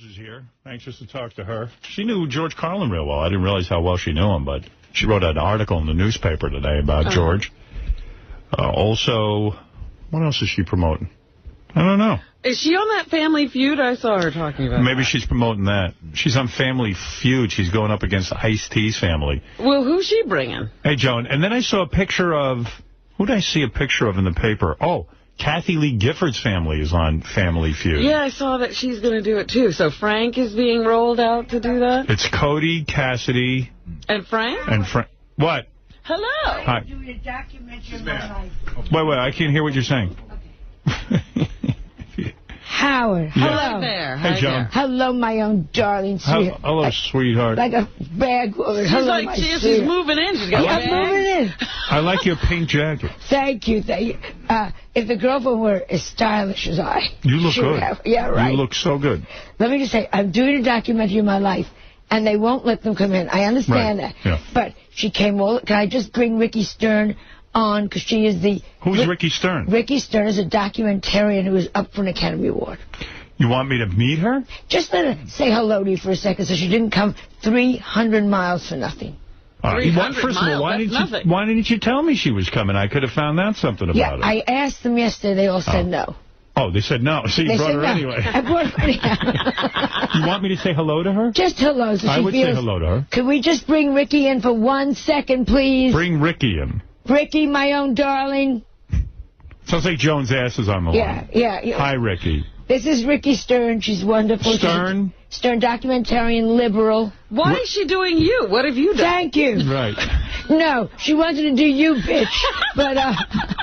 is here. Anxious to talk to her. She knew George Carlin real well. I didn't realize how well she knew him, but she wrote an article in the newspaper today about George. Also, what else is she promoting? I don't know. Is she on that Family Feud? I saw her talking about Maybe that. she's promoting that. She's on Family Feud. She's going up against Ice-T's family. Well, who's she bringing? Hey, Joan. And then I saw a picture of... Who did I see a picture of in the paper? Oh, Kathy Lee Gifford's family is on Family Feud. Yeah, I saw that she's going to do it, too. So Frank is being rolled out to do that? It's Cody, Cassidy... And Frank? And Frank... What? Hello. Hi. Doing a documentary on my life. Wait, I can't hear what you're saying. Howard, Hello there. Hey, Joan. Hello, my own darling sweetheart. Hello, sweetheart. Like a bag woman. She's Hello, like, my she's sweetheart. moving in. She's got a I'm bag. moving in. I like your pink jacket. Thank you. If the girlfriend were as stylish as I, You look she would good. have. Yeah, right. You look so good. Let me just say, I'm doing a documentary of my life, and they won't let them come in. I understand Right. that. Yeah. But she came all... Can I just bring Ricky Stern on? Because she is the... Who's Ricky Stern? Ricky Stern is a documentarian who is up for an Academy Award. You want me to meet her? Just let her say hello to you for a second so she didn't come 300 miles for nothing. 300 First of all, miles, why didn't you tell me she was coming? I could have found out something about Yeah, it. I asked them yesterday. They all said no. Oh, they said no. So you They brought said her no. anyway. I brought her anyhow. You want me to say hello to her? Just hello. So I she would feels, say hello to her. Could we just bring Ricky in for 1 second, please? Bring Ricky in. Ricky, my own darling. Sounds like Joan's ass is on the line. Yeah. Hi, Ricky. This is Ricky Stern. She's wonderful. Stern? Stern, documentarian, liberal. Why is she doing you? What have you done? Thank you. Right. No, she wanted to do you, bitch. But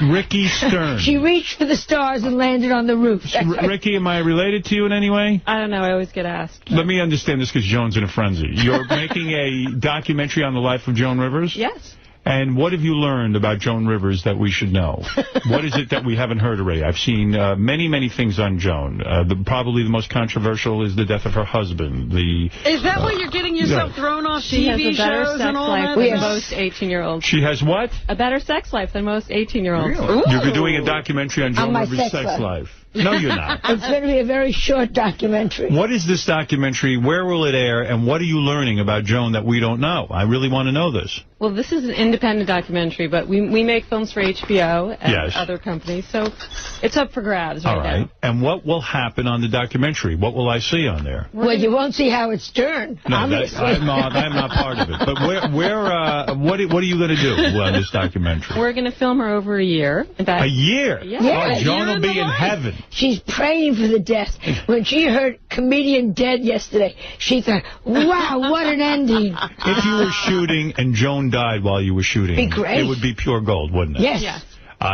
Ricky Stern. she reached for the stars and landed on the roof. Ricky, am I related to you in any way? I don't know. I always get asked. Let me understand this because Joan's in a frenzy. You're making a documentary on the life of Joan Rivers? Yes. And what have you learned about Joan Rivers that we should know? What is it that we haven't heard already? I've seen many, many things on Joan. Probably the most controversial is the death of her husband. Is that why you're getting yourself thrown off She has TV a better shows sex and all life that than stuff? most 18-year-olds. She has what? A better sex life than most 18-year-olds. Really? You're doing a documentary on Joan my Rivers' sex sex life. life. No, you're not. It's going to be a very short documentary. What is this documentary? Where will it air? And what are you learning about Joan that we don't know? I really want to know this. Well, this is an independent documentary, but we make films for HBO and Yes. other companies, so it's up for grabs All right right. And what will happen on the documentary? What will I see on there? Well, you won't see Howard Stern. No, obviously. I'm not part of it. But what are you going to do on this documentary? now. We're going to film her over a year. A year? Yeah. Yeah, Oh, Joan will in be the in life. heaven. She's praying for the death. When she heard comedian dead yesterday, she thought, wow, what an ending. If you were shooting and Joan died while you were shooting, Be great. it would be pure gold, wouldn't it? Yes. Yes.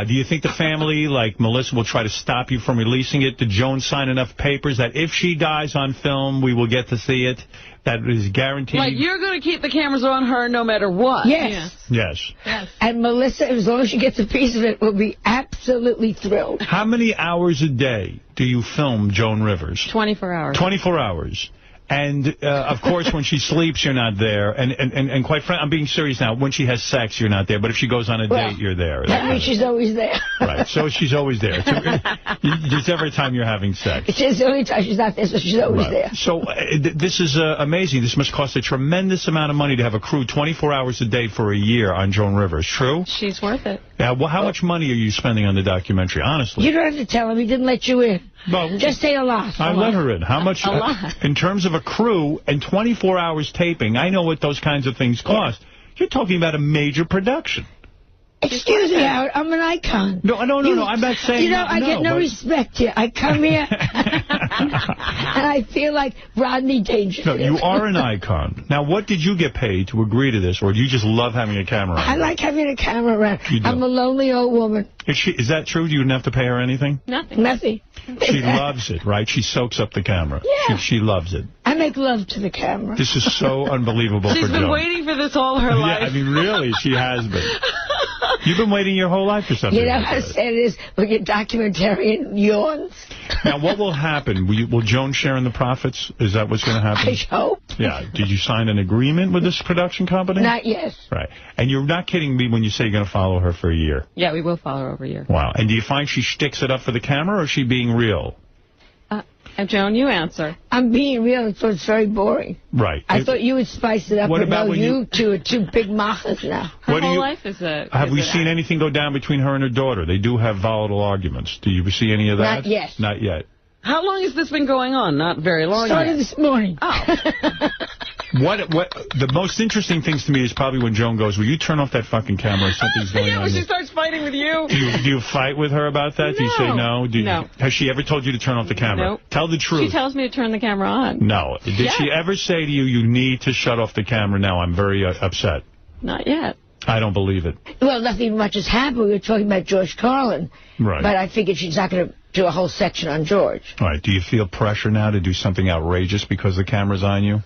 Do you think the family, like Melissa, will try to stop you from releasing it? Did Joan sign enough papers that if she dies on film, we will get to see it? That is guaranteed? Like, you're going to keep the cameras on her no matter what. Yes. Yes. Yes. And Melissa, as long as she gets a piece of it, will be absolutely thrilled. How many hours a day do you film Joan Rivers? 24 hours. 24 hours. And, of course, when she sleeps, you're not there. And quite frankly, I'm being serious now. When she has sex, you're not there. But if she goes on a date, you're there. That means she's always there. Right. So she's always there. Just every time you're having sex. It's just the only time she's not there, so she's always Right. there. So this is amazing. This must cost a tremendous amount of money to have a crew 24 hours a day for a year on Joan Rivers. True? She's worth it. Yeah. Well, how much money are you spending on the documentary, honestly? You don't have to tell him. He didn't let you in. Well, Just say a lot. I let her in. How much? A lot. In terms of a crew and 24 hours taping, I know what those kinds of things cost. You're talking about a major production. Excuse me, Howard. I'm an icon. No. I'm not saying You know, I get no respect here. I come here, and I feel like Rodney Dangerfield. No, you are an icon. Now, what did you get paid to agree to this, or do you just love having a camera on? I like having a camera around. You do. I'm a lonely old woman. Is that true? You didn't have to pay her anything? Nothing. Nothing. She loves it, right? She soaks up the camera. Yeah. She loves it. I make love to the camera. This is so unbelievable She's for been Joan. waiting for this all her life. Yeah, I mean, really, she has been. You've been waiting your whole life for something You know like how that. sad it is when your documentarian yawns? Now, what will happen? Will Joan share in the profits? Is that what's going to happen? I hope. Yeah. Did you sign an agreement with this production company? Not yet. Right. And you're not kidding me when you say you're going to follow her for a year. Yeah, we will follow her over a year. Wow. And do you find she sticks it up for the camera, or is she being real? Joan, you answer. I'm being real, so it's very boring. Right. I thought you would spice it up, What but about no, when you two are two big machas now. Her whole life is a... Have we seen anything go down between her and her daughter? They do have volatile arguments. Do you see any of that? Not yet. Not yet. How long has this been going on? Not very long Started yet. this morning. Oh. What the most interesting things to me is probably when Joan goes, will you turn off that fucking camera? Something's going yeah, on when she here. starts fighting with you. Do you fight with her about that? Do you say no? No. Has she ever told you to turn off the camera? Nope. Tell the truth. She tells me to turn the camera on. No. Did she ever say to you, you need to shut off the camera now? I'm very upset. Not yet. I don't believe it. Well, nothing much has happened. We were talking about George Carlin. Right. But I figured she's not going to do a whole section on George. All right. Do you feel pressure now to do something outrageous because the camera's on you?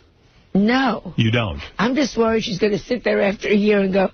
No. You don't? I'm just worried she's going to sit there after a year and go,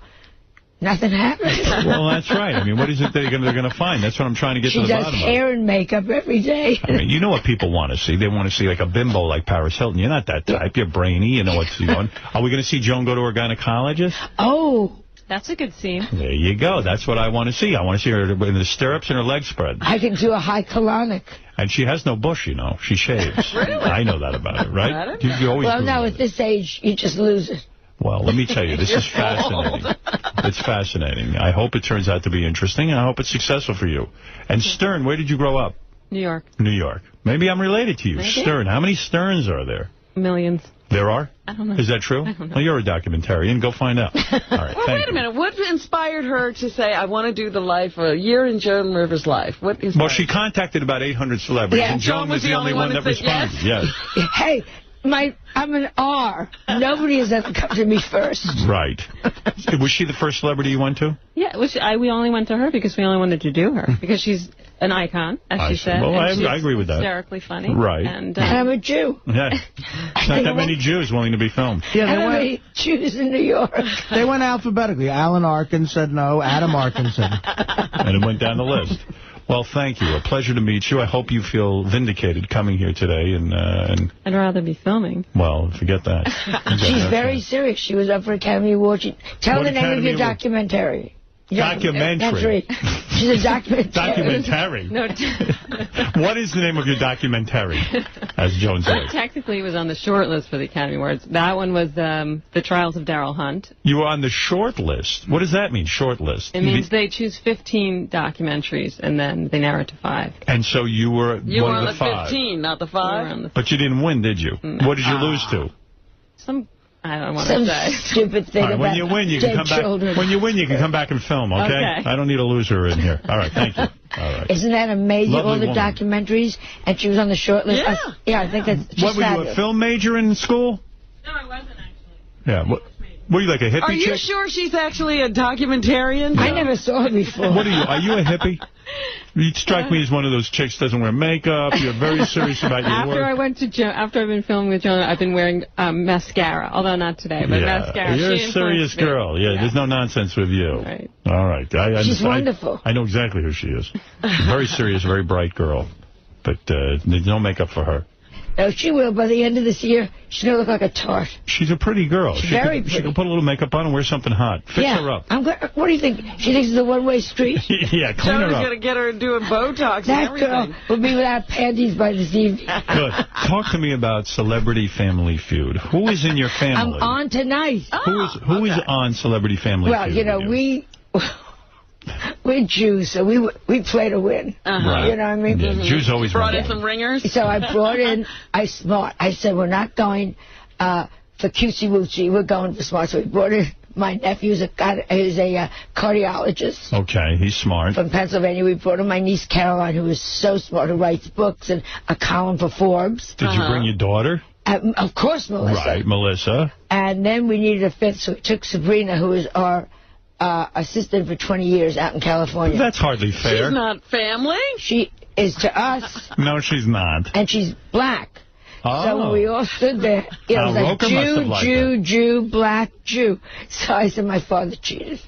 nothing happened. Well, that's right. I mean, what is it they're going to find? That's what I'm trying to get to the bottom of. She does hair and makeup every day. I mean, you know what people want to see. They want to see like a bimbo like Paris Hilton. You're not that type. You're brainy. You know what's going on. Are we going to see Joan go to her gynecologist? Oh. That's a good scene. There you go. That's what I want to see. I want to see her in the stirrups and her legs spread. I can do a high colonic. And she has no bush, you know. She shaves. Really? I know that about her, right? You always well, no, it. at this age, you just lose it. Well, let me tell you, this is fascinating. It's fascinating. I hope it turns out to be interesting, and I hope it's successful for you. And Stern, where did you grow up? New York. New York. Maybe I'm related to you. Maybe. Stern. How many Sterns are there? Millions. There are? I don't know. Is that true? I don't know. Well, you're a documentarian. Go find out. All right. Well, wait a minute. What inspired her to say, I want to do the life, a year in Joan Rivers' life? What inspired Well, she contacted about 800 celebrities, and Joan was the only one that responded. Yes. Hey, I'm an R. Nobody has ever come to me first. Right. Was she the first celebrity you went to? Yeah, we only went to her because we only wanted to do her. Because she's an icon, as she said. Well, I she's agree with that. Hysterically funny. Right. And I'm a Jew. Yeah. Not that many Jews willing to be filmed. Yeah, How many Jews in New York? They went alphabetically. Alan Arkin said no. Adam Arkin said no. And it went down the list. Well, thank you. A pleasure to meet you. I hope you feel vindicated coming here today. And I'd rather be filming. Well, forget that. She's very serious. She was up for Academy Award. Tell the name of your documentary. Documentary. She's a documentary. Documentary. No. What is the name of your documentary, as Joan said? Technically, it was on the short list for the Academy Awards. That one was The Trials of Daryl Hunt. You were on the short list. What does that mean, short list? It means they choose 15 documentaries, and then they narrow it to 5. And so you were one of the 5. 15, not the 5. But you didn't win, did you? No. What did you lose to? I don't want to say. Stupid thing right, about when you win, you can come children. back. When you win, you can come back and film. Okay? I don't need a loser in here. All right, thank you. All right. Isn't that amazing? Lovely all the woman. documentaries, and she was on the short list. Yeah. I think that's just What, were you fabulous. a film major in school? No, I wasn't actually. Yeah. What, were you like a hippie Are you chick? sure she's actually a documentarian? I never saw her before. What are you? Are you a hippie? You strike me as one of those chicks doesn't wear makeup. You're very serious about your work. After I've been filming with Joan, I've been wearing mascara, although not today, but mascara. You're a serious girl. Yeah, there's no nonsense with you. Right. All right. She's wonderful. I know exactly who she is. Very serious, very bright girl. But there's no makeup for her. No, she will. By the end of this year, she's going to look like a tart. She's a pretty girl. Very pretty. She can put a little makeup on and wear something hot. Fix her up. What do you think? She thinks it's a one-way street? Yeah, clean her up. Joan's going to get her doing Botox That and everything. girl will be without panties by this evening. Good. Talk to me about Celebrity Family Feud. Who is in your family? I'm on tonight. Who is on Celebrity Family Feud? Well, you know, we're Jews, so we play to win. Right. You know what I mean? Yeah, Jews always Brought win. in some ringers? So I brought in, I said, we're not going for cutesy-wootsy. We're going for smart. So we brought in my nephew, who's a cardiologist. Okay, he's smart. From Pennsylvania. We brought in my niece, Caroline, who is so smart, who writes books and a column for Forbes. Did you bring your daughter? Of course, Melissa. Right, Melissa. And then we needed a fifth, so we took Sabrina, who is our assistant for 20 years out in California. That's hardly fair. She's not family. She is to us. No, she's not. And she's black. Oh. So when we all stood there, it was like Roker must have liked her. Jew, black, Jew. So I said, my father cheated.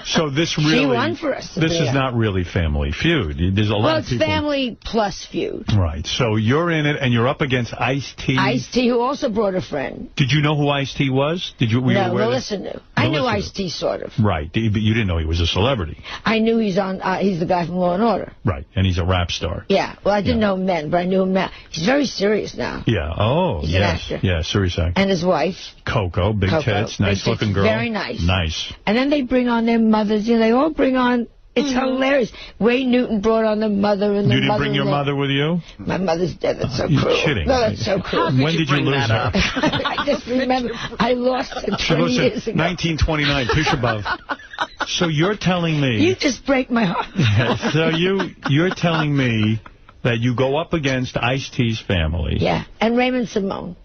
So this really... She won for us. This is not really Family Feud. There's a lot of people... Well, it's Family plus Feud. Right. So you're in it, and you're up against Ice-T. Ice-T, who also brought a friend. Did you know who Ice-T was? Were you aware Melissa knew. I knew Ice-T, sort of. Right. But you didn't know he was a celebrity. I knew he's the guy from Law & Order. Right. And he's a rap star. Yeah. Well, I didn't know him then, but I knew him now. He's very serious now. Yeah. Oh, he's yes. An actor. Yeah, serious actor. And his wife. Coco, big tits, nice-looking girl. Very nice. Nice. And then they bring on their mothers. They all bring on... It's hilarious. Wayne Newton brought on the mother and the mother. You didn't bring your mother with you? My mother's dead. That's so You're cruel. kidding. No, that's so cruel. When did you lose her? I just remember I lost her 20 years ago. 1929, Tisha B'Av. So you're telling me... You just break my heart. So you're telling me that you go up against Ice-T's family. Yeah, and Raymond Simone.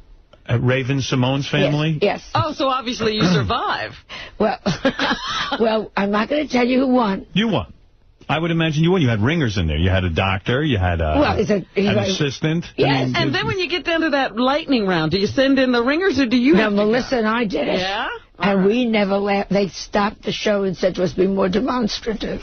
Raven Simone's family? Yes. Oh, so obviously you survive. Well, I'm not going to tell you who won. You won. I would imagine you won. You had ringers in there. You had a doctor. You had an assistant. Yes. And then when you get down to that lightning round, do you send in the ringers or do you have to Melissa and I did it. Yeah? And we never laughed. They stopped the show and said to us, be more demonstrative.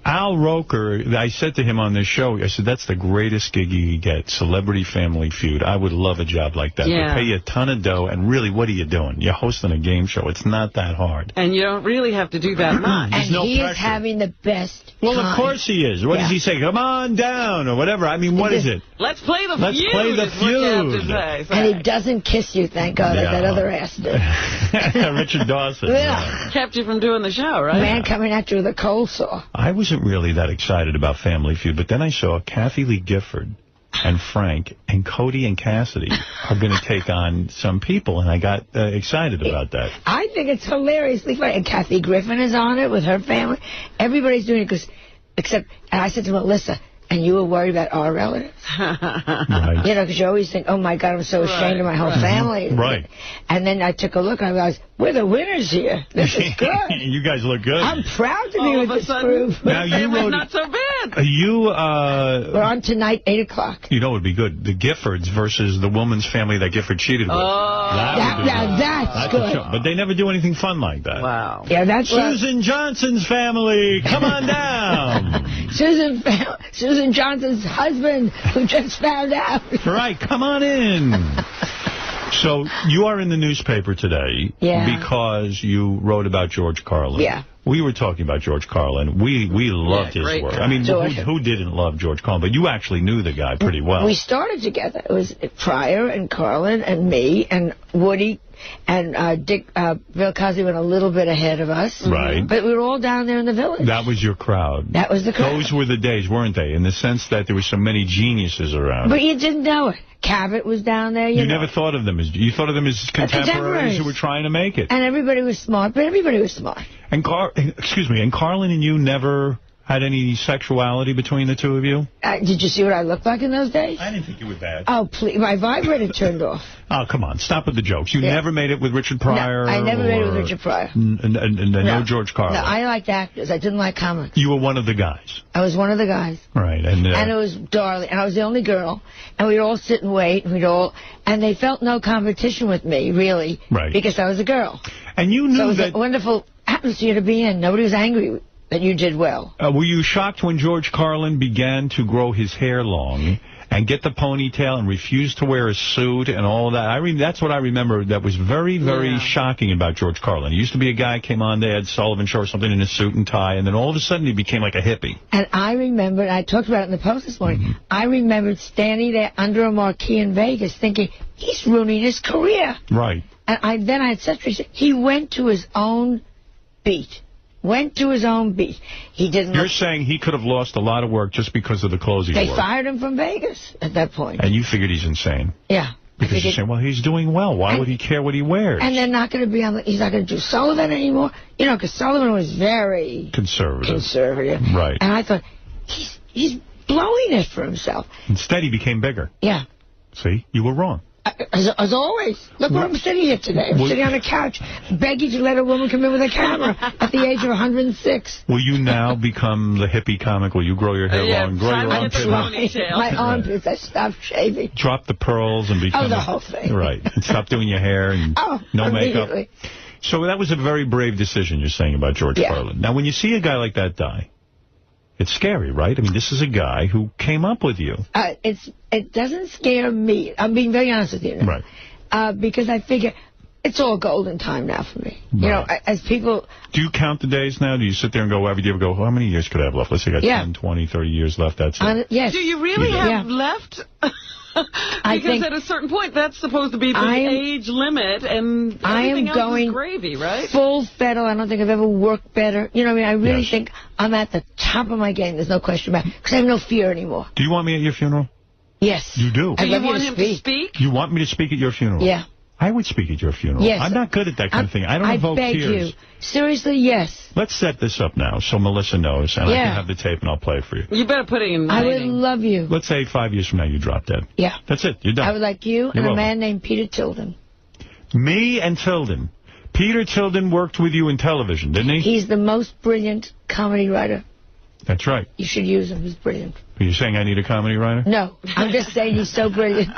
Al Roker, I said to him on this show, I said, that's the greatest gig you could get, Celebrity Family Feud. I would love a job like that. Yeah. They pay you a ton of dough, and really, what are you doing? You're hosting a game show. It's not that hard. And you don't really have to do that much. There's no he pressure. is having the best Well, time. of course he is. What does he say? Come on down, or whatever. I mean, what is it? Let's play the Let's feud. play the is what you have to feud. say. And he doesn't kiss you, thank God, like that other ass did. Richard Dawson. Yeah. Kept you from doing the show, right? Man coming at you with a cold saw. I wasn't really that excited about Family Feud, but then I saw Kathy Lee Gifford and Frank and Cody and Cassidy are going to take on some people, and I got excited about that. I think it's hilariously funny. And Kathy Griffin is on it with her family. Everybody's doing it and I said to Melissa, and you were worried about our relatives. Right. You know, because you always think, oh, my God, I'm so ashamed of my whole family. Right. And then I took a look, and I realized, we're the winners here. This is good. You guys look good. I'm proud to be with this group. Now, you wrote, not so bad. We're on tonight, 8 o'clock. You know it would be good. The Giffords versus the woman's family that Gifford cheated with. That's good. But they never do anything fun like that. Wow. Yeah, that's Susan Johnson's family, come on down. Susan Johnson's husband, who just found out. Right, come on in. So you are in the newspaper today because you wrote about George Carlin. Yeah. We were talking about George Carlin. We loved his work. Guy. I mean, who didn't love George Carlin? But you actually knew the guy pretty well. We started together. It was Pryor and Carlin and me and Woody and Bill Cosby went a little bit ahead of us. Right. But we were all down there in the village. That was your crowd. That was the crowd. Those were the days, weren't they? In the sense that there were so many geniuses around. But you didn't know it. Cabot was down there. You never thought of them as... You thought of them as contemporaries who were trying to make it. And everybody was smart, but everybody was smart. And Carlin and you never had any sexuality between the two of you? Did you see what I looked like in those days? I didn't think you were bad. Oh, please. My vibrator turned off. Oh, come on. Stop with the jokes. You never made it with Richard Pryor? No, I never made it with Richard Pryor. No George Carlin? No, I liked actors. I didn't like comics. You were one of the guys? I was one of the guys. Right. And it was darling. And I was the only girl. And we'd all sit and wait. And they felt no competition with me, really. Right. Because I was a girl. And you knew so it was a wonderful atmosphere to be in. Nobody was angry that you did well. Were you shocked when George Carlin began to grow his hair long and get the ponytail and refuse to wear a suit and all that? That's what I remember that was very, very shocking about George Carlin. He used to be a guy, came on, they had Sullivan Show or something in a suit and tie, and then all of a sudden he became like a hippie. And I remember, I talked about it in the Post this morning, I remembered standing there under a marquee in Vegas thinking, he's ruining his career. Right. And then I had such respect. He went to his own beat. He didn't. You're saying he could have lost a lot of work just because of the clothes he wore. They fired him from Vegas at that point. And you figured he's insane. Yeah. Because you're saying, well, he's doing well. Why would he care what he wears? And they're not going to be he's not going to do Sullivan anymore. You know, because Sullivan was very conservative. Right. And I thought, he's blowing it for himself. Instead, he became bigger. Yeah. See, you were wrong. As always. Look where I'm sitting here today. I'm sitting on a couch, begging to let a woman come in with a camera at the age of 106. Will you now become the hippie comic? Will you grow your hair long, grow your armpits? My armpits, I stopped shaving. Drop the pearls and become... the whole thing. Right. And stop doing your hair and no makeup. So that was a very brave decision you're saying about George Carlin. Now, when you see a guy like that die, it's scary, right? I mean, this is a guy who came up with you. It doesn't scare me. I'm being very honest with you. Right. Because I figure it's all golden time now for me. Right. You know, as people... Do you count the days now? Do you sit there and go, do you ever go, how many years could I have left? Let's say I got 10, 20, 30 years left. That's it. Yes. Do you really have left? Because at a certain point, that's supposed to be the age limit, and everything else is gravy, right? Full fettle. I don't think I've ever worked better. You know what I mean? I really think I'm at the top of my game. There's no question about it. Because I have no fear anymore. Do you want me at your funeral? Yes. You do? Do you want him to speak? You want me to speak at your funeral? Yeah. I would speak at your funeral. Yes. I'm not good at that kind of thing. I don't evoke tears. I beg you. Seriously, yes. Let's set this up now so Melissa knows, and I can have the tape and I'll play it for you. You better put it in writing. I would love you. Let's say 5 years from now you drop dead. Yeah. That's it. You're done. I would like you and a man named Peter Tilden. Me and Tilden. Peter Tilden worked with you in television, didn't he? He's the most brilliant comedy writer. That's right. You should use him. He's brilliant. Are you saying I need a comedy writer? No. I'm just saying he's so brilliant.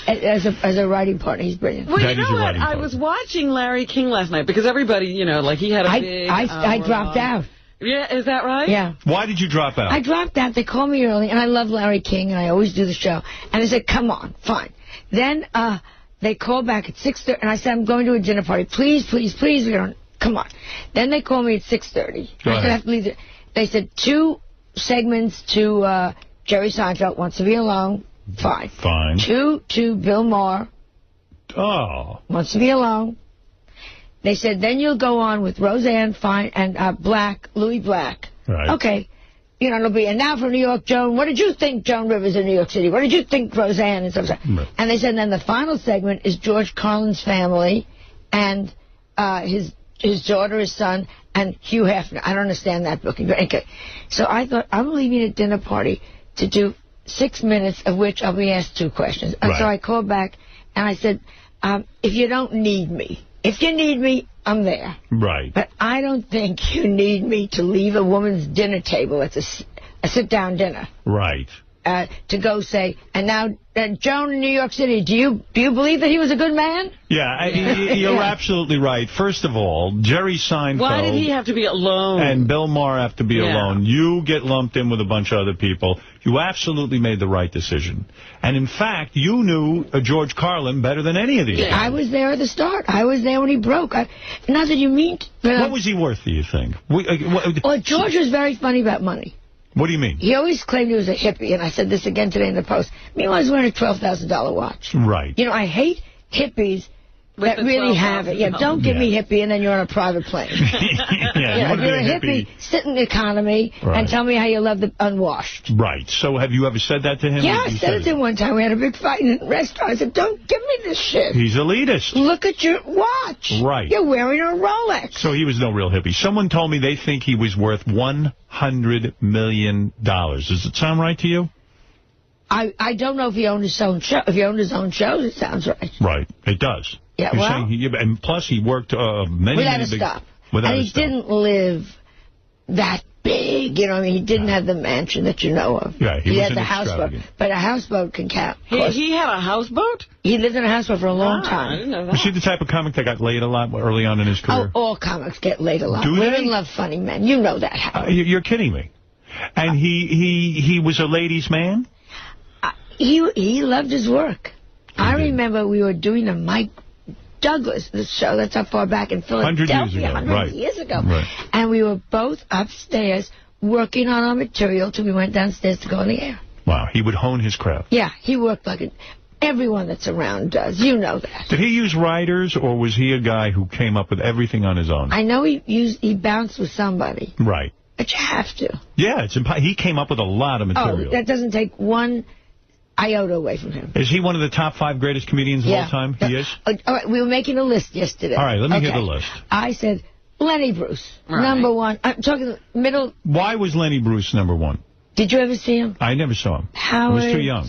As a writing partner, he's brilliant. Well, you know what? I was watching Larry King last night because everybody, you know, like he had a big... I dropped out. Yeah, is that right? Yeah. Why did you drop out? I dropped out. They called me early, and I love Larry King, and I always do the show. And they said, come on, fine. Then they called back at 6:30, and I said, I'm going to a dinner party. Please, please, please, come on. Then they called me at 6:30. I said, I have to leave. They said 2 segments to Jerry Seinfeld, Wants to Be Alone. Fine. Fine. 2 to Bill Maher. Oh. Wants to Be Alone. They said, then you'll go on with Roseanne, fine, and Louis Black. Right. Okay. You know, it'll be, and now from New York, Joan, what did you think, Joan Rivers in New York City? What did you think, Roseanne, and stuff like that? Right. And they said, and then the final segment is George Carlin's family and his daughter, his son, and Hugh Hefner. I don't understand that booking. Okay. So I thought, I'm leaving a dinner party to do 6 minutes, of which I'll be asked 2 questions. And so I called back, and I said, if you don't need me, if you need me, I'm there. Right. But I don't think you need me to leave a woman's dinner table. It's a sit-down dinner. Right. To go say, and now, Joan in New York City, do you believe that he was a good man? Yeah, you're absolutely right. First of all, Jerry Seinfeld... Why did he have to be alone? And Bill Maher have to be alone. You get lumped in with a bunch of other people. You absolutely made the right decision. And in fact, you knew George Carlin better than any of these guys. I was there at the start. I was there when he broke. Not that you mean... What was he worth, do you think? Well, George was very funny about money. What do you mean? He always claimed he was a hippie, and I said this again today in the Post. Meanwhile, he's wearing a $12,000 watch. Right. You know, I hate hippies that really have it. Yeah, don't give me hippie, and then you're on a private plane. If you're a hippie, sit in the economy and tell me how you love the unwashed. Right. So have you ever said that to him? Yeah, I said it to him one time. We had a big fight in a restaurant. I said, don't give me this shit. He's elitist. Look at your watch. Right. You're wearing a Rolex. So he was no real hippie. Someone told me they think he was worth $100 million. Does it sound right to you? I don't know if he owned his own show. If he owned his own shows, it sounds right. Right. It does. Yeah, and plus he worked many stop. Without and he didn't live that big. You know, I mean, he didn't have the mansion that you know of. Yeah, he had the houseboat. But a houseboat can count. He had a houseboat? He lived in a houseboat for a long time. I didn't know that. Was he the type of comic that got laid a lot early on in his career? Oh, all comics get laid a lot. Do Women love funny men. You know that, Howard. You're kidding me. And he was a ladies' man? He loved his work. I remember we were doing the Mike Douglas, the show that's up far back in Philadelphia. 100 years ago. Right. And we were both upstairs working on our material till we went downstairs to go on the air. Wow. He would hone his craft. Yeah, he worked like everyone that's around does. You know that. Did he use writers, or was he a guy who came up with everything on his own? I know he bounced with somebody. Right. But you have to. Yeah, he came up with a lot of material. Oh, that doesn't take one iota away from him. Is he one of the top 5 greatest comedians of all time? He is? All right, we were making a list yesterday. All right, let me hear the list. I said Lenny Bruce, number 1. I'm talking middle. Why was Lenny Bruce number 1? Did you ever see him? I never saw him. Howard. I was too young.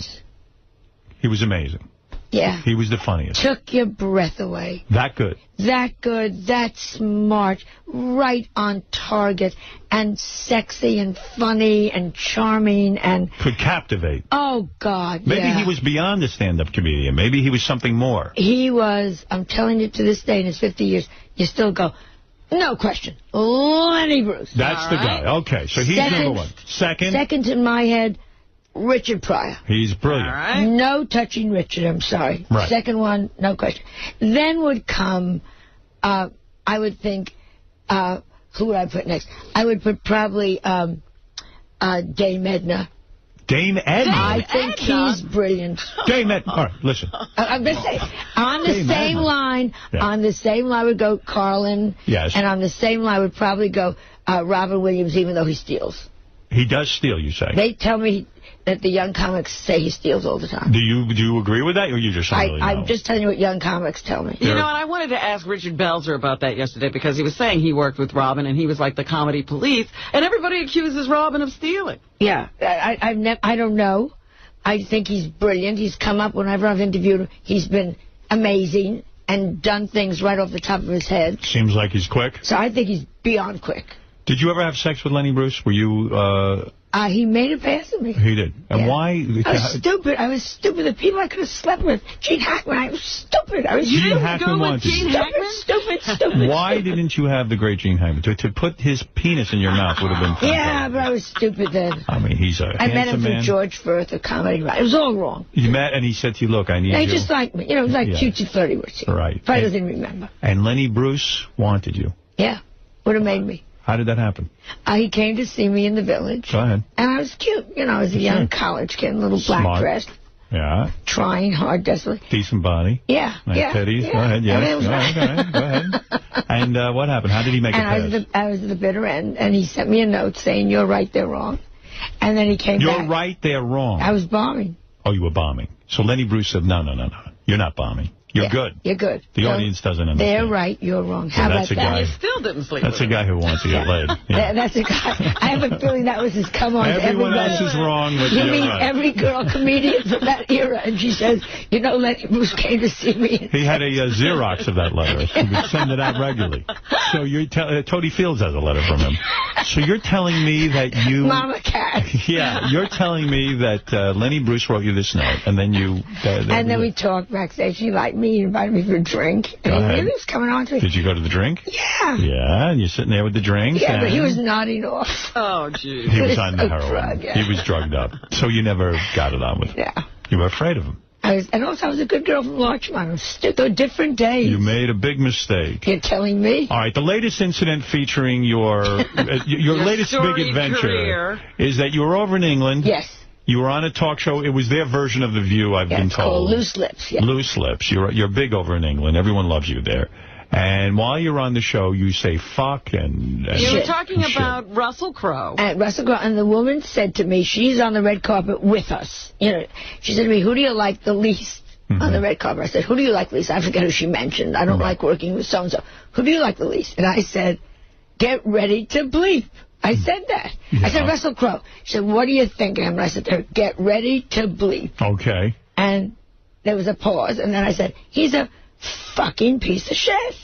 He was amazing. Yeah. He was the funniest. Took your breath away. That good. That good, that smart, right on target, and sexy and funny and charming and... Could captivate. Oh, God, Maybe he was beyond a stand-up comedian. Maybe he was something more. He was, I'm telling you, to this day, in his 50 years, you still go, no question, Lenny Bruce. That's the guy. Okay, so he's number one. Second? Second in my head, Richard Pryor. He's brilliant. All right. No touching Richard, I'm sorry. Right. Second one, no question. Then would come, I would think, who would I put next? I would put probably Dame Edna. Dame Edna? I think he's brilliant. Dame Edna. All right, listen. I'm going to say, on the same line, on the same line would go Carlin. Yes. And on the same line would probably go Robin Williams, even though he steals. He does steal, you say? They tell me that the young comics say he steals all the time. Do you agree with that, or you just don't really know? I'm just telling you what young comics tell me. You know, and I wanted to ask Richard Belzer about that yesterday, because he was saying he worked with Robin, and he was like the comedy police, and everybody accuses Robin of stealing. Yeah, I don't know. I think he's brilliant. He's come up whenever I've interviewed him. He's been amazing and done things right off the top of his head. Seems like he's quick. So I think he's beyond quick. Did you ever have sex with Lenny Bruce? Were you... He made a pass at me. He did. And why? I was stupid. The people I could have slept with. Gene Hackman. I was stupid. Gene Hackman wanted you. Stupid. Why didn't you have the great Gene Hackman? To put his penis in your mouth would have been fun. Yeah, but I was stupid then. I mean, he's a handsome man. I met him through George Firth, a comedy writer. It was all wrong. You met, and he said to you, look, I need you. He just liked me. You know, it was like cutesy flirty with you. Right. Probably doesn't remember. And Lenny Bruce wanted you. Yeah. Would have made me. How did that happen? He came to see me in the Village. Go ahead. And I was cute. You know, I was a young college kid, a little black dress. Yeah. Trying hard, desperately. Decent body. Yeah. Nice titties. Go ahead. Yes. Go ahead. And what happened? How did he make it pass? I was at the bitter end, and he sent me a note saying, you're right, they're wrong. And then he came back. You're right, they're wrong. I was bombing. Oh, you were bombing. So Lenny Bruce said, no. You're not bombing. You're good. You're good. The audience doesn't understand. They're right, you're wrong. How about that? You still didn't sleep That's a guy who wants to get laid. Yeah. That's a guy. I have a feeling that was his come-on. Everyone else is wrong, but you you're mean right. every girl comedian from that era, and she says, you know, Lenny Bruce came to see me. He had a Xerox of that letter. He would send it out regularly. So you're Toady Fields has a letter from him. So you're telling me that you... Mama Cat. Yeah, you're telling me that Lenny Bruce wrote you this note, and then you... and then we talked backstage. He liked me. He invited me for a drink. And he really was coming on to me. Did you go to the drink? Yeah. Yeah, and you're sitting there with the drink. Yeah, but he was nodding off. Oh, geez. He was on the heroin. He was drugged up. So you never got it on with him. Yeah. You were afraid of him. And also, I was a good girl from Larchmont. They were different days. You made a big mistake. You're telling me? All right, the latest incident featuring your latest big adventure career. is that you were over in England. Yes. You were on a talk show. It was their version of The View, I've been told. It's called Loose Lips. Yeah. Loose Lips. You're big over in England. Everyone loves you there. And while you're on the show, you say fuck and you were talking about Russell Crowe. Russell Crowe. And the woman said to me, she's on the red carpet with us. You know, she said to me, who do you like the least on the red carpet? I said, who do you like least? I forget who she mentioned. I don't like working with so-and-so. Who do you like the least? And I said, get ready to bleep. I said that. Yeah. I said, Russell Crowe. She said, what do you think of him? And I said to her, get ready to bleep. Okay. And there was a pause, and then I said, he's a fucking piece of shit.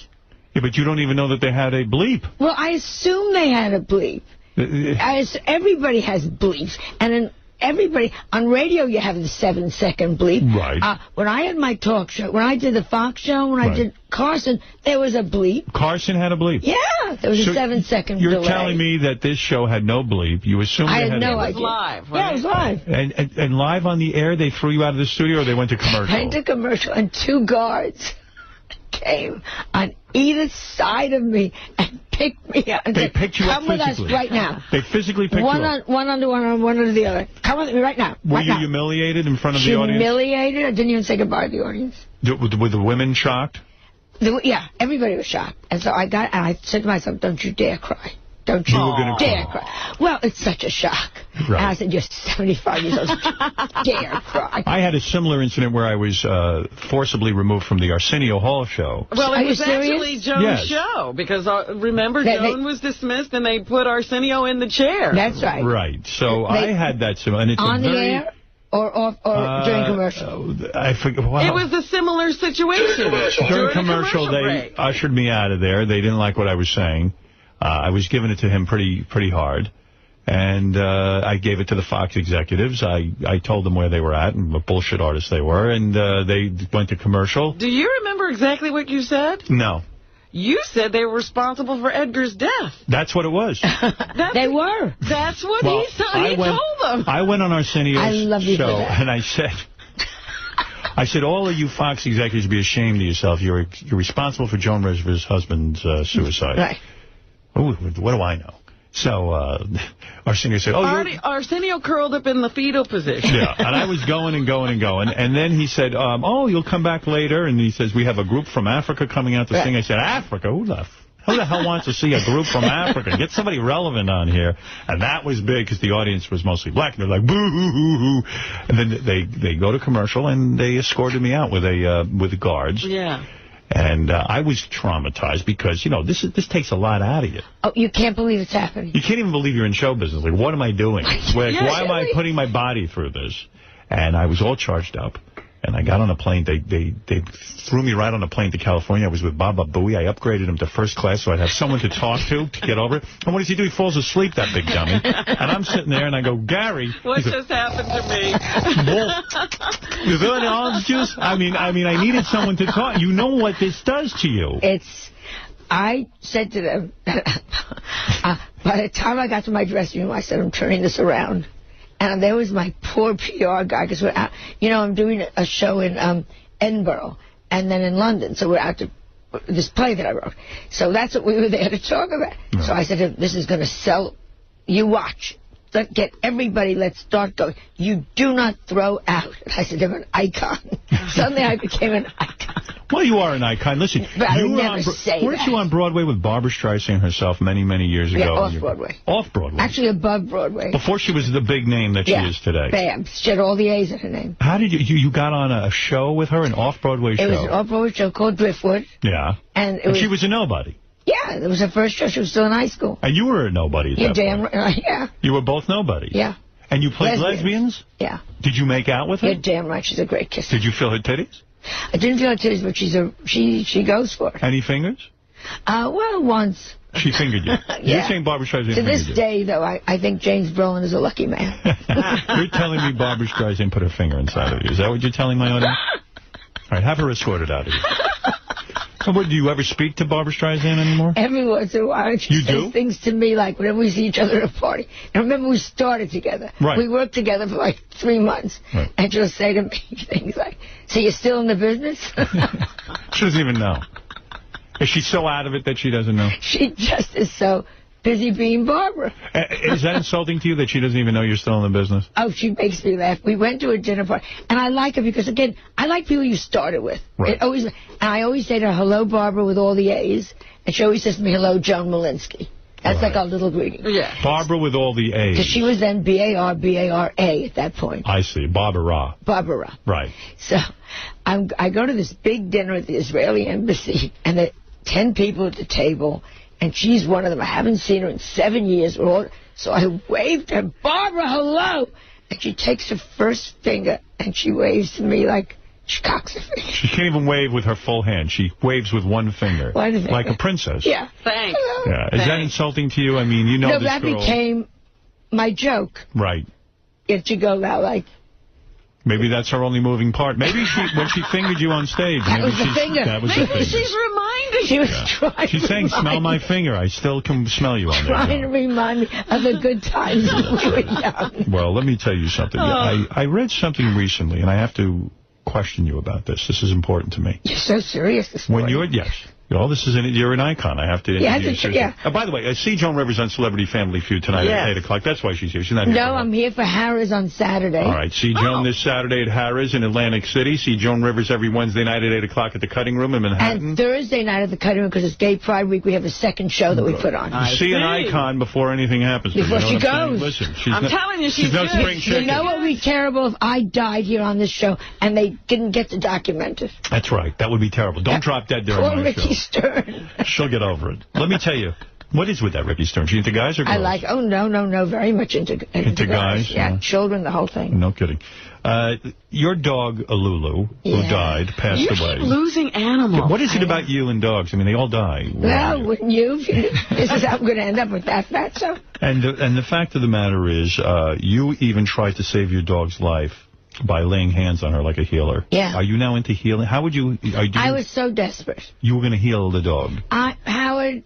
Yeah, but you don't even know that they had a bleep. Well, I assume they had a bleep. Everybody has bleeps. And in everybody, on radio you have the 7-second bleep. Right. When I had my talk show, when I did the Fox show, when I did Carson, there was a bleep. Carson had a bleep? Yeah, there was a 7-second delay. You're telling me that this show had no bleep. You assumed I they had no idea. It was live, right? Yeah, it was live. And live on the air, they threw you out of the studio, or they went to commercial? Went to commercial, and 2 guards came on either side of me and picked me up. They picked you up physically? Come with us right now. They physically picked you up? One under one arm, one under the other. Come with me right now. Were you humiliated in front of the audience? Humiliated? I didn't even say goodbye to the audience. Were the women shocked? Yeah, everybody was shocked. And so I said to myself, don't you dare cry. Don't you dare cry. Well, it's such a shock. Right. And I said, you're 75 years old. Dare cry. I had a similar incident where I was forcibly removed from the Arsenio Hall show. Well, it was actually Joan's show, because remember, Joan was dismissed and they put Arsenio in the chair. That's right. Right. So I had that similar. And it's on the air? or during commercial? I forget. Wow. It was a similar situation. During commercial, they ushered me out of there. They didn't like what I was saying. I was giving it to him pretty hard. And I gave it to the Fox executives. I told them where they were at and what bullshit artists they were. And they went to commercial. Do you remember exactly what you said? No. You said they were responsible for Edgar's death. That's what it was. They were. That's what he told them. I went on Arsenio's show, and I said, all of you Fox executives be ashamed of yourself. You're responsible for Joan Rivers' husband's suicide. Right. Ooh, what do I know? So Arsenio said, Arsenio curled up in the fetal position. Yeah, and I was going and going and going. And then he said, you'll come back later. And he says, we have a group from Africa coming out to sing. I said, Africa? Who the hell wants to see a group from Africa? Get somebody relevant on here. And that was big because the audience was mostly black. And they're like, boo-hoo-hoo-hoo. And then they go to commercial, and they escorted me out with the guards. Yeah. And I was traumatized because, this takes a lot out of you. Oh, you can't believe it's happening. You can't even believe you're in show business. Like, what am I doing? Why am I putting my body through this? And I was all charged up. And I got on a plane. They threw me right on a plane to California. I was with Baba Booey. I upgraded him to first class so I'd have someone to talk to get over it. And what does he do? He falls asleep, that big dummy. And I'm sitting there, and I go, Gary. What just happened to me? You feel any orange juice? I mean, I needed someone to talk. You know what this does to you. I said to them, by the time I got to my dressing room, I said, I'm turning this around. And there was my poor PR guy, because we're out, I'm doing a show in Edinburgh and then in London. So we're out to this play that I wrote. So that's what we were there to talk about. No. So I said, this is going to sell. You watch. Get everybody, let's start going. You do not throw out. And I said, I'm an icon. Suddenly I became an icon. Well, you are an icon. Listen, but I would never say weren't you on Broadway with Barbra Streisand herself many, many years ago? Yeah, off-Broadway. Off-Broadway. Actually, above Broadway. Before she was the big name that she is today. Babs. She had all the A's in her name. How did you got on a show with her, an off-Broadway show? It was an off-Broadway show called Driftwood. Yeah. And she was a nobody. Yeah, it was her first show. She was still in high school. And you were a nobody at that point. Yeah. You were both nobody. Yeah. And you played lesbians? Yeah. Did you make out with her? You're damn right. She's a great kisser. Did you feel her titties? I didn't feel her titties, but she goes for it. Any fingers? Well, once. She fingered you. Yeah. You're saying Barbra Streisand fingered you. To this day, though, I think James Brolin is a lucky man. You're telling me Barbra Streisand put her finger inside of you. Is that what you're telling my audience? All right, have her escorted out of here. Do you ever speak to Barbra Streisand anymore? Every once in a while. She says things to me like whenever we see each other at a party. And remember, we started together. Right. We worked together for like 3 months. Right. And she'll say to me things like, so you're still in the business? She doesn't even know. Is she so out of it that she doesn't know? She just is so busy being Barbara. Is that insulting to you that she doesn't even know you're still in the business? Oh, she makes me laugh. We went to a dinner party, and I like her because, again, I like people you started with. Right. And I always say to her, hello, Barbara, with all the A's, and she always says to me, hello, Joan Malinsky. That's like our little greeting. Yeah. Barbara with all the A's. Because she was then B-A-R-B-A-R-A at that point. I see. Barbara. Barbara. Right. So I go to this big dinner at the Israeli embassy, and there are 10 people at the table, and she's one of them. I haven't seen her in 7 years. So I waved her, Barbara, hello. And she takes her first finger, and she waves to me like she cocks her finger. She can't even wave with her full hand. She waves with one finger. One finger. Like a princess. Yeah. Thanks. Hello. Yeah. Is that insulting to you? I mean, this girl. No, that became my joke. Right. If you go out like... Maybe that's her only moving part. Maybe when she fingered you on stage. That was the finger. Maybe she's reminding. She was trying. She's saying, smell my finger. I still can smell you on there. Trying to remind me of the good times when we were young. Well, let me tell you something. I read something recently, and I have to question you about this. This is important to me. You're so serious this morning. Yes. You're an icon. I have to introduce you. Yeah. By the way, I see Joan Rivers on Celebrity Family Feud tonight at 8 o'clock. That's why she's here. She's not here. No, I'm here for Harrah's on Saturday. All right. See Joan this Saturday at Harrah's in Atlantic City. See Joan Rivers every Wednesday night at 8 o'clock at the Cutting Room in Manhattan. And Thursday night at the Cutting Room, because it's Gay Pride Week, we have a second show that we put on. You see an icon before anything happens. Before she goes. Listen, I'm telling you, she's no spring chicken. You know what would be terrible if I died here on this show and they didn't get to document it? That's right. That would be terrible. Don't drop dead during my show. Ricky Stern. She'll get over it. Let me tell you, What is with that, Ricky Stearns? You into guys or girls? I like, no, very much into guys. Yeah, children, the whole thing. No kidding. Your dog, Lulu, who died, passed away. You keep losing animals. What is it about you and dogs? I mean, they all die. Well, wouldn't you? This is how I'm going to end up with that fatso. And the fact of the matter is, you even tried to save your dog's life by laying hands on her like a healer. Yeah. Are you now into healing? How would you... I was so desperate. You were going to heal the dog. Howard...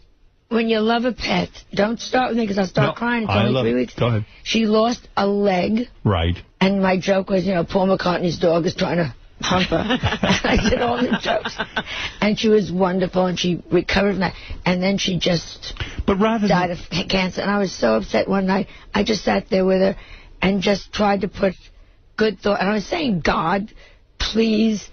When you love a pet, don't start with me because I'll start crying. It's only 3 weeks. Go ahead. She lost a leg. Right. And my joke was, Paul McCartney's dog is trying to hump her. I did all the jokes. And she was wonderful, and she recovered from that. And then she just died of cancer. And I was so upset one night. I just sat there with her and just tried to put good thought. And I was saying, God, please...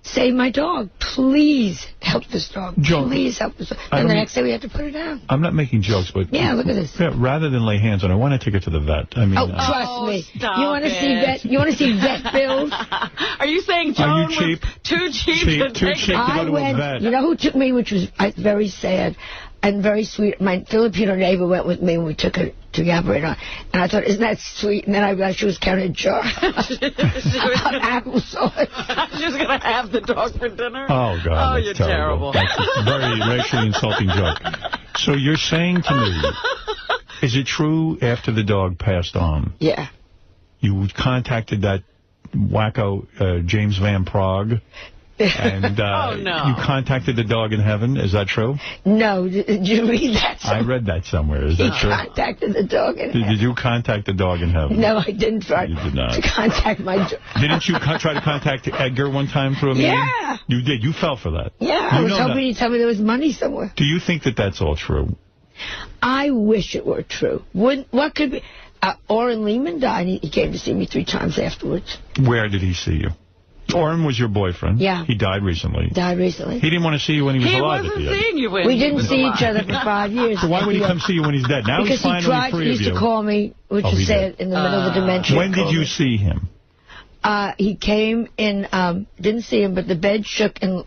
save my dog. Please help this dog. Joan, please help this dog. And the next day we had to put her down. I'm not making jokes, but... Yeah, look at this. Rather than lay hands on her, I want to take her to the vet. I mean... trust me. You want to see vet? You want to see vet bills? Are you saying Joan was too cheap to go to a vet? You know who took me, which was very sad and very sweet? My Filipino neighbor went with me and we took her to the operator. And I thought, isn't that sweet? And then I realized she was carrying a jar of applesauce. She was going to have the dog for dinner? Oh, God. Oh, you're terrible. That's a very racially insulting joke. So you're saying to me, is it true after the dog passed on? Yeah. You contacted that wacko James Van Prague? And you contacted the dog in heaven. Is that true? No. Did you read that somewhere? I read that somewhere. Is that true? You contacted the dog in heaven. Did you contact the dog in heaven? No, I didn't try to contact my dog. Didn't you try to contact Edgar one time through a meeting? Yeah. You did. You fell for that. Yeah. I was hoping you'd tell me there was money somewhere. Do you think that that's all true? I wish it were true. What could be? Orrin Lehman died. He came to see me 3 times afterwards. Where did he see you? Orrin was your boyfriend. Yeah. He died recently. He didn't want to see you when he was alive. He wasn't seeing you when we didn't see each other for 5 years. So why would he come see you when he's dead? Now he's finally free of you. Because he used to call me, which is sad, in the middle of the dementia. When did you see him? He came in, didn't see him, but the bed shook in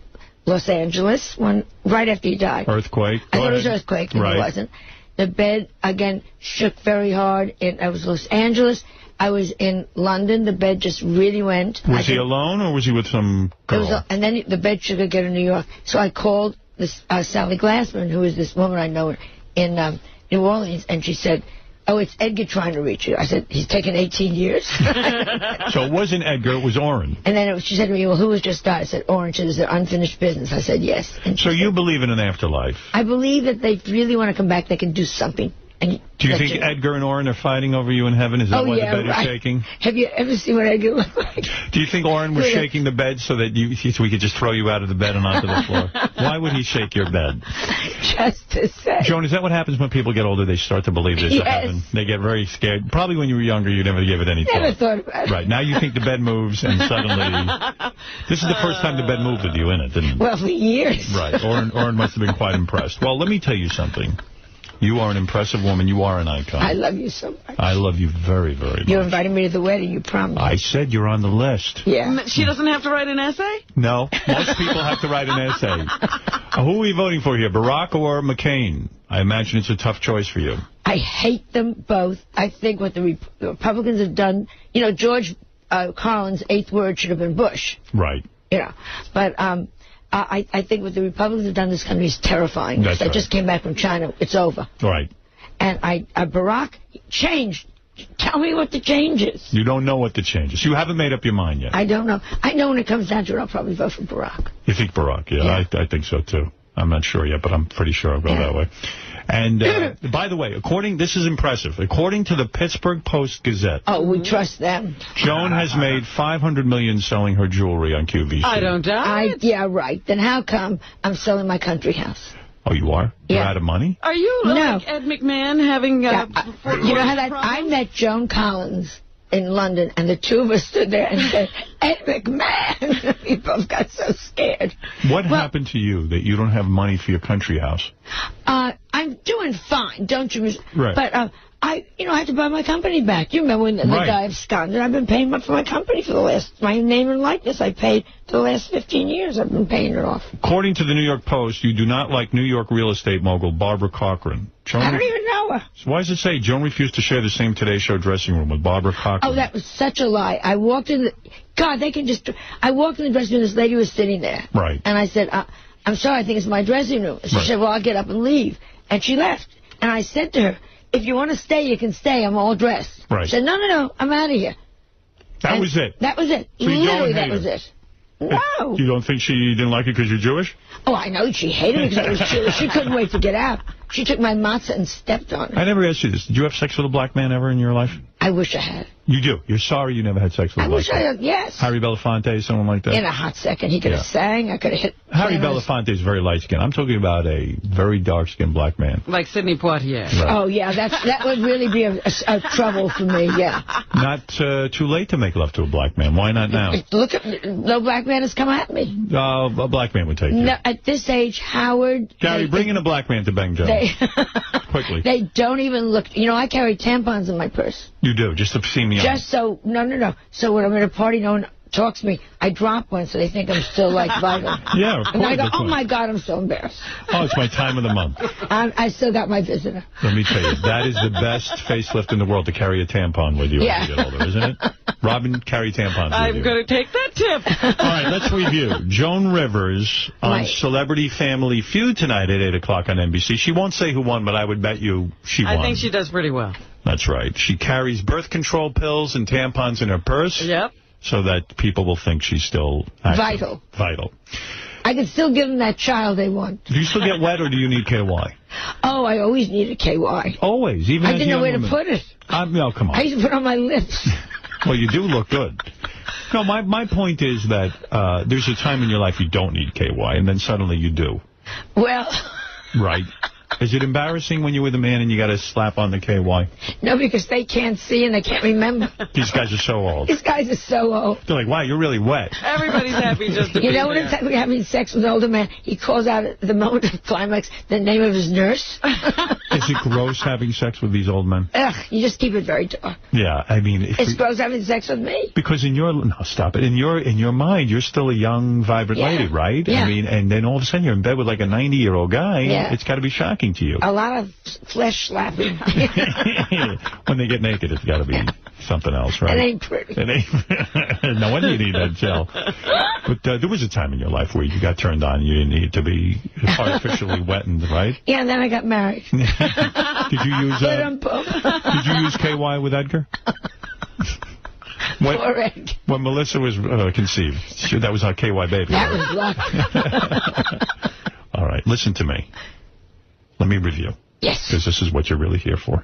Los Angeles right after he died. Earthquake? I thought it was earthquake, and it wasn't. The bed, again, shook very hard. I was Los Angeles. I was in London. The bed just really went. Was he alone or was he with some girl? And then the bed shook again in New York. So I called this Sally Glassman, who is this woman I know in New Orleans, and she said, oh, it's Edgar trying to reach you. I said, he's taken 18 years. So it wasn't Edgar, it was Orrin. And then she said to me, well, who has just died? I said, Orrin. She said, is there unfinished business? I said, yes. So you believe in an afterlife? I believe that they really want to come back, they can do something. Do you think Edgar and Orrin are fighting over you in heaven? Is that why the bed is shaking? Have you ever seen what Edgar looked like? Do you think Orrin was shaking the bed so that so we could just throw you out of the bed and onto the floor? Why would he shake your bed? Just to say. Joan, is that what happens when people get older? They start to believe there's a heaven. They get very scared. Probably when you were younger, you never gave it any thought. Never thought about it. Right. Now you think the bed moves and suddenly... This is the first time the bed moved with you in it, didn't it? Well, for years. Right. Orrin must have been quite impressed. Well, let me tell you something. You are an impressive woman. You are an icon. I love you so much. I love you very, very much. You're inviting me to the wedding, you promised. I said you're on the list. Yeah. She doesn't have to write an essay? No. Most people have to write an essay. Who are we voting for here, Barack or McCain? I imagine it's a tough choice for you. I hate them both. I think what the Republicans have done, George Carlin's 8th word should have been Bush. Right. But... I think what the Republicans have done in this country is terrifying. That's right. I just came back from China. It's over. Right. And Barack changed. Tell me what the change is. You don't know what the change is. You haven't made up your mind yet. I don't know. I know when it comes down to it, I'll probably vote for Barack. You think Barack? Yeah. I think so, too. I'm not sure yet, but I'm pretty sure I'll go that way. And, by the way, this is impressive. According to the Pittsburgh Post-Gazette. Oh, we trust them. Joan has made $500 million selling her jewelry on QVC. I don't doubt it. Yeah, right. Then how come I'm selling my country house? Oh, you are? Yeah. You're out of money? Are you like Ed McMahon having... you know how that... I met Joan Collins in London, and the two of us stood there and said, Ed McMahon. We both got so scared. What happened to you that you don't have money for your country house? I I'm doing fine, don't you? Right. But I had to buy my company back. You remember when the guy absconded? I've been paying for my company for my name and likeness. I paid for the last 15 years. I've been paying it off. According to the New York Post, you do not like New York real estate mogul Barbara Corcoran. I don't even know her. So why does it say Joan refused to share the same Today Show dressing room with Barbara Corcoran? Oh, that was such a lie. I walked in I walked in the dressing room, this lady was sitting there. Right. And I said, I'm sorry, I think it's my dressing room. She said, well, I'll get up and leave. And she left. And I said to her, if you want to stay, you can stay. I'm all dressed. Right. She said, no, I'm out of here. That was it? That was it. So literally, that was it. No. You don't think she didn't like it because you're Jewish? Oh, I know. She hated me because I was Jewish. She couldn't wait to get out. She took my matzah and stepped on it. I never asked you this. Did you have sex with a black man ever in your life? I wish I had. You do? You're sorry you never had sex with a black man? I wish I had, yes. Harry Belafonte, someone like that? In a hot second. He could have sang. I could have hit... Harry Belafonte is very light-skinned. I'm talking about a very dark-skinned black man. Like Sidney Poitier. Right. Oh, yeah. That would really be a trouble for me, yeah. Not too late to make love to a black man. Why not now? Look, no black man has come at me. A black man would take you. No, at this age, Howard... Gary, bring in a black man to bang Joan. Quickly. They don't even look... You know, I carry tampons in my purse. You do, just to see me on. Just so... No. So when I'm at a party, no one talks to me. I drop one so they think I'm still, like, vital. Yeah, of course. And I go, oh, my God, I'm so embarrassed. Oh, it's my time of the month. I still got my visitor. Let me tell you, that is the best facelift in the world, to carry a tampon with you as you get older, isn't it? Robin, carry tampons with you. I'm going to take that tip. All right, let's review. Joan Rivers on Celebrity Family Feud tonight at 8 o'clock on NBC. She won't say who won, but I would bet you she won. I think she does pretty well. That's right. She carries birth control pills and tampons in her purse. Yep. So that people will think she's still active. Vital. I can still give them that child they want. Do you still get wet, or do you need KY? Oh, I always needed KY. Always? Even I didn't know where to put it. No, come on. I used to put it on my lips. Well, you do look good. No, my point is that there's a time in your life you don't need KY, and then suddenly you do. Well... Right. Is it embarrassing when you're with a man and you got to slap on the KY? No, because they can't see and they can't remember. These guys are so old. These guys are so old. They're like, wow, you're really wet. Everybody's happy just to be You know, when it's like we're having sex with an older man, he calls out at the moment of climax the name of his nurse. Is it gross having sex with these old men? Ugh, you just keep it very dark. Yeah, I mean... It's gross having sex with me. Because in your... No, stop it. In your mind, you're still a young, vibrant lady, right? Yeah. I mean, and then all of a sudden you're in bed with like a 90-year-old guy. Yeah. It's got to be shocking to you. A lot of flesh slapping. When they get naked, it's got to be something else, right? It ain't pretty. It ain't. No wonder you need that gel. But there was a time in your life where you got turned on and you didn't need to be artificially wettened, right? Yeah, and then I got married. Did you use KY with Edgar? When Melissa was conceived, that was our KY baby. That was luck. All right, listen to me. Let me review. Yes. Because this is what you're really here for.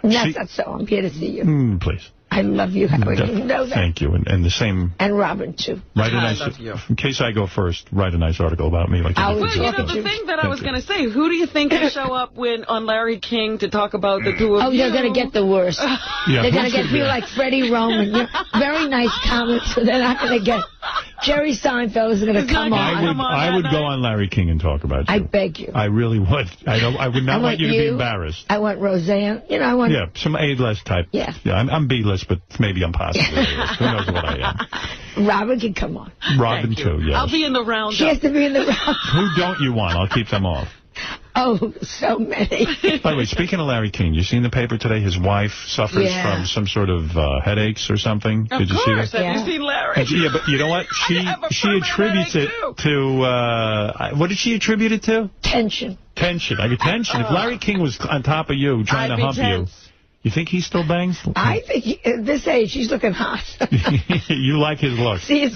That's not so. I'm here to see you. Please. I love you, Howard. You know that. Thank you. And the same... And Robin, too. Write a nice... In case I go first, write a nice article about me. Like well, you know, the thing that I was going to say, who do you think will show up on Larry King to talk about the two of you? Oh, they're going to get the worst. Yeah, they're going to get people like Freddie Roman. Very nice comments, but they're not going to get... Jerry Seinfeld is going to come on. I would go on Larry King and talk about you. I beg you. I really would. I would not want you to be embarrassed. I want Roseanne. You know, I want... Yeah, some A-list type. Yeah. I'm B-list, but maybe I'm possibly A-list. Who knows what I am. Robin can come on. Robin, too, yes. I'll be in the roundup. She has to be in the roundup. Who don't you want? I'll keep them off. Oh, so many. By the way, speaking of Larry King, you seen the paper today? His wife suffers from some sort of headaches or something. Did you see that? Have you seen Larry? Yeah, but you know what? She attributes it to, what did she attribute it to? Tension. Tension. I get tension. If Larry King was on top of you trying to hump you think he still bangs? I think at this age, he's looking hot. You like his look. See,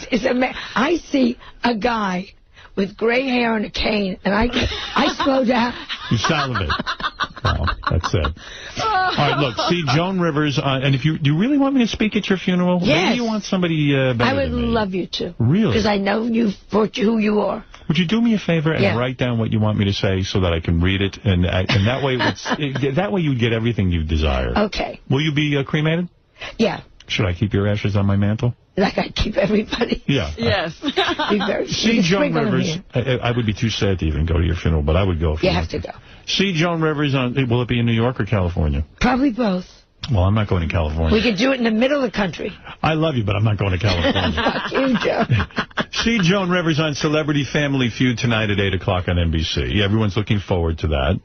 I see a guy with gray hair and a cane, and I slow down. You salivate. Well, that's it. All right, look, see Joan Rivers, and do you really want me to speak at your funeral? Yes. Maybe you want somebody better I would than me. love you to. Really? Because I know you for who you are. Would you do me a favor and write down what you want me to say so that I can read it, and that way you'd get everything you desire. Okay. Will you be cremated? Yeah. Should I keep your ashes on my mantle? Like I keep everybody. Yeah. Yes. See Joan Rivers. I would be too sad to even go to your funeral, but I would go. You have to go. See Joan Rivers on. Will it be in New York or California? Probably both. Well, I'm not going to California. We could do it in the middle of the country. I love you, but I'm not going to California. Fuck you, Joe. See Joan Rivers on Celebrity Family Feud tonight at 8 o'clock on NBC. Everyone's looking forward to that.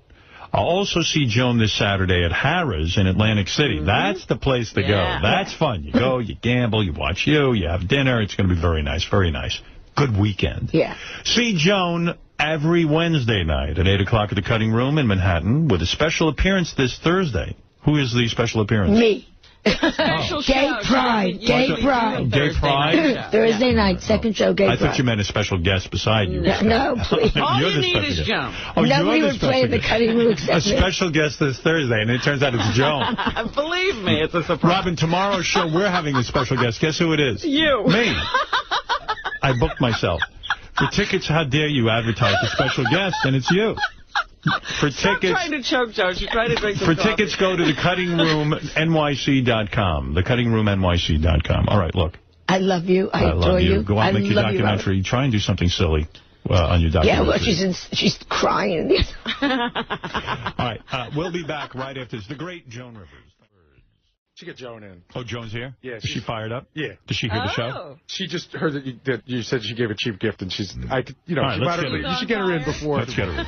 I'll also see Joan this Saturday at Harrah's in Atlantic City. That's the place to go. That's fun. You go, you gamble, you watch you have dinner. It's going to be very nice, very nice. Good weekend. Yeah. See Joan every Wednesday night at 8 o'clock at the Cutting Room in Manhattan with a special appearance this Thursday. Who is the special appearance? Me. Special Gay Pride. Gay Pride. Gay Pride? Thursday night, second show, Gay Pride. I thought you meant a special guest beside you. No, please. All you need is Joan. Oh, nobody would play in the Cutting Room except a special guest this Thursday, and it turns out it's Joan. Believe me, it's a surprise. Robin, tomorrow's show, we're having a special guest. Guess who it is? You. Me. I booked myself. For tickets, how dare you advertise a special guest, and it's you. For Stop tickets, trying to choke, Joe. She's trying to drink some For coffee. tickets, go to thecuttingroomnyc.com. Thecuttingroomnyc.com. All right, look. I love you. I adore you. Go out and make your documentary. Try and do something silly on your documentary. Yeah, well, she's crying. All right, we'll be back right after this. The great Joan Rivers. She get Joan in. Oh, Joan's here? Yeah. Is she fired up? Yeah. Does she hear the show? She just heard that you said she gave a cheap gift, and she's, right, you should get her in before. Let's get her in.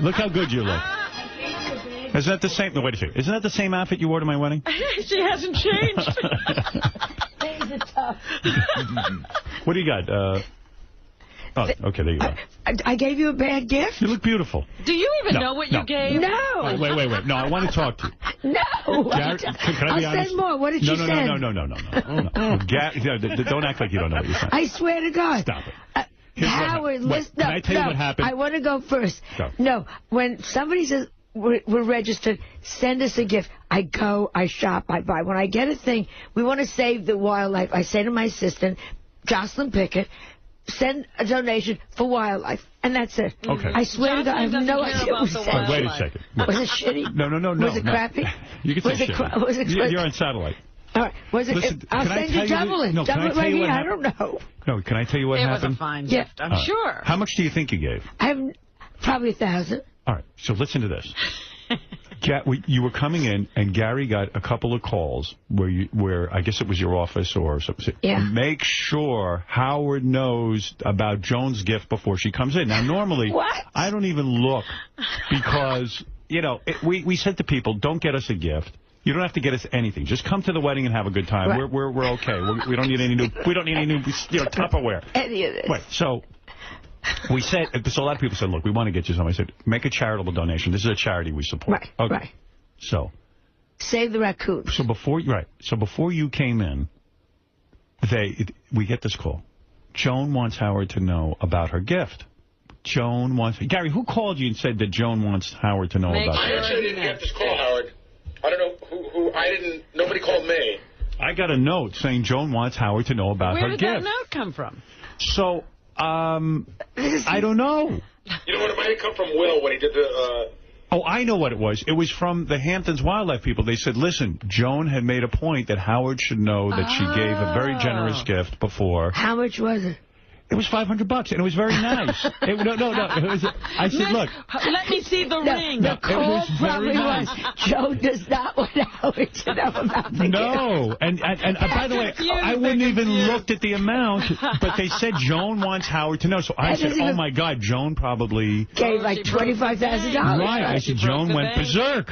Look how good you look. Isn't that the same? No, wait a second. Isn't that the same outfit you wore to my wedding? She hasn't changed. Things are tough. What do you got? Oh, okay, there you go. I gave you a bad gift? You look beautiful. Do you even know what you gave? No. Wait. No, I want to talk to you. No. Gary, can I be honest? I'll send more. What did you send? No. Don't act like you don't know what you're saying. I swear to God. Stop it. Howard, listen. Can I tell you what happened? I want to go first. Go. No, when somebody says we're registered, send us a gift. I go, I shop, I buy. When I get a thing, we want to save the wildlife. I say to my assistant, Jocelyn Pickett, send a donation for wildlife. And that's it. Okay. I swear to God, I have no idea what was said. Wait a second. Was it shitty? No. Was it crappy? You can say shitty. Was it You're on satellite. All right. Was it? Listen, I'll send you double it. Double it right here. I don't know. No, can I tell you what happened? It was a fine gift, I'm sure. How much do you think you gave? I have probably 1,000. All right. So listen to this. You were coming in, and Gary got a couple of calls where I guess it was your office or something. Yeah. Make sure Howard knows about Joan's gift before she comes in. Now, normally, I don't even look because, we said to people, don't get us a gift. You don't have to get us anything. Just come to the wedding and have a good time. Right. We're okay. We don't need any new Tupperware. Any of this. Right. So we said, so a lot of people said, look, we want to get you something. I said, make a charitable donation. This is a charity we support. Right. Okay. Right. So. Save the raccoons. So before you came in, we get this call. Joan wants Howard to know about her gift. Gary, who called you and said that Joan wants Howard to know about it? I actually didn't get this call, Howard. I don't know who nobody called me. I got a note saying Joan wants Howard to know about her gift. Where did that note come from? So, I don't know. You know what? It might have come from Will when he did the... Oh, I know what it was. It was from the Hamptons Wildlife people. They said, listen, Joan had made a point that Howard should know that she gave a very generous gift before. How much was it? It was $500, and it was very nice. I said, look. Let me see the ring. The call probably was, Joan does not want Howard to know about the gift. And by the way, I wouldn't even looked at the amount, but they said Joan wants Howard to know. So I said, oh, my God, Joan probably gave like $25,000. Right. I said, Joan went berserk.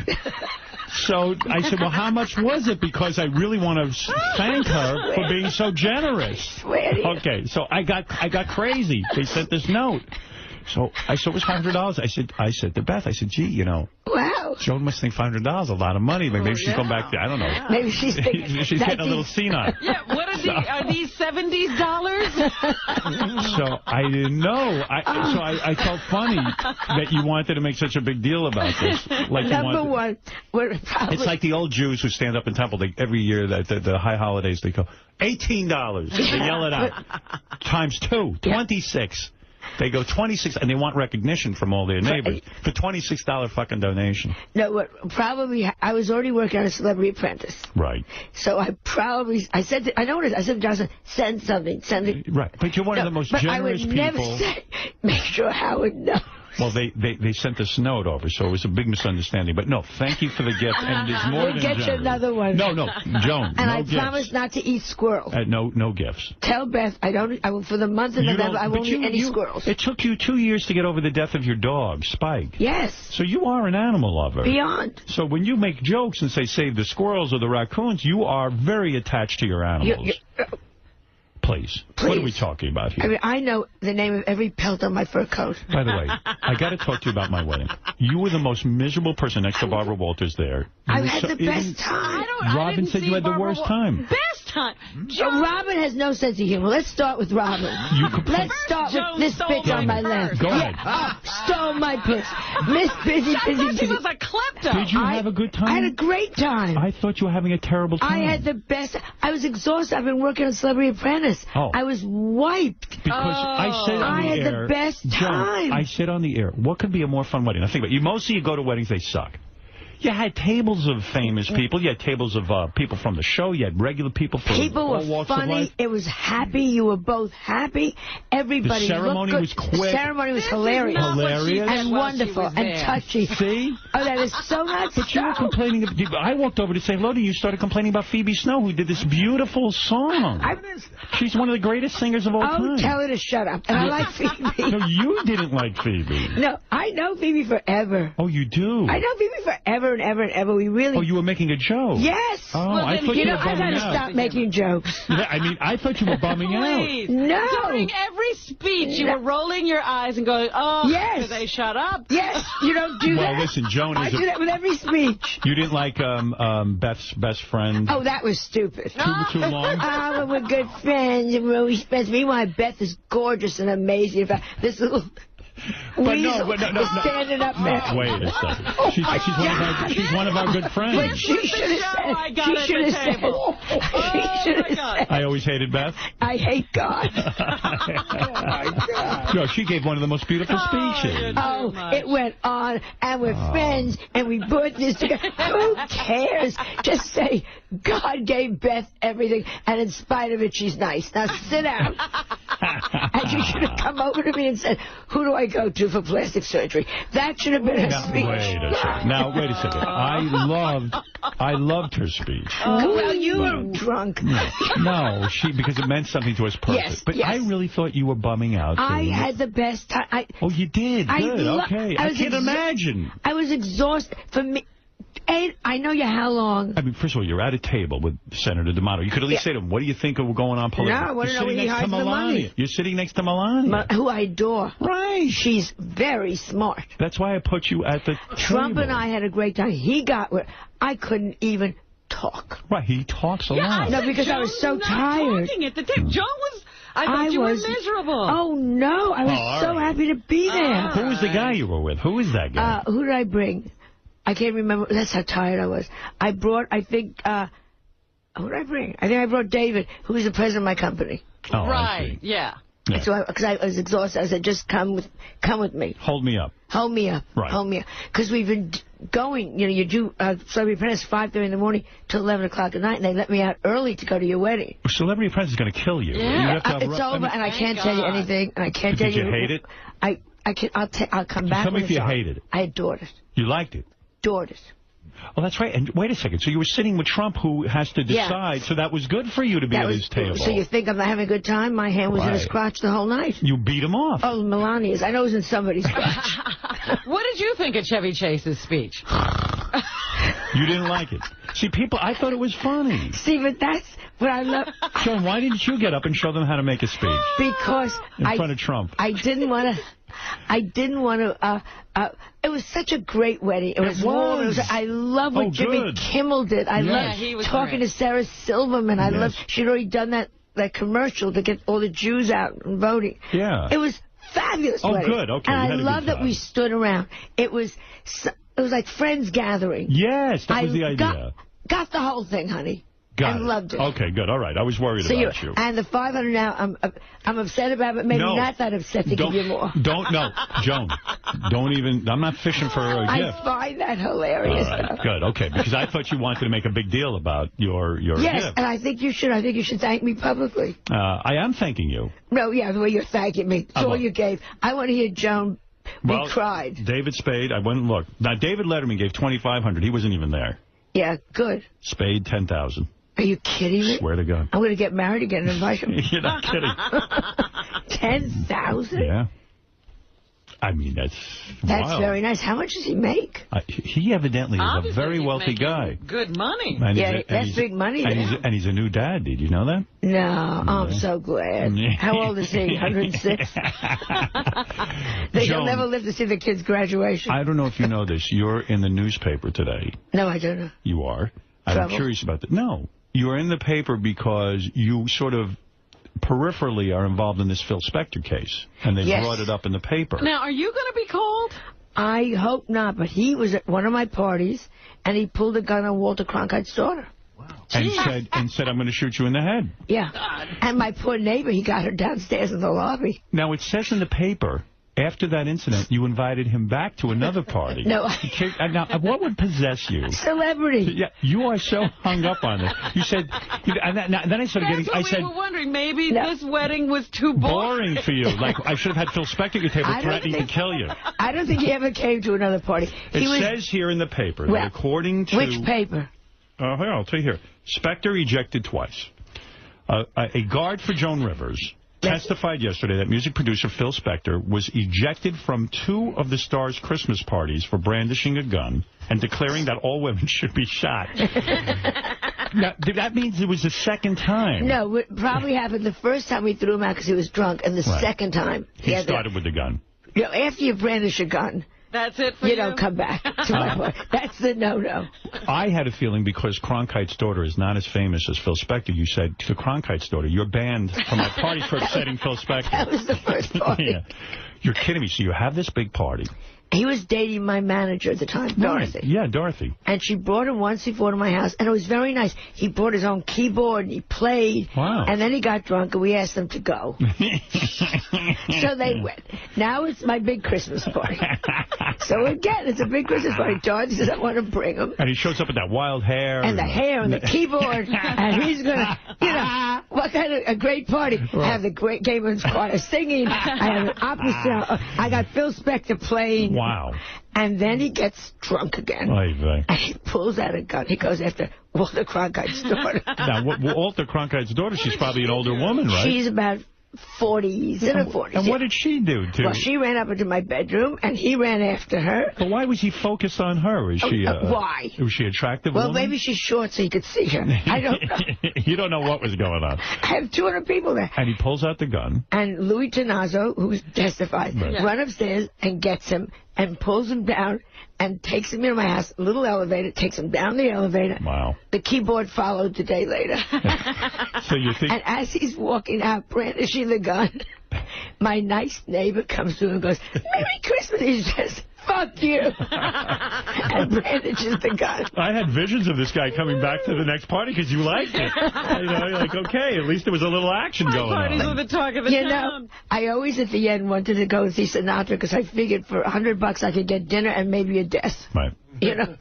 So I said, well, how much was it? Because I really want to thank her for being so generous. Okay, so I got crazy. They sent this note. So I said, it was $500. I said to Beth, gee, wow. Joan must think $500 a lot of money. Maybe she's going back there. I don't know. Yeah. Maybe she's thinking she's getting a little senile. Yeah, what are these 70s dollars? So I didn't know. So I felt funny that you wanted to make such a big deal about this. Like Number one, it's like the old Jews who stand up in temple. Every year, the high holidays, they go, $18. They yell it out. Times 2, 26. They go $26, and they want recognition from all their neighbors for $26 fucking donation. No, probably, I was already working on a Celebrity Apprentice. Right. So I said to Johnson, send something. Right, but you're one of the most generous people. I would never say, make sure Howard knows. Well, they sent this note over, so it was a big misunderstanding. But no, thank you for the gift, and it is more than generous. We'll get you another one. No, Joan, and no I gifts. promise not to eat squirrels. No gifts. Tell Beth for the month of November, I won't eat any squirrels. It took you 2 years to get over the death of your dog, Spike. Yes. So you are an animal lover. Beyond. So when you make jokes and say save the squirrels or the raccoons, you are very attached to your animals. Please. What are we talking about here? I mean, I know the name of every pelt on my fur coat. By the way, I got to talk to you about my wedding. You were the most miserable person next to Barbara Walters there. I had the best time. Robin said you had the worst time. Best time. Robin has no sense of humor. Let's start with Robin. Let's start with this bitch on my left. Go ahead. Stole my puss. Miss Busy. She was a klepto. Did you have a good time? I had a great time. I thought you were having a terrible time. I had the best. I was exhausted. I've been working on Celebrity Apprentice. Oh. I was wiped. Because I said on the air. I had the best time. Joan, I said on the air, what could be a more fun wedding? Now think about it. Mostly you go to weddings, they suck. You had tables of famous people. You had tables of people from the show. You had regular people from all walks of life. People were funny. It was happy. You were both happy. Everybody The ceremony was quick. The ceremony was hilarious. And wonderful and touchy. See? Oh, that is so nuts. But you were complaining. I walked over to say hello to you. You started complaining about Phoebe Snow, who did this beautiful song. She's one of the greatest singers of all time. Oh, tell her to shut up. And I like Phoebe. No, you didn't like Phoebe. No, I know Phoebe forever. Oh, you do? I know Phoebe forever and ever and ever. We really... Oh, you were making a joke? Yes. Oh, well, I thought you were bumming out. I gotta stop making jokes. Yeah, I mean, I thought you were bumming out. No. During every speech, you were rolling your eyes and going, oh, yes. They shut up. Yes, you don't do that. Well, listen, Joan is... I do that with every speech. You didn't like Beth's best friend? Oh, that was stupid. Too long? Well, we're good friends and we're always friends. Meanwhile, Beth is gorgeous and amazing. In fact, this little... Weasel is standing up there. Wait a second. She's one of our good friends. But she should have said. I always hated Beth. I hate God. Oh my God. No, she gave one of the most beautiful speeches. Oh, it went on, and we're friends, and we put this together. Who cares? Just say, God gave Beth everything, and in spite of it, she's nice. Now sit down. And she should have come over to me and said, who do I go to for plastic surgery? That should have been her speech. Wait a second. Now, wait a second. I loved her speech. Well, you were drunk. No, because it meant something to us personally. Yes, but I really thought you were bumming out. I had the best time. Oh, you did? Good, okay. I can't imagine. I was exhausted. For me... I know you how long. I mean, first of all, you're at a table with Senator D'Amato. You could at least say to him, what do you think of going on politically? No, I want to know where he hides the money. You're sitting next to Melania. Who I adore. Right. She's very smart. That's why I put you at the Trump table. and I had a great time. He got where I couldn't even talk. Right, he talks a lot. No, because I was so tired. Joan was... I thought you were miserable. Oh, no. I was so happy to be there. Who was the guy you were with? Who was that guy? Who did I bring? I can't remember. That's how tired I was. I brought, who did I bring? I think I brought David, who was the president of my company. Oh, right, yeah. So because I was exhausted, I said, just come with me. Hold me up. Hold me up. Right. Hold me up. Because we've been going, you do Celebrity Apprentice 5:30 in the morning till 11 o'clock at night, and they let me out early to go to your wedding. Celebrity Apprentice is going to kill you. Yeah. It's over, and I can't tell you anything, and I can't tell you. Did you hate it? I'll come back. Tell me if you hated it. I adored it. You liked it? Adored it. Oh, that's right. And wait a second. So you were sitting with Trump, who has to decide. So that was good for you to be at his table. So you think I'm not having a good time? My hand was in his crotch the whole night. You beat him off. Oh, Melania's. I know it was in somebody's crotch. What did you think of Chevy Chase's speech? You didn't like it. See, I thought it was funny. See, but that's what I love. Joan, why didn't you get up and show them how to make a speech? Because in front of Trump. I didn't want to... it was such a great wedding. It was warm. I love what Jimmy Kimmel did. I loved talking to Sarah Silverman. I loved... She'd already done that commercial to get all the Jews out and voting. Yeah. It was fabulous wedding. Good. Okay. And I love that we stood around. It was like friends gathering. Yes, that was the idea. Got the whole thing, honey. and loved it. Okay, good. All right. I was worried about you. And the $500 now, I'm upset about it, but maybe not that upset to give you more. No, Joan, don't even, I'm not fishing for a gift. I find that hilarious. All right, good, okay, because I thought you wanted to make a big deal about your gift. Yes, and I think you should. I think you should thank me publicly. I am thanking you. No, the way you're thanking me. It's all you gave. I want to hear Joan. We cried. David Spade, I went and looked. Now, David Letterman gave $2,500. He wasn't even there. Yeah, good. Spade, $10,000. Are you kidding me? Swear to God. I'm going to get married again and invite him. You're not kidding. $10,000? Yeah. I mean, that's wild. Very nice. How much does he make? He evidently is a very wealthy guy. Good money. That's big money. And he's a new dad. Did you know that? No, I'm so glad. How old is he? 106? He'll never live to see the kid's graduation. I don't know if you know this. You're in the newspaper today. No, I don't know. You are? I'm curious about that. No. You're in the paper because you sort of peripherally are involved in this Phil Spector case. And they brought it up in the paper. Now, are you going to be called? I hope not, but he was at one of my parties, and he pulled a gun on Walter Cronkite's daughter. Wow. And said, I'm going to shoot you in the head. Yeah. God. And my poor neighbor, he got her downstairs in the lobby. Now, it says in the paper, after that incident, you invited him back to another party. No. Now, what would possess you? Celebrity. Yeah, you are so hung up on this. You said, and then I started getting, I said, we were wondering, maybe this wedding was too boring for you. Like, I should have had Phil Spector at your table threatening to kill you. I don't think he ever came to another party. It says here in the paper that according to... Which paper? I'll tell you here. Spector ejected twice. A guard for Joan Rivers testified yesterday that music producer Phil Spector was ejected from 2 of the star's Christmas parties for brandishing a gun and declaring that all women should be shot. Now, that means it was the second time. No, it probably happened the first time we threw him out because he was drunk, and the second time... He started with the gun. After you brandish a gun... That's it for you? You don't come back to my point. That's the no-no. I had a feeling because Cronkite's daughter is not as famous as Phil Spector, you said to Cronkite's daughter, you're banned from our party for upsetting Phil Spector. That was the first party. Yeah. You're kidding me. So you have this big party. He was dating my manager at the time, Dorothy. Yeah, Dorothy. And she brought him once before to my house, and it was very nice. He brought his own keyboard, and he played. Wow. And then he got drunk, and we asked them to go. So they went. Now it's my big Christmas party. So again, it's a big Christmas party. Dorothy says, I want to bring him. And he shows up with that wild hair. And the hair and the keyboard. And he's going to, what kind of a great party. I have the great Gayman's Choir singing. I have an opera. I got Phil Spector playing. Wow. And then he gets drunk again. And he pulls out a gun. He goes after Walter Cronkite's daughter. Now, Walter Cronkite's daughter, she's probably an older woman, right? She's about 40s, in her 40s. And what did she do? Well, she ran up into my bedroom, and he ran after her. But why was he focused on her? Is she, why? Was she attractive? Well, maybe she's short so he could see her. I don't know. You don't know what was going on. I have 200 people there. And he pulls out the gun. And Louis Tenazzo, who testified, run upstairs and gets him and pulls him down and takes him into my house, little elevator, takes him down the elevator. Wow. The keyboard followed the day later. So you think... And as he's walking out, brandishing the gun, my nice neighbor comes through and goes, Merry Christmas. He says, fuck you. And brandishes the gun. I had visions of this guy coming back to the next party because you liked it. You know, you're like, okay, at least there was a little action going on. Parties were the talk of the town. Know, I always at the end wanted to go and see Sinatra because I figured for $100 I could get dinner and maybe a death. Right. You know?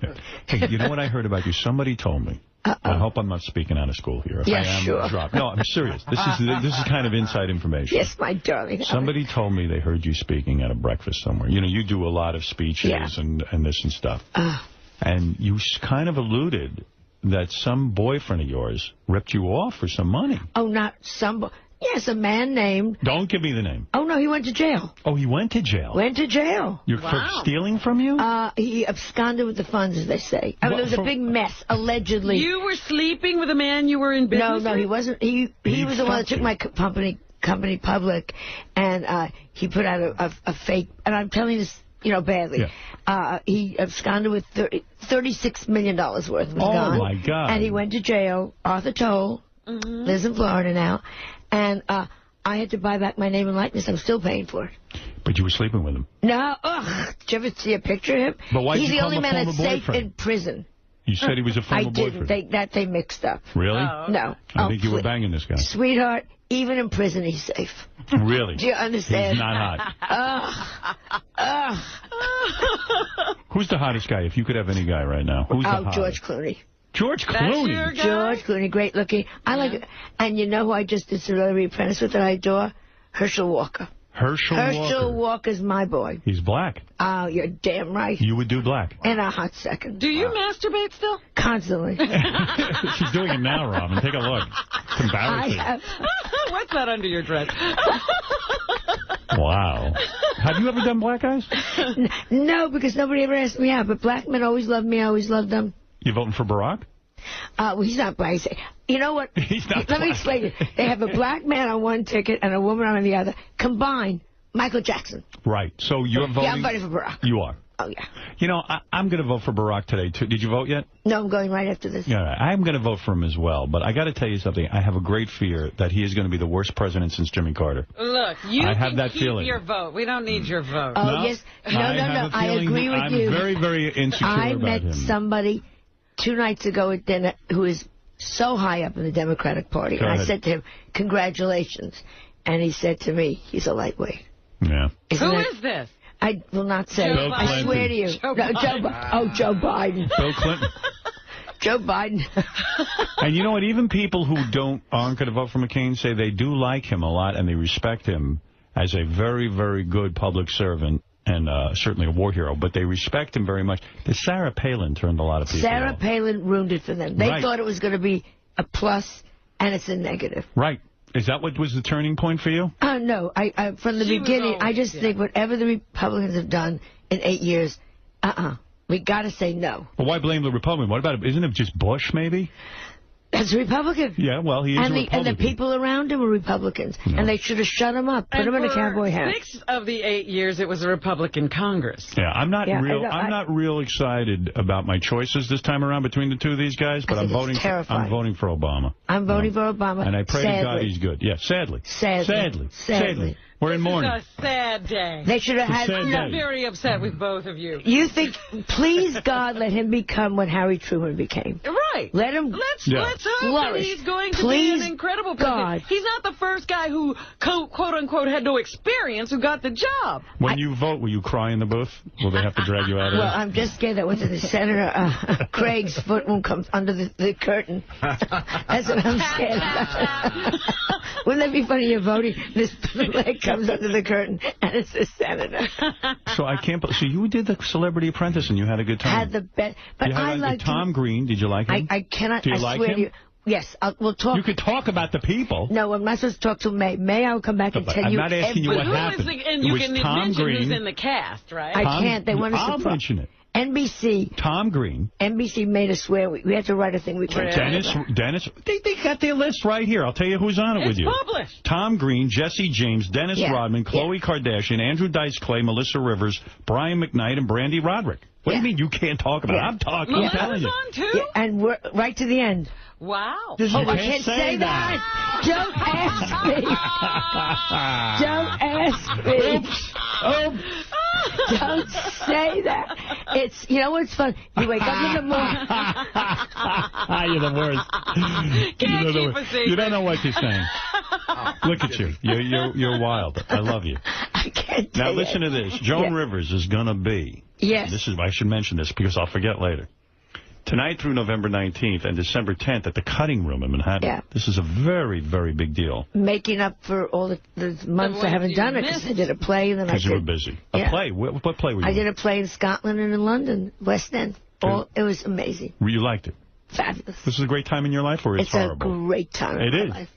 Hey, you know what I heard about you? Somebody told me. I hope I'm not speaking out of school here. If I am, sure. Drop. No, I'm serious. This is kind of inside information. Yes, my darling. Somebody told me they heard you speaking at a breakfast somewhere. You know, you do a lot of speeches and this and stuff. And you kind of alluded that some boyfriend of yours ripped you off for some money. Oh, not some... Yes, a man named... Don't give me the name. Oh, no, he went to jail. Oh, he went to jail? Went to jail. For stealing from you? He absconded with the funds, as they say. I mean, there was a big mess, allegedly. You were sleeping with a man you were in business with? No, he wasn't. He was the one that took my company public, and he put out a fake... And I'm telling this, you know, badly. Yeah. He absconded with $36 million worth was gone. Oh, my God. And he went to jail. Arthur Toll lives in Florida now. And I had to buy back my name and likeness. I'm still paying for it. But you were sleeping with him? No. Ugh. Did you ever see a picture of him? But why He's the only man that's safe in prison. You said he was a former boyfriend. I didn't. They mixed up. Really? Oh, okay. No. I think you were banging this guy. Sweetheart, even in prison, he's safe. Really? Do you understand? He's not hot. Who's the hottest guy, if you could have any guy right now? Who's the hottest? George Clooney. George Clooney? George Clooney, great looking. I like it. And you know who I just did Celebrity Apprentice with that I adore? Herschel Walker. Herschel Walker's my boy. He's black. Oh, you're damn right. You would do black. In a hot second. Do you masturbate still? Constantly. She's doing it now, Robin. Take a look. It's embarrassing. What's that under your dress? Wow. Have you ever done black guys? No, because nobody ever asked me out. But black men always loved me. I always loved them. You voting for Barack? Well, he's not black. You know what? He's not Let me explain it. They have a black man on one ticket and a woman on the other. Combined, Michael Jackson. Right. So you're voting... Yeah, I'm voting for Barack. You are? Oh, yeah. You know, I'm going to vote for Barack today, too. Did you vote yet? No, I'm going right after this. Yeah, I'm going to vote for him as well. But I got to tell you something. I have a great fear that he is going to be the worst president since Jimmy Carter. Look, you I have can that keep feeling. Your vote. We don't need your vote. Oh, No, yes. No. I agree with you. I'm very, very insecure about him. I met somebody 2 nights ago at dinner who is so high up in the Democratic Party. Go and ahead. I said to him, congratulations. And he said to me, he's a lightweight. Yeah. Who is this? I will not say. Bill I swear to you. Joe Biden. Joe Biden. Bill Clinton. Joe Biden. And you know what? Even people who aren't going to vote for McCain say they do like him a lot and they respect him as a very, very good public servant and certainly a war hero, but they respect him very much. The Sarah Palin turned a lot of people Sarah off. Palin ruined it for them. They thought it was going to be a plus, and it's a negative. Right. Is that what was the turning point for you? No. I from the beginning, I just think whatever the Republicans have done in 8 years, we got to say no. Well, why blame the Republican? What about it? Isn't it just Bush, maybe? That's a Republican. Yeah, well, he is a Republican. And the people around him were Republicans. No. And they should have shut him up. Put him in a cowboy hat. 6 of the 8 years, it was a Republican Congress. Yeah, I'm not real excited about my choices this time around between the two of these guys, but I'm voting for Obama. I'm voting for Obama. And I pray to God he's good. Yeah, sadly. We're in mourning. It's a sad day. They should have had... I'm very upset with both of you. You think, please, God, let him become what Harry Truman became. Right. Let him Let's hope that he's going to be an incredible president. He's not the first guy who, quote-unquote, had no experience who got the job. When you vote, will you cry in the booth? Will they have to drag you out of Well, I'm just scared that when Senator Craig's foot won't come under the curtain. That's what I'm scared about. Wouldn't that be funny? You're voting, this leg comes under the curtain, and it's the senator. So I can't believe. So you did the Celebrity Apprentice, and you had a good time. Had the best. But I like Tom Green. Did you like him? I cannot. Do you like him? To you. Yes, we'll talk. You could talk about the people. No, I'm not supposed to talk to May. May, I'll come back and tell you. I'm not asking you what happened. And you can mention who's in the cast, right? I can't. They want us to. I'll mention it. NBC. Tom Green. NBC made us swear. We had to write a thing we can't Dennis. They got their list right here. I'll tell you who's on it with you. It's published. Tom Green, Jesse James, Dennis Rodman, Khloe Kardashian, Andrew Dice Clay, Melissa Rivers, Brian McKnight, and Brandy Roderick. What do you mean you can't talk about it? I'm talking. I'm telling you. On too? Yeah, and we're right to the end. Wow. I can't say that. Don't ask me. Don't ask me. Oops. Don't say that. It's, you know what's fun? You wake up in the morning. You're the worst. Can't keep a secret. You don't know what you're saying. Look at you. You're wild. I love you. I can't Now listen to this. Joan Rivers is going to be. Yes. I should mention this because I'll forget later. Tonight through November 19th and December 10th at the Cutting Room in Manhattan. Yeah. This is a very, very big deal. Making up for all the months I haven't done it because I did a play and then I did... Because you were busy. A play? What play were you I did a play in Scotland and in London, West End. It was amazing. You liked it? Fabulous. This is a great time in your life or it's horrible? It's a great time in my life.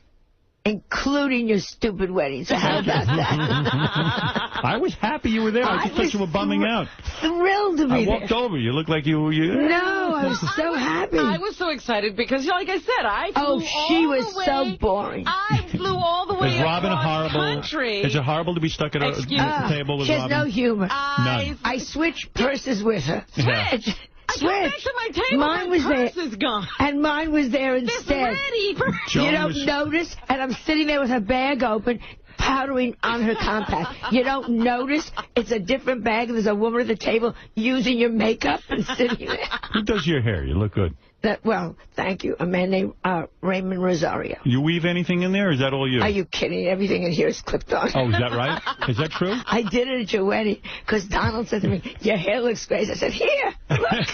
Including your stupid wedding. So how about that? I was happy you were there. I just thought you were bumming out. Thrilled to be there. I walked over. You looked like you... No, I was so happy. I was so excited because, like I said, I flew all the way. she was so boring. I flew all the way across the country. Is it horrible to be stuck at a table with Robin? She has no humor. None. I switched purses with her. Switch. I came back to my table. Mine was there. Is gone. And mine was there instead. This ready. You don't notice, and I'm sitting there with her bag open, powdering on her compact. You don't notice it's a different bag and there's a woman at the table using your makeup and sitting there. Who does your hair? You look good. Well, thank you. A man named Raymond Rosario. You weave anything in there, or is that all you? Are you kidding? Everything in here is clipped on. Oh, is that right? Is that true? I did it at your wedding because Donald said to me, your hair looks great. I said, here, look.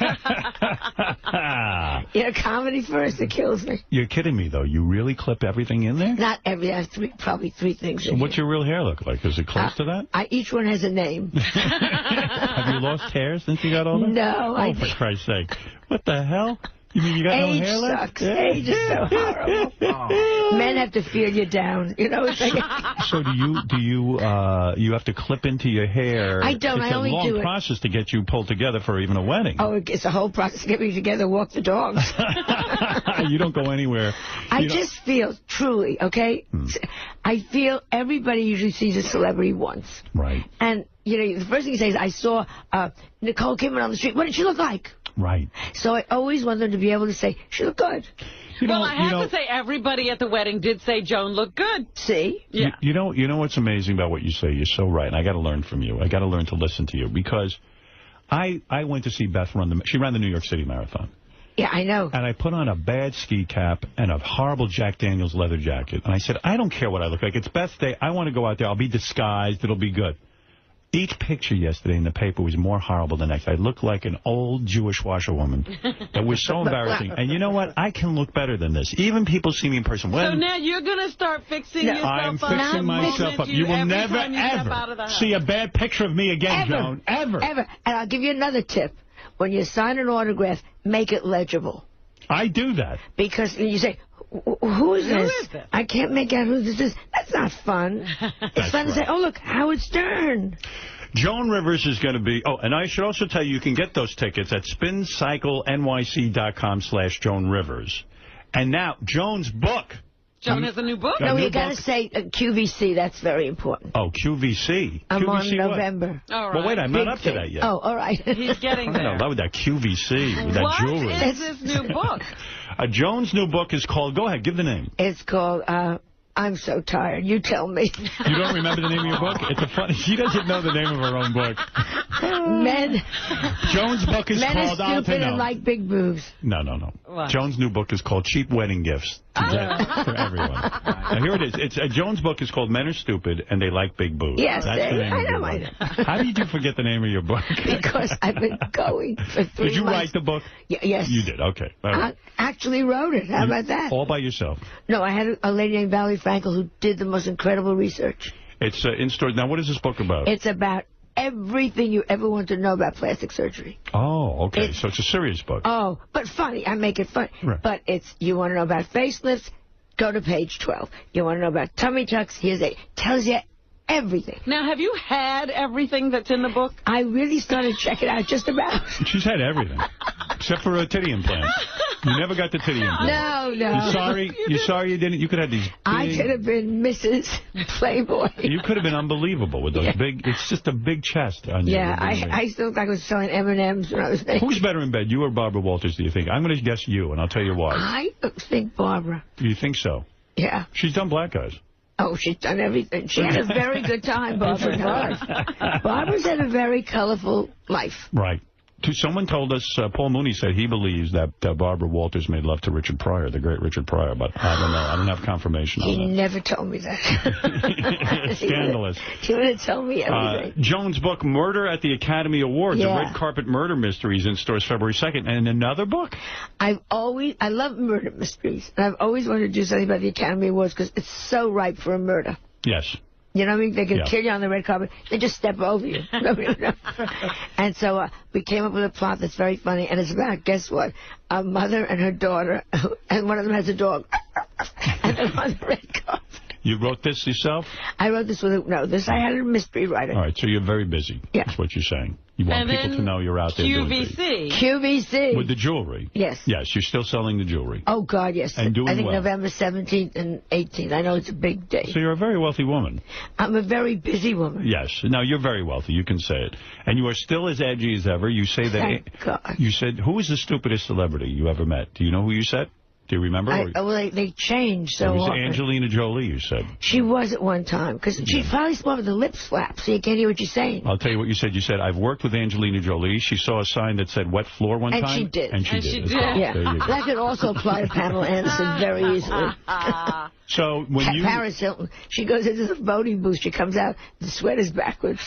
Comedy first, it kills me. You're kidding me, though. You really clip everything in there? Not every. I have probably three things in what's your real hair look like? Is it close to that? Each one has a name. Have you lost hair since you got older? No. Oh, for Christ's sake. What the hell? You mean you got Age no hair left? Sucks. Age is so horrible. Oh. Men have to feel you down. It's like So do you have to clip into your hair? I don't. I only do it. It's a long process to get you pulled together for even a wedding. Oh, it's a whole process to get me together, walk the dogs. You don't go anywhere. I just feel, truly, okay? I feel everybody usually sees a celebrity once. Right. And, the first thing you say is, I saw Nicole Kidman on the street. What did she look like? Right. So I always want them to be able to say, she looked good. Well, I have to say, everybody at the wedding did say Joan looked good. See? Yeah. You know what's amazing about what you say? You're so right. And I got to learn from you. I got to learn to listen to you. Because I went to see Beth she ran the New York City Marathon. Yeah, I know. And I put on a bad ski cap and a horrible Jack Daniels leather jacket. And I said, I don't care what I look like. It's Beth's day. I want to go out there. I'll be disguised. It'll be good. Each picture yesterday in the paper was more horrible than the next. I looked like an old Jewish washerwoman. It was so embarrassing. And you know what? I can look better than this. Even people see me in person. So now you're going to start fixing yourself up. I'm fixing myself up. You will never, ever see a bad picture of me again, Joan. Ever. Ever. And I'll give you another tip. When you sign an autograph, make it legible. I do that. Because you say, who is this? I can't make out who this is. That's not fun. It's fun to say, oh, look, Howard Stern. Joan Rivers is going to be... Oh, and I should also tell you can get those tickets at spincyclenyc.com/Joan Rivers. And now, Joan's book. Joan has a new book? No, you got to say QVC. That's very important. Oh, QVC. I'm QVC on November. All right. Well, wait, I'm not up to that yet. Oh, all right. He's getting there. I don't know, with that QVC, with that jewelry. What is this new book? Joan's new book is called... Go ahead, give the name. It's called... I'm so tired. You tell me. You don't remember the name of your book? It's a funny... She doesn't know the name of her own book. Joan's book is called... Men are stupid and like big boobs. No. What? Joan's new book is called Cheap Wedding Gifts for everyone. Now, here it is. Joan's book is called Men Are Stupid and They Like Big Boobs. Yes, that's the name of your book. How did you forget the name of your book? Because I've been going for 3 months. Did you write the book? Yes. You did, okay. Right. I actually wrote it. How about that? All by yourself? No, I had a lady named Valerie Frankel who did the most incredible research. It's in stores. Now, what is this book about? It's about everything you ever want to know about plastic surgery. Oh, okay. So it's a serious book. Oh, but funny. I make it funny. Right. But you want to know about facelifts? Go to page 12. You want to know about tummy tucks? Tells you everything. Now, have you had everything that's in the book? I really started checking out just about. She's had everything. Except for a titty implant. You never got the titty implant. No. You're sorry you didn't? You could have these big... I could have been Mrs. Playboy. You could have been unbelievable with those big... It's just a big chest on you. Yeah, I still looked like I was selling M&Ms when I was naked. Who's better in bed, you or Barbara Walters, do you think? I'm going to guess you, and I'll tell you why. I think Barbara. You think so? Yeah. She's done Black Guys. Oh, she's done everything. She had a very good time, Barbara. Barbara's had a very colorful life. Right. Someone told us, Paul Mooney said he believes that Barbara Walters made love to Richard Pryor, the great Richard Pryor, but I don't know. I don't have confirmation on that. He never told me that. Scandalous. He would have told me everything. Joan's book, Murder at the Academy Awards, a red carpet murder mysteries in stores February 2nd. And another book? I love murder mysteries. And I've always wanted to do something about the Academy Awards because it's so ripe for a murder. Yes. You know what I mean? They can kill you on the red carpet. They just step over you. And so we came up with a plot that's very funny. And it's about, guess what? A mother and her daughter. And one of them has a dog. And they're on the red carpet. You wrote this yourself? I wrote this with I had a mystery writer. All right, so you're very busy. Yeah. That's what you're saying. You want people to know you're out there doing things. QVC. With the jewelry. Yes. Yes, you're still selling the jewelry. Oh, God, yes. And doing I think well. November 17th and 18th. I know it's a big day. So you're a very wealthy woman. I'm a very busy woman. Yes. Now, you're very wealthy. You can say it. And you are still as edgy as ever. You say that... Thank God. You said, who is the stupidest celebrity you ever met? Do you know who you said? Do you remember? Well, they changed so It was often. Angelina Jolie, you said. She was at one time, because she's probably smart with the lips flapped, so you can't hear what you're saying. I'll tell you what you said. You said, I've worked with Angelina Jolie. She saw a sign that said wet floor one time. And she did. And she did. Yeah. There you go. That could also apply to Pamela Anderson very easily. So when you... Paris Hilton, she goes into the voting booth, she comes out, the sweater's backwards.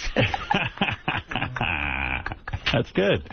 That's good.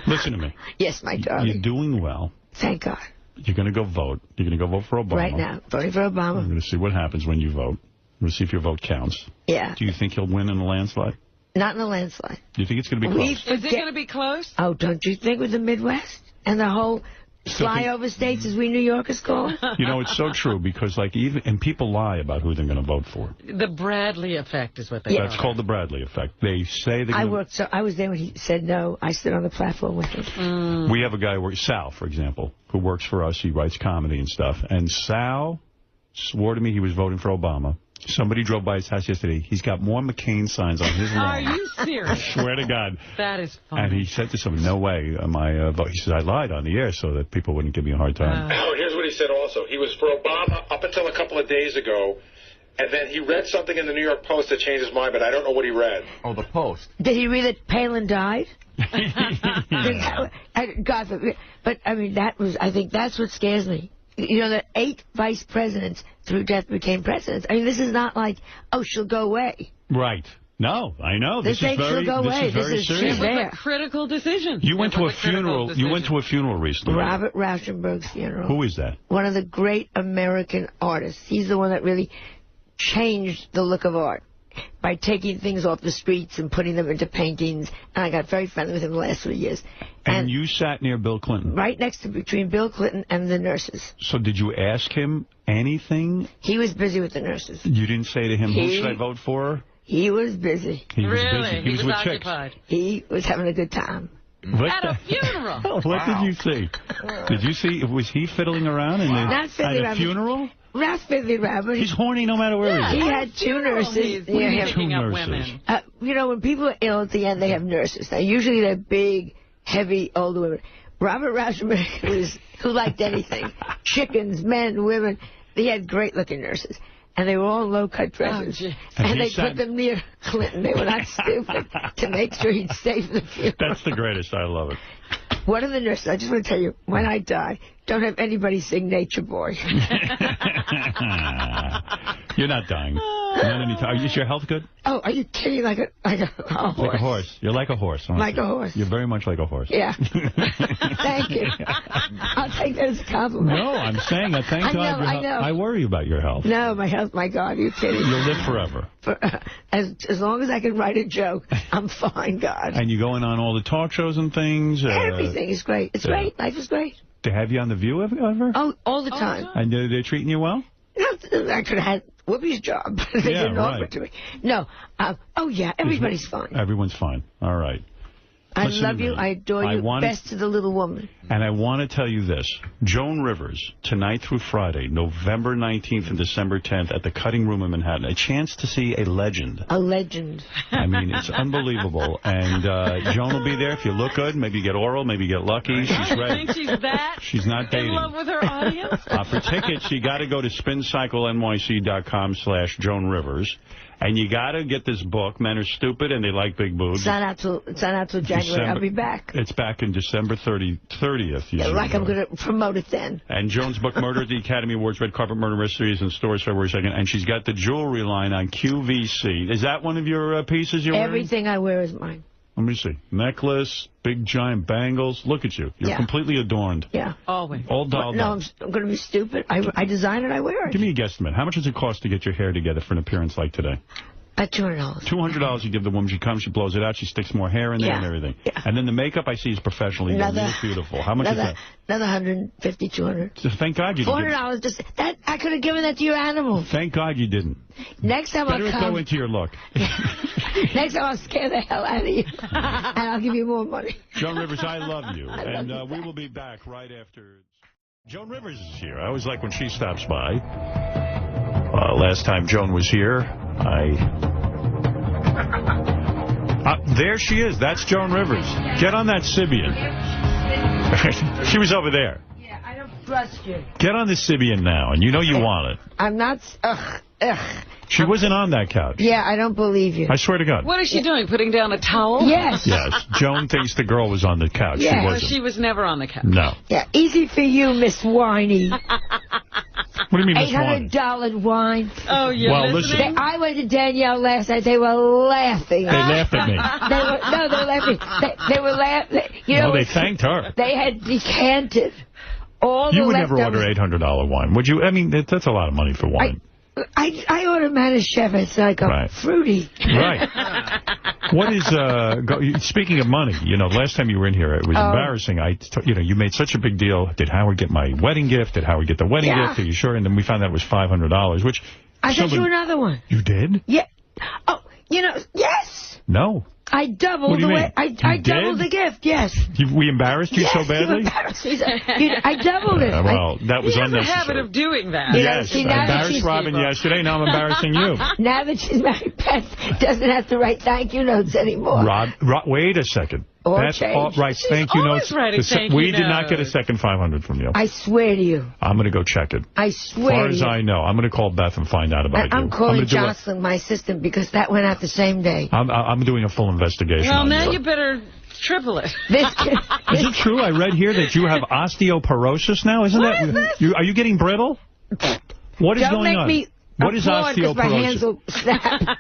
Listen to me. Yes, my darling. You're doing well. Thank God. You're going to go vote. You're going to go vote for Obama. Right now. Voting for Obama. I'm going to see what happens when you vote. I'm going to see if your vote counts. Yeah. Do you think he'll win in a landslide? Not in a landslide. Do you think it's going to be close? Is it going to be close? Oh, don't you think with the Midwest and the whole flyover states, as we New Yorkers call it? You know, it's so true because, like, and people lie about who they're going to vote for. The Bradley effect is what they call it. That's called the Bradley effect. They say they're going to... I was there when he said no. I stood on the platform with him. We have a guy, Sal, for example, who works for us. He writes comedy and stuff. And Sal swore to me he was voting for Obama. Somebody drove by his house yesterday. He's got more McCain signs on his lawn. Are you serious? I swear to God. That is funny. And he said to someone, no way am I vote. He said, I lied on the air so that people wouldn't give me a hard time. Oh, here's what he said also. He was for Obama up until a couple of days ago, and then he read something in the New York Post that changed his mind, but I don't know what he read. Oh, the Post. Did he read that Palin died? God forbid. But, I mean, I think that's what scares me. You know, that 8 vice presidents through death became presidents. I mean, this is not like, oh, she'll go away. Right. No, I know. This is very, serious. It was a critical decision. You went to a funeral. You went to a funeral recently. Robert Rauschenberg's funeral. Who is that? One of the great American artists. He's the one that really changed the look of art by taking things off the streets and putting them into paintings. And I got very friendly with him the last 3 years. And you sat near Bill Clinton? Right next to, between Bill Clinton and the nurses. So did you ask him anything? He was busy with the nurses. You didn't say to him, who should I vote for? He was busy. He was busy. He was with occupied. chicks. He was having a good time. At a funeral. What did you see? Did you see, was he fiddling around at a funeral? Ralph fiddling around. But he's horny no matter where he is. He had 2 nurses. Picking up women. You know, when people are ill at the end, they have nurses. Now, usually they're big, heavy, older women. Robert Rauschenberg who liked anything. Chickens, men, women. He had great-looking nurses. And they were all in low-cut dresses. And they put them near Clinton. They were not stupid to make sure he'd stay for the funeral. That's the greatest. I love it. One of the nurses, I just want to tell you, when I die, don't have anybody sing Nature Boy. You're not dying. Is your health good? Oh, are you kidding? Like a horse. Like a horse. You're like a horse. Like a horse. You're very much like a horse. Yeah. Thank you. I'll take that as a compliment. No, I'm saying that. Thank God. I know. I worry about your health. No, my health, my God, are you kidding? You'll live forever. As long as I can write a joke, I'm fine, God. And you going on all the talk shows and things? Everything is great. It's great. Life is great. To have you on The View ever? Oh, all the time. And they're treating you well? I could have had Whoopi's job. They didn't offer it to me. No. Everybody's fine. Everyone's fine. All right. I love you. I adore you. Best to the little woman. And I want to tell you this. Joan Rivers, tonight through Friday, November 19th and December 10th at the Cutting Room in Manhattan. A chance to see a legend. A legend. I mean, it's unbelievable. And Joan will be there. If you look good, maybe you get oral, maybe you get lucky. She's ready. You think she's that She's not dating. in love with her audience? For tickets, you got to go to spincyclenyc.com/Joan Rivers. And you got to get this book, Men Are Stupid and They Like Big Boobs. It's not out till January. I'll be back. It's back in December 30th. I'm going to promote it then. And Joan's book, Murder at the Academy Awards, Red Carpet Murder Mysteries, in stores February 2nd. And she's got the jewelry line on QVC. Is that one of your pieces you're wearing? Everything I wear is mine. Let me see. Necklace, big giant bangles. Look at you. You're completely adorned. Yeah. Always. All dolled up. No, I'm going to be stupid. I design it, I wear it. Give me a guesstimate. How much does it cost to get your hair together for an appearance like today? $200. $200 you give the woman. She comes, she blows it out, she sticks more hair in there and everything. Yeah. And then the makeup I see is professionally done. It's beautiful. How much is that? Another $150, $200. So thank God you didn't. $400. Just that I could have given that to your animal. Thank God you didn't. Next time Better go into your look. Next time I'll scare the hell out of you, and I'll give you more money. Joan Rivers, I love you. And we will be back right after. Joan Rivers is here. I always like when she stops by. Last time Joan was here, there she is. That's Joan Rivers. Get on that Sibian. She was over there. Yeah, I don't trust you. Get on the Sybian now, and you know you want it. I'm not... She wasn't on that couch. Yeah, I don't believe you. I swear to God. What is she doing, putting down a towel? Yes. Yes. Joan thinks the girl was on the couch. Yeah. She wasn't. She was never on the couch. No. Yeah, easy for you, Miss Whiny. What do you mean, Miss Whiny? $800 wine. Oh, yeah. Well, listen. I went to Danielle last night. They were laughing. They laughed at me. They were laughing. They were laughing. You know, they thanked her. They had decanted all the You would never leftovers. order $800 wine, would you? I mean, that's a lot of money for wine. I order Manischewitz, and I go, fruity. Right. What is, speaking of money, you know, last time you were in here, it was embarrassing. You made such a big deal. Did Howard get my wedding gift? Did Howard get the wedding gift? Are you sure? And then we found out it was $500, which... I sent you another one. You did? Yeah. Oh, you know, yes. No. I doubled the way. I doubled the gift. Yes. We embarrassed you so badly? I doubled it. Well, that was unnecessary. He has a habit of doing that. Yes. I embarrassed Robin yesterday. Now I'm embarrassing you. Now that she's married, Beth doesn't have to write thank you notes anymore. Wait a second. Beth writes thank you notes. We did not get a second $500 from you. I swear to you. I'm going to go check it. I swear. As far as I know, I'm going to call Beth and find out about you. I'm calling Jocelyn, my assistant, because that went out the same day. I'm doing a full investigation. Well, now you better triple it. Is it true? I read here that you have osteoporosis now. Isn't that? Is this? Are you getting brittle? What is going on? What is osteoporosis?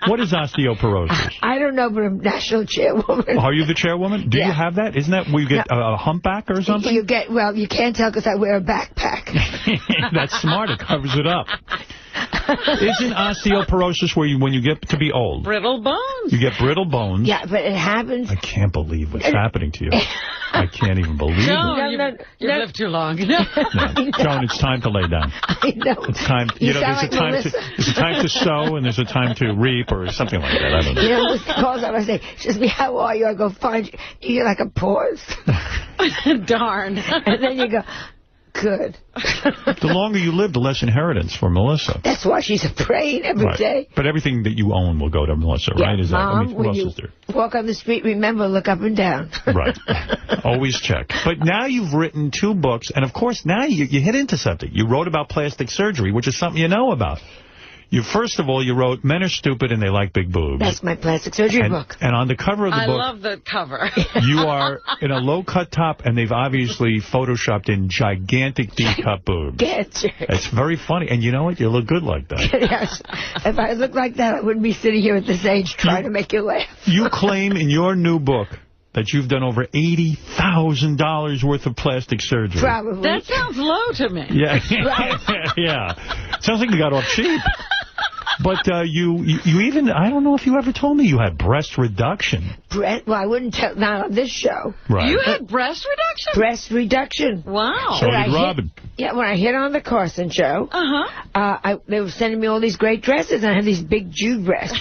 What is osteoporosis? I don't know, but I'm national chairwoman. Are you the chairwoman? Do you have that? Isn't that where you get a humpback or something? You can't tell because I wear a backpack. That's smart. It covers it up. Isn't osteoporosis where when you get to be old? Brittle bones. You get brittle bones. Yeah, but it happens. I can't believe what's happening to you. I can't even believe it. You've lived too long. No. Joan, it's time to lay down. I know. It's time. There's a time to sow and there's a time to reap or something like that. I don't know. You know, Mr. calls up and I say, she says, how are you? I go, fine. You get like a pause. Darn. And then you go, good. The longer you live, the less inheritance for Melissa. That's why she's praying every day. But everything that you own will go to Melissa, right? Is that, Mom, what else is there? Walk on the street, remember, look up and down. Right. Always check. But now you've written 2 books, and of course now you hit into something. You wrote about plastic surgery, which is something you know about. First of all, you wrote, Men Are Stupid and They Like Big Boobs. That's my plastic surgery book. And on the cover of the book... I love the cover. You are in a low-cut top, and they've obviously photoshopped in gigantic D-cup boobs. It's very funny. And you know what? You look good like that. Yes. If I looked like that, I wouldn't be sitting here at this age trying to make you laugh. You claim in your new book that you've done over $80,000 worth of plastic surgery. Probably. That sounds low to me. Yeah. Yeah. Sounds like you got off cheap. But you even, I don't know if you ever told me you had breast reduction. Well, I wouldn't tell, not on this show. Right. You had breast reduction? Breast reduction. Wow. So did Robin. When I hit on the Carson show, they were sending me all these great dresses, and I had these big Jew breasts.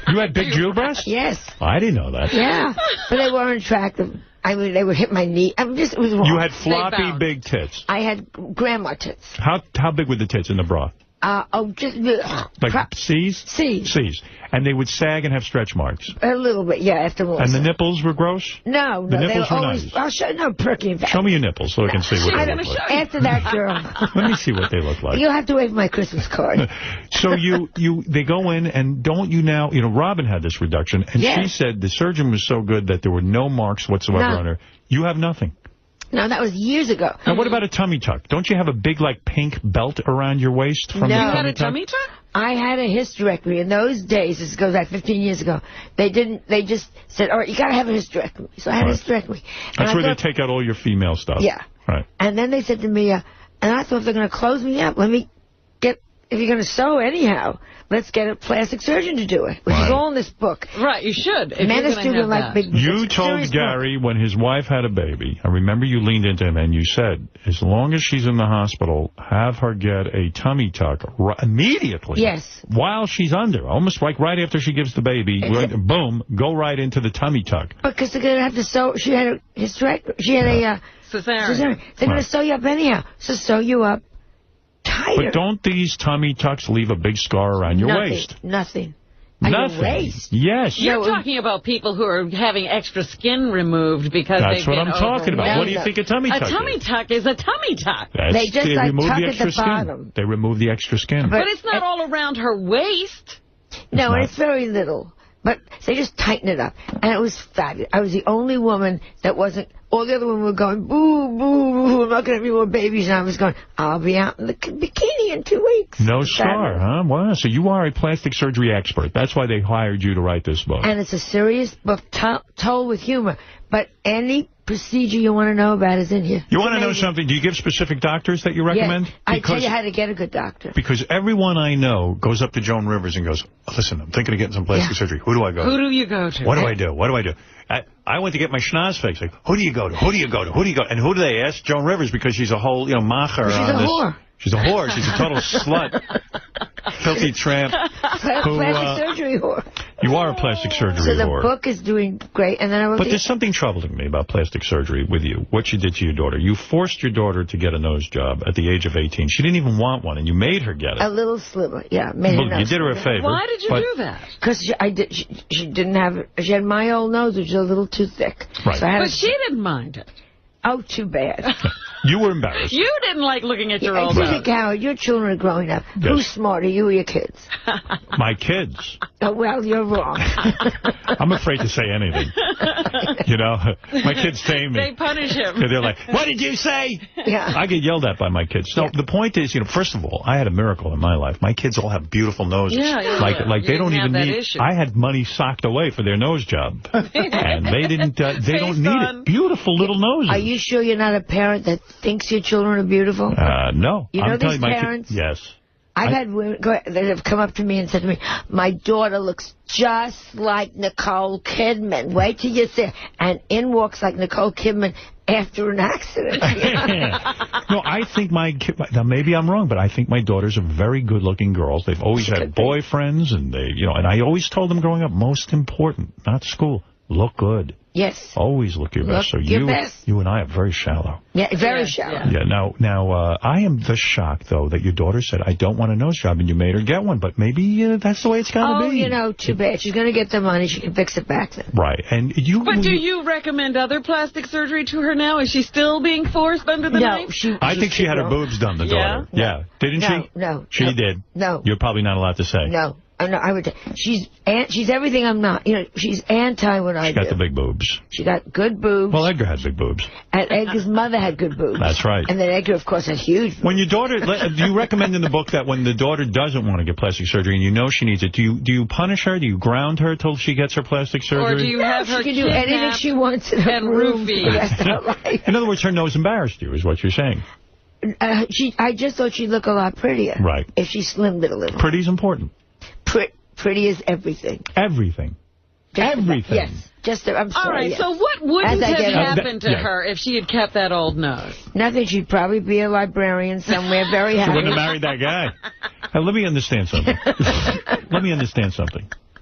You had big Jew breasts? Yes. I didn't know that. Yeah, but they weren't attractive. I mean, they would hit my knee. It was wrong. You had floppy big tits. I had grandma tits. How big were the tits in the bra? Just... like C's? C's. And they would sag and have stretch marks? A little bit, yeah, afterwards. And the nipples were gross? No. The nipples were nice? I'll show you. No, perky, in fact. Show me your nipples so I can see what they look like. After that, girl. Let me see what they look like. You'll have to wait for my Christmas card. So they go in, and don't you now, Robin had this reduction, and she said the surgeon was so good that there were no marks whatsoever on her. You have nothing. No, that was years ago. Now, what about a tummy tuck? Don't you have a big, pink belt around your waist from the tummy tuck? You had a tummy tuck? I had a hysterectomy. In those days, this goes back 15 years ago, they just said, all right, you got to have a hysterectomy. So I had a hysterectomy. That's where they take out all your female stuff. Yeah. Right. And then they said to me, and I thought, if they're going to close me up, if you're going to sew anyhow, let's get a plastic surgeon to do it, which is all in this book. Right, you should. Men Are Stupid Like Big Boobs. You told Gary when his wife had a baby, I remember you leaned into him and you said, as long as she's in the hospital, have her get a tummy tuck immediately. Yes. While she's under, almost like right after she gives the baby, boom, go right into the tummy tuck. Because they're going to have to sew. She had a hysterectomy. She had a cesarean. They're going to sew you up anyhow. So sew you up. Tighter. But don't these tummy tucks leave a big scar around your waist? Nothing. Nothing. Waist? Yes. You're talking about people who are having extra skin removed because that's what I'm talking about. What do you think a tummy tuck is? A tummy tuck is a tummy tuck. They just like remove tuck the extra at the bottom. They remove the extra skin. But it's not all around her waist. No, and it's very little. But they just tighten it up. And it was fabulous. I was the only woman that wasn't... All the other women were going, boo, boo, boo, I'm not going to have any more babies. And I was going, I'll be out in the bikini in 2 weeks. No star, huh? Wow, so you are a plastic surgery expert. That's why they hired you to write this book. And it's a serious book told with humor. But any procedure you want to know about is in here. You want to know something? Do you give specific doctors that you recommend? Yeah, I tell you how to get a good doctor. Because everyone I know goes up to Joan Rivers and goes, listen, I'm thinking of getting some plastic surgery. Who do I go to? Who do you go to? What do I do? What do I do? I went to get my schnoz fixed. Like, who do you go to? Who do you go to? Who do you go to? And who do they ask? Joan Rivers, because she's a whole, macher. She's a whore. She's a whore. She's a total slut. Filthy tramp. Plastic surgery whore. You are a plastic surgery whore. So the book is doing great. And then I wrote But there's something troubling me about plastic surgery with you, what you did to your daughter. You forced your daughter to get a nose job at the age of 18. She didn't even want one, and you made her get it. A little slimmer, yeah. You did her a favor. Why did you do that? Because she didn't have... She had my old nose, which was a little too thick. Right. So But she didn't mind it. Oh, too bad. You were embarrassed. You didn't like looking at your old nose. Howard, your children are growing up. Yes. Who's smarter, you or your kids? My kids. Oh, well, you're wrong. I'm afraid to say anything. My kids tame me. They punish him. They're like, what did you say? Yeah. I get yelled at by my kids. No, the point is, first of all, I had a miracle in my life. My kids all have beautiful noses. Yeah. Like they don't even need... Issue. I had money socked away for their nose job. And they didn't... they don't need it. Beautiful little noses. Are you sure you're not a parent that thinks your children are beautiful? No. You know these parents? Yes. I've had women that have come up to me and said to me, my daughter looks just like Nicole Kidman. Wait till you see her. And in walks like Nicole Kidman after an accident. No, I think now maybe I'm wrong, but I think my daughters are very good-looking girls. They've always had boyfriends, and and I always told them growing up, most important, not school, look good. Yes. Always look your best. So you and I are very shallow. Yeah, very shallow. Yeah. Now, I am the shocked, though, that your daughter said, I don't want a nose job, and you made her get one. But maybe that's the way it's got to be. Too bad. She's going to get the money. She can fix it back then. Right. And But do you recommend other plastic surgery to her now? Is she still being forced under the knife? I think she had her boobs done, the daughter. Yeah. Didn't she? No. She did? No. You're probably not allowed to say. No. I would. She's everything I'm not. She's anti what I do. She got the big boobs. She got good boobs. Well, Edgar had big boobs. And Edgar's mother had good boobs. That's right. And then Edgar, of course, had huge boobs. When your daughter, do you recommend in the book that when the daughter doesn't want to get plastic surgery and she needs it, do you punish her? Do you ground her till she gets her plastic surgery? Or do you have her she can do anything she wants in her room. In other words, her nose embarrassed you, is what you're saying. I just thought she'd look a lot prettier. Right. If she slimmed it a little. Pretty's important. Pretty is everything. Everything. Everything. Yes. I'm sorry. All right, so what wouldn't have happened to her if she had kept that old nose? Nothing. She'd probably be a librarian somewhere, very happy. She wouldn't have married that guy. Now, let me understand something.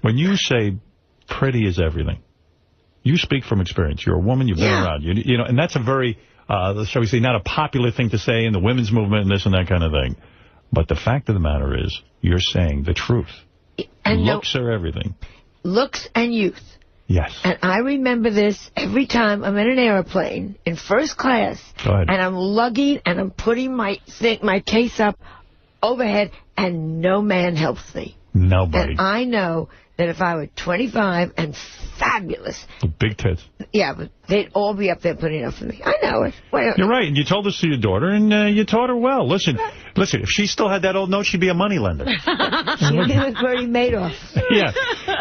When you say pretty is everything, you speak from experience. You're a woman. You've been around. And that's a very, shall we say, not a popular thing to say in the women's movement and this and that kind of thing. But the fact of the matter is, you're saying the truth. And looks are everything. Looks and youth. Yes. And I remember this every time I'm in an airplane in first class. Go ahead. And I'm lugging and I'm putting my case up overhead and no man helps me. Nobody. And I know that if I were 25 and fabulous. Big tits. Yeah, but they'd all be up there putting it up for me. I know it. You're right. And you told this to your daughter, and you taught her well. Listen, if she still had that old note, she'd be a moneylender. She'd be with Bernie Madoff. Yeah.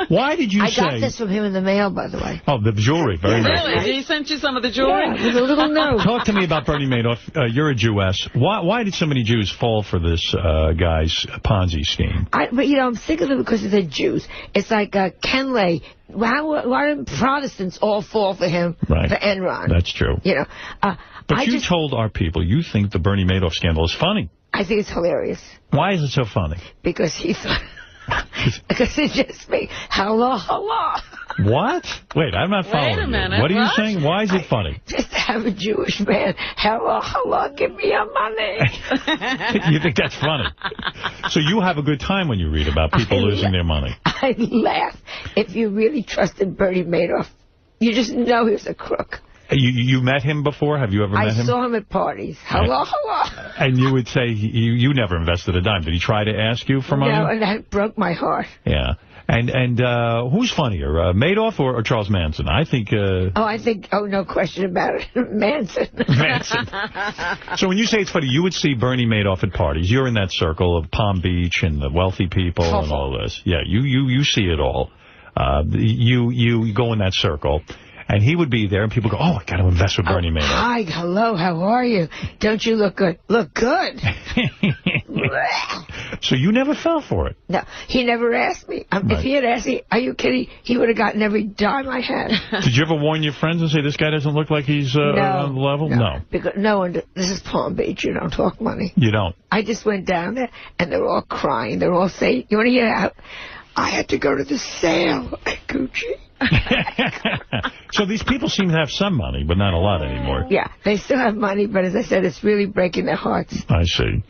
Why did you say... I got this from him in the mail, by the way. Oh, the jewelry. Very nice. Really? He sent you some of the jewelry? Yeah, with a little note. Talk to me about Bernie Madoff. You're a Jewess. Why did so many Jews fall for this guy's Ponzi scheme? But, I'm sick of it because they're Jews. It's like Ken Lay. Why didn't Protestants all fall for him for Enron? That's true. But you told our people you think the Bernie Madoff scandal is funny. I think it's hilarious. Why is it so funny? Because he thought... Because it just me. Hello. What? Wait, I'm not following. Wait a minute. What are you saying? Why is it funny? Just have a Jewish man. Hello, give me your money. You think that's funny? So you have a good time when you read about people losing their money. I laugh. If you really trusted Bernie Madoff, you just know he was a crook. You met him before? Have you ever met him? I saw him at parties. Hello. And you would say you never invested a dime. Did he try to ask you for money? No, and that broke my heart. Yeah. And who's funnier, Madoff or Charles Manson? I think... no question about it. Manson. Manson. So when you say it's funny, you would see Bernie Madoff at parties. You're in that circle of Palm Beach and the wealthy people and all this. Yeah, you see it all. You go in that circle. And he would be there, and people go, oh, I got to invest with Bernie Madoff. Hi, hello, how are you? Don't you look good? Look good. So you never fell for it? No, he never asked me. If he had asked me, are you kidding? He would have gotten every dime I had. Did you ever warn your friends and say, this guy doesn't look like he's on the level? No. Because no one, this is Palm Beach, you don't talk money. You don't? I just went down there, and they're all crying. They're all saying, you want to hear how I had to go to the sale at Gucci? So these people seem to have some money, but not a lot anymore. Yeah, they still have money, but as I said, it's really breaking their hearts. I see.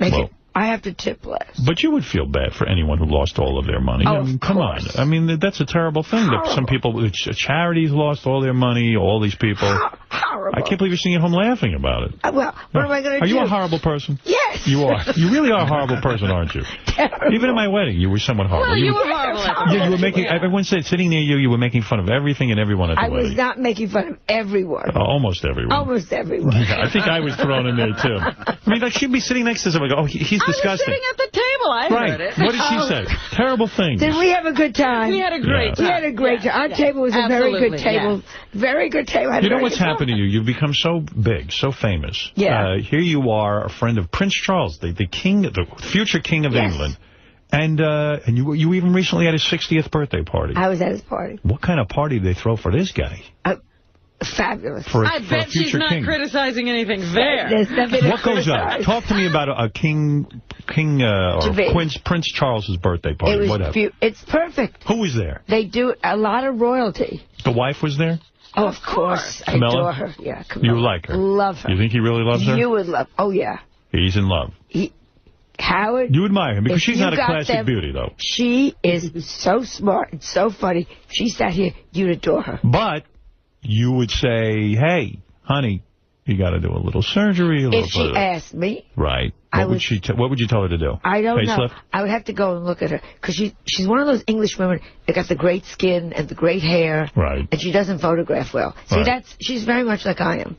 I have to tip less. But you would feel bad for anyone who lost all of their money. Oh, come on. I mean, that's a terrible thing. That some people, charities lost all their money, all these people. Horrible. I can't believe you're sitting at home laughing about it. Well, what am I going to do? Are you a horrible person? Yes. You are. You really are a horrible person, aren't you? Terrible. Even at my wedding, you were somewhat horrible. Well, you were horrible. Yeah, you were making, everyone said, sitting near you, you were making fun of everything and everyone at the wedding. I was not making fun of everyone. Almost everyone. Almost everyone. Yeah, I think I was thrown in there, too. I mean, like, she'd be sitting next to someone and go, oh, he's disgusting. I was sitting at the table. I heard it. What did she say? Terrible things. Did we have a good time? We had a great time. We had a great time. Our table was a very good table. Yeah. Very good table. You know what's happened to you? You've become so big, so famous. Yeah. Here you are, a friend of Prince Charles, the king, the future king of England. And you even recently had his 60th birthday party. I was at his party. What kind of party did they throw for this guy? Fabulous. I bet she's not criticizing anything there. What goes on? Talk to me about a Prince Charles's birthday party. It's perfect. Who was there? They do a lot of royalty. The wife was there? Oh, of course. I adore her. Yeah, you like her? Love her. You think he really loves her? You would love. Oh, yeah. He's in love. Howard. You admire him because she's not a classic beauty, though. She is so smart and so funny. She sat here. You'd adore her. But you would say, hey, honey, you got to do a little surgery. If she asked me. Right. What would you tell her to do? I don't know. Facelift? I would have to go and look at her. Because she's one of those English women that got the great skin and the great hair. Right. And she doesn't photograph well. See, she's very much like I am.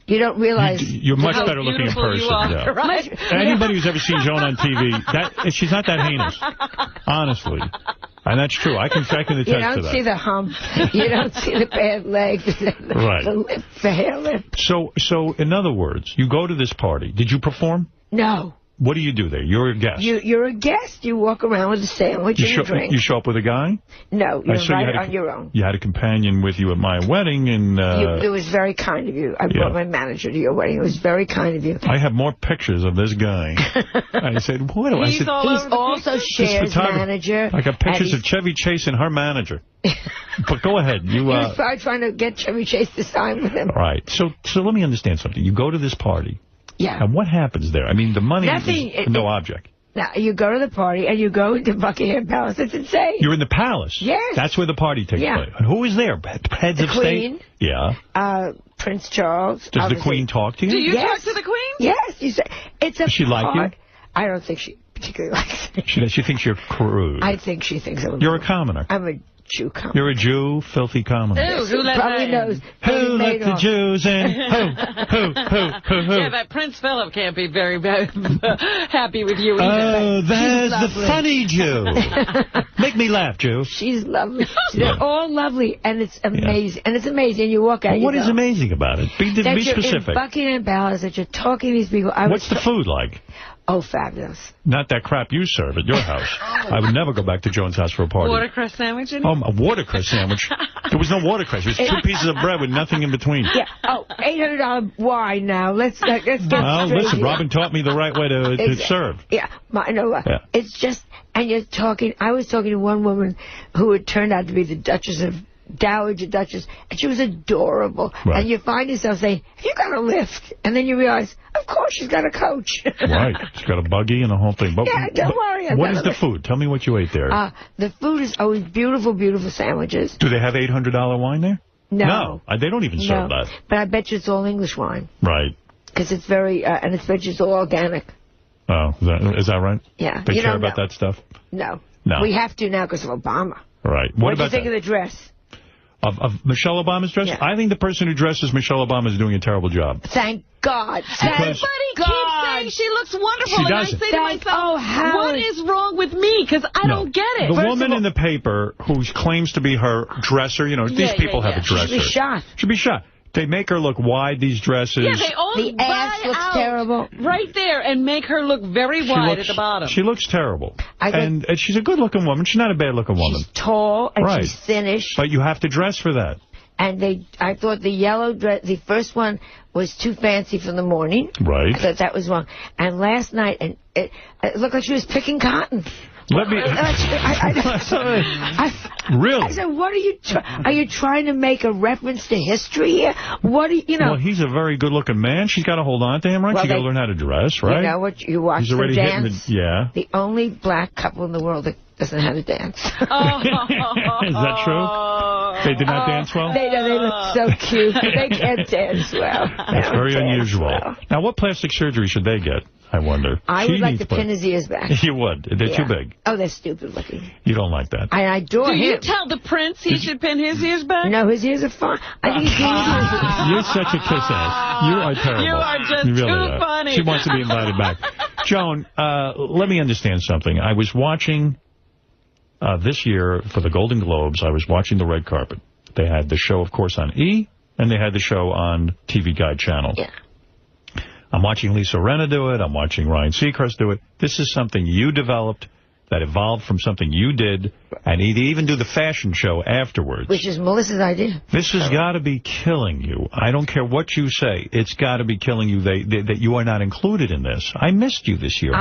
You don't realize... You're much better looking in person. Yeah. Right? Anybody who's ever seen Joan on TV, she's not that heinous. Honestly. And that's true. I can attest to that. You don't see the hump. You don't see the bad legs. The lip, the hair lip. So, in other words, you go to this party. Did you perform? No. What do you do there? You're a guest. You're a guest. You walk around with a sandwich and a drink. You show up with a guy? No, you're right on your own. You had a companion with you at my wedding. And it was very kind of you. I brought my manager to your wedding. It was very kind of you. I have more pictures of this guy. I said, what? He's also Cher's manager. I got pictures of Chevy Chase and her manager. But go ahead. He was probably trying to get Chevy Chase to sign with him. All right. So let me understand something. You go to this party. Yeah. And what happens there? I mean, the money is no object. Now, you go to the party, and you go into Buckingham Palace. It's insane. You're in the palace? Yes. That's where the party takes place. And who is there? Heads of state? Yeah. Prince Charles. Does the Queen talk to you? Do you talk to the Queen? Yes. You say, does she like you? I don't think she particularly likes me. She thinks you're crude. I think she thinks you're a commoner. I'm a Jew commoner. You're a Jew, filthy commoner. Ew, who let probably knows. Who let the Jews in? Who? Yeah, that Prince Philip can't be very happy with you either. Oh, there's the funny Jew. Make me laugh, Jew. She's lovely. They're all lovely, and it's amazing. And it's amazing. You walk out. Well, what is amazing about it? Be specific. You're in Buckingham Palace, that you're talking to these people. What's the food like? Oh, fabulous. Not that crap you serve at your house. I would never go back to Joan's house for a party. Watercress sandwich? Oh, a watercress sandwich. There was no watercress. It was 2 pieces of bread with nothing in between. Yeah. Oh, $800 wine now. Let's get well, listen, Robin taught me the right way to serve. Yeah. I know what. Yeah. It's just, and you're talking, I was talking to one woman who had turned out to be the Duchess of Dowager Duchess, and she was adorable. Right. And you find yourself saying, have you got a lift? And then you realize, of course she's got a coach. Right. She's got a buggy and a whole thing. But, yeah, don't worry. What is the food? Tell me what you ate there. The food is always beautiful, beautiful sandwiches. Do they have $800 wine there? No. They don't even serve that. But I bet you it's all English wine. Right. Because it's very, and it's bet you it's all organic. Oh, is that right? Yeah. They care about that stuff? No. No. We have to now because of Obama. Right. What do you think of the dress? Of Michelle Obama's dress? Yeah. I think the person who dresses Michelle Obama is doing a terrible job. Thank God. Everybody keeps saying she looks wonderful. She and I doesn't. say to myself, what is wrong with me? Because I don't get it. The woman in the paper who claims to be her dresser, these people have a dresser. Should be shot. Should be shot. They make her look wide, these dresses. Yeah, they all the ass looks terrible. Right there and make her look very wide at the bottom. She looks terrible. And she's a good-looking woman. She's not a bad-looking woman. She's tall and she's thinnish. But you have to dress for that. And I thought the yellow dress, the first one was too fancy for the morning. Right. I thought that was wrong. And last night, it looked like she was picking cotton. Really? I said, what are you trying to make a reference to history here? What do you know? Well, he's a very good-looking man. She's got to hold on to him, right? She's got to learn how to dress, right? You know what? You watch he's already dance. The only black couple in the world that doesn't know how to dance. Is that true? They did not dance well? They look so cute. They can't dance well. That's very unusual. Well. Now, what plastic surgery should they get? I wonder. I would like to pin his ears back. You would? They're too big. Oh, they're stupid looking. You don't like that? I adore him. Do you tell the prince he should pin his ears back? No, his ears are fine. I think he's You're such a kiss ass. You are terrible. You are just too funny. She wants to be invited back. Joan, let me understand something. I was watching this year for the Golden Globes. I was watching the red carpet. They had the show, of course, on E! And they had the show on TV Guide Channel. Yeah. I'm watching Lisa Rinna do it. I'm watching Ryan Seacrest do it. This is something you developed that evolved from something you did, and he'd even do the fashion show afterwards. Which is Melissa's idea. This has got to be killing you. I don't care what you say. It's got to be killing you that you are not included in this. I missed you this year.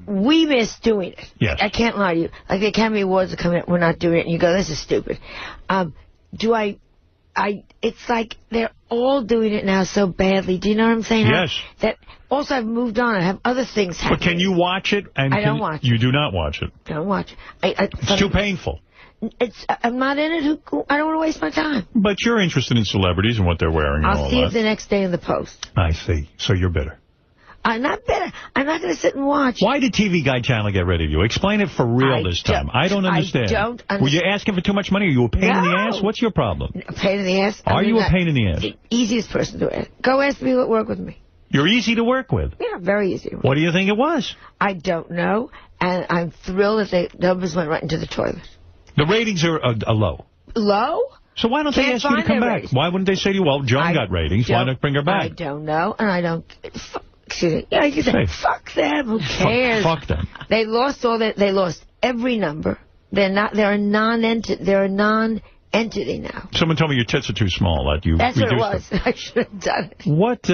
We miss doing it. Yes. I can't lie to you. Like the Academy Awards are coming up, we're not doing it, and you go, this is stupid. It's like they're all doing it now so badly. Do you know what I'm saying? Yes. Also, I've moved on. I have other things happening. But can you watch it? I don't watch it. You do not watch it? I don't watch it. It's too painful. I'm not in it. I don't want to waste my time. But you're interested in celebrities and what they're wearing and all that. I'll see it the next day in the Post. I see. So you're bitter. I'm not bitter. I'm not going to sit and watch. Why did TV Guide Channel get rid of you? Explain it for real this time. I don't understand. I don't understand. Were you asking for too much money? Are you a pain in the ass? What's your problem? A pain in the ass? Are you a pain in the ass? The easiest person to ask. Go ask people that work with me. You're easy to work with? Yeah, very easy. What do you think it was? I don't know, and I'm thrilled that the numbers went right into the toilet. The ratings are low. Low? So why don't they ask you to come back? Why wouldn't they say to you, well, Joan got ratings, why not bring her back? I don't know, and I don't... Excuse me. Yeah, you can say, fuck them, who cares? Fuck them. They lost all that. They lost every number. They're a non-entity now. Someone told me your tits are too small. That's what it was. I should have done it. What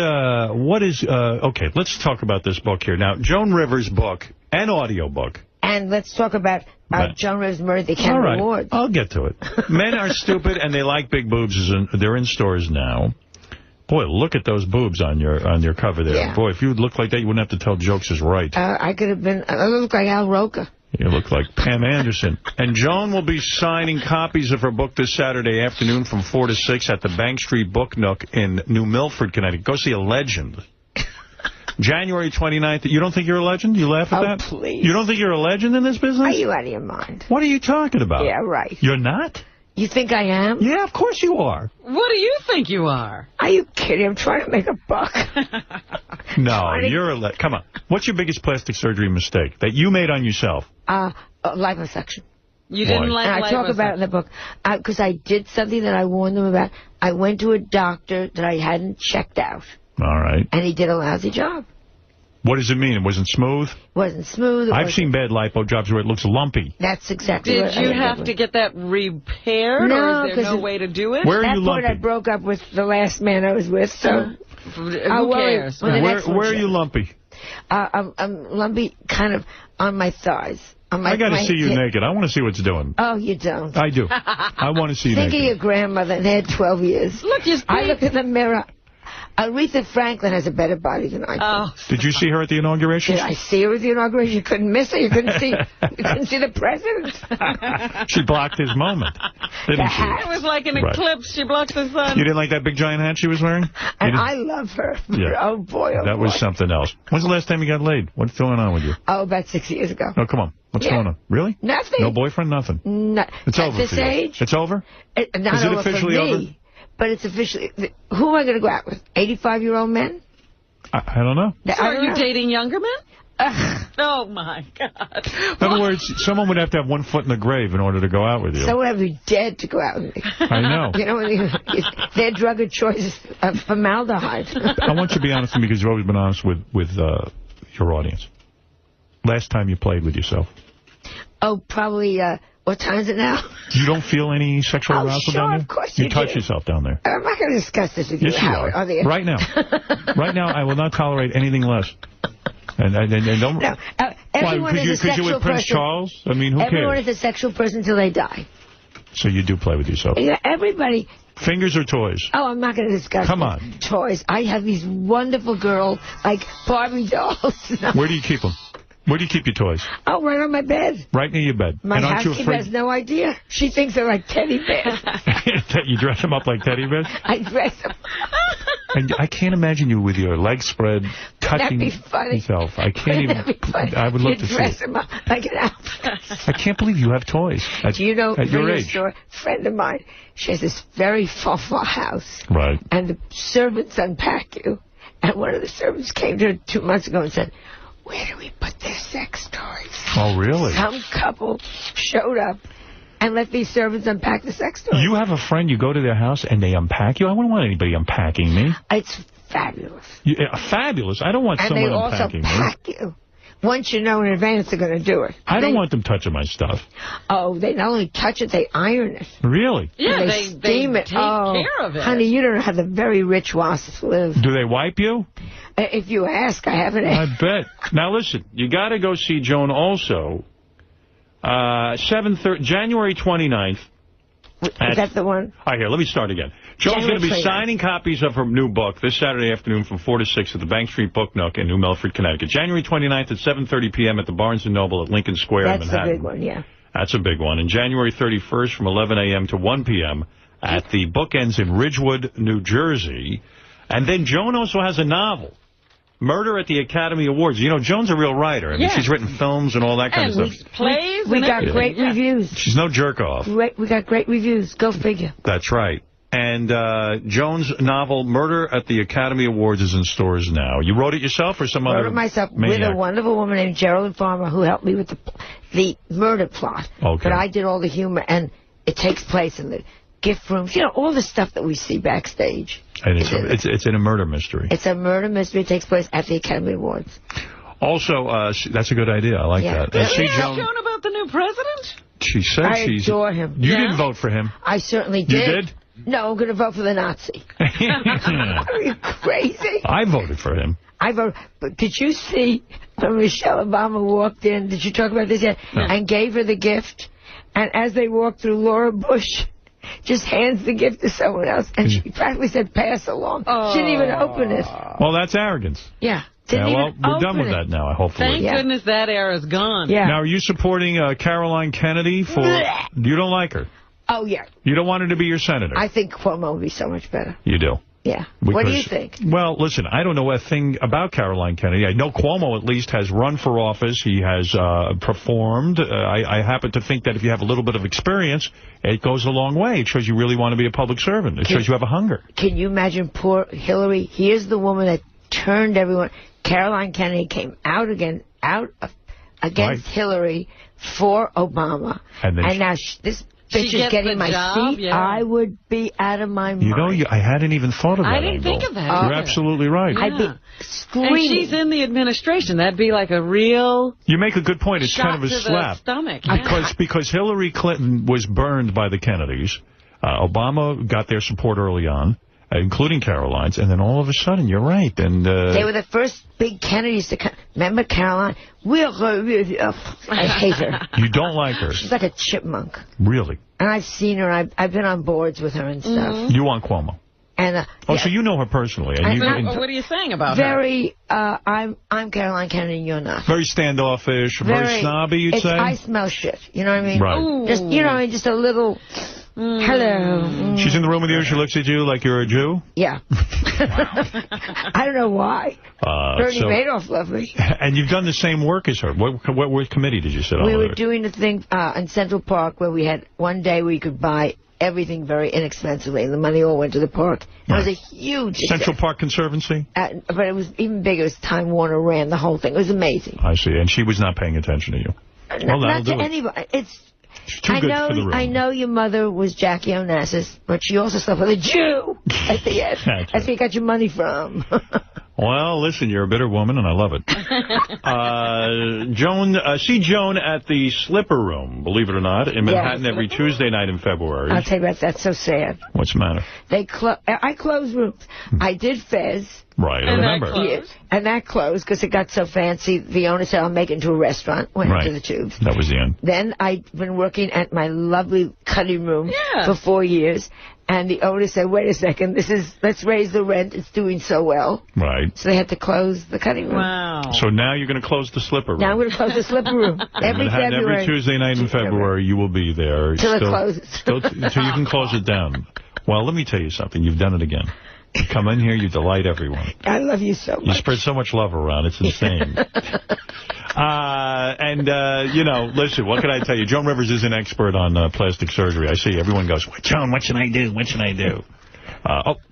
is... okay, let's talk about this book here. Now, Joan Rivers' book, an audio book. And let's talk about Joan Rivers' murder at the Academy Awards. I'll get to it. Men are stupid and they like big boobs. They're in stores now. Boy, look at those boobs on your cover there. Yeah. Boy, if you look like that, you wouldn't have to tell jokes is right. I could have been... I look like Al Roker. You look like Pam Anderson. And Joan will be signing copies of her book this Saturday afternoon from 4 to 6 at the Bank Street Book Nook in New Milford, Connecticut. Go see a legend. January 29th. You don't think you're a legend? You laugh at that? Please. You don't think you're a legend in this business? Are you out of your mind? What are you talking about? Yeah, right. You're not? You think I am? Yeah, of course you are. What do you think you are? Are you kidding? I'm trying to make a buck. No, you're a... Come on. What's your biggest plastic surgery mistake that you made on yourself? Liposuction. You didn't like liposuction? I talk about it in the book. Because I did something that I warned them about. I went to a doctor that I hadn't checked out. All right. And he did a lousy job. What does it mean? It wasn't smooth? Wasn't smooth. I've seen bad lipo jobs where it looks lumpy. That's exactly what Did you have to get that repaired? No, or is there no way to do it? Where are you lumpy? I broke up with the last man I was with, so... Who cares? Where are you lumpy? I'm lumpy kind of on my thighs. I got to see you naked. I want to see what's doing. Oh, you don't. I do. I want to see you naked. Think of your grandmother. They had 12 years. Look, I look in the mirror. Aretha Franklin has a better body than I do. Oh, did you see her at the inauguration? Did I see her at the inauguration? You couldn't miss her. You couldn't see the president. She blocked his moment, didn't she? It was like an eclipse. She blocked the sun. You didn't like that big giant hat she was wearing? And I love her. Yeah. Oh, boy, oh, that was something else. When's the last time you got laid? What's going on with you? Oh, about 6 years ago. Oh, come on. What's going on? Really? Nothing. No boyfriend? Nothing? No. It's over at this age? It's over? Is it officially over? But it's officially... Who am I going to go out with? 85-year-old men? I don't know. So are you dating younger men? Oh, my God. In other words, someone would have to have one foot in the grave in order to go out with you. Someone would have to be dead to go out with me. I know. You know, their drug of choice is formaldehyde. I want you to be honest with me because you've always been honest with your audience. Last time you played with yourself? Oh, probably... what time is it now? You don't feel any sexual arousal down there? Of course you touch yourself down there. I'm not going to discuss this with you, Howard. Yes, you are. Right now. Right now, I will not tolerate anything less. And don't... No, everyone is a sexual person. Because you with Prince Charles? I mean, who cares? Everyone is a sexual person until they die. So you do play with yourself? Yeah, everybody... Fingers or toys? Oh, I'm not going to discuss Come on. Toys. I have these wonderful girls, like Barbie dolls. Where do you keep them? Where do you keep your toys? Oh, right on my bed. Right near your bed. My housekeeper has no idea. She thinks they're like teddy bears. You dress them up like teddy bears? I dress them. And I can't imagine you with your legs spread, touching yourself. I can't even. I would love to see it. Dress them up like an outfit. I can't believe you have toys. Do you know, at your age? A friend of mine, she has this very far house. Right. And the servants unpack you. And one of the servants came to her 2 months ago and said, where do we put their sex toys? Oh, really? Some couple showed up and let these servants unpack the sex toys. You have a friend, you go to their house, and they unpack you? I wouldn't want anybody unpacking me. It's fabulous. Fabulous? I don't want someone unpacking me. And they also pack you. Once you know in advance they're going to do it. I don't want them touching my stuff. Oh, they not only touch it, they iron it. Really? Yeah, they steam it. Take care of it. Honey, you don't know how the very rich wasps live. Do they wipe you? If you ask, I haven't asked. I bet. Now, listen, you got to go see Joan also. 7/30, January 29th. Is that the one? All right, here, let me start again. Joan's going to be signing copies of her new book this Saturday afternoon from 4 to 6 at the Bank Street Book Nook in New Milford, Connecticut. January 29th at 7:30 p.m. at the Barnes & Noble at Lincoln Square in Manhattan. That's a big one, yeah. That's a big one. And January 31st from 11 a.m. to 1 p.m. at the Bookends in Ridgewood, New Jersey. And then Joan also has a novel, Murder at the Academy Awards. You know, Joan's a real writer. I mean, she's written films and all that kind of stuff. Plays. We got great reviews. She's no jerk-off. We got great reviews. Go figure. That's right. And Joan's novel, Murder at the Academy Awards, is in stores now. You wrote it yourself or some other wrote it myself maniac? With a wonderful woman named Geraldine Farmer who helped me with the murder plot. Okay. But I did all the humor, and it takes place in the gift rooms. You know, all the stuff that we see backstage. And it's in a murder mystery. It's a murder mystery. It takes place at the Academy Awards. Also, that's a good idea. I like that. Did you ask Joan about the new president? She said I adore him. You didn't vote for him. I certainly did. You did? No, I'm going to vote for the Nazi. Are you crazy? I voted for him. But did you see when Michelle Obama walked in, did you talk about this yet? No. And gave her the gift. And as they walked through, Laura Bush just hands the gift to someone else. And she practically said, pass along. She didn't even open it. Well, that's arrogance. Yeah. Well, we're done with that now, hopefully. Thank goodness that era's gone. Yeah. Now, are you supporting Caroline Kennedy for... You don't like her? Oh, yeah. You don't want her to be your senator? I think Cuomo would be so much better. You do? Yeah. Because, what do you think? Well, listen, I don't know a thing about Caroline Kennedy. I know Cuomo, at least, has run for office. He has performed. I happen to think that if you have a little bit of experience, it goes a long way. It shows you really want to be a public servant. It shows you have a hunger. Can you imagine poor Hillary? Here's the woman that turned everyone. Caroline Kennedy came out against Hillary for Obama. And now this bitch is getting my seat. Yeah. I would be out of my mind. You know, I hadn't even thought of that. I didn't think of that. You're absolutely right. Yeah. I'd be screaming. And she's in the administration. That'd be like a real... You make a good point. It's kind of a slap. Stomach. Because Hillary Clinton was burned by the Kennedys. Obama got their support early on. including Caroline's, and then all of a sudden, you're right. And they were the first big Kennedys to come. Remember Caroline? I hate her. You don't like her? She's like a chipmunk. Really? And I've seen her. I've been on boards with her and stuff. You want Cuomo? And so you know her personally. And what are you saying about her? Very, I'm Caroline Kennedy, you're not. Very standoffish, very snobby, you'd say? I smell shit, you know what I mean? Right. Just, you know what I mean, just a little, hello. She's in the room with you, she looks at you like you're a Jew? Yeah. I don't know why. Bernie Madoff loved me. And you've done the same work as her. What committee did you sit on? We were doing the thing in Central Park where we had one day where you could buy everything very inexpensively, and the money all went to the park. It was a huge Central Park Conservancy? But it was even bigger. It was Time Warner ran the whole thing. It was amazing. I see. And she was not paying attention to you. Well, not to anybody. It's too good for the room. I know your mother was Jackie Onassis, but she also slept with a Jew at the end. That's where you got your money from. Well, listen, you're a bitter woman, and I love it. See Joan at the Slipper Room, believe it or not, in Manhattan every Tuesday night in February. I'll tell you about that. That's so sad. What's the matter? I closed rooms. I did Fez. Right, I remember. And that closed because it got so fancy. The owner said, I'll make it into a restaurant. Went into the Tubes. That was the end. Then I'd been working at my lovely cutting room for 4 years. And the owner said, wait a second, let's raise the rent. It's doing so well. Right. So they had to close the cutting room. Wow. So now you're going to close the Slipper Room. Now I'm going to close the Slipper Room. Every Tuesday night in February, you will be there. Till it closes. Till you can close it down. Well, let me tell you something. You've done it again. You come in here, you delight everyone. I love you so much. You spread so much love around. It's insane. Listen, what can I tell you? Joan Rivers is an expert on plastic surgery. I see everyone goes, Joan, what should I do? What should I do?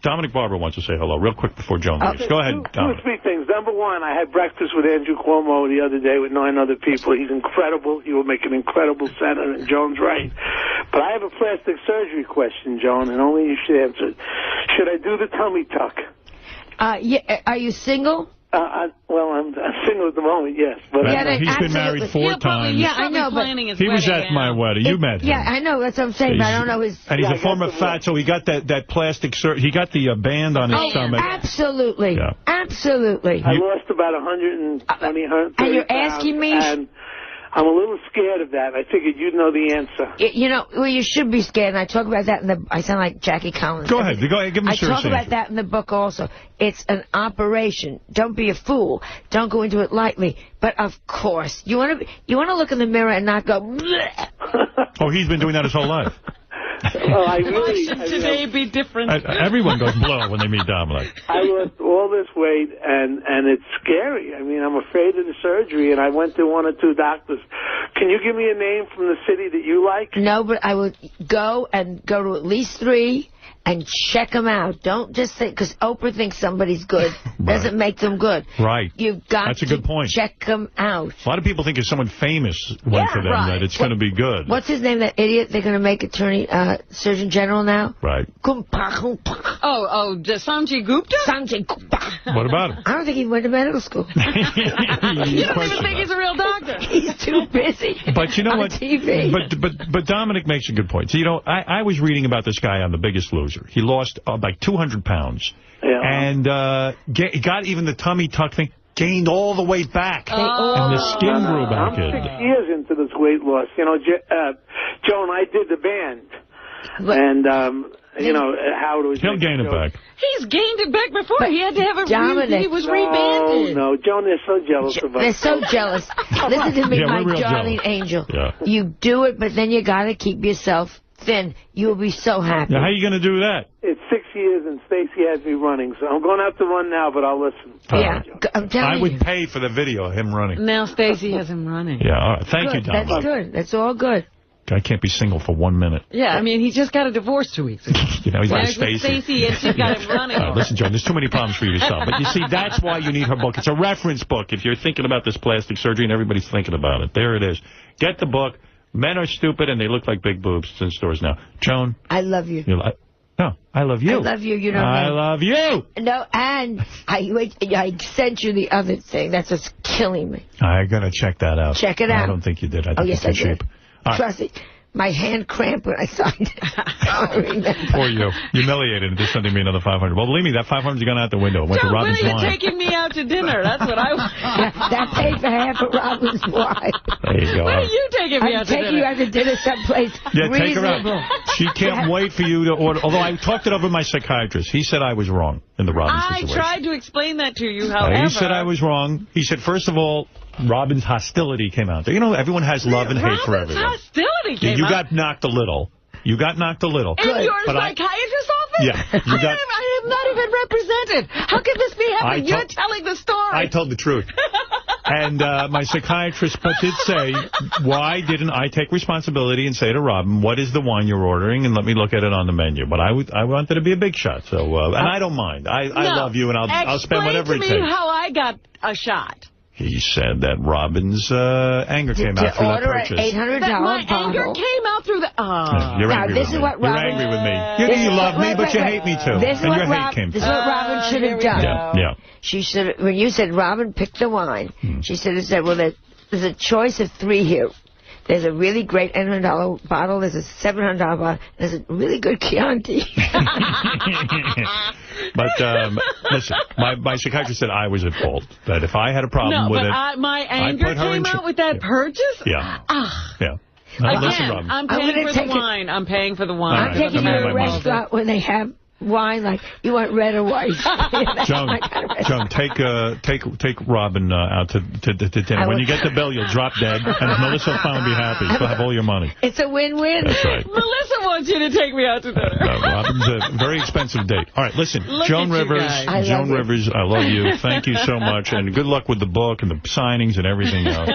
Dominic Barber wants to say hello real quick before Joan leaves. Go ahead, Dominic. 2 or 3 things. Number one, I had breakfast with Andrew Cuomo the other day with 9 other people. He's incredible. He will make an incredible senator, and Joan's right. But I have a plastic surgery question, Joan, and only you should answer it. Should I do the tummy tuck? Are you single? Well, I'm single at the moment, yes. But he's been married 4 times. Yeah, I know, but he was at my wedding. You met him. Yeah, I know. That's what I'm saying, but I don't know his... And he's a former fatso. He got that plastic surgery. He got the band on his stomach. Absolutely. Yeah. Absolutely. I lost about 120, 130 And you're asking me... And I'm a little scared of that. I figured you'd know the answer. You should be scared, and I talk about that in the... I sound like Jackie Collins. Go ahead. Give me a serious I talk about that in the book also. It's an operation. Don't be a fool. Don't go into it lightly. But, of course, you want to look in the mirror and not go... Oh, he's been doing that his whole life. Why should today be different? Everyone goes blow when they meet Dominic. I lost all this weight, and it's scary. I mean, I'm afraid of the surgery, and I went to 1 or 2 doctors. Can you give me a name from the city that you like? No, but I would go to at least 3 and check them out. Don't just think, because Oprah thinks somebody's good. Doesn't make them good. Right. You've got That's a good point. Check them out. A lot of people think if someone famous went for them, that it's going to be good. What's his name, that idiot? They're going to make Surgeon General now? Right. Sanjay Gupta? Sanjay Gupta. What about him? I don't think he went to medical school. You don't even think he's a real doctor. He's too busy. But you know what? TV. But Dominic makes a good point. So, I was reading about this guy on The Biggest Loser. He lost like 200 pounds. Yeah. And got even the tummy tuck thing, gained all the weight back. And the skin grew back in. I'm 6 years into this weight loss. Joan, I did the band. And, Howard was... He'll gain it back. He's gained it back before. He had to have he was rebanded. No, Joan, they're so jealous of us. They're so jealous. Listen to me, my darling angel. Yeah. You do it, but then you got to keep yourself thin. You'll be so happy. Now, how are you going to do that? It's 6 years, and Stacey has me running, so I'm going to have to run now, but I'll listen. Yeah, I'm telling you. I would pay for the video of him running. Now Stacey has him running. Yeah, all right. Thank you, Dominic. That's good. That's all good. I can't be single for 1 minute. Yeah, I mean, he just got a divorce 2 weeks ago. He's like Stacey, and she's got him running. Listen, Joan, there's too many problems for you to solve. But you see, that's why you need her book. It's a reference book if you're thinking about this plastic surgery and everybody's thinking about it. There it is. Get the book. Men are stupid and they look like big boobs. It's in stores now. Joan. I love you. No, I love you. I love you. You know I love you. No, and I sent you the other thing. That's what's killing me. I'm going to check that out. Check it out. I don't think you did. I think yes, I did. cheap. Trust me. My hand cramped when I signed it. I remember. Poor you. Humiliated and just sending me another $500. Well, believe me, that $500's gone out the window. It went to Robin's wine. When are you taking me out to dinner? That's what I want. That paid for half of Robin's wine. There you go. When are you taking me out to dinner? I'm taking you out to dinner someplace take her out. She can't wait for you to order. Although I talked it over with my psychiatrist. He said I was wrong in the Robin situation. I tried to explain that to you, however. He said I was wrong. He said, first of all, Robin's hostility came out there. You know, everyone has love and hate for everyone. Robin's hostility came out? You got knocked a little. You got knocked a little. In your psychiatrist's office? Yeah. I am not even represented. How can this be happening? You're telling the story. I told the truth. And my psychiatrist did say, why didn't I take responsibility and say to Robin, what is the wine you're ordering, and let me look at it on the menu. But I wanted to be a big shot, so and I don't mind. I love you, and I'll spend whatever it takes. Explain to me how I got a shot. He said that Robin's anger came out through that purchase. $800 my bottle. anger came out through the... Yeah, you're angry with me. You're angry with me. You love me, but you hate me, too. This and your hate came This is what Robin should have done. Yeah. She should. When you said Robin picked the wine, she should have said, well, there's a choice of 3 here. There's a really great $800 bottle. There's a $700 bottle. There's a really good Chianti. But, listen, my psychiatrist said I was at fault. That if I had a problem with it... my anger came out with that purchase? Yeah. Yeah. Again, listen, Robin. I'm paying for the wine. I'm paying for the wine. I'm taking you to a restaurant when they have wine, like, you want red or white? Joan, take Robin out to dinner. When you get the bill, you'll drop dead, and Melissa will finally be happy. She'll have all your money. It's a win-win. That's right. Melissa wants you to take me out to dinner. Robin's a very expensive date. All right, listen, Joan Rivers, I love you. Thank you so much, and good luck with the book and the signings and everything else.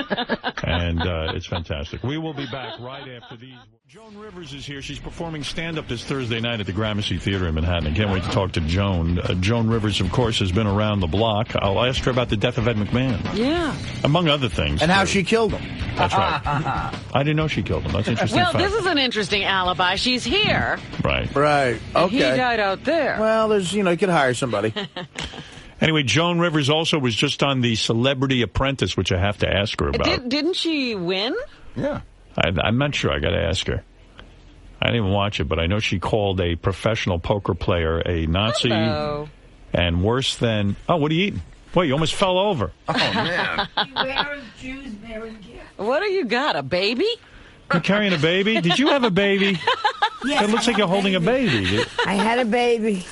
And it's fantastic. We will be back right after these. Joan Rivers is here. She's performing stand-up this Thursday night at the Gramercy Theater in Manhattan. I can't wait to talk to Joan. Joan Rivers, of course, has been around the block. I'll ask her about the death of Ed McMahon. Yeah. Among other things. And how she killed him. That's right. I didn't know she killed him. That's interesting. Well, this is an interesting alibi. She's here. Right. Right. Okay. He died out there. Well, there's, you could hire somebody. Anyway, Joan Rivers also was just on the Celebrity Apprentice, which I have to ask her about. Didn't she win? Yeah. I'm not sure. I got to ask her. I didn't even watch it, but I know she called a professional poker player a Nazi. Hello. And worse than... Oh, what are you eating? Boy, you almost fell over. Oh, man. What do you got, a baby? You're carrying a baby? Did you have a baby? Yes, it looks like you're holding a baby. I had a baby.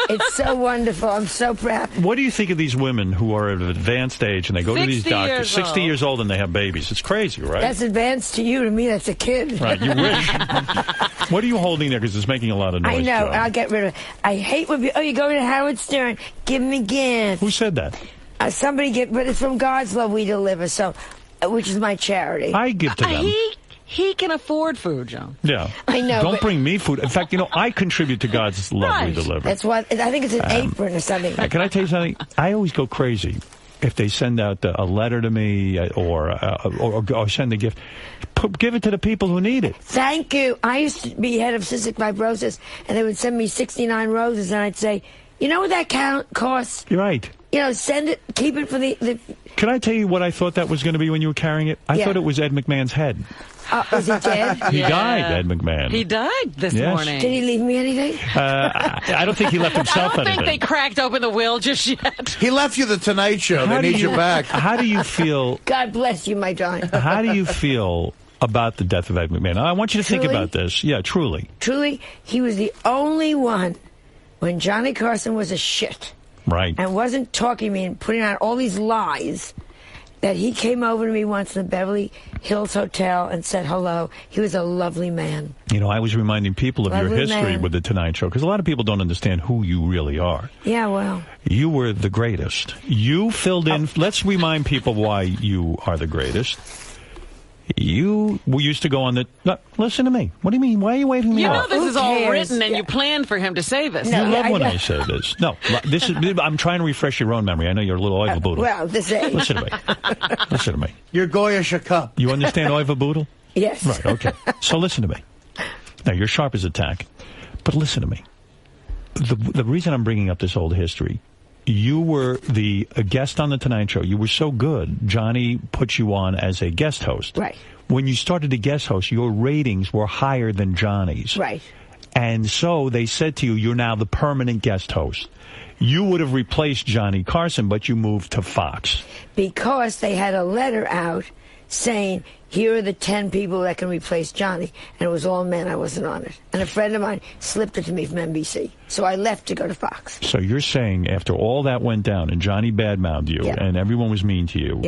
It's so wonderful. I'm so proud. What do you think of these women who are at an advanced age and they go to these doctors, 60 years old, and they have babies? It's crazy, right? That's advanced to you. To me, that's a kid. Right, you wish. What are you holding there? Because it's making a lot of noise. I know. Joe. I'll get rid of it. I hate when people, you go to Howard Stern, give me gifts. Who said that? Somebody but it's from God's Love We Deliver, so, which is my charity. I give to them. He can afford food, Joan. Yeah. I know. Don't bring me food. In fact, I contribute to God's Love We Deliver. That's what, I think it's an apron or something. Can I tell you something? I always go crazy if they send out a letter to me or send a gift. Give it to the people who need it. Thank you. I used to be head of cystic fibrosis, and they would send me 69 roses, and I'd say, you know what that costs? You're right. Send it, keep it for the... Can I tell you what I thought that was going to be when you were carrying it? I thought it was Ed McMahon's head. Is he dead? He died, Ed McMahon. He died this morning. Did he leave me anything? I don't think he left himself anything. I don't think they cracked open the will just yet. He left you the Tonight Show. They need you back. How do you feel? God bless you, my darling. How do you feel about the death of Ed McMahon? I want you to think about this. Yeah, truly. Truly, he was the only one when Johnny Carson was a shit. Right. And wasn't talking to me and putting out all these lies, that he came over to me once in the Beverly Hills Hotel and said hello. He was a lovely man. I was reminding people of your history with The Tonight Show, because a lot of people don't understand who you really are. Yeah, well. You were the greatest. You filled in. Let's remind people why you are the greatest. You used to go on the... No, listen to me. What do you mean? Why are you waving me off? This is all written, and you planned for him to say this. No, you love when I say this. No, I'm trying to refresh your own memory. I know you're a little Oiva-boodle. Well, this age. Listen to me. Listen to me. You're Goya Shakub. You understand Oiva-boodle? Yes. Right, okay. So listen to me. Now, you're sharp as a tack. But listen to me. The reason I'm bringing up this old history... You were a guest on The Tonight Show. You were so good, Johnny put you on as a guest host. Right. when you started to guest host, your ratings were higher than Johnny's. Right. And so they said to you, you're now the permanent guest host. You would have replaced Johnny Carson, but you moved to Fox. Because they had a letter out saying, here are the 10 people that can replace Johnny. And it was all men. I wasn't on it. And a friend of mine slipped it to me from NBC. So I left to go to Fox. So you're saying after all that went down and Johnny badmouthed you and everyone was mean to you,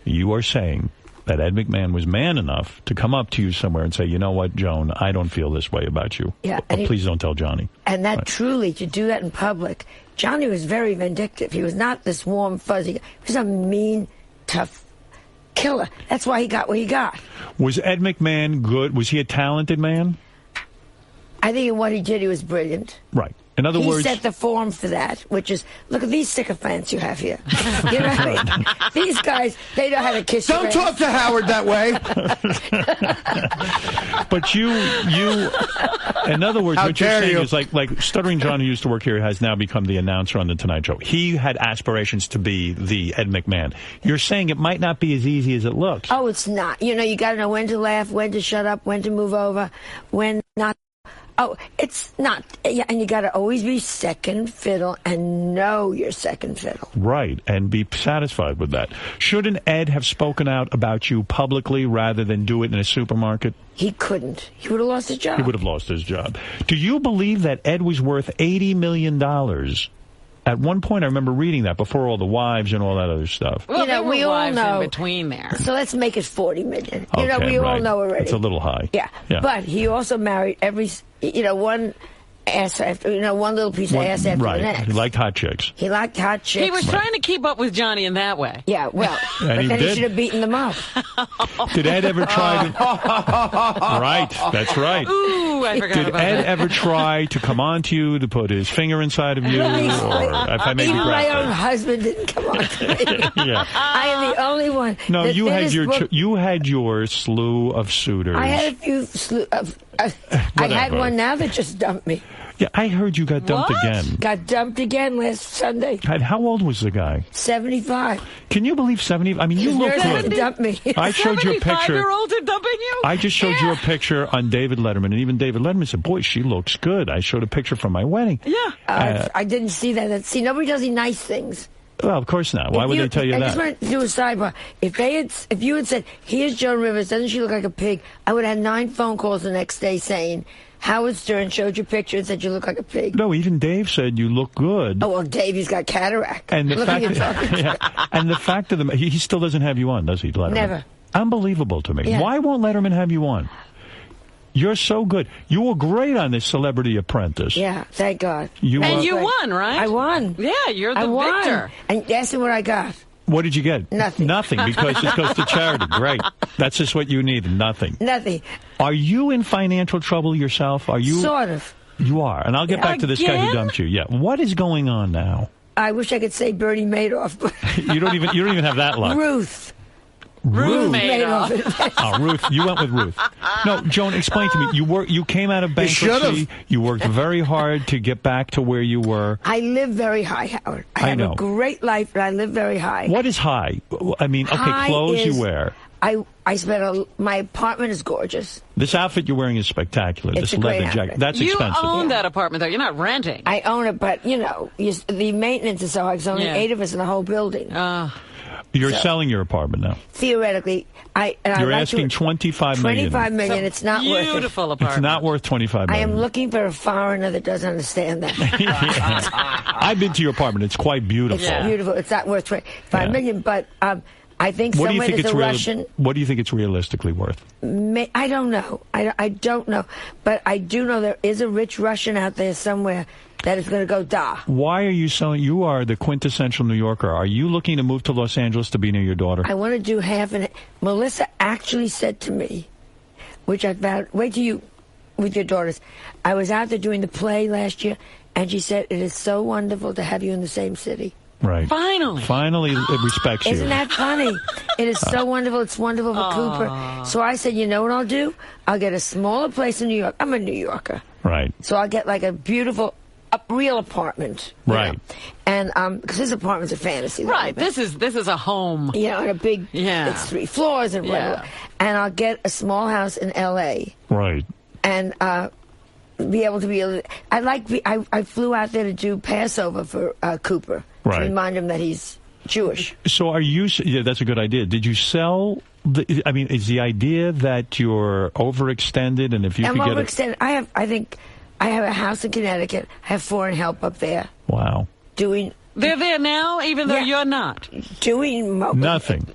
you are saying that Ed McMahon was man enough to come up to you somewhere and say, you know what, Joan, I don't feel this way about you. Yeah, please don't tell Johnny. And that truly, to do that in public, Johnny was very vindictive. He was not this warm, fuzzy guy. He was a mean, tough killer. That's why he got what he got. Was Ed McMahon good? Was he a talented man? I think in what he did, he was brilliant. Right. In other words, he set the form for that, which is, look at these sycophants you have here. You know what I mean? These guys, they know how to kiss Don't talk to Howard that way. But you, in other words, what you're saying is like Stuttering John, who used to work here, has now become the announcer on The Tonight Show. He had aspirations to be the Ed McMahon. You're saying it might not be as easy as it looks. Oh, it's not. You know, you got to know when to laugh, when to shut up, when to move over, when not. Oh, it's not. Yeah, and you got to always be second fiddle and know you're second fiddle. Right, and be satisfied with that. Shouldn't Ed have spoken out about you publicly rather than do it in a supermarket? He couldn't. He would have lost his job. He would have lost his job. Do you believe that Ed was worth $80 million? At one point, I remember reading that before all the wives and all that other stuff. Well, you know, we all know in between there. So let's make it $40 million. You know, we all know already. It's a little high. Yeah. But he also married one ass after, one little piece of ass after the next. He liked hot chicks. He liked hot chicks. He was trying to keep up with Johnny in that way. Yeah, well, and but then he should have beaten them up. Did Ed ever try to... Right, that's right. Ooh, I forgot about that. Did Ed ever try to come on to you, to put his finger inside of you? Or if I Even my own husband didn't come on to me. I am the only one. No, you had your slew of suitors. I had a few slew of... I had one now that just dumped me. Yeah, I heard you got dumped again. Got dumped again last Sunday. And how old was the guy? 75. Can you believe 70? I mean, you look good. Dumped me. I showed you a picture. 75-year-olds are dumping you? I just showed you a picture on David Letterman, and even David Letterman said, boy, she looks good. I showed a picture from my wedding. Yeah. I didn't see that. See, nobody does any nice things. Well, of course not. Why would they tell you that? I just want to do a sidebar. If you had said, here's Joan Rivers, doesn't she look like a pig? I would have had 9 phone calls the next day saying, Howard Stern showed your picture and said you look like a pig. No, even Dave said you look good. Oh, well, Dave, he's got cataract. And the fact of the he still doesn't have you on, does he, Letterman? Never. Unbelievable to me. Yeah. Why won't Letterman have you on? You're so good. You were great on this Celebrity Apprentice. Yeah, thank God. You won, right? I won. Yeah, you're the victor. And guess what I got? What did you get? Nothing. Nothing, because it goes to charity. Great. That's just what you need. Nothing. Nothing. Are you in financial trouble yourself? Are you? Sort of. You are. And I'll get back to this guy who dumped you. Yeah. What is going on now? I wish I could say Bernie Madoff, but you don't even have that luck. Ruth Madoff. Oh, Ruth. You went with Ruth. No, Joan, explain to me. You came out of bankruptcy. You worked very hard to get back to where you were. I live very high, Howard. I have a great life, but I live very high. What is high? I mean, okay, clothes you wear. I spent my apartment is gorgeous. This outfit you're wearing is spectacular. It's this leather jacket. That's expensive. You own that apartment, though. You're not renting. I own it, but, the maintenance is so high. There's only 8 of us in the whole building. You're selling your apartment now. Theoretically, you're asking $25 million. $25 million. It's not worth it. Beautiful apartment. It's not worth $25 million. I am looking for a foreigner that doesn't understand that. I've been to your apartment. It's quite beautiful. It's beautiful. It's not worth $25 million, but I think somewhere there's a Russian. What do you think it's realistically worth? I don't know. I don't know, but I do know there is a rich Russian out there somewhere that is going to go da. Why are you selling? You are the quintessential New Yorker. Are you looking to move to Los Angeles to be near your daughter? I want to do half and Melissa actually said to me, which I found, wait till you, with your daughters. I was out there doing the play last year, and she said, it is so wonderful to have you in the same city. Right. Finally, it respects you. Isn't that funny? It is so wonderful. It's wonderful for Cooper. So I said, you know what I'll do? I'll get a smaller place in New York. I'm a New Yorker. Right. So I'll get like a beautiful a real apartment. Right. Know? And because his apartment's a fantasy. Right. This is a home. You know, and a big, it's 3 floors and whatever. And I'll get a small house in L.A. Right. And be able to be. I flew out there to do Passover for Cooper to remind him that he's Jewish. So are you? Yeah, that's a good idea. Did you sell? I mean, is the idea that you're overextended, and if you could get overextended. I think I have a house in Connecticut. I have foreign help up there. Wow. They're there now, even though you're not. Doing nothing.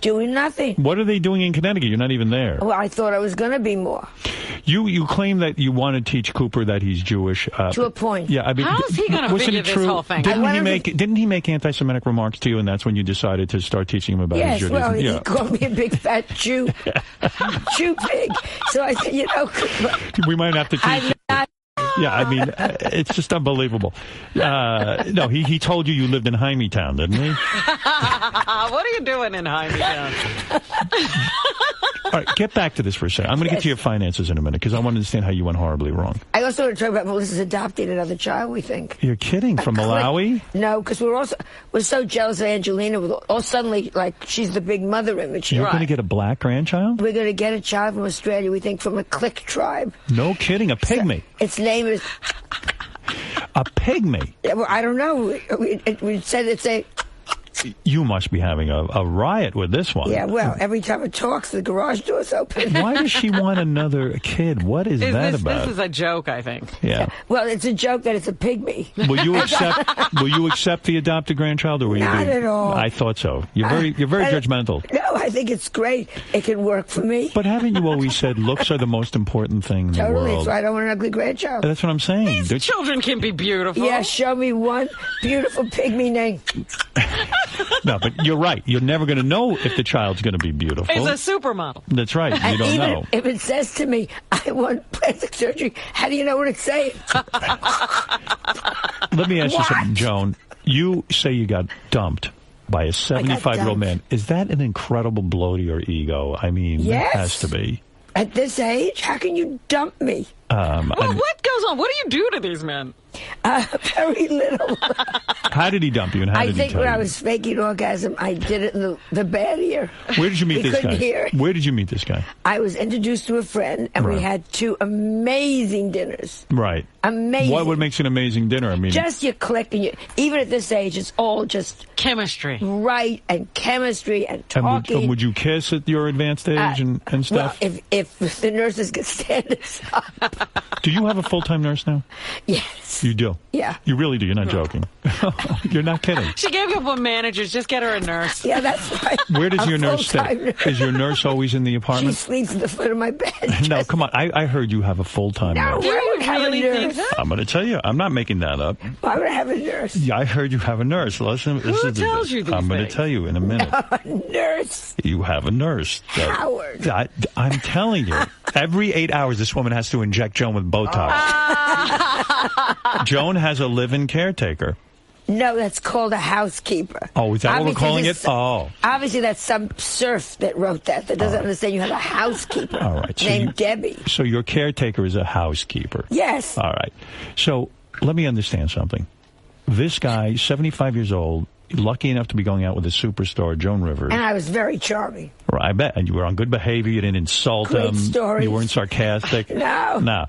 Doing nothing. What are they doing in Connecticut? You're not even there. Well, I thought I was going to be more. You claim that you want to teach Cooper that he's Jewish. To a point. Yeah, I mean, how's he going to figure this whole thing? Didn't he make anti-Semitic remarks to you, and that's when you decided to start teaching him about his Judaism? Well, he called me a big fat Jew, Jew pig. So I said, we might have to teach you. Yeah, I mean, it's just unbelievable. No, he told you lived in Hymietown, didn't he? What are you doing in Hymietown? All right, get back to this for a second. I'm going to get to your finances in a minute, because I want to understand how you went horribly wrong. I also want to talk about Melissa's adopting another child, we think. You're kidding? From Malawi? No, because we're so jealous of Angelina. All suddenly, like, she's the big mother image. You're going to get a black grandchild? We're going to get a child from Australia, we think, from a click tribe. No kidding, a pygmy. Its name is... A pygmy? Well, I don't know. We said it's a... You must be having a riot with this one. Yeah, well, every time it talks, the garage door's open. Why does she want another kid? What is that about? This is a joke, I think. Yeah. Well, it's a joke that it's a pygmy. Will you accept the adopted grandchild, or will you Not at all. I thought so. You're very judgmental. No, I think it's great. It can work for me. But haven't you always said looks are the most important thing in the world? Totally. So I don't want an ugly grandchild. That's what I'm saying. These children can be beautiful. Yeah, show me one beautiful pygmy name. No, but you're right. You're never going to know if the child's going to be beautiful. It's a supermodel. That's right. You don't know. If it says to me, I want plastic surgery, how do you know what it's saying? Let me ask you something, Joan. You say you got dumped by a 75-year-old man. Is that an incredible blow to your ego? I mean, it has to be. At this age, how can you dump me? Well, what goes on? What do you do to these men? Very little. How did he dump you, and how did he tell you? I think when I was faking orgasm, I did it in the bad ear. Where did you meet this guy? Hear it. Where did you meet this guy? I was introduced to a friend, and we had 2 amazing dinners. Right. Amazing. What makes an amazing dinner? I mean, just you click, and even at this age, it's all just chemistry. Right, and chemistry, and talking. And would you kiss at your advanced age and stuff? Well, if the nurses could stand us up. Do you have a full-time nurse now? Yes. You do? Yeah. You really do? You're not joking? You're not kidding? She gave you up on managers. Just get her a nurse. Yeah, that's right. Where does your nurse stay? Is your nurse always in the apartment? She sleeps at the foot of my bed. No, come on. I heard you have a full-time nurse. Do you really think that? I'm going to tell you. I'm not making that up. Why would I have a nurse? Yeah, I heard you have a nurse. Listen, Who tells you these I'm going to tell you in a minute. A nurse? You have a nurse. Howard. I'm telling you. Every 8 hours, this woman has to inject Joan with Botox. Joan has a live-in caretaker. No, that's called a housekeeper. Oh, is that what we're calling it? Obviously, that's some serf that wrote that doesn't understand you have a housekeeper named Debbie. So your caretaker is a housekeeper? Yes. All right. So let me understand something. This guy, 75 years old, lucky enough to be going out with a superstar, Joan Rivers. And I was very charming. Right, I bet. And you were on good behavior. You didn't insult him. Stories. You weren't sarcastic. No.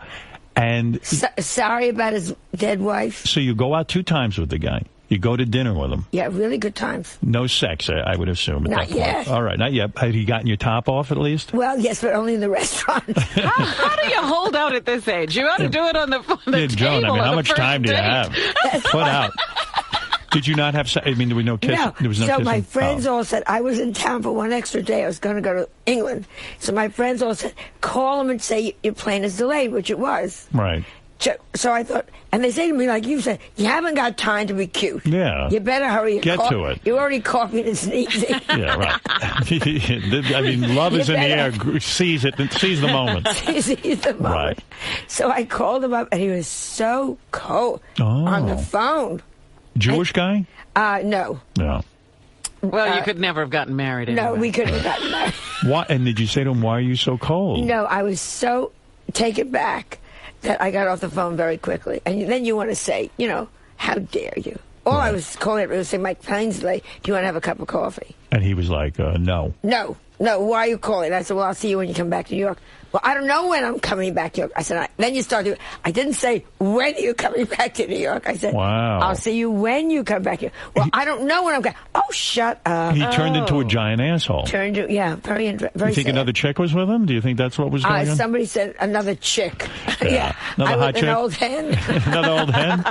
And sorry about his dead wife. So you go out 2 times with the guy. You go to dinner with him. Yeah, really good times. No sex, I would assume. Not yet. All right, not yet. Had he gotten your top off at least? Well, yes, but only in the restaurant. How do you hold out at this age? You ought to do it on the table. Joan, I mean, how much time do you have? Put out. Did you not have sex? I mean, there was no kiss? No. There was no so kissing? my friends all said, I was in town for 1 extra day. I was going to go to England. So my friends all said, call him and say your plane is delayed, which it was. Right. So I thought, and they say to me, like you said, you haven't got time to be cute. Yeah. You better hurry. Get to it. You're already coughing and sneezing. Yeah, right. I mean, love is in the air. Seize it. Seize the moment. Seize the moment. Right. So I called him up, and he was so cold on the phone. Jewish guy? No. No. Well, you could never have gotten married anyway. No, we couldn't have gotten married. What? And did you say to him, why are you so cold? No, I was so taken back that I got off the phone very quickly. And then you want to say, you know, how dare you? Or I was calling it to say, Mike Plainsley, do you want to have a cup of coffee? And he was like, no. No, why are you calling? I said, well, I'll see you when you come back to New York. Well, I don't know when I'm coming back to New York. I said, then you start doing, I didn't say, when are you coming back to New York? I said, wow. I'll see you when you come back here. Well, I don't know when I'm coming. Oh, shut up. He turned into a giant asshole. Very very You think sad. another chick was with him? Do you think that's what was going on? Somebody said another chick. Yeah. Another hot chick? An old hen. Another old hen?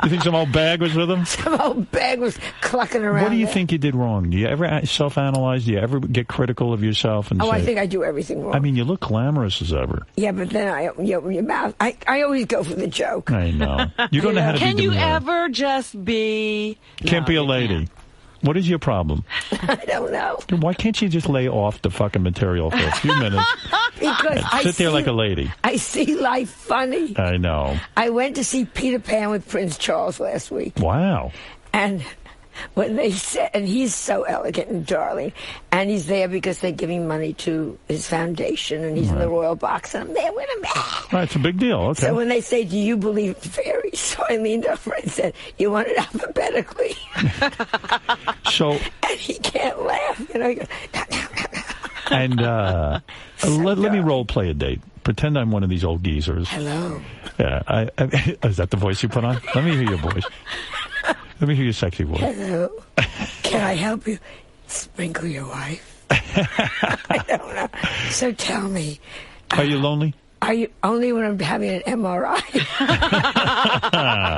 You think some old bag was with him? Some old bag was clucking around. What do you there. think you did wrong? Do you ever self-analyze? Do you ever get critical of yourself? And say, I think I do everything wrong. I mean, you look glamorous as ever. Yeah, but then I open your mouth. I always go for the joke. I know. You don't know how to be Can you demure. ever just be... Can't be a lady. What is your problem? I don't know. Why can't you just lay off the fucking material for a few minutes? Because Sit there like a lady. I see life funny. I know. I went to see Peter Pan with Prince Charles last week. Wow. And when they said, and he's so elegant and darling, and he's there because they're giving money to his foundation, and he's in the royal box, and I'm there with him. Right, it's a big deal. Okay. So when they say, do you believe in fairies? So I leaned over and said, you want it alphabetically? So, and he can't laugh. You know, he goes, and let me role play a date. Pretend I'm one of these old geezers. hello. Yeah, is that the voice you put on? Let me hear your voice. Let me hear your sexy voice. Hello. Can I help you sprinkle your wife? I don't know. So tell me. Are you lonely? Are you only when I'm having an MRI?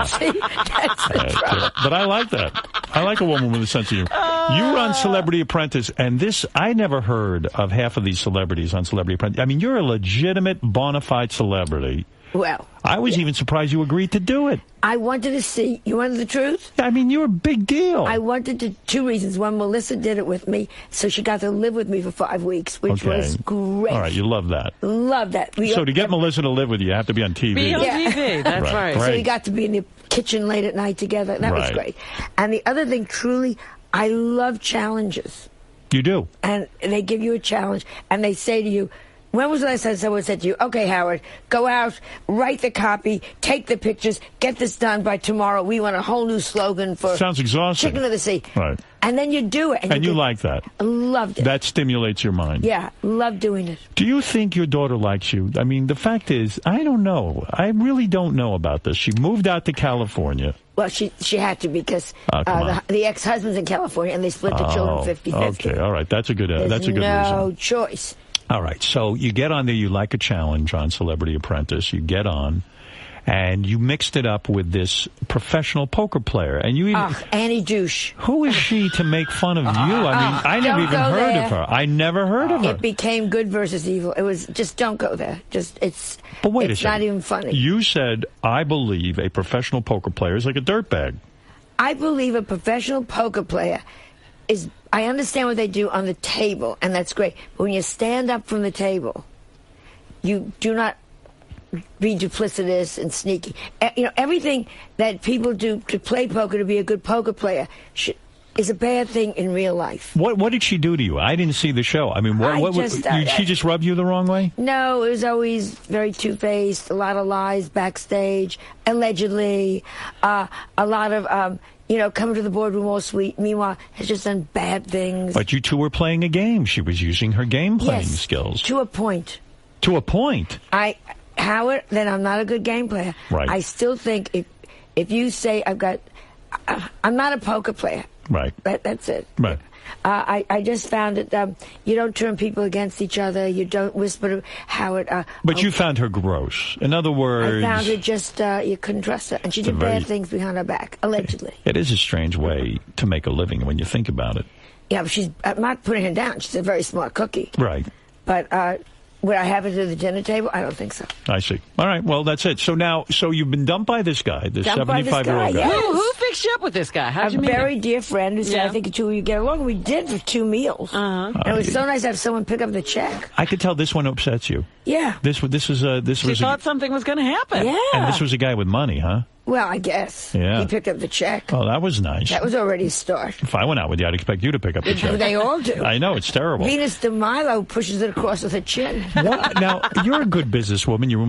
See, that's the trouble. But I like that. I like a woman with a sense of humor. You were on Celebrity Apprentice, and I never heard of half of these celebrities on Celebrity Apprentice. I mean, you're a legitimate, bona fide celebrity. Well, I was even surprised you agreed to do it. I wanted to see. You wanted the truth? I mean, you're a big deal. I wanted to. Two reasons. One, Melissa did it with me, so she got to live with me for 5 weeks, which was great. All right, you love that. Love that. So to get Melissa to live with you have to be on TV. Be on TV, that's right. So we got to be in the kitchen late at night together. That was great. And the other thing, truly, I love challenges. You do? And they give you a challenge, and they say to you, when was the last time someone said to you, okay, Howard, go out, write the copy, take the pictures, get this done by tomorrow. We want a whole new slogan for Sounds exhausting. Chicken of the Sea. Right. And then you do it. And you like that. Loved it. That stimulates your mind. Yeah, loved doing it. Do you think your daughter likes you? I mean, the fact is, I don't know. I really don't know about this. She moved out to California. Well, she had to because the ex-husband's in California, and they split the children 50-50. Okay, all right. That's a good reason. No choice. All right, so you get on there, you like a challenge on Celebrity Apprentice, you get on, and you mixed it up with this professional poker player. And you even, Annie Douche. Who is she to make fun of you? I mean, I never even heard of her. I never heard of her. It became good versus evil. It was just, don't go there. But wait it's a second. not even funny. You said, I believe a professional poker player is like a dirtbag. I believe a professional poker player is, I understand what they do on the table, and that's great. But when you stand up from the table, you do not be duplicitous and sneaky. You know, everything that people do to play poker, to be a good poker player, is a bad thing in real life. What did she do to you? I didn't see the show. I mean, she just rubbed you the wrong way? No, it was always very two-faced, a lot of lies backstage, allegedly, a lot of... come to the boardroom all sweet. Meanwhile, has just done bad things. But you two were playing a game. She was using her game-playing skills. To a point. To a point? Howard, then I'm not a good game player. Right. I still think if you say I'm not a poker player. Right. That's it. Right. I just found that you don't turn people against each other. You don't whisper to Howard. But you found her gross. In other words... I found her just, you couldn't trust her. And she did bad things behind her back, allegedly. It is a strange way to make a living when you think about it. Yeah, but I'm not putting her down. She's a very smart cookie. Right. But would I have her to the dinner table? I don't think so. I see. All right, well, that's it. So you've been dumped by this guy, this 75-year-old guy. Yes. Who fixed you up with this guy? How'd you meet him? A very dear friend who said, I think the two of you get along. We did for 2 meals. And it was so nice to have someone pick up the check. I could tell this one upsets you. Yeah. She thought something was going to happen. Yeah. And this was a guy with money, huh? Well, I guess. Yeah. He picked up the check. Oh, that was nice. That was already a start. If I went out with you, I'd expect you to pick up the check. They all do. I know, it's terrible. Venus de Milo pushes it across with her chin. What? Now, you're a good businesswoman. You're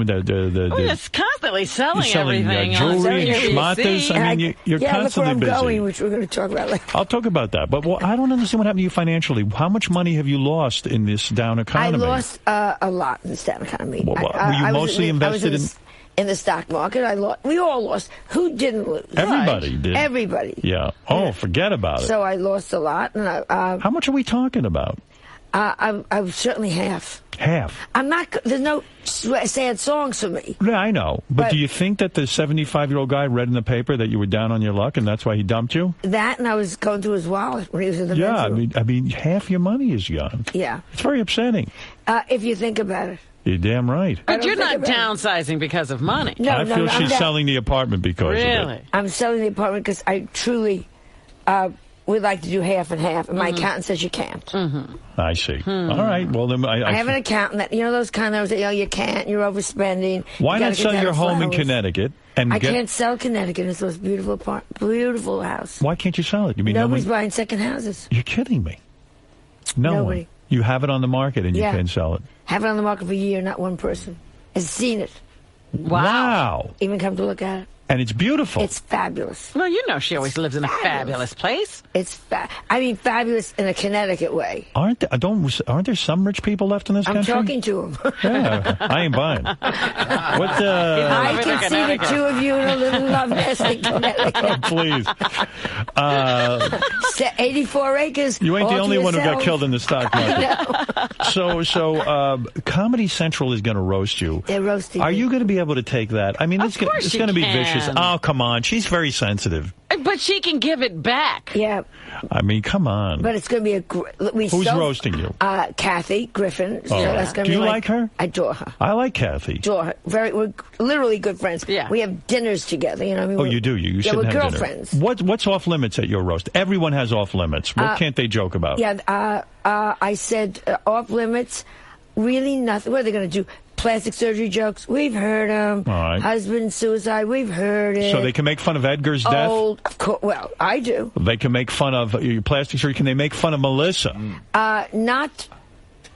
it's constantly selling everything. Jewelry and schmatas. I mean, you're constantly look where I'm busy. going, which we're going to talk about later. I'll talk about that. But I don't understand what happened to you financially. How much money have you lost in this down economy? I lost a lot in this down economy. Were you mostly invested in the stock market? We all lost. Who didn't lose? Everybody did. Everybody. Yeah. Oh, forget about it. So I lost a lot. And how much are we talking about? I'm certainly half. Half? I'm not. There's no sad songs for me. Yeah, I know. But do you think that the 75-year-old guy read in the paper that you were down on your luck and that's why he dumped you? That, and I was going through his wallet when he was in the men's room. I mean, half your money is gone. Yeah. It's very upsetting. If you think about it. You're damn right. But you're not downsizing because of money. No, I feel she's selling the apartment because of it. I'm selling the apartment because I truly would like to do half and half, and my accountant says you can't. I see. All right. Well, then I have an accountant that, those kind of that, you can't, you're overspending. Why not sell your home in Connecticut? I can't sell Connecticut. It's this beautiful house. Why can't you sell it? You mean nobody's buying second houses? You're kidding me. Nobody. You have it on the market and you can't sell it. Have it on the market for a year, not one person has seen it. Wow. Even come to look at it. And it's beautiful. It's fabulous. Well, she always lives in a fabulous place. It's fabulous in a Connecticut way. Aren't there some rich people left in this country? I'm talking to them. Yeah, I ain't buying. I can see the two of you in a little love nest in Connecticut. Oh, please. 84 acres. You ain't the only one who got killed in the stock market. So Comedy Central is going to roast you. They're roasting Are me. you going to be able to take that? I mean, it's going to be vicious. Oh, come on. She's very sensitive. But she can give it back. Yeah. I mean, come on. But it's going to be Who's roasting you? Kathy Griffin. So that's going to Do you like her? I adore her. I like Kathy. Adore her. We're literally good friends. Yeah. We have dinners together. You do. You sit we're and have girlfriends. dinner. What's off limits at your roast? Everyone has off limits. What can't they joke about? Yeah. I said off limits. Really nothing. What are they going to do? Plastic surgery jokes, we've heard them. Right. Husband suicide, we've heard it. So they can make fun of Edgar's death? Of course, well, I do. They can make fun of your plastic surgery. Can they make fun of Melissa? Not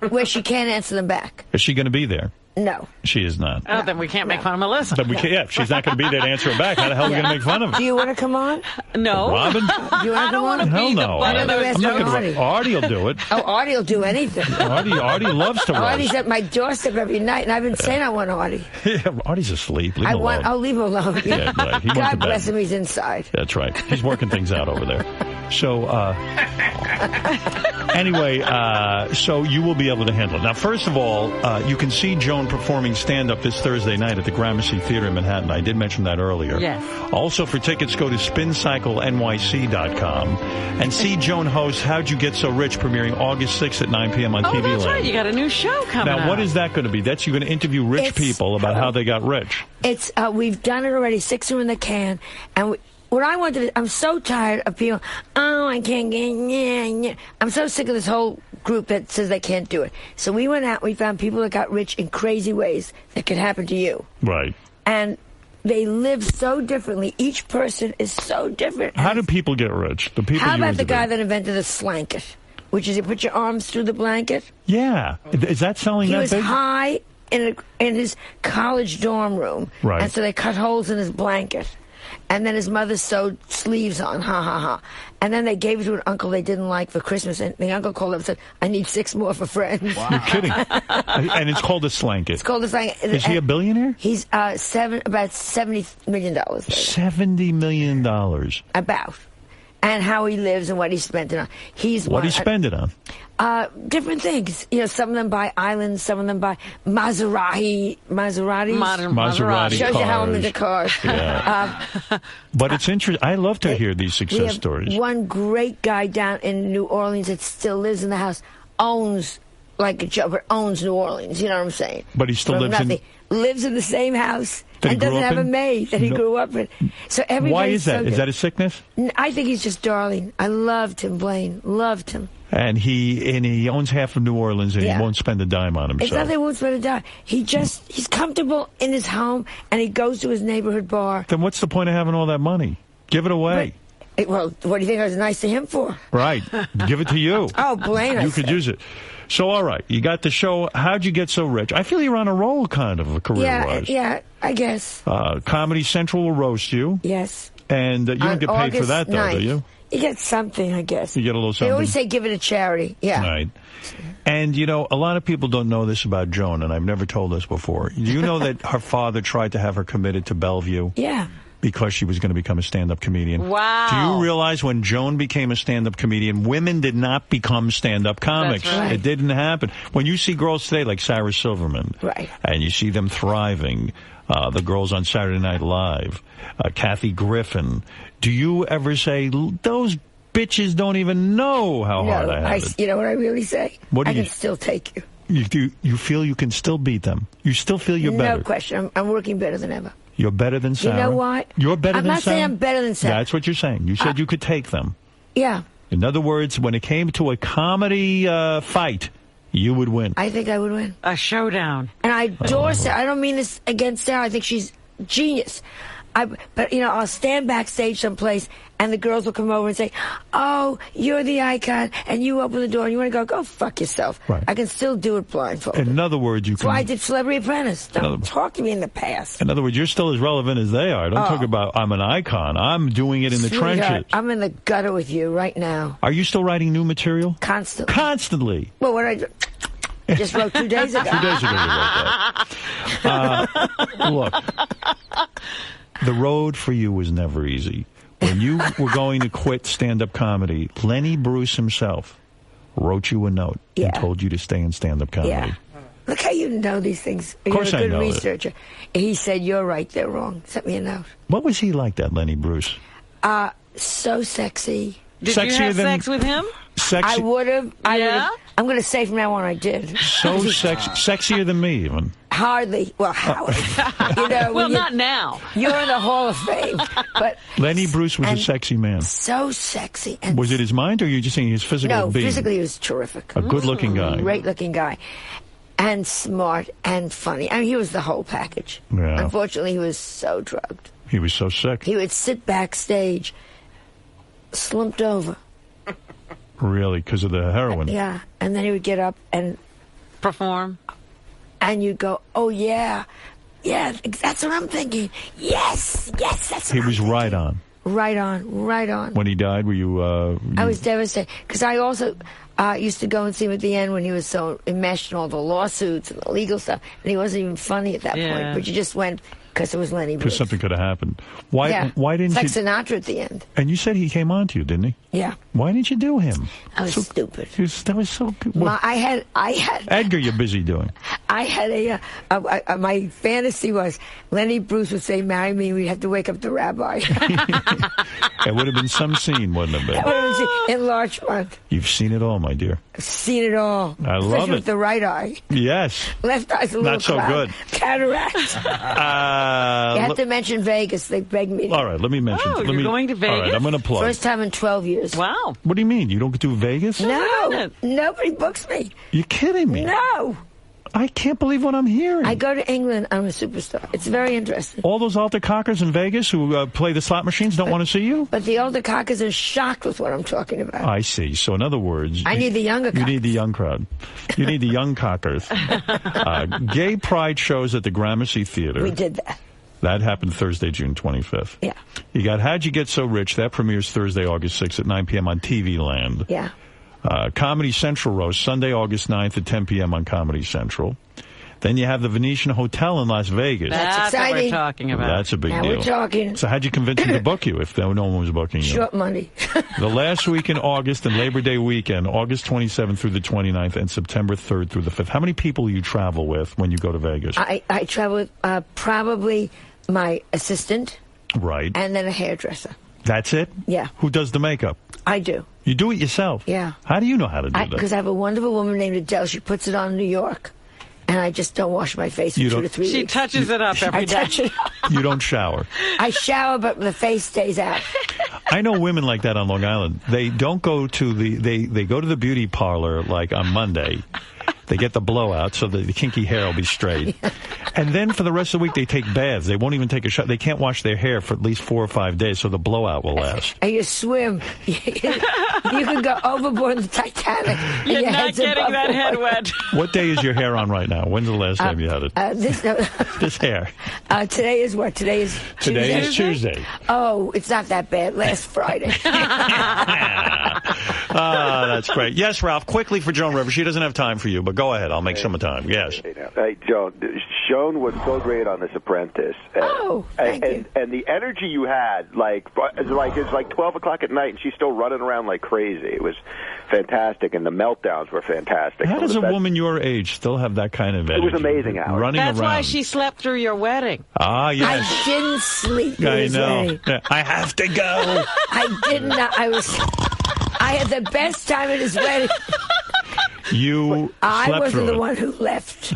where she can't answer them back. Is she going to be there? No. She is not. Oh, then we can't make fun of Melissa. But we can't, if she's not going to be there to answer her back, how the hell are we going to make fun of her? Do you want to come on? No. Robin? I don't want to be Hell no. I'm not going to. Artie will do it. Oh, Artie will do anything. Artie loves to roast. Artie's at my doorstep every night, and I've been saying I want Artie. Yeah, Artie's asleep. Leave him alone. I'll leave him alone. Yeah, right. God bless him, he's inside. That's right. He's working things out over there. So, anyway, so you will be able to handle it. Now, first of all, you can see Joan performing stand-up this Thursday night at the Gramercy Theater in Manhattan. I did mention that earlier. Yes. Also, for tickets, go to spincyclenyc.com and see Joan host How'd You Get So Rich, premiering August 6th at 9 p.m. on TV Land. Oh, that's right. You got a new show coming Now, what is that going to be? That's you're going to interview rich people about how they got rich. It's we've done it already. 6 are in the can, and what I wanted to, I'm so tired of people, I can't get, I'm so sick of this whole group that says they can't do it. So we went out, we found people that got rich in crazy ways that could happen to you. Right. And they live so differently. Each person is so different. How do people get rich? The people. How about the guy that invented the slanket, which is you put your arms through the blanket? Yeah. Is that selling that big? He was high in his college dorm room. Right. And so they cut holes in his blanket. And then his mother sewed sleeves on, And then they gave it to an uncle they didn't like for Christmas. And the uncle called up and said, I need 6 more for friends. Wow. You're kidding. And it's called a slanket. It's called a slanket. Is he a billionaire? He's about $70 million. $70 million. About. And how he lives and what he spent it on. What he spend it on? Different things. Some of them buy islands, some of them buy Maseratis. Maserati Shows cars. you how I'm into cars. Yeah. But it's interesting. I love to hear these success stories. One great guy down in New Orleans that still lives in the house, owns like a job, owns New Orleans. You know what I'm saying? But he still lives in the same house and doesn't have a maid that he grew up with. So everybody's Why is that? So is that a sickness? I think he's just darling. I loved him, Blaine. Loved him. And he owns half of New Orleans, and he won't spend a dime on himself. It's not that he won't spend a dime. He's comfortable in his home, and he goes to his neighborhood bar. Then what's the point of having all that money? Give it away. Well, what do you think I was nice to him for? Right. Give it to you. Oh, Blaine. You could use it. So, all right. You got the show. How'd you get so rich? I feel you're on a roll, kind of, career-wise. Yeah, I guess. Comedy Central will roast you. Yes. And you don't get paid for that, though, 9th. do you? You get something, I guess. You get a little something. They always say give it to charity. Yeah. Right. And, you know, a lot of people don't know this about Joan, and I've never told this before. Do you know that her father tried to have her committed to Bellevue? Yeah. Because she was going to become a stand-up comedian. Wow. Do you realize when Joan became a stand-up comedian, women did not become stand-up comics? That's right. It didn't happen. When you see girls today like Sarah Silverman, right, and you see them thriving, the girls on Saturday Night Live, Kathy Griffin, do you ever say, those bitches don't even know how hard I have it? You know what I really say? What do I you can still take you. You feel you can still beat them? You still feel you're better? No question. I'm working better than ever. You're better than Sarah? You know what? You're better than Sarah? I'm not saying I'm better than Sarah. That's what you're saying. You said you could take them. Yeah. In other words, when it came to a comedy fight, you would win. I think I would win. A showdown. And I adore Sarah. I don't mean this against Sarah. I think she's genius. But, you know, I'll stand backstage someplace, and the girls will come over and say, oh, you're the icon, and you open the door, and you want to go fuck yourself. Right. I can still do it blindfolded. In other words, you That's can... why I did Celebrity Apprentice. Don't talk to me in the past. In other words, you're still as relevant as they are. Don't talk about, I'm an icon. I'm doing it in the trenches. I'm in the gutter with you right now. Are you still writing new material? Constantly. Constantly. Well, what I just wrote 2 days ago. 2 days ago you wrote that. Look, the road for you was never easy. When you were going to quit stand-up comedy, Lenny Bruce himself wrote you a note and told you to stay in stand-up comedy. Yeah. Look how you know these things. Of course You're a good I know researcher. He said, you're right, they're wrong. Sent me a note. What was he like, that Lenny Bruce? So sexy. Did you have sex with him? I would have. Yeah? I'm going to say from now on I did. So sexier than me, even. Hardly. Well, Howard. You know, well, not now. You're in the Hall of Fame. But Lenny Bruce was a sexy man. So sexy. And was it his mind, or are you just saying his physical being? No, physically he was terrific. A good-looking guy. Great-looking guy. And smart and funny. I mean, he was the whole package. Yeah. Unfortunately, he was so drugged. He was so sick. He would sit backstage, slumped over. Really, because of the heroin? Yeah, and then he would get up and perform. And you'd go, oh, yeah, that's what I'm thinking. Yes, that's what He was right on. Right on. When he died, were you... I was devastated, because I also used to go and see him at the end when he was so enmeshed in all the lawsuits and the legal stuff, and he wasn't even funny at that point, but you just went... Because it was Lenny Bruce. Because something could have happened. Why didn't it's like Sinatra at the end. And you said he came on to you, didn't he? Yeah. Why didn't you do him? I was stupid. That was so good. I had... Edgar, you're busy doing. I had my fantasy was Lenny Bruce would say, marry me, we'd have to wake up the rabbi. It would have been some scene, wouldn't it? That would have been enlargement. You've seen it all, my dear. I've seen it all. I love Especially it. with the right eye. Yes. Left eye's a little not so cloud. good. Cataract. You have to mention Vegas. They begged me. All right, let me mention. You're going to Vegas? All right, I'm going to plug. First time in 12 years. Wow. What do you mean? You don't do Vegas? No. Nobody books me. You're kidding me. No. I can't believe what I'm hearing. I go to England. I'm a superstar. It's very interesting. All those altar cockers in Vegas who play the slot machines don't want to see you? But the older cockers are shocked with what I'm talking about. I see. So in other words... I need the younger cockers. You need the young crowd. You need the young cockers. Gay pride shows at the Gramercy Theater. We did that. That happened Thursday, June 25th. Yeah. You got How'd You Get So Rich? That premieres Thursday, August 6th at 9 p.m. on TV Land. Yeah. Comedy Central roast Sunday, August 9th at 10 p.m. on Comedy Central. Then you have the Venetian Hotel in Las Vegas. That's exciting. What we're talking about. That's a big deal. Now we're talking. So how'd you convince him to book you if no one was booking you? Short money. The last week in August and Labor Day weekend, August 27th through the 29th and September 3rd through the 5th. How many people do you travel with when you go to Vegas? I travel with probably my assistant. Right. And then a hairdresser. That's it? Yeah. Who does the makeup? I do. You do it yourself? Yeah. How do you know how to do that? Because I have a wonderful woman named Adele. She puts it on in New York. and I just don't wash my face for 2 to 3 weeks. She touches it up every day. I touch it up. You don't shower. I shower, but the face stays out. I know women like that on Long Island. They don't go to they go to the beauty parlor like on Monday. They get the blowout so the kinky hair will be straight. And then for the rest of the week, they take baths. They won't even take a shower. They can't wash their hair for at least 4 or 5 days, so the blowout will last. And you swim. You can go overboard in the Titanic. You're not getting that head wet. What day is your hair on right now? When's the last time you had it? This hair. Today is what? Today is Tuesday. Today is Tuesday. Oh, it's not that bad. Last Friday. That's great. Yes, Ralph, quickly for Joan Rivers. She doesn't have time for you, but go ahead. I'll make some time. Yes. Hey, Joan was so great on This Apprentice. Thank you. And the energy you had, it's like 12 o'clock at night, and she's still running around like crazy. It was fantastic, and the meltdowns were fantastic. How does a woman your age still have that kind of energy? It was amazing, Howard. Running That's around. why she slept through your wedding. Ah, yes. I didn't sleep through I his know. wedding. I have to go. I did not. I had the best time at his wedding. I wasn't the one who left.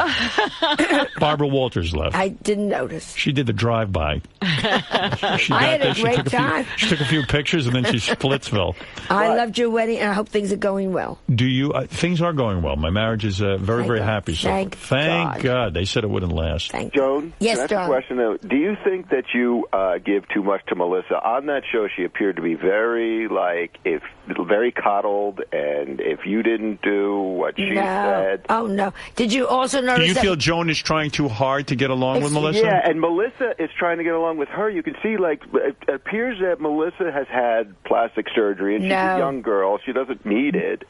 Barbara Walters left. I didn't notice. She did the drive-by. I had a great time. She took a few pictures, and then she Splitsville. I loved your wedding, and I hope things are going well. Do you? Things are going well. My marriage is very happy. So Thank God. They said it wouldn't last. Joan, yes, can I ask a question, though? Do you think that you give too much to Melissa? On that show, she appeared to be very coddled, and if you didn't do what she said... Oh, no. Did you also notice Do you feel Joan is trying too hard to get along with Melissa? Yeah, and Melissa is trying to get along with her. You can see, it appears that Melissa has had plastic surgery, and she's a young girl. She doesn't need it.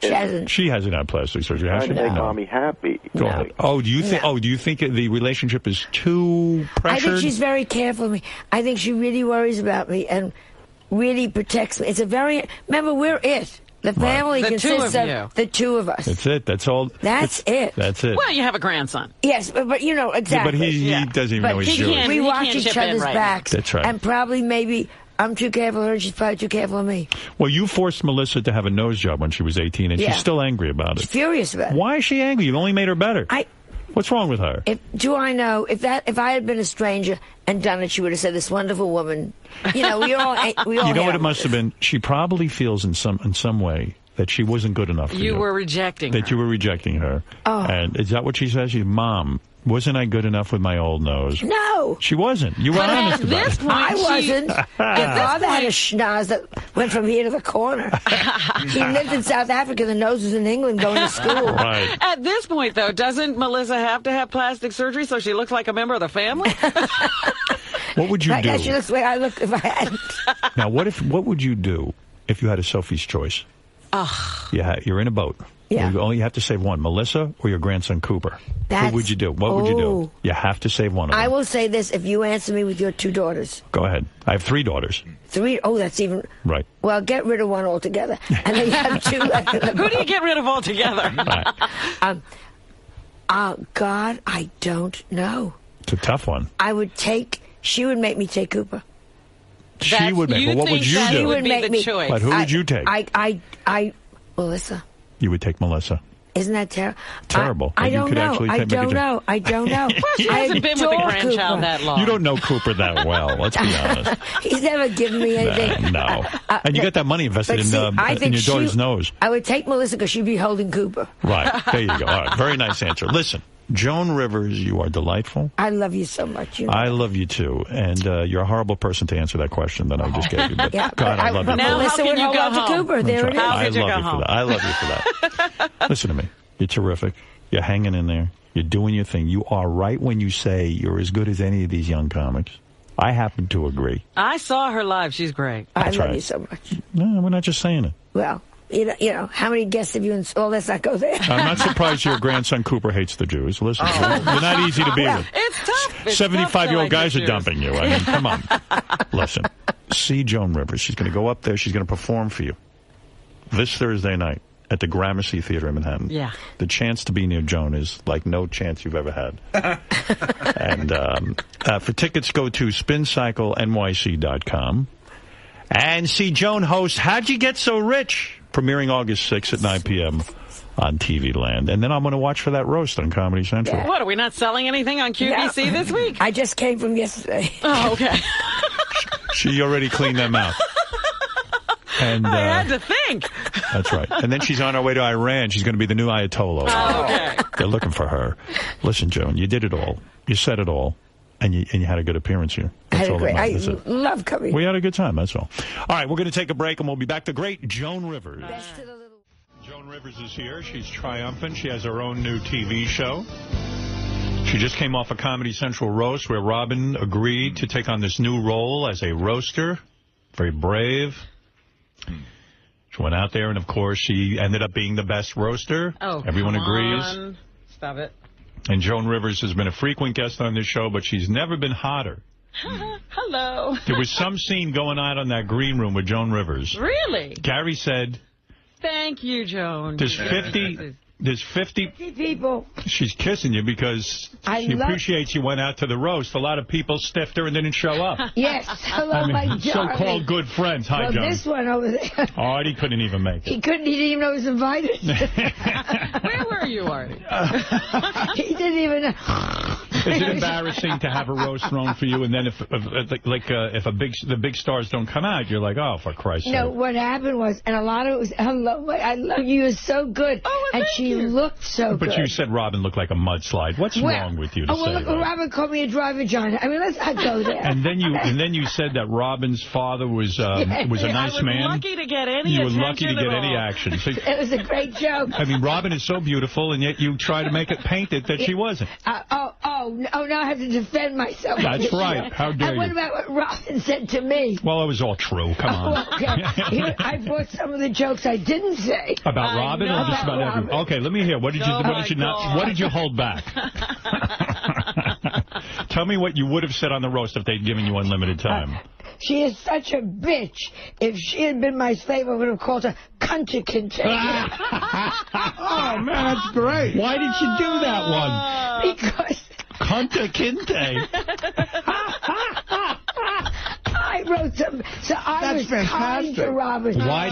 She hasn't had plastic surgery, has she? Trying to make Mommy happy. Go ahead. Oh, do you think the relationship is too pressured? I think she's very careful of me. I think she really worries about me and really protects me. Remember, we're it. The family consists of the two of us. That's it. That's all. That's it. Well, you have a grandson. Yes, but you know, exactly. Yeah, but he doesn't even know he's Jewish. We watch each other's backs. That's right. And probably maybe I'm too careful of her, she's probably too careful of me. Well, you forced Melissa to have a nose job when she was 18, and she's still angry about it. She's furious about it. Why is she angry? You only made her better. What's wrong with her? Do I know if I had been a stranger and done it, she would have said, "This wonderful woman." You know, we all. You know what it must have been? She probably feels in some way that she wasn't good enough for you. You were rejecting her. That you were rejecting her. Oh. And is that what she says? Mom, wasn't I good enough with my old nose? No. She wasn't. You were honest about it. I wasn't. Your father had a schnoz that went from here to the corner. He lived in South Africa. The nose was in England going to school. Right. At this point, though, doesn't Melissa have to have plastic surgery so she looks like a member of the family? What would you do? She looks the way I look if I hadn't. Now, what would you do if you had a Sophie's choice? You're in a boat. Yeah. You only have to save one, Melissa or your grandson Cooper. What would you do? What would you do? You have to save one of them. I will say this, if you answer me with your 2 daughters. Go ahead. I have 3 daughters. 3? Oh, that's even... Right. Well, get rid of one altogether. And then you have 2 left. Who do you get rid of altogether? Right. God, I don't know. It's a tough one. She would make me take Cooper. She would make. Well, what would you do? She would be the choice. But who would you take? Melissa. You would take Melissa. Isn't that terrible? Terrible. I don't know. I don't know. Well, she hasn't been with the grandchild that long. You don't know Cooper that well. Let's be honest. He's never given me anything. No. And you got that money invested in your daughter's nose. I would take Melissa because she'd be holding Cooper. Right. There you go. All right. Very nice answer. Listen. Joan Rivers, you are delightful. I love you so much. You know. I love you, too. And you're a horrible person to answer that question that I just gave you. But God, I love you. Now Melissa would hold on to Cooper. There it is. I love you for that. I love you for that. Listen to me. You're terrific. You're hanging in there. You're doing your thing. You are right when you say you're as good as any of these young comics. I happen to agree. I saw her live. She's great. I love you so much. No, we're not just saying it. Well... You know, how many guests have you and let's not go there. I'm not surprised your grandson Cooper hates the Jews. Listen, you're not easy to be with. It's tough. 75-year-old guys are dumping you. I mean, come on. Listen, see Joan Rivers. She's going to go up there. She's going to perform for you this Thursday night at the Gramercy Theater in Manhattan. Yeah. The chance to be near Joan is like no chance you've ever had. And for tickets, go to spincyclenyc.com and see Joan host How'd You Get So Rich? Premiering August 6th at 9 p.m. on TV Land. And then I'm going to watch for that roast on Comedy Central. Yeah. What, are we not selling anything on QVC this week? I just came from yesterday. Oh, okay. She already cleaned them out. And, I had to think. That's right. And then she's on her way to Iran. She's going to be the new Ayatollah. Oh, okay. They're looking for her. Listen, Joan, you did it all. You said it all. And you had a good appearance here. That's all that matters. I love coming. We had a good time, that's all. All right, we're going to take a break, and we'll be back. The great Joan Rivers. Joan Rivers is here. She's triumphant. She has her own new TV show. She just came off a Comedy Central roast where Robin agreed to take on this new role as a roaster. Very brave. She went out there, and, of course, she ended up being the best roaster. Oh, everyone agrees. Stop it. And Joan Rivers has been a frequent guest on this show, but she's never been hotter. Hello. There was some scene going on in that green room with Joan Rivers. Really? Gary said... Thank you, Joan. There's 50 people. She's kissing you because she appreciates you went out to the roast. A lot of people stiffed her and didn't show up. Yes. Hello, my darling. So-called good friends. Hi, Joan. This one over there. Artie couldn't even make it. He didn't even know he was invited. Where were you, Artie? He didn't even know. Is it embarrassing to have a roast thrown for you, and then if the big stars don't come out, you're like, oh, for Christ's sake. No, what happened was, and a lot of it was, hello, I love you, you're so good. Oh, well, and she looked so good. But you said Robin looked like a mudslide. What's wrong with you to say look, that? Robin called me a dry vagina. I mean, let's not go there. And then you said that Robin's father was a nice man. Lucky to get any You were lucky to get any action. So, it was a great joke. I mean, Robin is so beautiful, and yet you try to paint it that she wasn't. Now I have to defend myself. That's right. How dare you? And what about what Robin said to me? Well, it was all true. Come on. Okay. I brought some of the jokes I didn't say. About Robin or just about everyone? Okay, let me hear. What did you hold back? Tell me what you would have said on the roast if they'd given you unlimited time. She is such a bitch. If she had been my slave, I would have called her Cuntikinte. Oh, man, that's great. Why did she do that one? Because... Cuntikinte. I wrote some, so I was kind to Robin. Why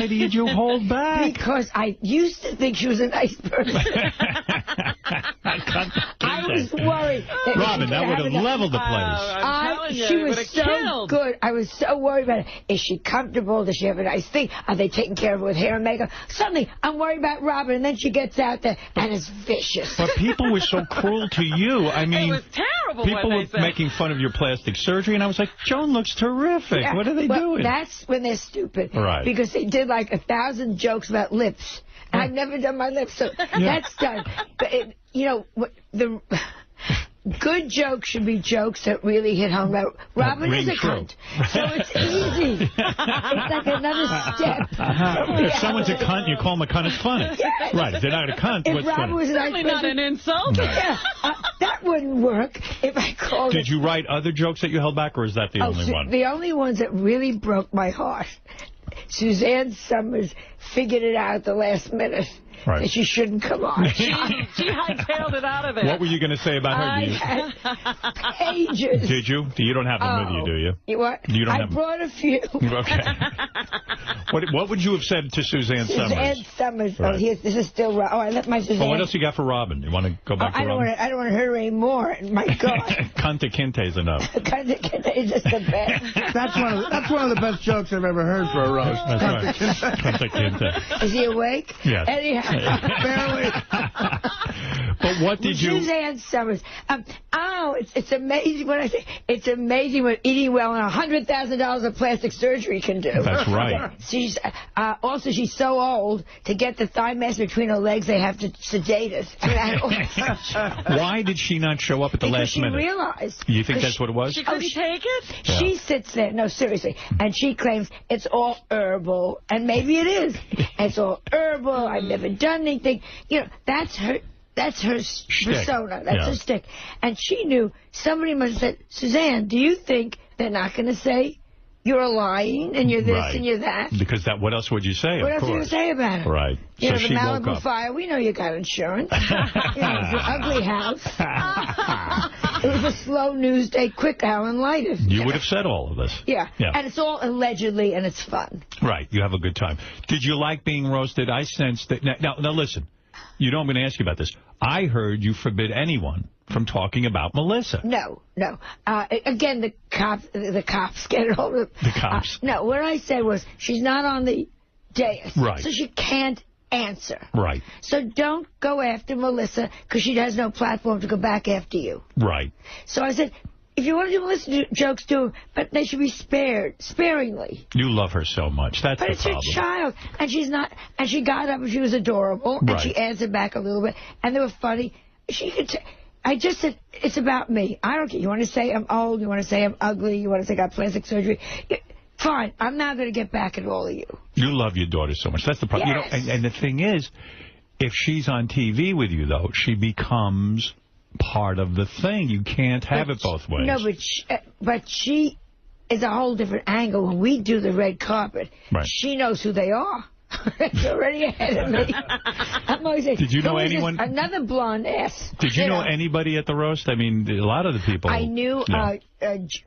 did you hold back? Because I used to think she was a nice person. I was worried. Robin, that would have leveled the place. She was so good. I was so worried about her. Is she comfortable? Does she have a nice thing? Are they taking care of her with hair and makeup? Suddenly, I'm worried about Robin, and then she gets out there, and it's vicious. But people were so cruel to you. I mean, it was terrible. People were making fun of your plastic surgery, and I was like, Joan looks terrific. Yeah. What are they doing? That's when they're stupid. Right. Because they did like 1,000 jokes about lips. And I've never done my lips, so that's done. But, the good jokes should be jokes that really hit home. Robin is a cunt, so it's easy. It's like another step. If someone's a cunt, you call them a cunt, it's funny. Yes. Right, if they're not a cunt, what's funny? Was certainly not an insult. No. Yeah, that wouldn't work if I called Did you write other jokes that you held back, or is that the only one? The only ones that really broke my heart. Suzanne Summers figured it out at the last minute. Right. That she shouldn't come on. She hightailed it out of there. What were you going to say about her? I had pages. Did you? You don't have them with you, do you? You what? You don't I brought a few. Okay. What would you have said to Suzanne Summers? Suzanne Summers. Right. Oh, this is still wrong. Oh, I left my Suzanne. Well, what else you got for Robin? You want to go back to Robin? I don't want to hurt her anymore. My God. Cuntikinte's enough. Cuntikinte is just the best. That's one of the best jokes I've ever heard for a roast. That's right. Cuntikinte. Is he awake? Yes. Anyhow. Barely. But what did you... Suzanne Summers. It's amazing what I say. It's amazing what eating well and $100,000 of plastic surgery can do. That's right. She's so old, to get the thigh mass between her legs, they have to sedate us. Why did she not show up at the last minute? Because she realized. You think that's what it was? She couldn't take it? Yeah. She sits there, no, seriously, and she claims it's all herbal, and maybe it is. It's all herbal, I've never done anything. That's her persona. That's her shtick. And she knew somebody must have said, Suzanne, do you think they're not going to say you're lying and you're this and you're that? Because what else would you say? What else would you say about it? Right. The Malibu fire, we know you got insurance. It's an ugly house. It was a slow news day, quick Alan lighted. You would have said all of this. Yeah, and it's all allegedly, and it's fun. Right, you have a good time. Did you like being roasted? I sensed that. Now listen, you know I'm going to ask you about this. I heard you forbid anyone from talking about Melissa. No. Again, the cops get it all. The cops. No, what I said was, she's not on the dais, right. So she can't answer. Right. So don't go after Melissa, because she has no platform to go back after you. Right. So I said, if you want to do Melissa jokes, do them, but they should be sparingly. You love her so much. That's the problem. But it's your child, and she's not. And she got up and she was adorable, and she answered back a little bit, and they were funny. She could. I just said, it's about me. I don't care. You want to say I'm old, you want to say I'm ugly, you want to say I got plastic surgery. Fine. I'm not going to get back at all of you. You love your daughter so much. That's the problem. Yes. You know, and the thing is, if she's on TV with you, though, she becomes part of the thing. You can't have it both ways. No, but she is a whole different angle. When we do the red carpet, she knows who they are. It's already ahead of me. I'm always saying, did you know anyone? Another blonde ass. Did you know anybody at the roast? I mean, a lot of the people. I knew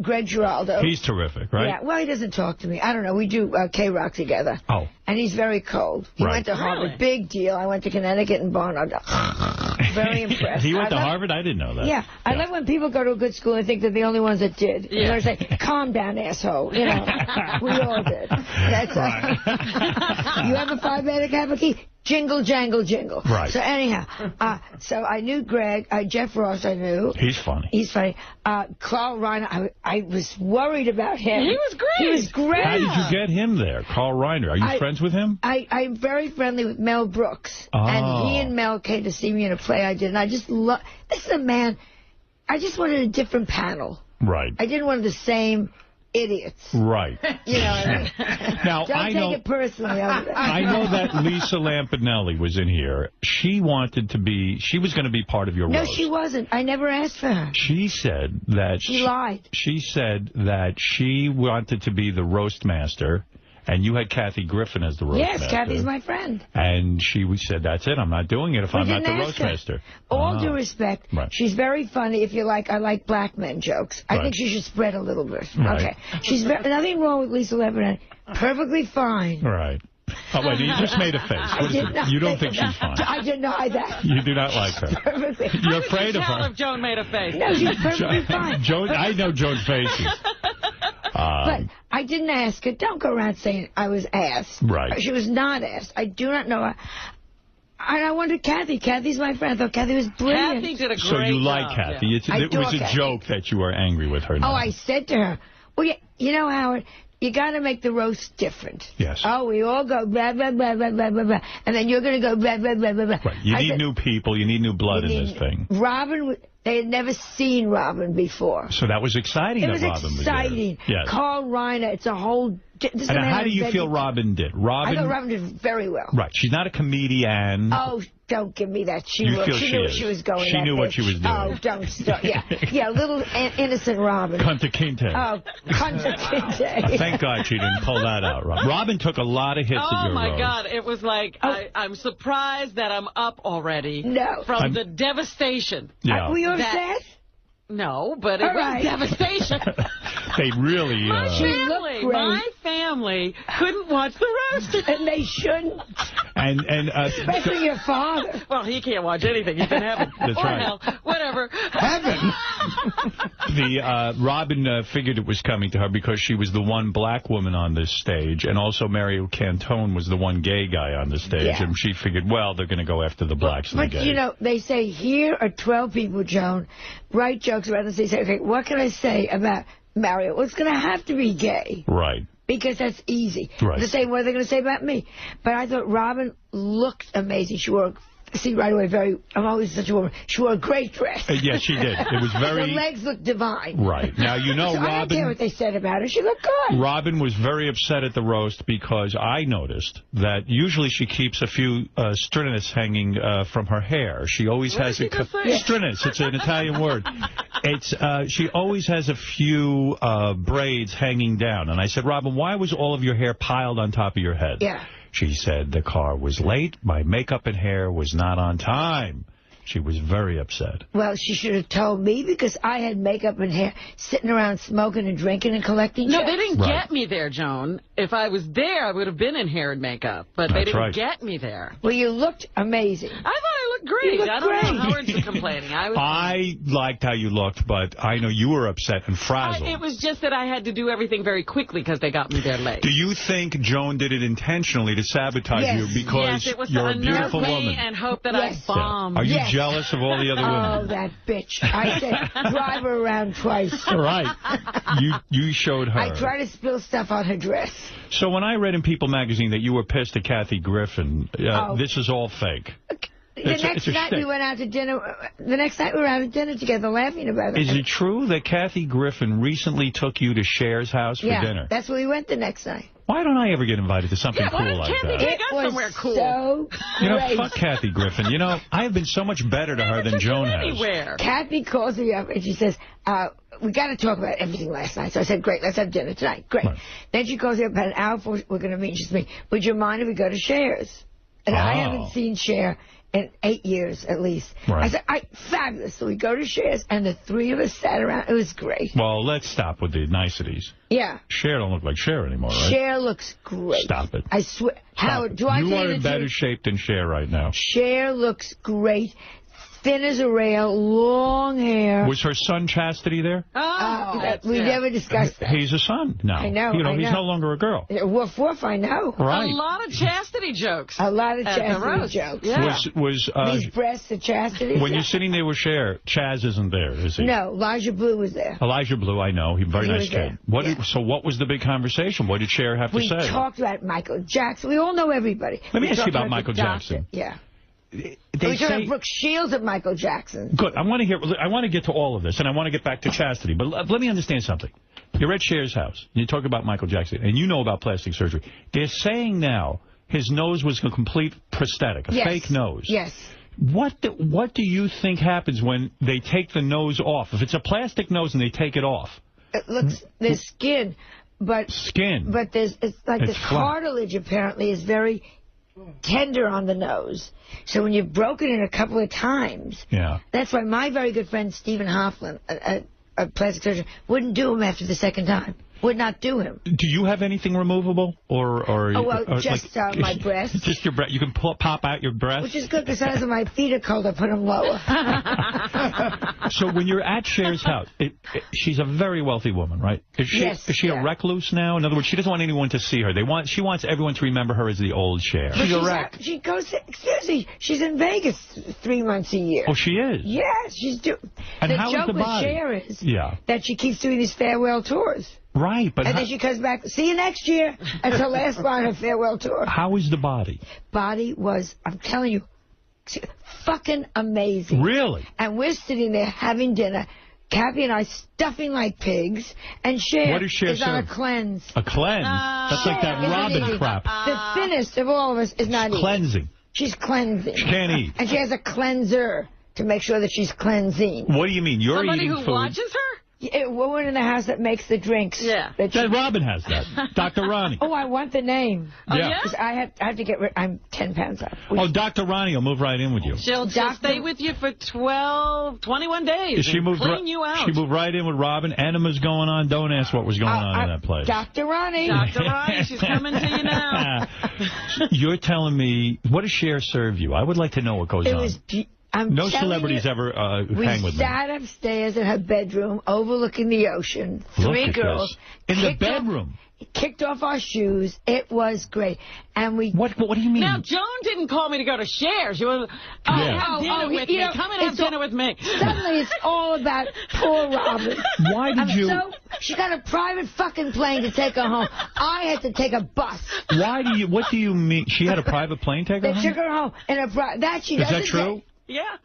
Greg Giraldo. He's terrific, right? Yeah, well, he doesn't talk to me. I don't know. We do K-Rock together. Oh. And he's very cold. He went to Harvard. Big deal. I went to Connecticut and Barnard. Very impressed. He went to Harvard? I didn't know that. Yeah. I love when people go to a good school and think they're the only ones that did. Yeah. And they say, calm down, asshole. You know, we all did. That's right. You have a 5-beta Kappa key? Jingle, jangle, jingle. Right. So anyhow, so I knew Greg. Jeff Ross I knew. He's funny. He's funny. Carl Reiner, I was worried about him. He was great. He was great. How did you get him there, Carl Reiner? Are you friends with him? I'm very friendly with Mel Brooks. Oh. And he and Mel came to see me in a play I did. And I just love... This is a man... I just wanted a different panel. Right. I didn't want the same idiots. Right. You know what I mean? Now, Don't take it personally. I know that Lisa Lampanelli was in here. She was going to be part of your roast. No, she wasn't. I never asked for her. She said that... She lied. She said that she wanted to be the roast master, and you had Kathy Griffin as the roast master. Yes, Kathy's my friend. And she said, that's it, I'm not doing it if I'm not the roast master. All due respect, she's very funny. If you like, I like black men jokes. I think she should spread a little bit. Right. Okay. She's nothing wrong with Lisa Lampanelli. Perfectly fine. Right. Oh, wait, you just made a face. You don't think she's fine. I deny that. You do not like her. Perfectly. You're afraid of her. If Joan made a face. No, she's perfectly fine. I know Joan's faces. But I didn't ask her. Don't go around saying I was asked. Right. She was not asked. I do not know her. And I wanted Kathy. Kathy's my friend. I thought Kathy was brilliant. Kathy did a great So you like job, Kathy. Yeah. It was a joke that you were angry with her now. Oh, I said to her, well, you know, Howard, you got to make the roast different. Yes. Oh, we all go blah, blah, blah, blah, blah, blah, blah. And then you're going to go blah, blah, blah, blah, blah. Right. You need new people. You need new blood in this thing. Robin, they had never seen Robin before. So that was exciting. It was Robin exciting. Was there. Yes. Carl Reiner, it's a whole... And how do you feel Robin did? I thought Robin did very well. Right. She's not a comedian. Oh, don't give me that. She knew what she was going. She knew what she was doing. Oh, don't start. Yeah, little innocent Robin. Kunta Kinte. Oh, Kunta Kinte. Thank God she didn't pull that out. Robin took a lot of hits at your Oh, my roast. God. It was like, I'm surprised that I'm up already. No. From the devastation. Yeah. Were you upset? No, but it was devastation. They really... My family couldn't watch the roast. And they shouldn't. Especially your father. Well, he can't watch anything. He's in heaven. That's or right. hell. Whatever. Heaven? Robin figured it was coming to her because she was the one black woman on this stage, and also Mario Cantone was the one gay guy on the stage, and she figured, well, they're going to go after the blacks and the gays. But, you know, they say, here are 12 people, Joan, write jokes about this. They say, okay, what can I say about Mario? Well, it's going to have to be gay. Right. Because that's easy. Right. The same way they're going to say about me. But I thought Robin looked amazing. She wore, see right away, I'm always such a woman. She wore a great dress. Yes, she did. It was very... The legs looked divine. Right. Now, you know, so Robin... I don't care what they said about her. She looked good. Robin was very upset at the roast because I noticed that usually she keeps a few strinus hanging from her hair. She always has a... Strinus. It's an Italian word. She always has a few braids hanging down. And I said, Robin, why was all of your hair piled on top of your head? Yeah. She said, the car was late. My makeup and hair was not on time. She was very upset. Well, she should have told me because I had makeup and hair sitting around smoking and drinking and collecting checks. No, they didn't get me there, Joan. If I was there, I would have been in hair and makeup. But they didn't get me there. Well, you looked amazing. I thought I looked great. You looked great. Know. Howard's complaining. I liked how you looked, but I know you were upset and frazzled. It was just that I had to do everything very quickly because they got me there late. Do you think Joan did it intentionally to sabotage you because it was you're a beautiful woman? And hope that I bombed. Are you jealous of all the other women? Oh, that bitch. I said, drive her around twice. Right. You showed her. I tried to spill stuff on her dress. So when I read in People magazine that you were pissed at Kathy Griffin, this is all fake. The next night we went out to dinner. The next night we were out at dinner together laughing about it. Is it true that Kathy Griffin recently took you to Cher's house for dinner? That's where we went the next night. Why don't I ever get invited to something cool like that? It was so great. Fuck Kathy Griffin. I have been so much better to her than Joan has. Kathy calls me up and she says, we got to talk about everything last night. So I said, great, let's have dinner tonight. Great. Right. Then she calls me up about an hour before we're going to meet. She says, would you mind if we go to Cher's? And I haven't seen Cher in 8 years, at least. Right. I said, fabulous. So we go to Cher's, and the three of us sat around. It was great. Well, let's stop with the niceties. Yeah. Cher don't look like Cher anymore, right? Cher looks great. Stop it. I swear. Howard, do I tell you the truth? You are in better shape than Cher right now. Cher looks great. Thin as a rail, long hair. Was her son Chastity there? We never discussed that. He's a son now. I know, he's no longer a girl. Woof, woof, I know. Right. A lot of Chastity jokes. A lot of Chastity jokes. Yeah. These breasts of Chastity. When you're sitting there with Cher, Chaz isn't there, is he? No, Elijah Blue was there. Elijah Blue, I know. He's a very nice kid. So what was the big conversation? What did Cher have to say? We talked about Michael Jackson. We all know everybody. Let me ask you about Michael Jackson. Yeah. We talked Brooke Shields of Michael Jackson. Good. I want to get to all of this, and I want to get back to Chastity. But let me understand something. You're at Cher's house. You talk about Michael Jackson, and you know about plastic surgery. They're saying now his nose was a complete prosthetic, a fake nose. Yes. What do you think happens when they take the nose off? If it's a plastic nose and they take it off? It looks, there's skin. But it's like this cartilage apparently is very tender on the nose. So when you've broken it a couple of times, that's why my very good friend Stephen Hoffman, a plastic surgeon, wouldn't do him after the second time. Would not do him. Do you have anything removable? Just my breasts. Just your breast. You can pop out your breasts? Which is good because as my feet are cold, I put them lower. So when you're at Cher's house, she's a very wealtty woman, right? Is she a recluse now? In other words, she doesn't want anyone to see her. She wants everyone to remember her as the old Cher. She's a wreck. She goes, excuse me, she's in Vegas 3 months a year. Oh, she is? Yes, she's doing. And the how joke is the body? With Cher is that she keeps doing these farewell tours. Right, but... And then she comes back, see you next year. That's her last line of farewell tour. How is the body? Body was, I'm telling you, fucking amazing. Really? And we're sitting there having dinner, Kathy and I stuffing like pigs, and Cher is on a cleanse. A cleanse? That's like that Robin crap. The thinnest of all of us is not eating. Cleansing. She's cleansing. She can't eat. And she has a cleanser to make sure that she's cleansing. What do you mean? You're Somebody eating who food. watches her? A woman in the house that makes the drinks. Yeah. Robin has that. Dr. Ronnie. Oh, I want the name. Oh, yeah? I have to get rid. I'm 10 pounds up. Dr. Ronnie will move right in with you. She'll stay with you for 21 days. She moved clean you out. She moved right in with Robin. Enemas going on. Don't ask what was going on in that place. Dr. Ronnie. Dr. Ronnie, she's coming to you now. You're telling me, what does Cher serve you? I would like to know what goes on. No celebrities ever hang with me. We sat upstairs in her bedroom overlooking the ocean. 3 girls. In the bedroom? Kicked off our shoes. It was great. And we... What do you mean? Now, Joan didn't call me to go to Cher. She was, have dinner with me. Come and have dinner with me. Suddenly it's all about poor Robin. Why did you... She got a private fucking plane to take her home. I had to take a bus. What do you mean? She had a private plane take her home? They took her home in a that she doesn't. Is that true? Yeah.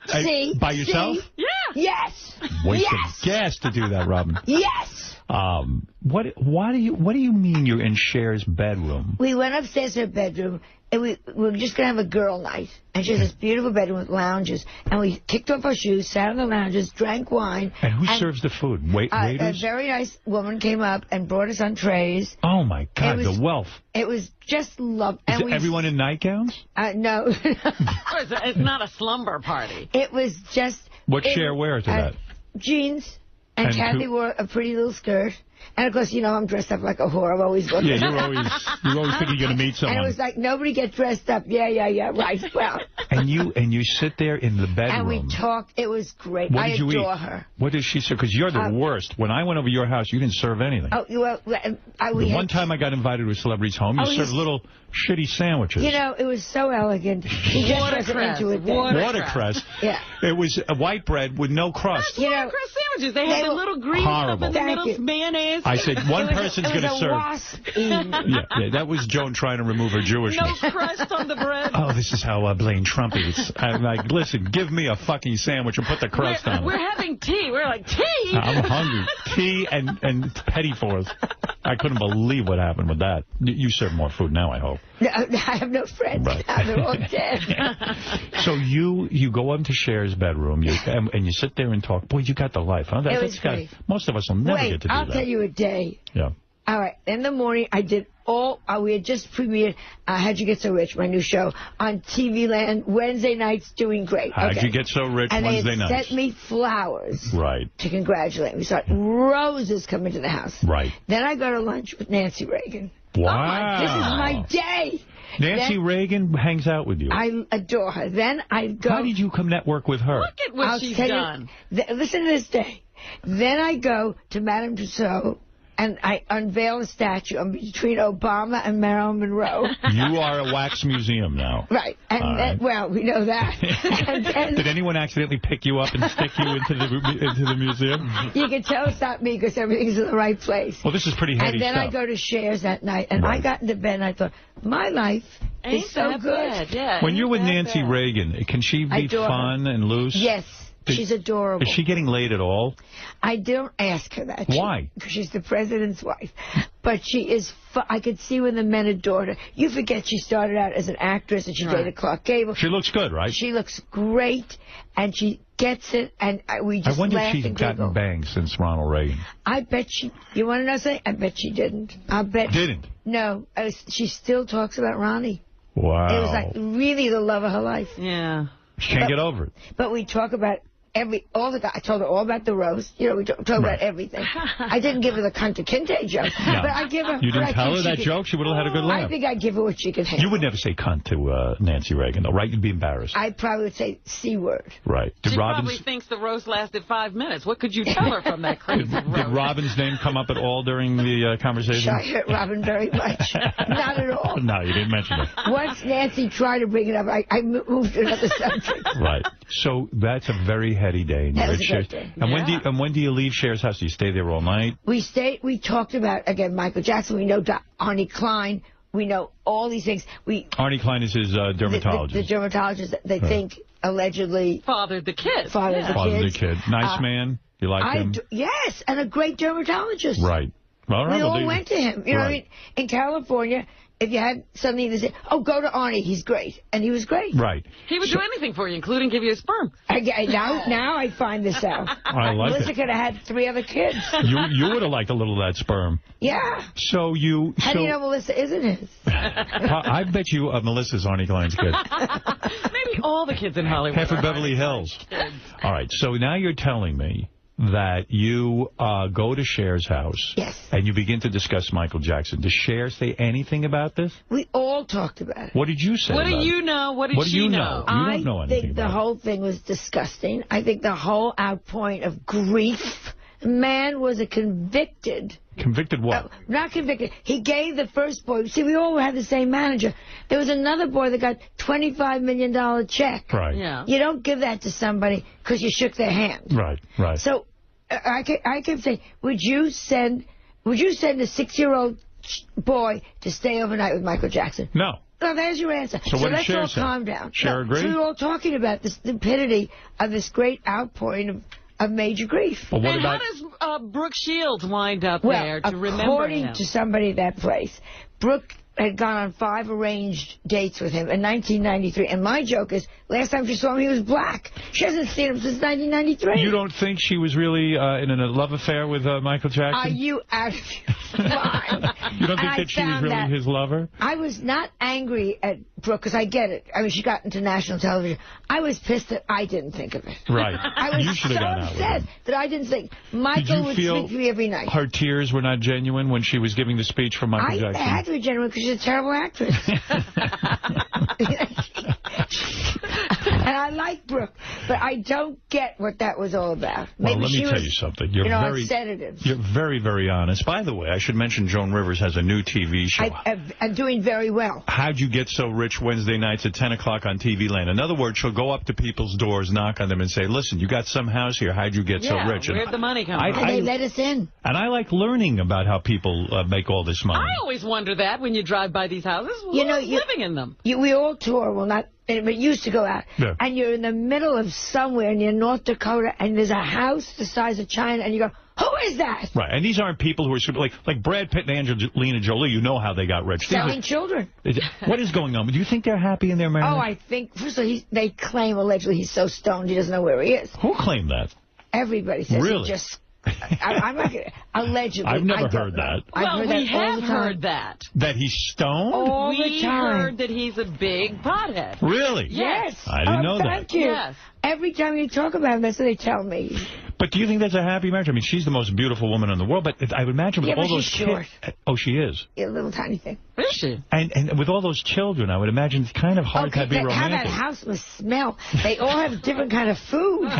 By yourself? Yeah. Yes. Waste of gas to do that, Robin. Yes. What do you mean you're in Cher's bedroom? We went upstairs to her bedroom, and we were just going to have a girl night. And she has this beautiful bedroom with lounges. And we kicked off our shoes, sat on the lounges, drank wine. And who serves the food? Waiters? A very nice woman came up and brought us on trays. Oh, my God, the wealth. It was just love. Is everyone in nightgowns? No. It's not a slumber party. It was just... What Cher wear to that? Jeans. And Kathy wore a pretty little skirt. And, of course, you know, I'm dressed up like a whore. I'm always looking. Yeah, you're always thinking you're going to meet someone. And it was like, nobody get dressed up. Yeah, right. Well. And you sit there in the bedroom. And we talk. It was great. I adore her. What did she serve? Because you're the worst. When I went over your house, you didn't serve anything. Oh, well, the one time I got invited to a celebrity's home, you served little shitty sandwiches. You know, it was so elegant. He just wasn't into it. Watercress. Yeah. It was a white bread with no crust. That's watercress sandwiches. They had the little green stuff in the middle, mayonnaise. I said, one person's going to serve. Wasp. Yeah, that was Joan trying to remove her Jewishness. No crust on the bread. Oh, this is how Blaine Trump eats. I'm like, listen, give me a fucking sandwich and put the crust on it. We're having tea. We're like, tea? I'm hungry. Tea and petty fours. I couldn't believe what happened with that. You serve more food now, I hope. No, I have no friends. Right. They're all dead. So you go up to Cher's bedroom and you sit there and talk. Boy, you got the life, huh? It was great. Most of us will never get to do that. I'll tell you a day. Yeah. All right. In the morning, I did we had just premiered How'd You Get So Rich, my new show, on TV Land, Wednesday nights, doing great. How'd You Get So Rich, Wednesday nights. And they sent me flowers. Right. To congratulate me. So roses coming to the house. Right. Then I go to lunch with Nancy Reagan. Wow. This is my day. Nancy Reagan hangs out with you. I adore her. Then I go... How did you come network with her? Look at what she's done. Listen to this day. Then I go to Madame Tussauds, and I unveil a statue between Obama and Marilyn Monroe. You are a wax museum now. Right. And then, well, we know that. And then, did anyone accidentally pick you up and stick you into the museum? You can tell it's not me because everything's in the right place. Well, this is pretty heady stuff. And then I go to Cher's that night, and I got into bed, and I thought, my life is so good. Yeah, when you're with Nancy Reagan, can she be fun and loose? Yes. She's adorable. Is she getting laid at all? I don't ask her that. Why? Because she's the president's wife. But she is... I could see when the men adored her. You forget she started out as an actress and she dated Clark Gable. She looks good, right? She looks great, and she gets it, and we just laugh and giggle. I wonder if she's gotten banged since Ronald Reagan. I bet she... You want to know something? I bet she didn't. I bet... Didn't? No. She still talks about Ronnie. Wow. It was like really the love of her life. Yeah. She can't get over it. But we talk about... all the guys. I told her all about the roast. You know, we talk about everything. I didn't give her the Kunta Kinte joke, but I give her... You didn't tell her that joke? She would have had a good laugh. I think I'd give her what she could handle. You would never say cunt to Nancy Reagan, though, right? You'd be embarrassed. I probably would say C word. Right. She probably thinks the roast lasted 5 minutes. What could you tell her from that crazy roast? Did Robin's name come up at all during the conversation? I hurt Robin very much. Not at all. No, you didn't mention it. Once Nancy tried to bring it up, I moved to another subject. Right. So that's a very heady day. And when do you leave Cher's house? Do you stay there all night? We talked about, again, Michael Jackson. We know Arnie Klein. We know all these things. Arnie Klein is his dermatologist. The dermatologist, they think, allegedly... Fathered the kid. Fathered the kid. Nice man. You like him? Yes, and a great dermatologist. Right. All right. We all went to him. You know what I mean? In California... If you had something to say, go to Arnie, he's great. And he was great. Right. He would do anything for you, including give you a sperm. Now I find this out. I like Melissa could have had 3 other kids. You would have liked a little of that sperm. Yeah. So you... How do you know Melissa isn't his? I bet you Melissa's Arnie Klein's kid. Maybe all the kids in Hollywood. Half of Beverly Hills. All right, so now you're telling me that you go to Cher's house. Yes. And you begin to discuss Michael Jackson. Does Cher say anything about this? We all talked about it. What did you say? What do you know? What did she know? You don't know anything I think the whole thing was disgusting. I think the whole outpouring of grief. The man was a convicted... Convicted what? Not convicted. He gave the first boy... See, we all had the same manager. There was another boy that got $25 million check. Right. Yeah. You don't give that to somebody because you shook their hand. Right, right. So I kept saying, would you send a 6-year-old boy to stay overnight with Michael Jackson? No. Well, there's your answer. So what did Cher say? Calm down. Cher agreed? So we were all talking about the stupidity of this great outpouring of major grief. Well, and how does Brooke Shields wind up there to remember him? According to somebody at that place, Brooke had gone on 5 arranged dates with him in 1993. And my joke is, last time she saw him, he was black. She hasn't seen him since 1993. You don't think she was really in a love affair with Michael Jackson? Are you out of your mind? You don't think that she was really his lover? I was not angry at Brooke, because I get it. I mean, she got into national television. I was pissed that I didn't think of it. Right. I was so upset that I didn't think. Michael would speak to me every night. Her tears were not genuine when she was giving the speech for Michael Jackson? I had to be genuine because she's a terrible actress. And I like Brooke, but I don't get what that was all about. Well, Maybe let me tell you something. You're on sedatives. You're very, very honest. By the way, I should mention Joan Rivers has a new TV show. I'm doing very well. How'd You Get So Rich Wednesday nights at 10 o'clock on TV Land. In other words, she'll go up to people's doors, knock on them, and say, listen, you got some house here. How'd you get so rich? Where'd the money come from? And they let us in. And I like learning about how people make all this money. I always wonder that when you drive by these houses. Who's living in them? We all tour. Well, not... But used to go out, and you're in the middle of somewhere near North Dakota, and there's a house the size of China, and you go, who is that? Right, and these aren't people who are like Brad Pitt and Angelina Jolie. You know how they got rich. Selling children. What is going on? Do you think they're happy in their marriage? Oh, I think, first of all, they claim allegedly he's so stoned he doesn't know where he is. Who claimed that? Everybody says really? He just... I'm not gonna, allegedly. I've never heard that. Well, we have heard that. That he's stoned? All the time. We heard that he's a big pothead. Really? Yes. I didn't know that. Thank you. Yes. Every time you talk about him, that's what they tell me. But do you think that's a happy marriage? I mean, she's the most beautiful woman in the world, but I would imagine with all those short. Oh, she is? Yeah, a little tiny thing. Is she? And with all those children, I would imagine it's kind of hard to be romantic. How that house must smell. They all have different kind of food.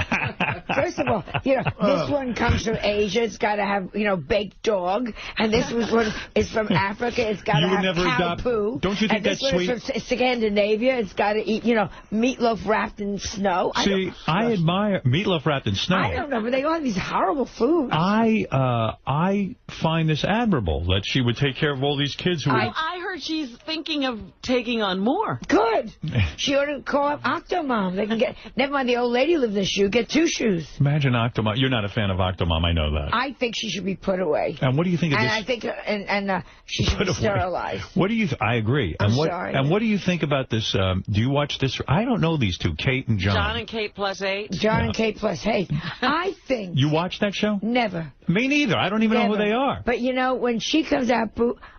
First of all, this one comes from Asia. It's got to have, baked dog. And this one is from Africa. It's got to have cow poo. Don't you think that's sweet? And this one is from Scandinavia. It's got to eat, meatloaf wrapped in snow. See, I admire meatloaf wrapped in snow. I don't know, but they all have these horrible foods. I find this admirable, that she would take care of all these kids who... I heard she's thinking of taking on more. Good. She ought to call up Octomom. They can get... Never mind, the old lady lives in a shoe. Get 2 shoes. Imagine Octomom. You're not a fan of Octomom, I know that. I think she should be put away. And what do you think of this? And I think... And she should be sterilized. What do you... I agree. I'm sorry. And what do you think about this... do you watch this... I don't know these two, Kate and John. John and Kate plus 8. John and Kate plus 8. I think... You watch that show? Never. Me neither. I don't even know who they are. But, when she comes out,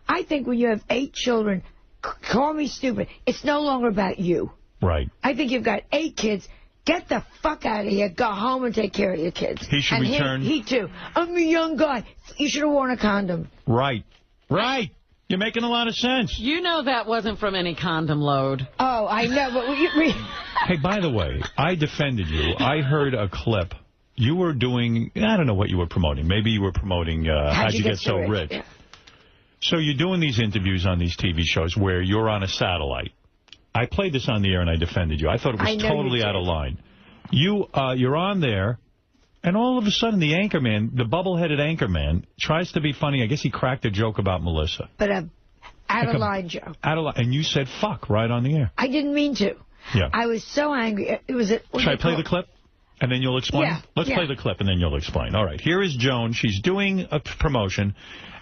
I think when you have 8 children, call me stupid, it's no longer about you. Right. I think you've got 8 kids. Get the fuck out of here. Go home and take care of your kids. He should return. He too. I'm a young guy. You should have worn a condom. Right. Right. You're making a lot of sense. You know that wasn't from any condom load. Oh, I know, but Hey, by the way, I defended you. I heard a clip. You were doing, I don't know what you were promoting. Maybe you were promoting How'd You Get So Rich. Yeah. So you're doing these interviews on these TV shows where you're on a satellite. I played this on the air and I defended you. I thought it was totally out of line. You're on there, and all of a sudden the anchorman, the bubble-headed anchorman, tries to be funny. I guess he cracked a joke about Melissa. But out of line joke. Out of line. And you said fuck right on the air. I didn't mean to. Yeah. I was so angry. It was. Should I play the clip? And then you'll explain? Yeah. Let's play the clip, and then you'll explain. All right. Here is Joan. She's doing a promotion.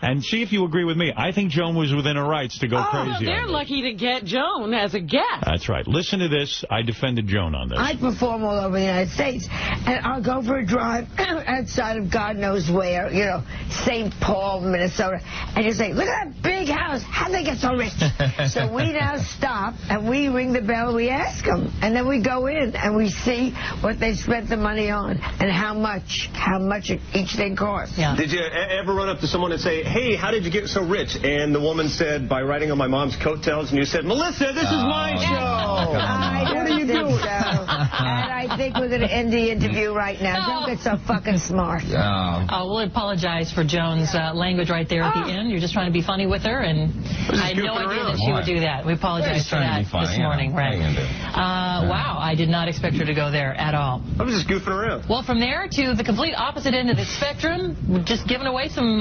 And see if you agree with me. I think Joan was within her rights to go crazy. They're lucky to get Joan as a guest. That's right. Listen to this. I defended Joan on this. I perform all over the United States, and I'll go for a drive outside of God knows where, St. Paul, Minnesota, and you say, look at that big house. How'd they get so rich? So we now stop, and we ring the bell, we ask them, and then we go in, and we see what they spent the money on, and how much each thing costs. Yeah. Did you ever run up to someone and say, hey, how did you get so rich? And the woman said, by riding on my mom's coattails. And you said, Melissa, this is my show. What are you doing? And I think we're going to end the interview right now. Don't get so fucking smart. We'll apologize for Joan's language right there at the end. You're just trying to be funny with her, and I had no idea that she would do that. We apologize for that this morning. Right. Wow, I did not expect her to go there at all. I was just goofing around. Well, from there to the complete opposite end of the spectrum, we're just giving away some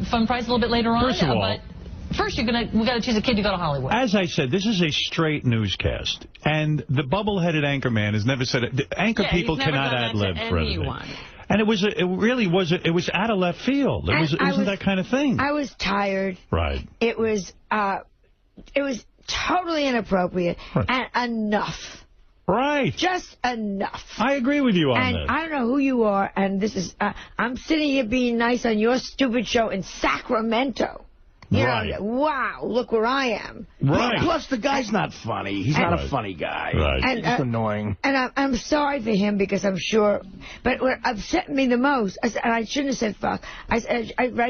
fun prizes a little bit later on. First of all, but first, we got to choose a kid to go to Hollywood. As I said, this is a straight newscast, and the bubble-headed anchorman has never said it. Anchor people cannot ad-lib for anything. And it was out of left field. It wasn't that kind of thing. I was tired. Right. It was totally inappropriate and enough. Right. Just enough. I agree with you on that. And I don't know who you are, and this is, I'm sitting here being nice on your stupid show in Sacramento. You know, wow, look where I am. Right. Plus, the guy's not funny. He's not a funny guy. Right. And, he's annoying. And I'm sorry for him because I'm sure, but what upset me the most, and I shouldn't have said fuck. I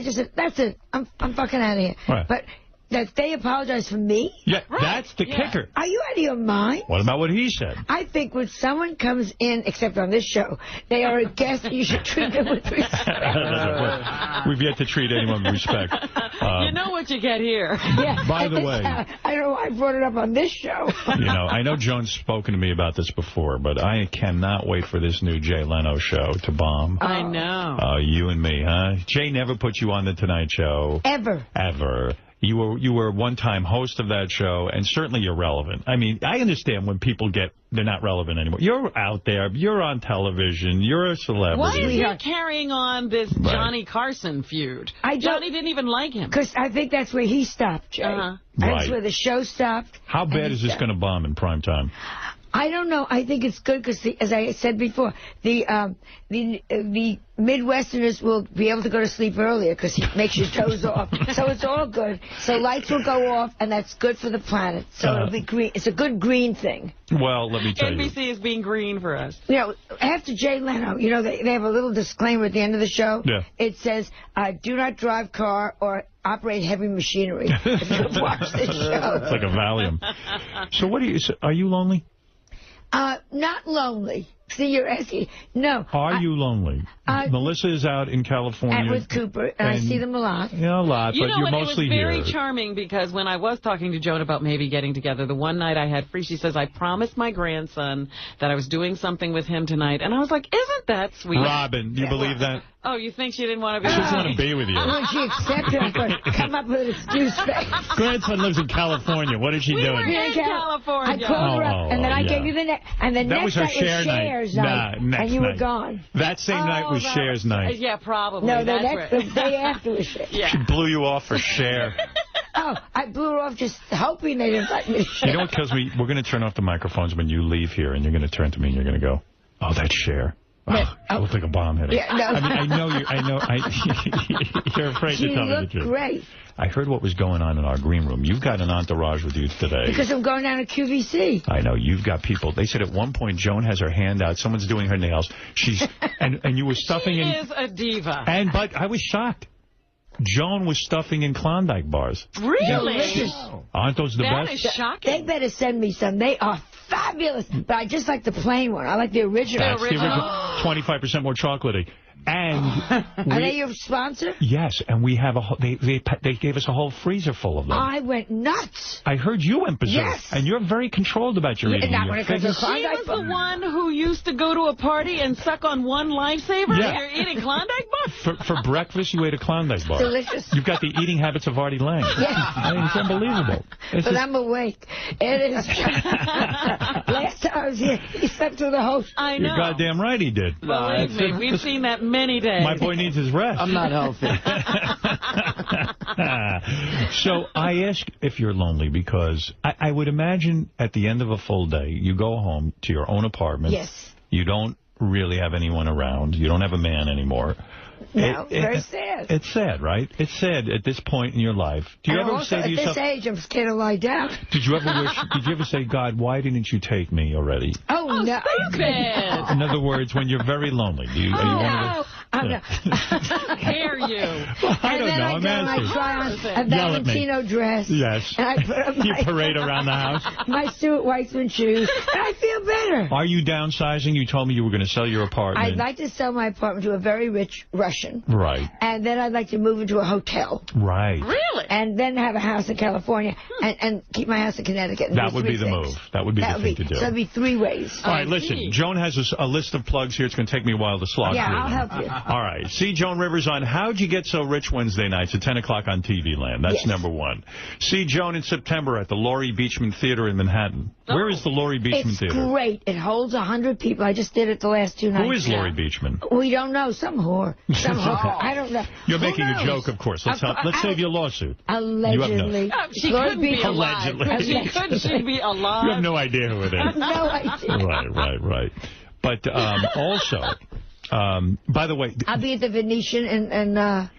just said, that's it. I'm fucking out of here. Right. But that they apologize for me? Yeah, that's the kicker. Are you out of your mind? What about what he said? I think when someone comes in, except on this show, they are a guest, you should treat them with respect. We've yet to treat anyone with respect. You know what you get here. Yeah. By the way. I don't know why I brought it up on this show. You know, I know Joan's spoken to me about this before, but I cannot wait for this new Jay Leno show to bomb. I know. You and me, huh? Jay never put you on The Tonight Show. Ever. Ever. You were one-time host of that show, and certainly you're relevant. I mean, I understand when people they're not relevant anymore. You're out there. You're on television. You're a celebrity. Why is he carrying on this Johnny Carson feud? Johnny didn't even like him. Because I think that's where he stopped, Jay. That's where the show stopped. How bad is this going to bomb in prime time? I don't know. I think it's good because, as I said before, the Midwesterners will be able to go to sleep earlier because he makes your toes off. So it's all good. So lights will go off, and that's good for the planet. So it'll be green. It's a good green thing. Well, let me tell you. NBC is being green for us. You know, after Jay Leno, you know, they have a little disclaimer at the end of the show. Yeah. It says, do not drive car or operate heavy machinery if you watch this show. It's like a Valium. So are you lonely? Not lonely. See, you're asking. No. Are you lonely? Melissa is out in California. And with Cooper, and I see them a lot. Yeah, a lot, but you're mostly here. It was very charming because when I was talking to Joan about maybe getting together, the one night I had free, she says, I promised my grandson that I was doing something with him tonight. And I was like, isn't that sweet? Robin, do you believe that? Oh, you think she didn't want to be She doesn't want to be with you. When she accepted him, but come up with an excuse. Grandson lives in California. What is she doing? We were in California. I called her up, and then I gave you the next. And the next night was Cher's night, and you were gone. That same night was Cher's night. Yeah, probably. No, the day after was Cher. Yeah. She blew you off for Cher. Oh, I blew her off just hoping they'd invite me to Cher. You know what, because we're going to turn off the microphones when you leave here, and you're going to turn to me and you're going to go, oh, that's Cher. Oh, she looks like a bomb hitter. Yeah, no. I know you're afraid to tell me the truth. She looked great. I heard what was going on in our green room. You've got an entourage with you today. Because I'm going down to QVC. I know. You've got people. They said at one point Joan has her hand out. Someone's doing her nails. And you were stuffing in. She is a diva. But I was shocked. Joan was stuffing in Klondike bars. Really? Aren't those the best? That is shocking. They better send me some. They are fabulous. But I just like the plain one. I like the original. That's the original. 25% more chocolatey. And are they your sponsor? Yes, and we have they gave us a whole freezer full of them. I went nuts. I heard you went berserk. Yes. And you're very controlled about your eating. Not when it comes to Klondike. She was the one who used to go to a party and suck on one Lifesaver? Yeah. You're eating Klondike bars? For breakfast, you ate a Klondike bar. Delicious. You've got the eating habits of Artie Lang. Yes. I mean, it's unbelievable. But I'm awake. It is. Last time I was here, he slept through the whole. I know. You're goddamn right he did. Believe me, we've seen that many days. My boy needs his rest. I'm not healthy. So I ask if you're lonely because I would imagine at the end of a full day, you go home to your own apartment. Yes. You don't really have anyone around. You don't have a man anymore. No, very sad. It's sad, right? It's sad at this point in your life. Do you ever say to yourself, at this age, I'm scared to lie down. Did you ever say, God, why didn't you take me already? Oh, no. Stop it. In other words, when you're very lonely, are you one of the... Dare you? I don't know. I'm asking. I try on a Valentino dress. Yes. And I put on you parade around the house. My Stuart Weitzman shoes. And I feel better. Are you downsizing? You told me you were going to sell your apartment. I'd like to sell my apartment to a very rich Russian depression. Right. And then I'd like to move into a hotel. Right. Really? And then have a house in California and keep my house in Connecticut. That would be the move. That would be the thing to do. So it'd be 3 ways. All right, listen. Joan has a list of plugs here. It's going to take me a while to slog through I'll them. help you. All right. See Joan Rivers on How'd You Get So Rich Wednesday nights at 10 o'clock on TV Land. That's number 1. See Joan in September at the Laurie Beachman Theater in Manhattan. Where is the Laurie Beachman Theater? It's great. It holds 100 people. I just did it the last 2 nights. Who is Laurie Beachman? We don't know. Some whore. Some whore. I don't know. You're making a joke, of course. Let's save your lawsuit. Allegedly. She couldn't be alive. She'd be alive. You have no idea who it is. No idea. Right. But also, by the way... I'll be at the Venetian in Las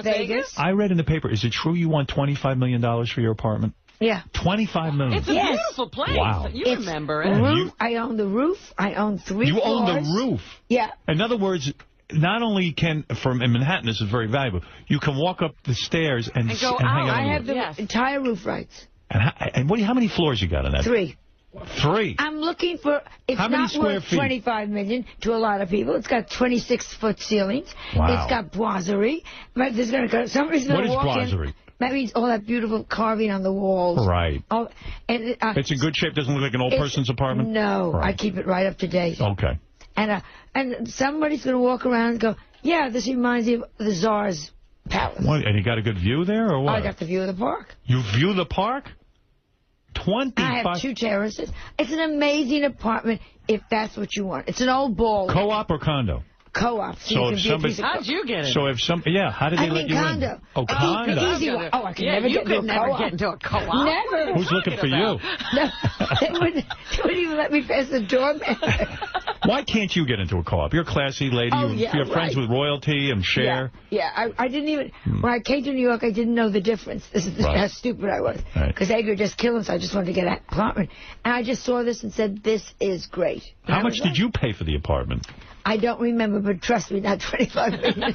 Vegas. I read in the paper, is it true you want $25 million for your apartment? Yeah. $25 million. It's a beautiful place. Wow. You remember it. I own the roof. I own 3 floors. You own the roof? Yeah. In other words... Not only in Manhattan, this is very valuable, you can walk up the stairs and go hang out. I have the entire roof rights. And how many floors you got on that? 3. 3? I'm looking for, it's not worth $25 million to a lot of people. It's got 26-foot ceilings. Wow. It's got boiserie. But there's somebody's going to walk in. What is boiserie? That means all that beautiful carving on the walls. Right. It's in good shape? Doesn't look like an old person's apartment? No. Right. I keep it right up to date. Okay. And somebody's going to walk around and go, yeah, this reminds me of the Tsar's palace. What, and you got a good view there, or what? I got the view of the park. You view the park? 25. I have 2 terraces. It's an amazing apartment if that's what you want. It's an old ball. Co-op or condo? Co-op. So if somebody... How'd you get in? So if how did they let you condo. in? Oh, condo. The easy one. Oh, I can never get into a co-op. Never. Who's looking for you? No, they wouldn't even let me pass the doorman. Why can't you get into a co-op? You're a classy lady. You're friends with royalty and Cher. Yeah. I didn't even... When I came to New York, I didn't know the difference. This is how stupid I was. Because Edgar just killed him, so I just wanted to get an apartment. And I just saw this and said, this is great. And how much did you pay for the apartment? I don't remember, but trust me, not $25 million.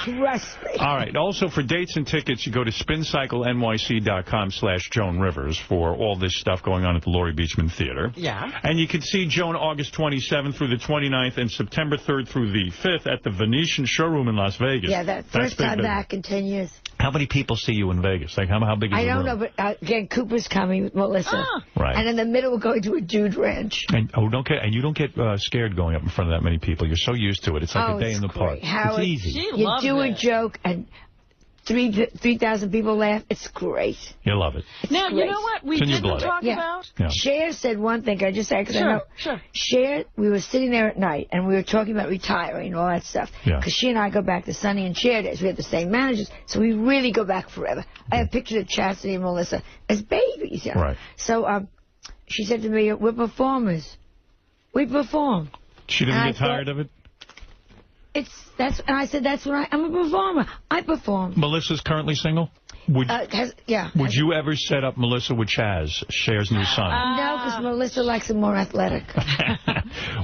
Trust me. All right. Also, for dates and tickets, you go to spincyclenyc.com/Joan Rivers for all this stuff going on at the Laurie Beachman Theater. Yeah. And you can see Joan August 27th through the 29th and September 3rd through the 5th at the Venetian showroom in Las Vegas. Yeah, that's first time back in 10 years. How many people see you in Vegas? Like, how big is the room? I don't know, but again, Cooper's coming with Melissa. Right. And in the middle, we're going to a dude ranch. And you don't get scared going up in front of that many people. You're so used to it. It's like a day in the park. Howard, it's easy. You do a joke and 3,000 people laugh. It's great. You love it. Now, you know what we didn't talk about? Yeah. Cher said one thing. Can I just say, because I know. Sure. Cher, we were sitting there at night, and we were talking about retiring and all that stuff. Because she and I go back to Sonny and Cher days. We have the same managers, so we really go back forever. I have pictures of Chastity and Melissa as babies. You know? Right. So she said to me, we're performers. We perform. She didn't get tired of it? And I said, I'm a performer. I perform. Melissa's currently single? Would you ever set up Melissa with Chaz, Cher's new son? No, because Melissa likes him more athletic.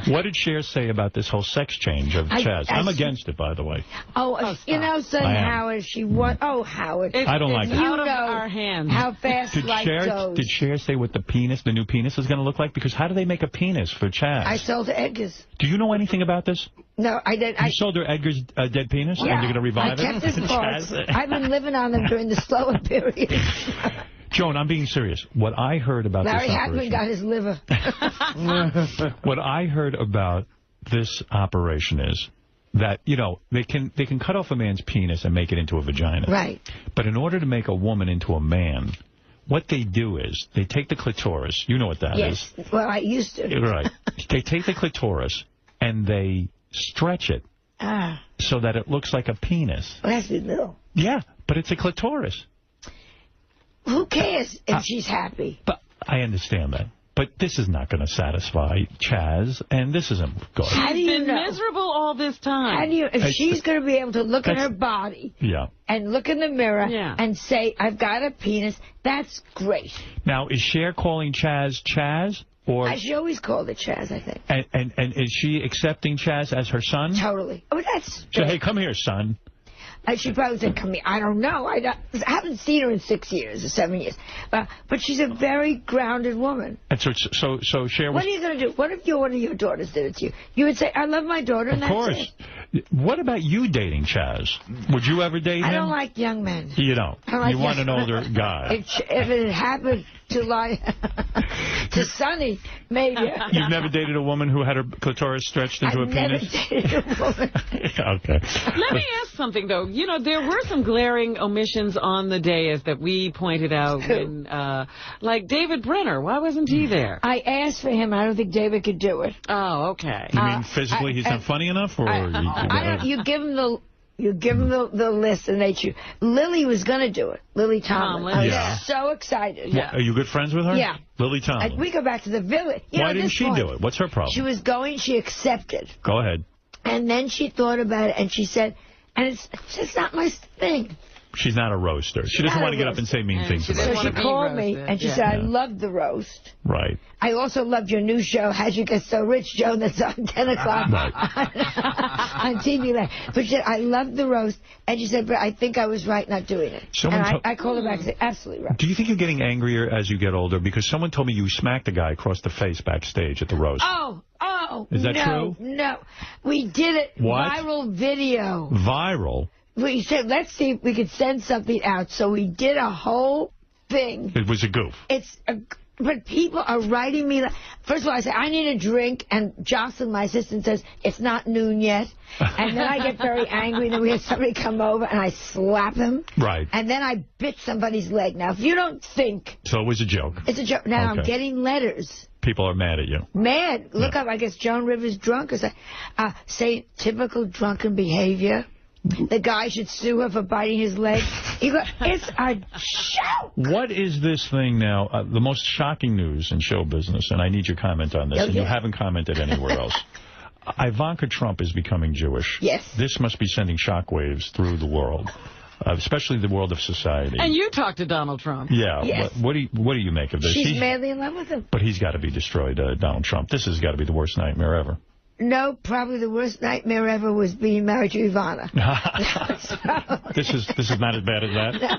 What did Cher say about this whole sex change of Chaz? I'm against it, by the way. You know, son Howard, Howard. I don't like it. Out of our hands. How fast life goes. Did Cher say what the new penis is going to look like? Because how do they make a penis for Chaz? I sold to Edgar's. Do you know anything about this? No, I didn't. You sold her Edgar's dead penis? And you're going to revive it? I kept his parts. I've been living on them during the slower period. Joan, I'm being serious. What I heard about Larry this Hackman got his liver. What I heard about this operation is that, they can cut off a man's penis and make it into a vagina. Right. But in order to make a woman into a man, what they do is they take the clitoris. You know what that is. Yes. Well, I used to. Right. They take the clitoris and they stretch it so that it looks like a penis. Well, that's little. Yeah, but it's a clitoris. Who cares if she's happy? But I understand that. But this is not going to satisfy Chaz, and this isn't good. How do you She's been miserable all this time. How do you, if she's going to be able to look at her body and look in the mirror and say, I've got a penis, that's great. Now, is Cher calling Chaz Chaz? Or she always called it Chaz, I think. And is she accepting Chaz as her son? Totally. Oh, that's... So, hey, come here, son. And she probably said, come here. I don't know. I haven't seen her in 6 years or 7 years. But she's a very grounded woman. And so Cher was... What are you going to do? What if one of your daughters did it to you? You would say, I love my daughter, and that's it. Of course. What about you dating Chaz? Would you ever date him? I don't like young men. You don't? You want an older guy. If it happened to to Sonny, maybe. You've never dated a woman who had her clitoris stretched into a penis? I've never dated a woman. Okay. Let me ask something, though. You know, there were some glaring omissions on the dais that we pointed out. When, like David Brenner. Why wasn't he there? I asked for him. I don't think David could do it. Oh, okay. You mean physically he's not funny enough? Or you give him the list and they choose. Lily was going to do it. Lily Tomlin. I was so excited. Yeah. Are you good friends with her? Yeah. Lily Tomlin. We go back to the village. Why didn't she do it? What's her problem? She was going. She accepted. Go ahead. And then she thought about it and she said, and it's just not my thing. She's not a roaster. She doesn't want to get up and say mean things about So she called me and she said, I loved the roast. Right. I also loved your new show, How'd You Get So Rich, Joan, that's on 10 o'clock on TV Land. But she said, I loved the roast. And she said, but I think I was right not doing it. I called her back and said, absolutely right. Do you think you're getting angrier as you get older? Because someone told me you smacked a guy across the face backstage at the roast. Oh, is that true? No. We did it. What? Viral video. Viral? We said, let's see if we could send something out. So we did a whole thing. It was a goof. But people are writing me. First of all, I say, I need a drink. And Jocelyn, my assistant, says, it's not noon yet. And then I get very angry. And then we have somebody come over and I slap him. Right. And then I bit somebody's leg. Now, if you don't think. So it was a joke. It's a joke. Now I'm getting letters. People are mad at you. Mad. Look up, I guess, Joan Rivers drunk. Or say typical drunken behavior. The guy should sue her for biting his leg. You go, it's a joke. What is this thing now? The most shocking news in show business, and I need your comment on this, and you haven't commented anywhere else. Ivanka Trump is becoming Jewish. Yes. This must be sending shockwaves through the world, especially the world of society. And you talked to Donald Trump. Yeah. Yes. What do you make of this? She's madly in love with him. But he's got to be destroyed, Donald Trump. This has got to be the worst nightmare ever. No, probably the worst nightmare ever was being married to Ivana. This is not as bad as that? No.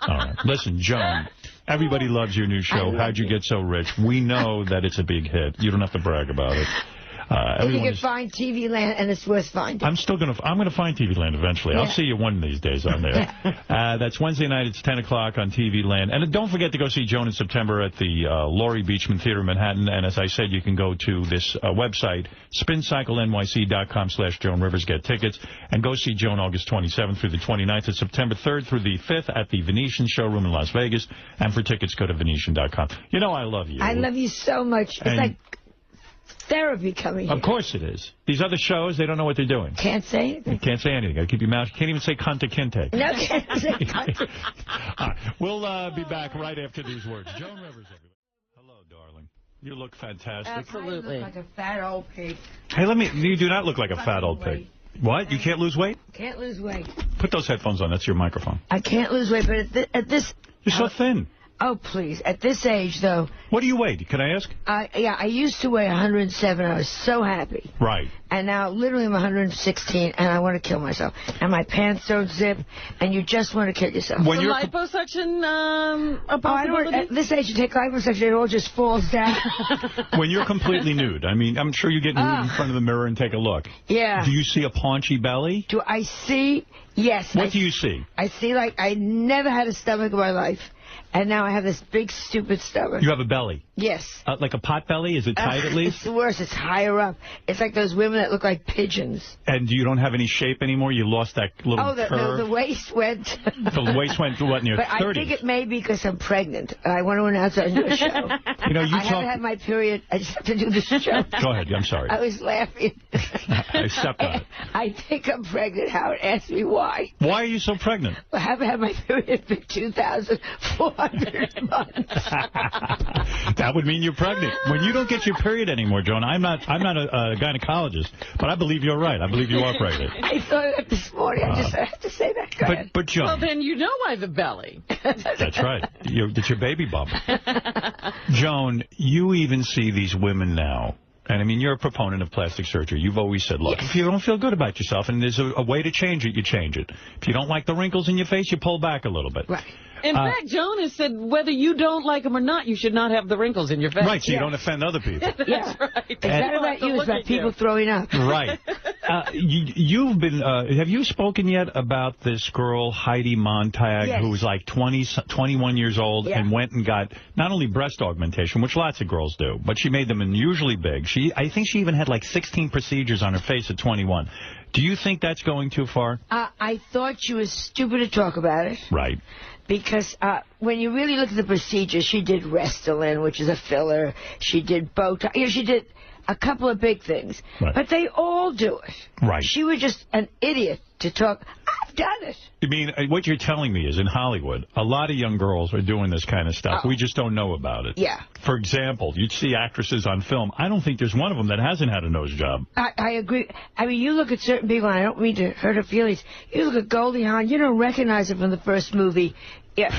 All right. Listen, Joan, everybody loves your new show, How'd You Get So Rich? We know that it's a big hit. You don't have to brag about it. If you can find TV Land, and it's worth finding. I'm going to find TV Land eventually. Yeah. I'll see you one of these days on there. That's Wednesday night. It's 10 o'clock on TV Land. And don't forget to go see Joan in September at the Laurie Beachman Theater in Manhattan. And as I said, you can go to this website, spincyclenyc.com/Joan Rivers, get tickets. And go see Joan August 27th through the 29th, and September 3rd through the 5th at the Venetian Showroom in Las Vegas. And for tickets, go to Venetian.com. You know I love you. I love you so much. It's like therapy coming here. Of course it is. These other shows, they don't know what they're doing. Can't say anything. You can't say anything. Got to keep your mouth. You can't even say Kanta Kinte. No, can't say Kanta. We'll be back right after these words. Joan Rivers, everybody. Hello, darling. You look fantastic. Absolutely. I look like a fat old pig. Hey, you do not look like a fat old pig. What? You can't lose weight? Can't lose weight. Put those headphones on. That's your microphone. I can't lose weight, but at this... You're so thin. Oh, please. At this age, though... What do you weigh? Can I ask? I used to weigh 107. I was so happy. Right. And now, literally, I'm 116, and I want to kill myself. And my pants don't zip, and you just want to kill yourself. When liposuction a possibility? At this age, you take liposuction, it all just falls down. When you're completely nude, I mean, I'm sure you get nude in front of the mirror and take a look. Yeah. Do you see a paunchy belly? Do I see? Yes. What do you see? I see, like, I never had a stomach in my life. And now I have this big, stupid stomach. You have a belly? Yes. Like a pot belly? Is it tight at least? It's worse. It's higher up. It's like those women that look like pigeons. And you don't have any shape anymore? You lost that little curve? The waist went... The waist went to what, near 30? But I think it may be because I'm pregnant. I want to announce on your show. I haven't had my period. I just have to do this show. Go ahead. I'm sorry. I was laughing. I stepped on it. I think I'm pregnant. Howard asked me why. Why are you so pregnant? I haven't had my period for 2,400 months. That would mean you're pregnant. When you don't get your period anymore, Joan, I'm not a gynecologist, but I believe you're right. I believe you are pregnant. I thought of it this morning. I have to say that. Go ahead. But Joan. Well, then you know why the belly. That's right. It's your baby bump. Joan, you even see these women now And, I mean, you're a proponent of plastic surgery. You've always said, look, if you don't feel good about yourself and there's a way to change it, you change it. If you don't like the wrinkles in your face, you pull back a little bit. Right. In fact, Joan has said whether you don't like them or not, you should not have the wrinkles in your face. Right, so you don't offend other people. That's right. It's not about you, it's about people throwing up. Right. You've been, have you spoken yet about this girl, Heidi Montag, who was like 21 years old and went and got not only breast augmentation, which lots of girls do, but she made them unusually big. I think she even had like 16 procedures on her face at 21. Do you think that's going too far? I thought she was stupid to talk about it. Right. Because when you really look at the procedures, she did Restylane, which is a filler. She did Botox. You know, she did a couple of big things. Right. But they all do it. Right. She was just an idiot to talk. I've done it. I mean, what you're telling me is in Hollywood, a lot of young girls are doing this kind of stuff. We just don't know about it. Yeah. For example, you'd see actresses on film. I don't think there's one of them that hasn't had a nose job. I agree. I mean, you look at certain people, and I don't mean to hurt her feelings. You look at Goldie Hawn, you don't recognize her from the first movie. Yeah,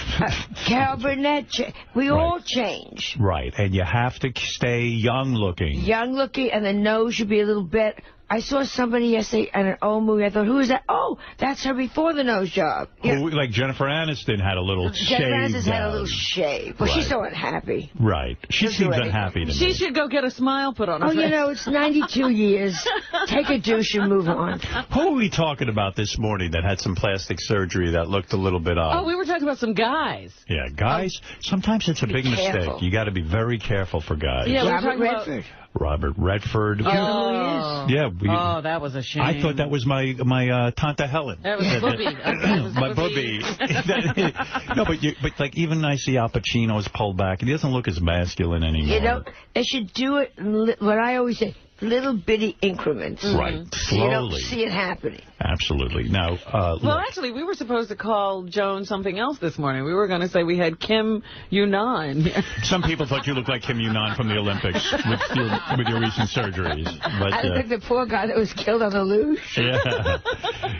Carol Burnett, we all change. Right, and you have to stay young-looking. Young-looking, and the nose should be a little bit. I saw somebody yesterday in an old movie. I thought, who is that? Oh, that's her before the nose job. Yeah. Well, like Jennifer Aniston had a little shave. Jennifer Aniston had a little shave. Well, she's so unhappy. Right. She seems unhappy to me. She should go get a smile put on her face. You know, it's 92 years. Take a douche and move on. Who are we talking about this morning that had some plastic surgery that looked a little bit odd? Oh, we were talking about some guys. Yeah, guys, sometimes it's a big mistake. You got to be very careful for guys. Yeah, Robert Redford. Robert Redford. Oh, yeah. Oh, that was a shame. I thought that was my Tanta Helen. That was Booby. My Booby. No, but like even I see Al Pacino's pulled back. He doesn't look as masculine anymore. You know, they should do it, what I always say, little bitty increments. Right. So you don't see it happening. Absolutely. Now, well, actually, we were supposed to call Joan something else this morning. We were going to say we had Kim Yunnan. Some people thought you looked like Kim Yunnan from the Olympics with your recent surgeries. But, I look like the poor guy that was killed on the luge. Yeah.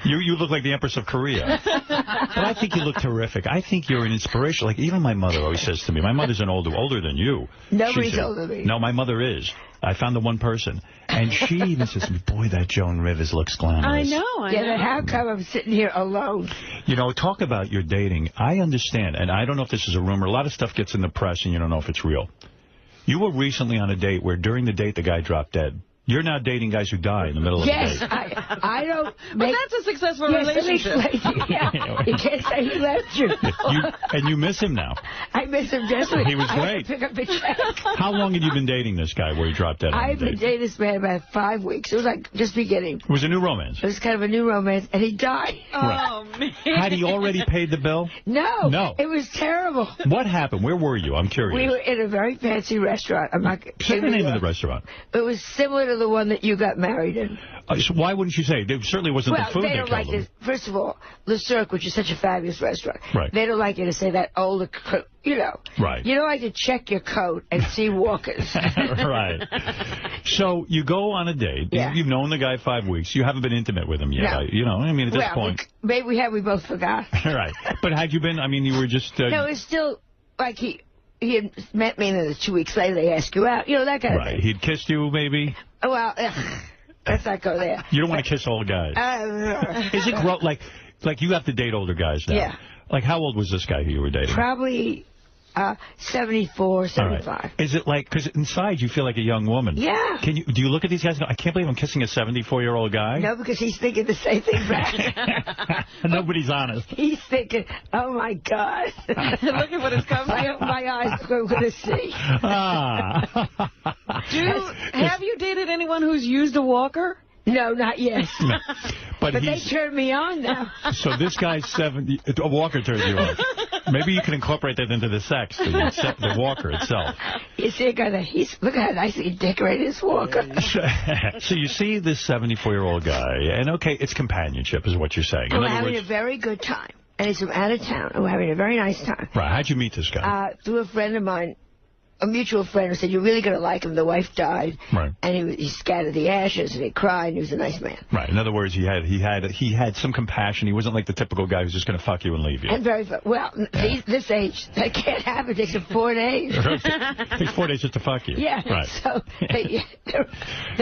You look like the Empress of Korea. But I think you look terrific. I think you're an inspiration. Like, even my mother always says to me, my mother's older than you. Nobody's older than me. No, my mother is. I found the one person. And she even says to me, boy, that Joan Rivers looks glamorous. I know. Then how come I'm sitting here alone? You know, talk about your dating. I understand, and I don't know if this is a rumor. A lot of stuff gets in the press, and you don't know if it's real. You were recently on a date where during the date the guy dropped dead. You're now dating guys who die in the middle of the date. Yes, I don't But that's a successful relationship. You can't say he left you. And you miss him now. I miss him desperately. He was great. I had to pick up the check. How long had you been dating this guy where he dropped dead on I've been dating this man about 5 weeks. It was like just beginning. It was a new romance. It was kind of a new romance, and he died. Oh, man. Had he already paid the bill? No. No. It was terrible. What happened? Where were you? I'm curious. We were in a very fancy restaurant. I'm not Say the name of the restaurant. It was similar to the one that you got married in. So why wouldn't you say? It certainly wasn't the food they that don't killed like him. this. First of all, Le Cirque, which is such a fabulous restaurant. Right. They don't like you to say that older, you know. Right. You don't like to check your coat and see walkers. Right. So you go on a date. Yeah. You've known the guy 5 weeks. You haven't been intimate with him yet. No. You know, I mean, at this point. Maybe we both forgot. Right. But had you been, I mean, you were just... No, it's still like he had met me, and then 2 weeks later they ask you out. You know, that kind of thing. Right. He'd kissed you, maybe? Well, let's not go there. You don't want to kiss old guys. Is it gross? Like you have to date older guys now. Yeah. Like, how old was this guy who you were dating? Probably 74, 75. Right. Is it like, because inside you feel like a young woman. Yeah. Do you look at these guys and go, I can't believe I'm kissing a 74-year-old guy? No, because he's thinking the same thing back. Nobody's honest. He's thinking, oh, my God. Look at what it's coming. My eyes are going to see. Have you dated anyone who's used a walker? No, not yet. No. But they turned me on now. So this guy's 70. A walker turns you on. Maybe you can incorporate that into the sex, the walker itself. You see, look at how nicely he decorated his walker. So you see this 74-year-old guy, and okay, it's companionship is what you're saying. We're having a very good time. And he's from out of town, and we're having a very nice time. Right. How'd you meet this guy? Through a friend of mine a mutual friend who said, you're really going to like him. The wife died. Right. And he scattered the ashes, and he cried, and he was a nice man. Right. In other words, he had some compassion. He wasn't like the typical guy who's just going to fuck you and leave you. And this age, that can't happen. It takes him 4 days. It takes 4 days just to fuck you. Yeah. Right. So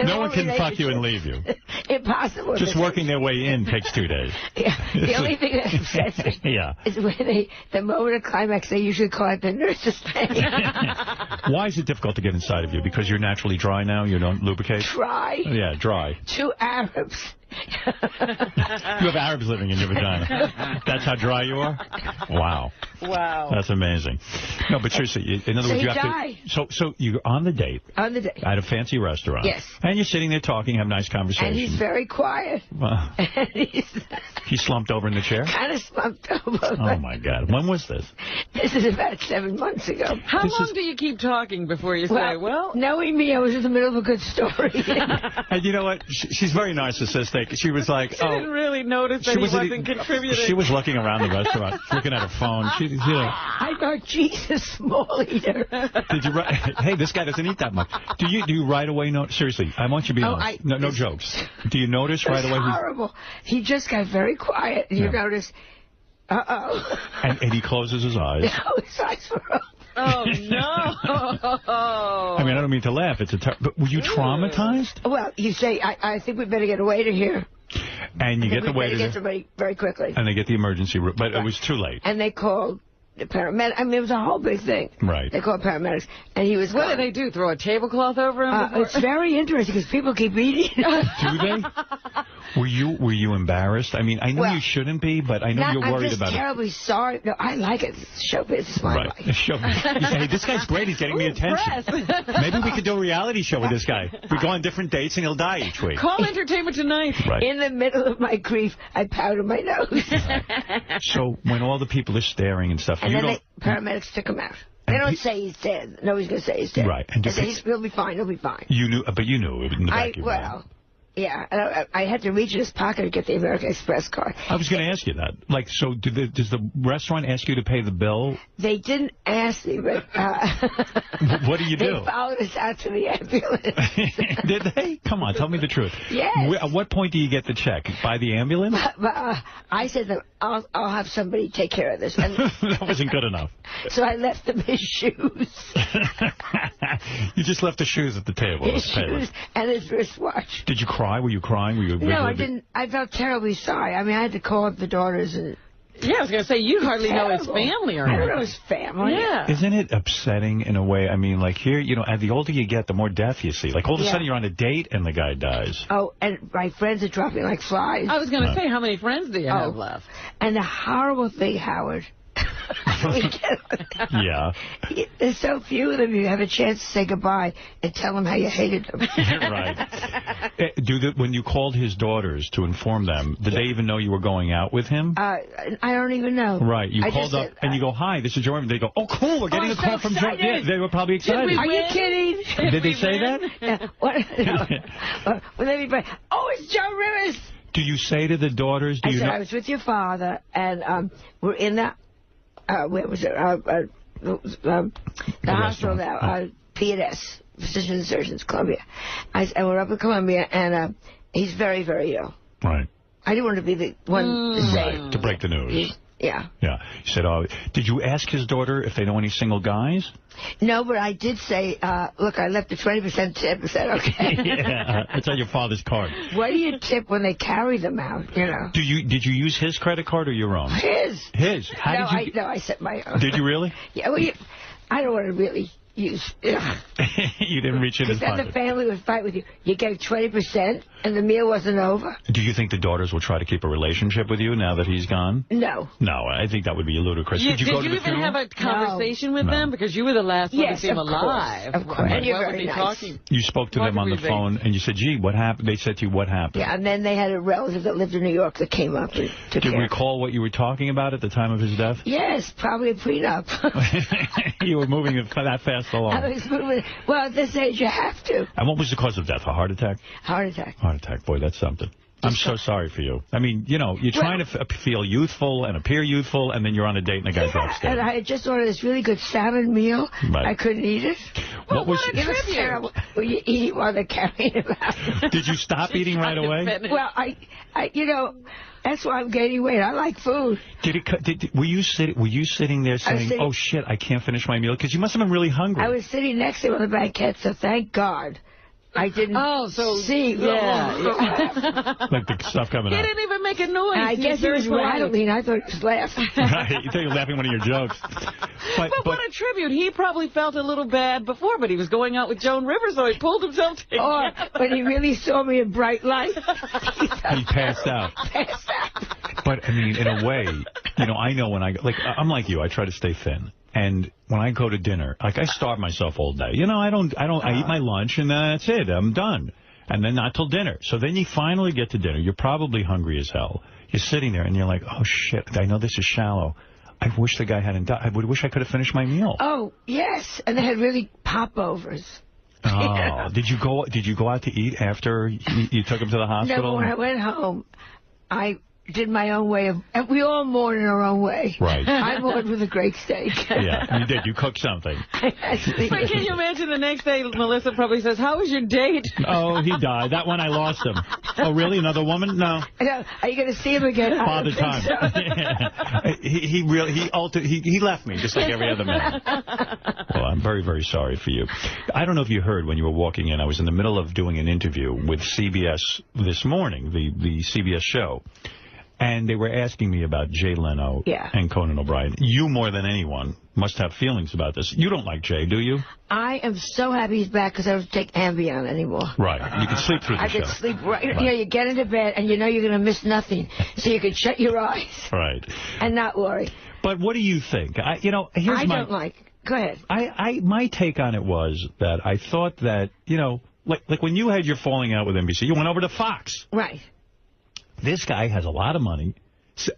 no one can fuck you and leave you. Impossible. Just working their way in takes 2 days. Yeah. The only thing that upsets me is when the moment of climax, they usually call it the nurse's pain. Why is it difficult to get inside of you? Because you're naturally dry now? You don't lubricate? Dry. Yeah, dry. 2 Arabs. You have Arabs living in your vagina. That's how dry you are? Wow. Wow. That's amazing. No, but seriously, in other words, you have to... So you're on the date. On the date. At a fancy restaurant. Yes. And you're sitting there talking, have nice conversation. And he's very quiet. And he slumped over in the chair? Kind of slumped over. Oh, my God. When was this? This is about 7 months ago. How long do you keep talking before you say, well... Knowing me, I was in the middle of a good story. And you know what? She's very narcissistic. She was like, she didn't really notice that he wasn't contributing. She was looking around the restaurant, looking at her phone. I thought, Jesus, small eater. Did you write? Hey, this guy doesn't eat that much. Do you right away know? Seriously, I want you to be honest. No jokes. Do you notice right away? Horrible. He just got very quiet. You notice, And he closes his eyes. No, his eyes were open. Oh, no. I mean, I don't mean to laugh. But were you traumatized? Well, you say, I think we better get a waiter here. And you get the waiter. Get somebody very quickly. And they get the emergency room. But it was too late. And they called the paramedics. I mean, it was a whole big thing. Right. They called paramedics. And he was What did they do? Throw a tablecloth over him? It's very interesting because people keep eating. Do they? Were you embarrassed? I mean, I know you shouldn't be, but I know you're worried about it. I'm just terribly sorry. No, I like it. Showbiz is my life. Showbiz. You say, hey, this guy's great. He's getting me attention. Maybe we could do a reality show with this guy. We go on different dates and he'll die each week. Call Entertainment Tonight. Right. In the middle of my grief, I powder my nose. Right. So when all the people are staring and stuff, and then the paramedics took him out. They don't say he's dead. Nobody's going to say he's dead. Right. And he'll be fine. He'll be fine. You knew, but you knew in the back of your mind. Yeah, I had to reach in his pocket to get the American Express card. I was going to ask you that. Like, so does the restaurant ask you to pay the bill? They didn't ask me, but... what do you do? They followed us out to the ambulance. Did they? Come on, tell me the truth. Yes. At what point do you get the check? By the ambulance? I said that I'll have somebody take care of this. And that wasn't good enough. So I left him his shoes. You just left the shoes at the table. His shoes and his wristwatch. Did you cry? Were you crying? Were you? No, I didn't. I felt terribly sorry. I mean, I had to call up the daughters and... Yeah, I was going to say, you hardly know his family or I don't know his family. Yeah. Isn't it upsetting in a way? I mean, like here, and the older you get, the more death you see. Like all of a sudden you're on a date and the guy dies. Oh, and my friends are dropping like flies. I was going to say, how many friends do you have left? And the horrible thing, Howard... Yeah. There's so few of them you have a chance to say goodbye and tell them how you hated them. Right. When you called his daughters to inform them, did they even know you were going out with him? I don't even know. Right. You called up and you go, hi, this is Joan. They go, oh, cool, we're getting a call from Joan. Yeah, they were probably excited. Are you kidding? Did they say that? Yeah. Oh, it's Joan Rivers. Do you say to the daughters? I said, I was with your father, and we're in the... where was it? The hospital now, P&S, Physicians and Surgeons, Columbia. And we're up in Columbia, and he's very, very ill. Right. I didn't want to be the one to say. Right, to break the news. Yeah. Yeah. You said, did you ask his daughter if they know any single guys? No, but I did say, look, I left the 20%, 10%, okay? Yeah, it's on your father's card. What do you tip when they carry them out, Did you use his credit card or your own? His. His? I set my own. Did you really? Yeah, well, I don't want to really use... You didn't reach in his pocket. Because then the family would fight with you. You gave 20% and the meal wasn't over. Do you think the daughters will try to keep a relationship with you now that he's gone? No. No, I think that would be ludicrous. Did you even have a conversation with them? Because you were the last one to see him alive. Of course. And you're very nice. You spoke to them on the phone and you said, gee, what happened? They said to you, what happened? Yeah, and then they had a relative that lived in New York that came up and took care. Do you recall what you were talking about at the time of his death? Yes, probably a prenup. You were moving that fast along. I was moving. Well, at this age, you have to. And what was the cause of death? A heart attack? Heart attack. Heart attack. Boy, that's something. I'm so sorry for you. I mean, you know, you're trying to feel youthful and appear youthful, and then you're on a date and the guy drops dead. And I just ordered this really good salmon meal. Right. I couldn't eat it. What was it? Was terrible. Well, you eat while they're carrying it out. Did you stop eating right away? Well, I, you know, that's why I'm gaining weight. I like food. Were you sitting there saying, "Oh shit, I can't finish my meal"? Because you must have been really hungry. I was sitting next to him on the banquette, so thank God I didn't see. Yeah. Like the stuff coming out. He didn't even make a noise. I guess he was rattling. I thought he was laughing. Right, you thought you were laughing at one of your jokes. But what a tribute. He probably felt a little bad before, but he was going out with Joan Rivers, so he pulled himself together. But he really saw me in bright light. He passed out. But, I mean, in a way, you know, I know when I'm like you, I try to stay thin. And when I go to dinner, like, I starve myself all day. You know, I eat my lunch, and that's it. I'm done. And then not till dinner. So then you finally get to dinner. You're probably hungry as hell. You're sitting there, and you're like, oh, shit, I know this is shallow. I wish the guy hadn't died. I wish I could have finished my meal. Oh, yes. And they had really popovers. Oh, did you go out to eat after you took him to the hospital? No, when I went home, I did my own way of... And we all mourn in our own way. Right. I mourned with a great steak. Yeah, you did. You cooked something. But can you imagine the next day, Melissa probably says, how was your date? Oh, he died. That one I lost him. Oh, really? Another woman? No. Are you going to see him again? Father time. So. Yeah. He left me, just like every other man. Well, I'm very, very sorry for you. I don't know if you heard when you were walking in, I was in the middle of doing an interview with CBS this morning, the CBS show. And they were asking me about Jay Leno and Conan O'Brien. You, more than anyone, must have feelings about this. You don't like Jay, do you? I am so happy he's back because I don't take Ambien anymore. Right. You can sleep through the show. I can sleep right. You know, you get into bed and you know you're going to miss nothing. So you can shut your eyes. Right. And not worry. But what do you think? I don't like. Go ahead. My take on it was that I thought that, you know, like when you had your falling out with NBC, you went over to Fox. Right. This guy has a lot of money.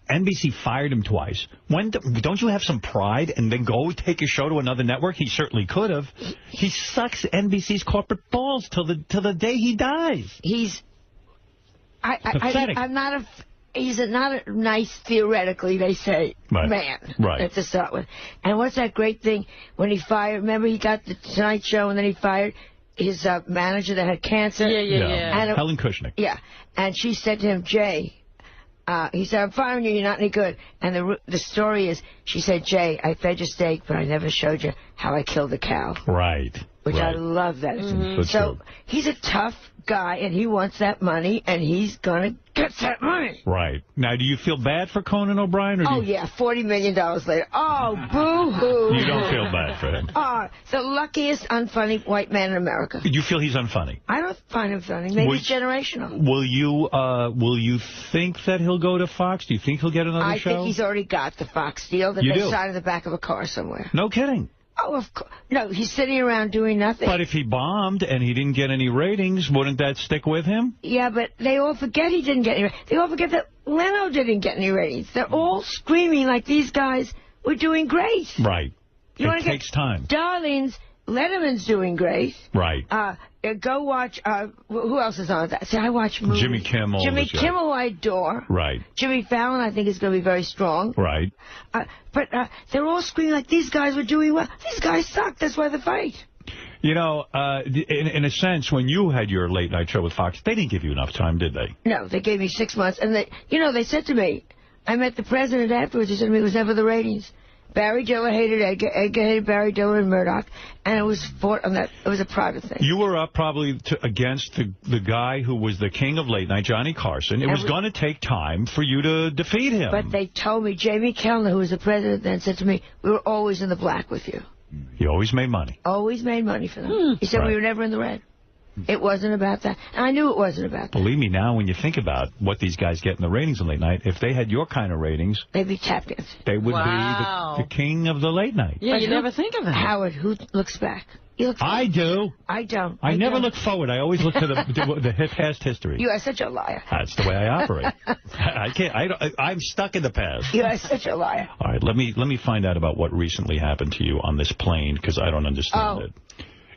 NBC fired him twice. Don't you have some pride and then go take your show to another network? He certainly could have. He sucks NBC's corporate balls till the day he dies. He's pathetic. He's not a nice, theoretically, they say, man to start with. And what's that great thing when he fired? Remember, he got the Tonight Show and then he fired his manager that had cancer. Yeah. And Helen Kushnick. Yeah. And she said to him, Jay, he said, I'm firing you, you're not any good. And the story is, she said, Jay, I fed you steak, but I never showed you how I killed a cow. Right. Which I love that. Mm-hmm. So he's a tough guy, and he wants that money, and he's going to get that money. Right. Now, do you feel bad for Conan O'Brien? Yeah, $40 million later. Oh, boo-hoo. You don't feel bad for him. The luckiest unfunny white man in America. You feel he's unfunny? I don't find him funny. Maybe it's generational. Will you think that he'll go to Fox? Do you think he'll get another show? I think he's already got the Fox deal that they signed in the back of a car somewhere. No kidding. Oh, of course. No, he's sitting around doing nothing. But if he bombed and he didn't get any ratings, wouldn't that stick with him? Yeah, but they all forget he didn't get any ratings. They all forget that Leno didn't get any ratings. They're all screaming like these guys were doing great. Right. It takes time. Darlings, Letterman's doing great. Right. Go watch, who else is on that? See, I watch movies. Jimmy Kimmel. Jimmy Kimmel, I adore. Right. Jimmy Fallon, I think, is going to be very strong. Right. But they're all screaming like these guys were doing well. These guys suck. That's why they fight. You know, in a sense, when you had your late night show with Fox, they didn't give you enough time, did they? No, they gave me 6 months. And they said to me, I met the president afterwards. He said to me, it was never the ratings. Barry Diller hated Edgar. Edgar hated Barry Diller and Murdoch, and it was fought on that. It was a private thing. You were up probably against the guy who was the king of late night, Johnny Carson. It was going to take time for you to defeat him. But they told me, Jamie Kellner, who was the president then, said to me, we were always in the black with you. You always made money. Always made money for them. He said we were never in the red. It wasn't about that. And I knew it wasn't about that. Believe me, now when you think about what these guys get in the ratings in late night, if they had your kind of ratings, they'd be tap dancing. They would be the king of the late night. Yeah, you never think of that. Howard, who looks back? I do. I don't. I never look forward. I always look to the past history. You are such a liar. That's the way I operate. I can't. I'm stuck in the past. You are such a liar. All right, let me find out about what recently happened to you on this plane, because I don't understand it.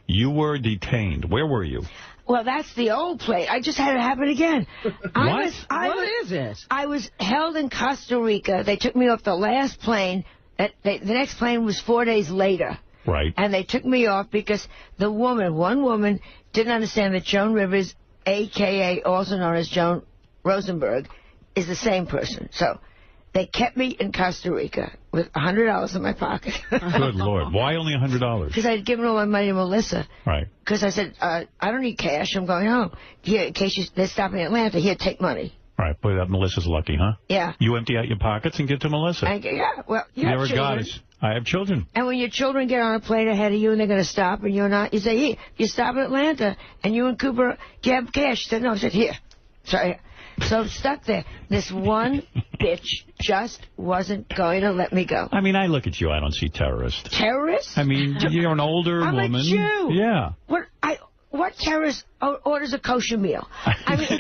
You were detained. Where were you? Well, that's the old plane. I just had it happen again. What is it? I was held in Costa Rica. They took me off the last plane. The next plane was 4 days later. Right. And they took me off because one woman, didn't understand that Joan Rivers, a.k.a. also known as Joan Rosenberg, is the same person. So they kept me in Costa Rica with $100 in my pocket. Good Lord. Why only $100? Because I had given all my money to Melissa. Right. Because I said, I don't need cash. I'm going home. Here, in case they're stopping in Atlanta, here, take money. Right. Boy, that Melissa's lucky, huh? Yeah. You empty out your pockets and give to Melissa. Yeah. Well, you have children. Goddess. I have children. And when your children get on a plane ahead of you and they're going to stop and you're not, you say, here, you stop in Atlanta and you and Cooper, do you have cash? She said, no. I said, here. So I'm stuck there. This one bitch just wasn't going to let me go. I mean, I look at you. I don't see terrorists. Terrorists? I mean, you're an older woman. I'm a Jew. Yeah. What terrorist orders a kosher meal? I mean,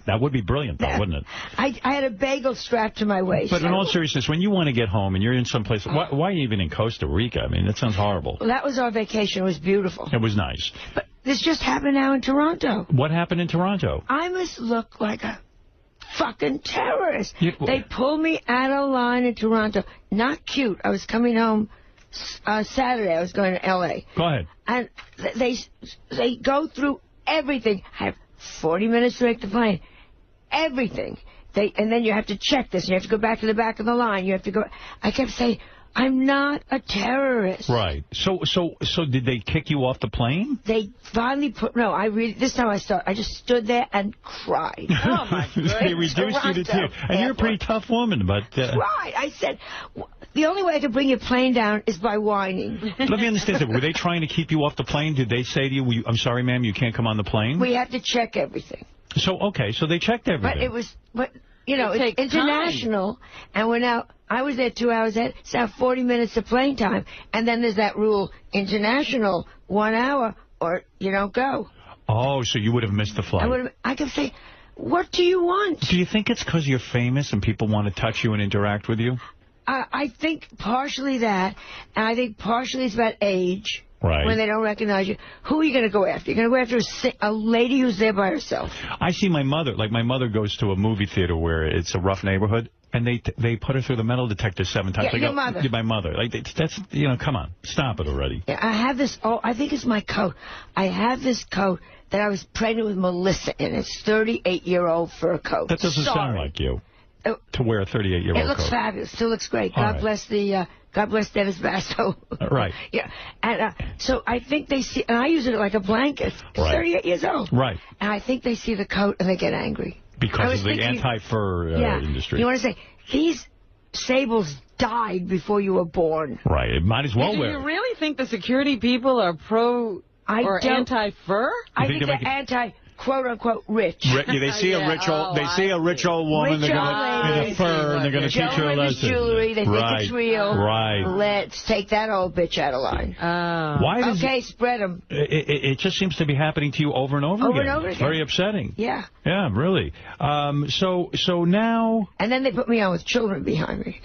that would be brilliant, though, wouldn't it? I had a bagel strapped to my waist. But in all seriousness, when you want to get home and you're in some place, why are you even in Costa Rica? I mean, that sounds horrible. Well, that was our vacation. It was beautiful. It was nice. But this just happened now in Toronto. What happened in Toronto? I must look like a fucking terrorist. They pulled me out of line in Toronto. Not cute. I was coming home Saturday. I was going to L.A. Go ahead. And they go through everything. I have 40 minutes to make the plane. Everything. And then you have to check this. You have to go back to the back of the line. You have to go. I kept saying, I'm not a terrorist. Right. So did they kick you off the plane? They finally this time I just stood there and cried. Oh, my goodness. They reduced you to tears. And you're a pretty tough woman, but... Right. I said, the only way I could bring your plane down is by whining. Let me understand that. Were they trying to keep you off the plane? Did they say to you, I'm sorry, ma'am, you can't come on the plane? We have to check everything. So they checked everything. But it's international, and I was there 2 hours ahead. It's now 40 minutes of plane time. And then there's that rule, international, 1 hour, or you don't go. Oh, so you would have missed the flight. I could say, what do you want? Do you think it's because you're famous and people want to touch you and interact with you? I think partially that, and I think partially it's about age. Right. When they don't recognize you. Who are you going to go after? You're going to go after a lady who's there by herself. I see my mother. Like, my mother goes to a movie theater where it's a rough neighborhood, and they put her through the metal detector 7 times. Yeah, your mother. My mother. Like, that's, come on. Stop it already. Yeah, I have this, I think it's my coat. I have this coat that I was pregnant with Melissa in. It's 38-year-old fur coat. That doesn't sound like you. To wear a 38-year-old coat. It looks fabulous. Still looks great. God bless Dennis Basso. Right. Yeah. And so I think they see, and I use it like a blanket. Right. 38 years old. Right. And I think they see the coat and they get angry. Because of the anti-fur industry. You want to say, these sables died before you were born. Right. It might as well wear. Do you really think the security people are anti-fur? I think they're anti-quote-unquote rich. They see a rich old woman in a fur, and they're going to teach her a lesson. Jewelry, they think it's real. Right. Let's take that old bitch out of line. Spread them. It just seems to be happening to you over and over again. Over and over again. It's very upsetting. Yeah. Yeah, really. So now... And then they put me on with children behind me.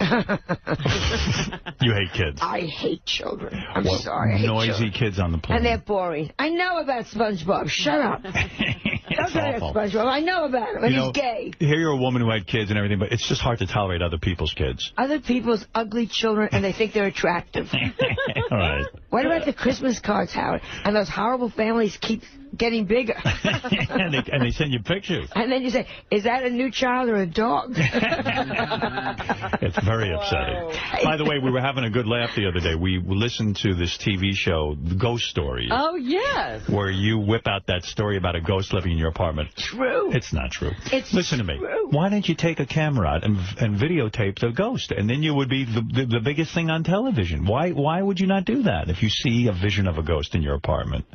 You hate kids. I hate children. I'm sorry. I hate noisy kids on the plane. And they're boring. I know about SpongeBob. Shut up. Don't say that, SpongeBob. I know about him, and he's gay. Here you're a woman who had kids and everything, but it's just hard to tolerate other people's kids. Other people's ugly children, and they think they're attractive. All right. What about the Christmas cards, Howard? And those horrible families keep getting bigger. and they send you pictures. And then you say, is that a new child or a dog? It's very upsetting. By the way, we were having a good laugh the other day. We listened to this TV show, Ghost Stories. Oh, yes. Where you whip out that story about a ghost living in your apartment. True. It's not true. Listen to me. Why don't you take a camera out and videotape the ghost? And then you would be the biggest thing on television. Why would you not do that if you see a vision of a ghost in your apartment?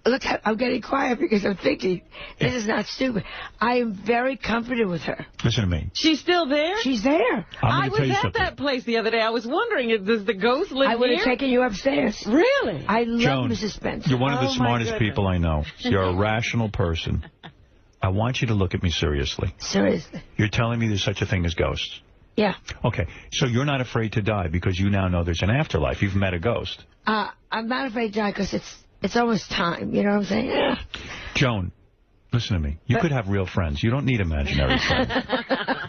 Look, I'm getting quiet because I'm thinking, this is not stupid. I am very comforted with her. Listen to me. She's still there? She's there. I was at that place the other day. I was wondering, does the ghost live here? I would have taken you upstairs. Really? I love Joan, Mrs. Spencer. You're one of the smartest people I know. You're a rational person. I want you to look at me seriously. Seriously. You're telling me there's such a thing as ghosts? Yeah. Okay, so you're not afraid to die because you now know there's an afterlife. You've met a ghost. I'm not afraid to die because it's almost time. You know what I'm saying? Yeah. Joan, listen to me. You could have real friends. You don't need imaginary friends.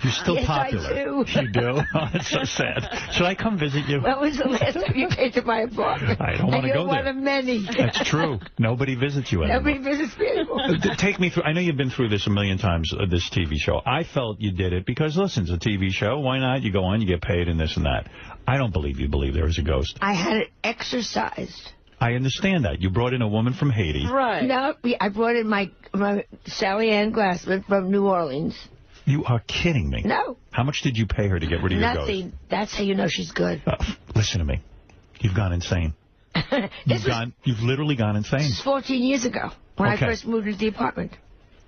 You're still popular. I do. You do? Oh, that's so sad. Should I come visit you? When was the last time you came to my apartment? I don't want to go there. You're one of many. That's true. Nobody visits you anymore. Nobody visits me anymore. Take me through. I know you've been through this a million times, this TV show. I felt you did it because, listen, it's a TV show. Why not? You go on, you get paid, and this and that. I don't believe you believe there was a ghost. I had it exorcised. I understand that. You brought in a woman from Haiti. Right. No, I brought in my Sally Ann Glassman from New Orleans. You are kidding me. No. How much did you pay her to get rid of your ghost? Nothing. That's how you know she's good. Listen to me. You've gone insane. You've literally gone insane. This was 14 years ago when I first moved into the apartment.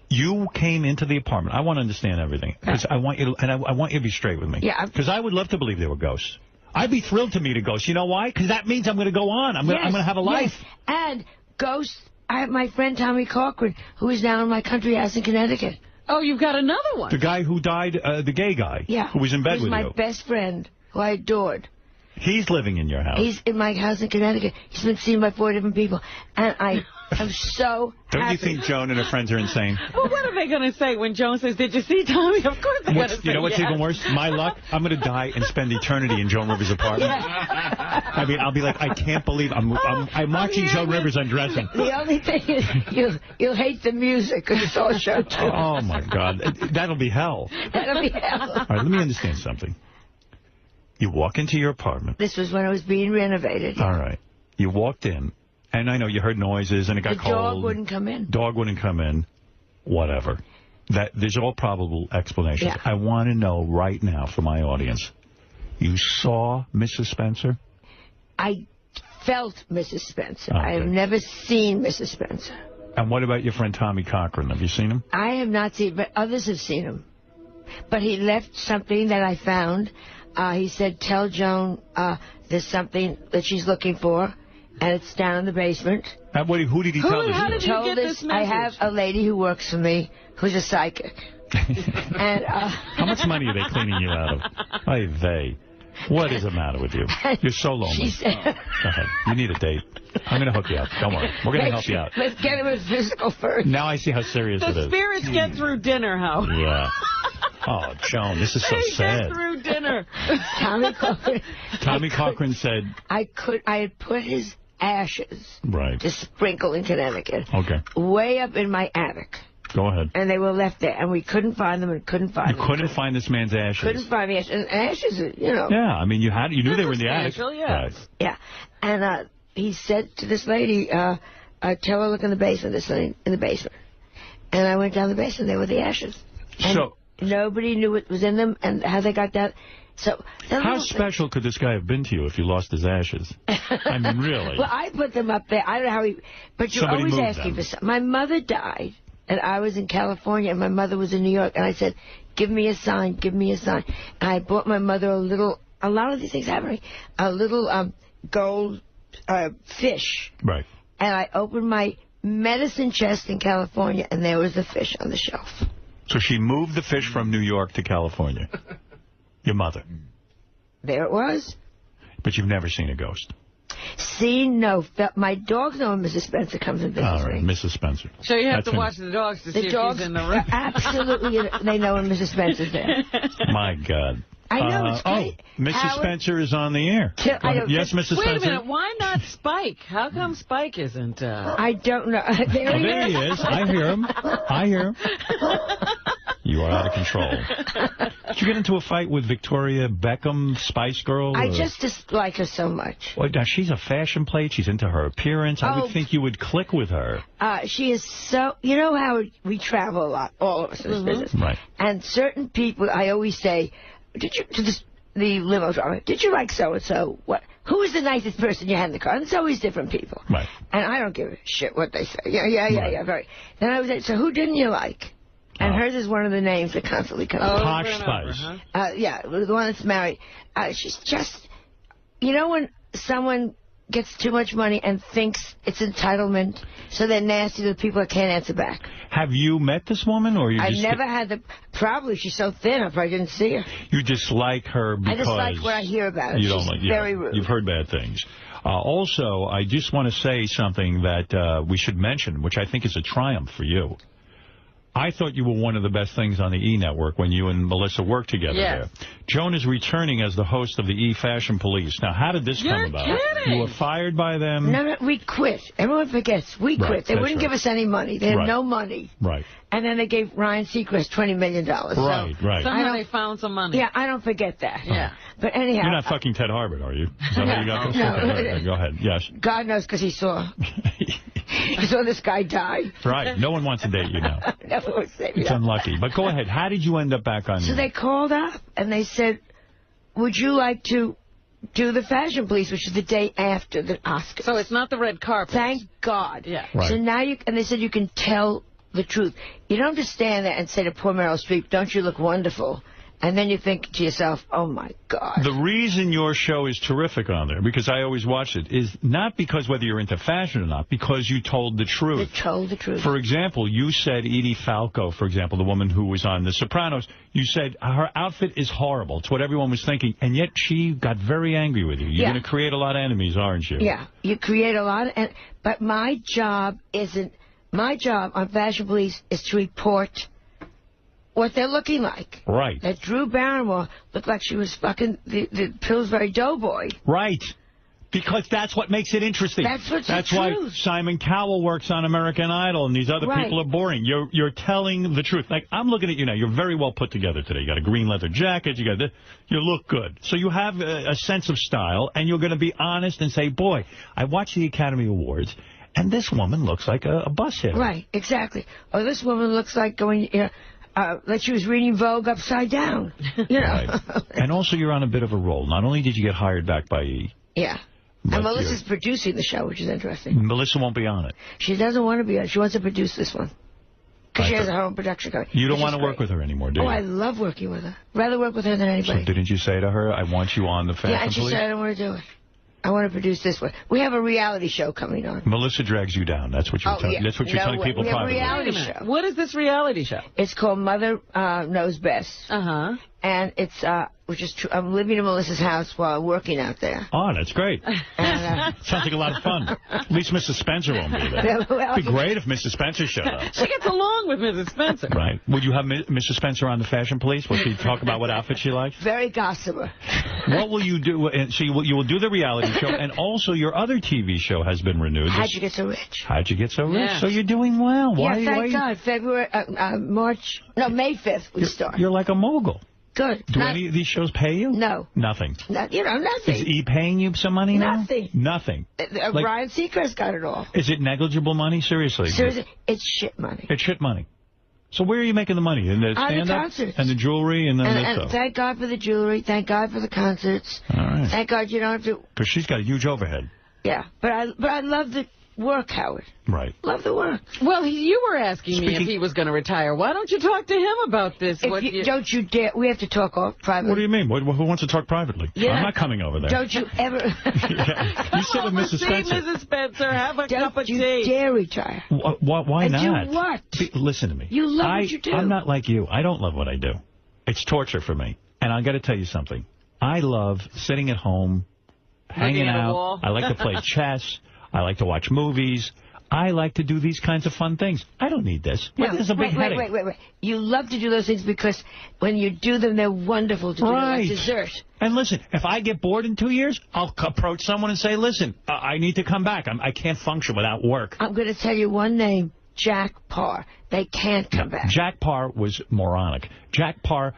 You came into the apartment. I want to understand everything. Because I want you to, and I want you to be straight with me. Yeah. Because I would love to believe there were ghosts. I'd be thrilled to meet a ghost. You know why? Because that means I'm going to go on. I'm going to have a life. Yes. And ghosts, I have my friend Tommy Cochran, who is now in my country house in Connecticut. Oh, you've got another one. The guy who died, the gay guy. Yeah. Who was in bed with you. He's my best friend, who I adored. He's living in your house. He's in my house in Connecticut. He's been seen by 4 different people. And I am so Don't happy. you think Joan and her friends are insane? Well, what are they going to say when Joan says, did you see Tommy? Of course they're going to say You know what's even worse? My luck, I'm going to die and spend eternity in Joan Rivers' apartment. Yeah. I mean, I'll be like, I can't believe I'm watching Joan Rivers undressing. The only thing is you'll hate the music because it's all show too. Oh, my God. That'll be hell. That'll be hell. All right, let me understand something. You walk into your apartment. This was when it was being renovated. All right. You walked in, and I know you heard noises, and it got cold. The dog wouldn't come in. Dog wouldn't come in. Whatever. There's all probable explanations. Yeah. I want to know right now for my audience. You saw Mrs. Spencer? I felt Mrs. Spencer. Okay. I have never seen Mrs. Spencer. And what about your friend Tommy Cochran? Have you seen him? I have not seen, but others have seen him. But he left something that I found. He said, tell Joan there's something that she's looking for, and it's down in the basement. Who did he tell this? How did you get this message? I have a lady who works for me who's a psychic. And how much money are they cleaning you out of? Ay vey. What is the matter with you? You're so lonely. She said, go ahead. You need a date. I'm going to hook you up. Don't worry. We're going to help you out. Let's get him his physical first. Now I see how serious it is. The spirits get through dinner, Howard. Yeah. Oh, Joan, this is so sad. Get through dinner. Tommy Cochran said I had put his ashes to sprinkle in Connecticut. Okay. Way up in my attic. Go ahead. And they were left there, and we couldn't find them and couldn't find them. You couldn't find this man's ashes? Couldn't find the ashes. And ashes, you know. Yeah, I mean, you knew they were in the attic. Yeah. Right. Yeah. And he said to this lady, tell her look in the basement, in the basement. And I went down the basement, there were the ashes. And nobody knew what was in them and how they got that. So how special could this guy have been to you if you lost his ashes? I mean, really. Well, I put them up there. I don't know how but you're always asking for something. My mother died, and I was in California, and my mother was in New York, and I said, give me a sign, give me a sign. And I bought my mother a lot of these things happening, a little gold fish. Right. And I opened my medicine chest in California, and there was the fish on the shelf. So she moved the fish from New York to California. Your mother. There it was. But you've never seen a ghost. No. My dogs know when Mrs. Spencer comes and visits me. All right, Mrs. Spencer. So you have to watch the dogs to see if she's in the room. Absolutely, they know when Mrs. Spencer's there. My God. I know, it's great. Mrs. Spencer is on the air. Yes, Mrs. Spencer. Wait a minute, why not Spike? How come Spike isn't... I don't know. There he is. I hear him. You are out of control. Did you get into a fight with Victoria Beckham, Spice Girl? I just dislike her so much. Well, now, she's a fashion plate. She's into her appearance. I would think you would click with her. She is so... You know how we travel a lot, all of us in this business. Right. And certain people, I always say... the limo driver, did you like so-and-so? What? Who was the nicest person you had in the car? And it's always different people. Right. And I don't give a shit what they say. Yeah, very. Then I was like, so who didn't you like? And hers is one of the names that constantly comes up. Posh Spice. Yeah, the one that's married. She's just, you know when someone gets too much money and thinks it's entitlement, so they're nasty to the people that can't answer back. Have you met this woman, or you I've just... never had the... Probably she's so thin, I probably didn't see her. You dislike her because... I dislike what I hear about her. You don't She's like, very rude. You've heard bad things. Also, I just want to say something that we should mention, which I think is a triumph for you. I thought you were one of the best things on the E! Network when you and Melissa worked together there. Joan is returning as the host of the E! Fashion Police. Now, how did this come about? Kidding. You were fired by them? No, we quit. Everyone forgets. We quit. They wouldn't give us any money. They had no money. Right. And then they gave Ryan Seacrest $20 million. Right, right. Somehow they found some money. Yeah, I don't forget that. Yeah. But anyhow... You're not fucking Ted Harbert, are you? Is that how you got this? No. Go ahead. Yes. God knows, because he saw this guy die. Right. No one wants to date you now. It's unlucky. But go ahead. How did you end up back on? So they called up and they said, would you like to do the Fashion Police, which is the day after the Oscars? So it's not the red carpet. Thank God. Yeah. Right. So now and they said you can tell the truth. You don't just stand there and say to poor Meryl Streep, don't you look wonderful? And then you think to yourself, oh, my God. The reason your show is terrific on there, because I always watch it, is not because whether you're into fashion or not, because you told the truth. You told the truth. For example, you said Edie Falco, for example, the woman who was on The Sopranos, you said her outfit is horrible. It's what everyone was thinking, and yet she got very angry with you. You're going to create a lot of enemies, aren't you? Yeah, you create a lot of... But my job isn't... My job on Fashion Police is to report what they're looking like. Right. That Drew Barrymore looked like she was fucking the Pillsbury Doughboy. Right. Because that's what makes it interesting. That's why Simon Cowell works on American Idol and these other people are boring. You're telling the truth. Like, I'm looking at you now. You're very well put together today. You got a green leather jacket. You got this. You look good. So you have a sense of style, and you're going to be honest and say, boy, I watched the Academy Awards, and this woman looks like a bus hitter. Right, exactly. Or this woman looks like going, like she was reading Vogue upside down. You know. Right. And also, you're on a bit of a roll. Not only did you get hired back by E! Yeah. And Melissa's producing the show, which is interesting. Melissa won't be on it. She doesn't want to be on it. She wants to produce this one. Because she has her own production company. You don't want to work with her anymore, do you? Oh, I love working with her. Rather work with her than anybody. So didn't you say to her, I want you on the Fashion Yeah, and she Police? said, I don't want to do it. I want to produce this one. We have a reality show coming on. Melissa drags you down. That's what you're telling. That's what you're telling people privately. We have a reality show. What is this reality show? It's called Mother Knows Best. Uh-huh. And it's, which is true. I'm living in Melissa's house while I'm working out there. Oh, that's great. And, sounds like a lot of fun. At least Mrs. Spencer won't be there. It'd be great if Mrs. Spencer showed up. She gets along with Mrs. Spencer. Right. Would you have Mrs. Spencer on the Fashion Police? Will she talk about what outfit she likes? Very gossamer. What will you do? And so you will do the reality show, and also your other TV show has been renewed. How'd You Get So Rich? How'd You Get So Rich? Yeah. So you're doing well. Thank God. May 5th we start. You're like a mogul. Good. Do any of these shows pay you? No. Nothing. Nothing. Is E! paying you some money now? Nothing. Nothing. Ryan Seacrest got it all. Is it negligible money? Seriously? Seriously, it's shit money. It's shit money. So where are you making the money? In the stand-up? the concerts. And the jewelry and then this stuff? Thank God for the jewelry. Thank God for the concerts. All right. Thank God you don't have to... Because she's got a huge overhead. Yeah. But I love the work, Howard. Right. Love the work. Well, you were asking me if he was going to retire. Why don't you talk to him about this? Don't you dare. We have to talk privately. What do you mean? Who wants to talk privately? Yeah. I'm not coming over there. Don't you ever... You sit with Mrs. Spencer. Mrs. Spencer, have a cup of tea. Don't you dare retire. Why not? Do what? Listen to me. You love what you do. I'm not like you. I don't love what I do. It's torture for me. And I got to tell you something. I love sitting at home, hanging out. I like to play chess. I like to watch movies. I like to do these kinds of fun things. I don't need this. No, This is a big headache. Wait. You love to do those things because when you do them, they're wonderful to do. Like dessert. And listen, if I get bored in 2 years, I'll approach someone and say, listen, I need to come back. I can't function without work. I'm going to tell you one name, Jack Parr. They can't come back. Jack Parr was moronic. Jack Parr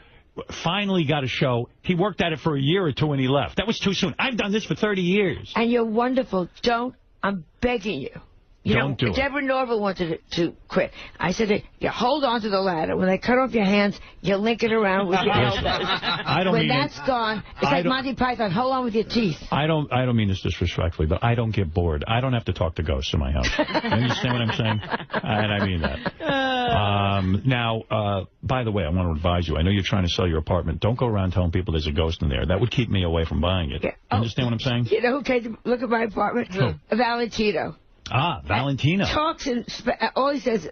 finally got a show. He worked at it for a year or two and he left. That was too soon. I've done this for 30 years. And you're wonderful. I'm begging you. Don't do it. Deborah Norville wanted to quit. I said, you hold on to the ladder. When they cut off your hands, you link it around with your elbows. When that's gone, it's like Monty Python. Hold on with your teeth. I don't mean this disrespectfully, but I don't get bored. I don't have to talk to ghosts in my house. You understand what I'm saying? And I mean that. Now, by the way, I want to advise you. I know you're trying to sell your apartment. Don't go around telling people there's a ghost in there. That would keep me away from buying it. Yeah. Understand what I'm saying? You know who came to look at my apartment? Valentino. Ah, Valentino. Talks and all he says,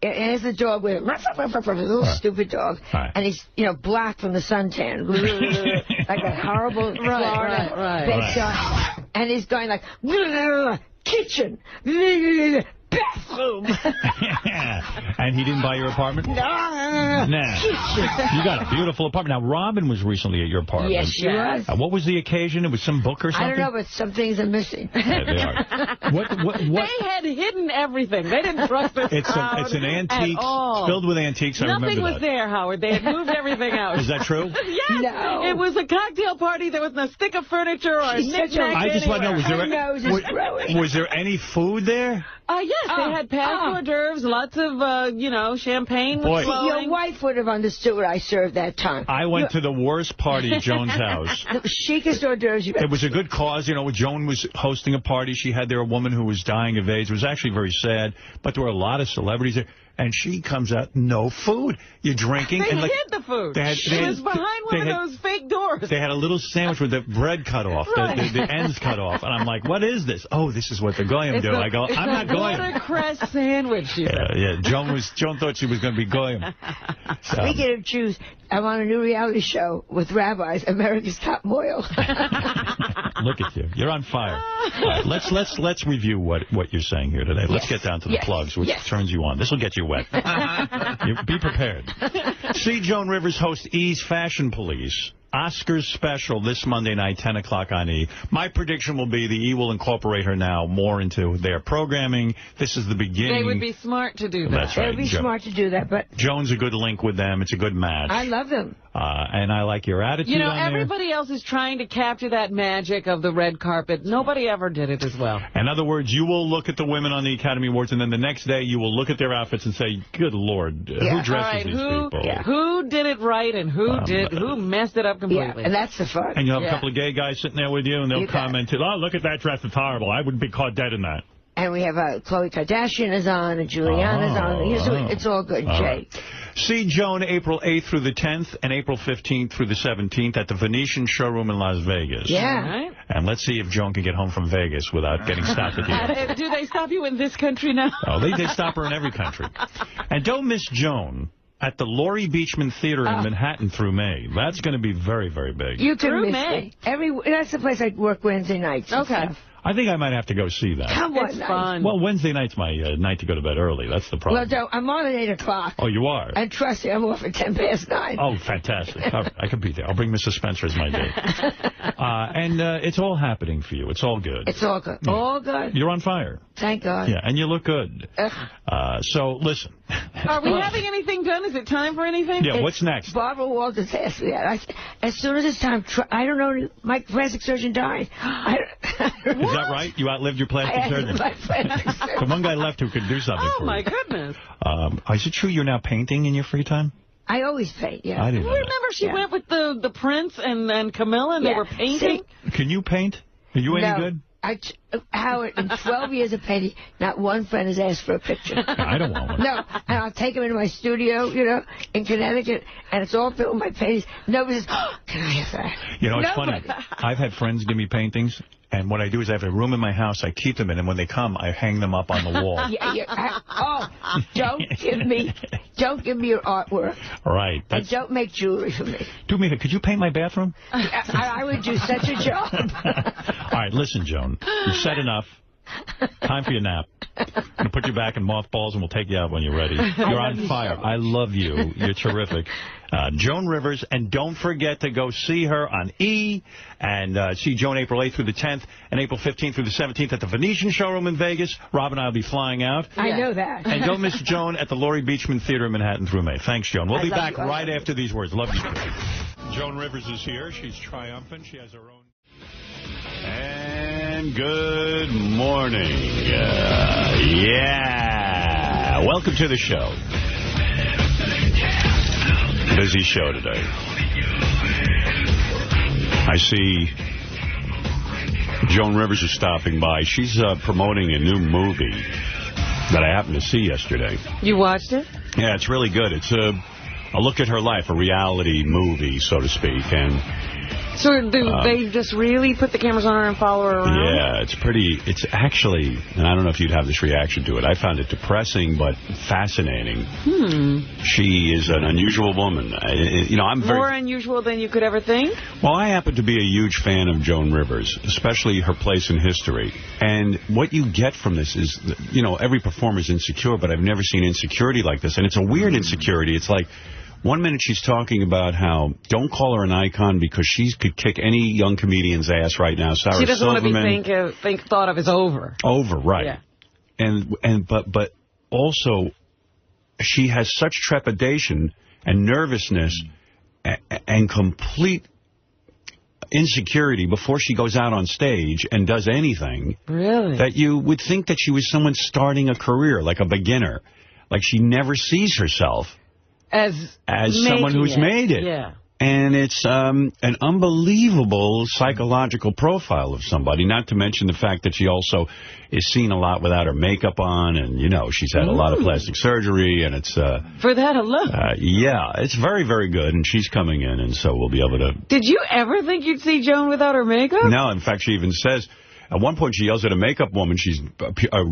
he has a dog with him, a little stupid dog, and he's black from the suntan, like a horrible Florida big dog, and he's going like kitchen. Bathroom. And he didn't buy your apartment? Nah. You got a beautiful apartment. Now, Robin was recently at your apartment. Yes, she was. What was the occasion? It was some book or something? I don't know, but some things are missing. Yeah, they are. What? They had hidden everything. They didn't trust us. It's an antique. It's filled with antiques. I remember that. Nothing was there, Howard. They had moved everything out. Is that true? Yes. No. It was a cocktail party. There wasn't a stick of furniture or a knick-knack. I just want to know, was there any food there? Yes, they had past hors d'oeuvres, lots of, champagne. Boy. Your wife would have understood what I served that time. I went to the worst party at Joan's house. The chicest hors d'oeuvres you've ever It was a good cause. Joan was hosting a party. She had there a woman who was dying of AIDS. It was actually very sad, but there were a lot of celebrities there. And she comes out, no food. You're drinking. They and hid the food. She was behind one of those fake doors. They had a little sandwich with the bread cut off, the ends cut off. And I'm like, what is this? Oh, this is what the goyim do. I go, I'm not goyim. Watercress sandwich, she said. Yeah. Joan thought she was going to be goyim. Speaking of Jews, I'm on a new reality show with rabbis, America's Top Moil. Look at you. You're on fire. Right, let's review what you're saying here today. Let's get down to the plugs, which turns you on. This will get you wet. Be prepared. See Joan Rivers host E's Fashion Police. Oscars special this Monday night, 10 o'clock on E. My prediction will be the E will incorporate her now more into their programming. This is the beginning. They would be smart to do that. That's right. They would be smart to do that, but Joan's a good link with them. It's a good match. I love them. And I like your attitude on there. Everybody else is trying to capture that magic of the red carpet. Nobody ever did it as well. In other words, you will look at the women on the Academy Awards, and then the next day you will look at their outfits and say, good Lord, who dresses these people? Who did it right and who messed it up completely? Yeah, and that's the fun. And you'll have a couple of gay guys sitting there with you, and they'll comment, oh, look at that dress, it's horrible. I wouldn't be caught dead in that. And we have Khloe Kardashian is on, and Juliana's on. It's all good, Jay. Right. See Joan April 8th through the 10th and April 15th through the 17th at the Venetian showroom in Las Vegas. Yeah. Right. And let's see if Joan can get home from Vegas without getting stopped at the airport. Do they stop you in this country now? Oh, they stop her in every country. And don't miss Joan at the Laurie Beachman Theater in Manhattan through May. That's going to be very, very big. You can miss me. That's the place I work Wednesday nights. Okay. I think I might have to go see that. Come on, it's fun. Well, Wednesday night's my night to go to bed early. That's the problem. Well, I'm on at 8 o'clock. Oh, you are? And trust me, I'm off at 9:10. Oh, fantastic. I could be there. I'll bring Mrs. Spencer as my date. And it's all happening for you. It's all good. It's all good. All good. You're on fire. Thank God. Yeah, and you look good. So, listen. Are we having anything done? Is it time for anything? Yeah, what's next? Barbara Walters asked me that. As soon as it's time, I don't know, my plastic surgeon died. Is that right? You outlived your plastic surgeon? So one guy left who could do something for you. Oh, my goodness. Is it true you're now painting in your free time? I always paint, yeah. I didn't know Remember she went with the Prince and Camilla and they were painting? Can you paint? Are you any good? Howard, in 12 years of painting, not one friend has asked for a picture. I don't want one. No, and I'll take them into my studio, in Connecticut, and it's all filled with my paintings. Nobody says, can I have that? It's funny. I've had friends give me paintings, and what I do is I have a room in my house, I keep them in, and when they come, I hang them up on the wall. Don't give me your artwork. Right. And don't make jewelry for me. Do me, could you paint my bathroom? I would do such a job. All right, listen, Joan. You've said enough. Time for your nap. I'm going to put you back in mothballs, and we'll take you out when you're ready. You're on fire. I love you. You're terrific. Joan Rivers, and don't forget to go see her on E! And see Joan April 8th through the 10th and April 15th through the 17th at the Venetian showroom in Vegas. Rob and I will be flying out. I know that. And don't miss Joan at the Laurie Beachman Theater in Manhattan through May. Thanks, Joan. We'll be back right after these words. Love you. Joan Rivers is here. She's triumphant. She has her own... And good morning. Welcome to the show. Busy show today. I see Joan Rivers is stopping by. She's promoting a new movie that I happened to see yesterday. You watched it? Yeah, it's really good. It's a look at her life, a reality movie, so to speak. And so do they just really put the cameras on her and follow her around? Yeah, it's actually, and I don't know if you'd have this reaction to it, I found it depressing but fascinating. She is an unusual woman. I'm more unusual than you could ever think? Well, I happen to be a huge fan of Joan Rivers, especially her place in history. And what you get from this is, every performer's insecure, but I've never seen insecurity like this. And it's a weird insecurity. It's like, one minute she's talking about how don't call her an icon because she could kick any young comedian's ass right now. Sarah she doesn't Silverman, want to be thought of as over. Over, right. Yeah. But also she has such trepidation and nervousness and complete insecurity before she goes out on stage and does anything. Really? That you would think that she was someone starting a career, like a beginner. Like she never sees herself as someone who's made it. Yeah. And it's an unbelievable psychological profile of somebody, not to mention the fact that she also is seen a lot without her makeup on, and, she's had a lot of plastic surgery, and it's... for that alone? Yeah, it's very, very good, and she's coming in, and so we'll be able to... Did you ever think you'd see Joan without her makeup? No, in fact, she even says... At one point, she yells at a makeup woman. She's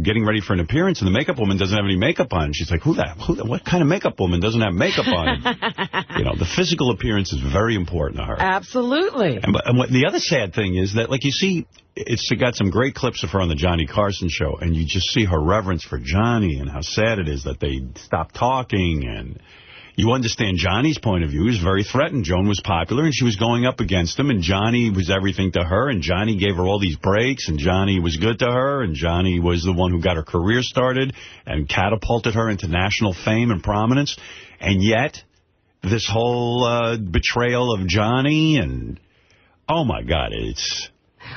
getting ready for an appearance, and the makeup woman doesn't have any makeup on. She's like, what kind of makeup woman doesn't have makeup on? The physical appearance is very important to her. Absolutely. And the other sad thing is that, like, you see, it's got some great clips of her on the Johnny Carson show, and you just see her reverence for Johnny and how sad it is that they stopped talking, and... You understand Johnny's point of view. He was very threatened. Joan was popular, and she was going up against him, and Johnny was everything to her, and Johnny gave her all these breaks, and Johnny was good to her, and Johnny was the one who got her career started and catapulted her into national fame and prominence. And yet, this whole betrayal of Johnny, and, oh, my God, it's...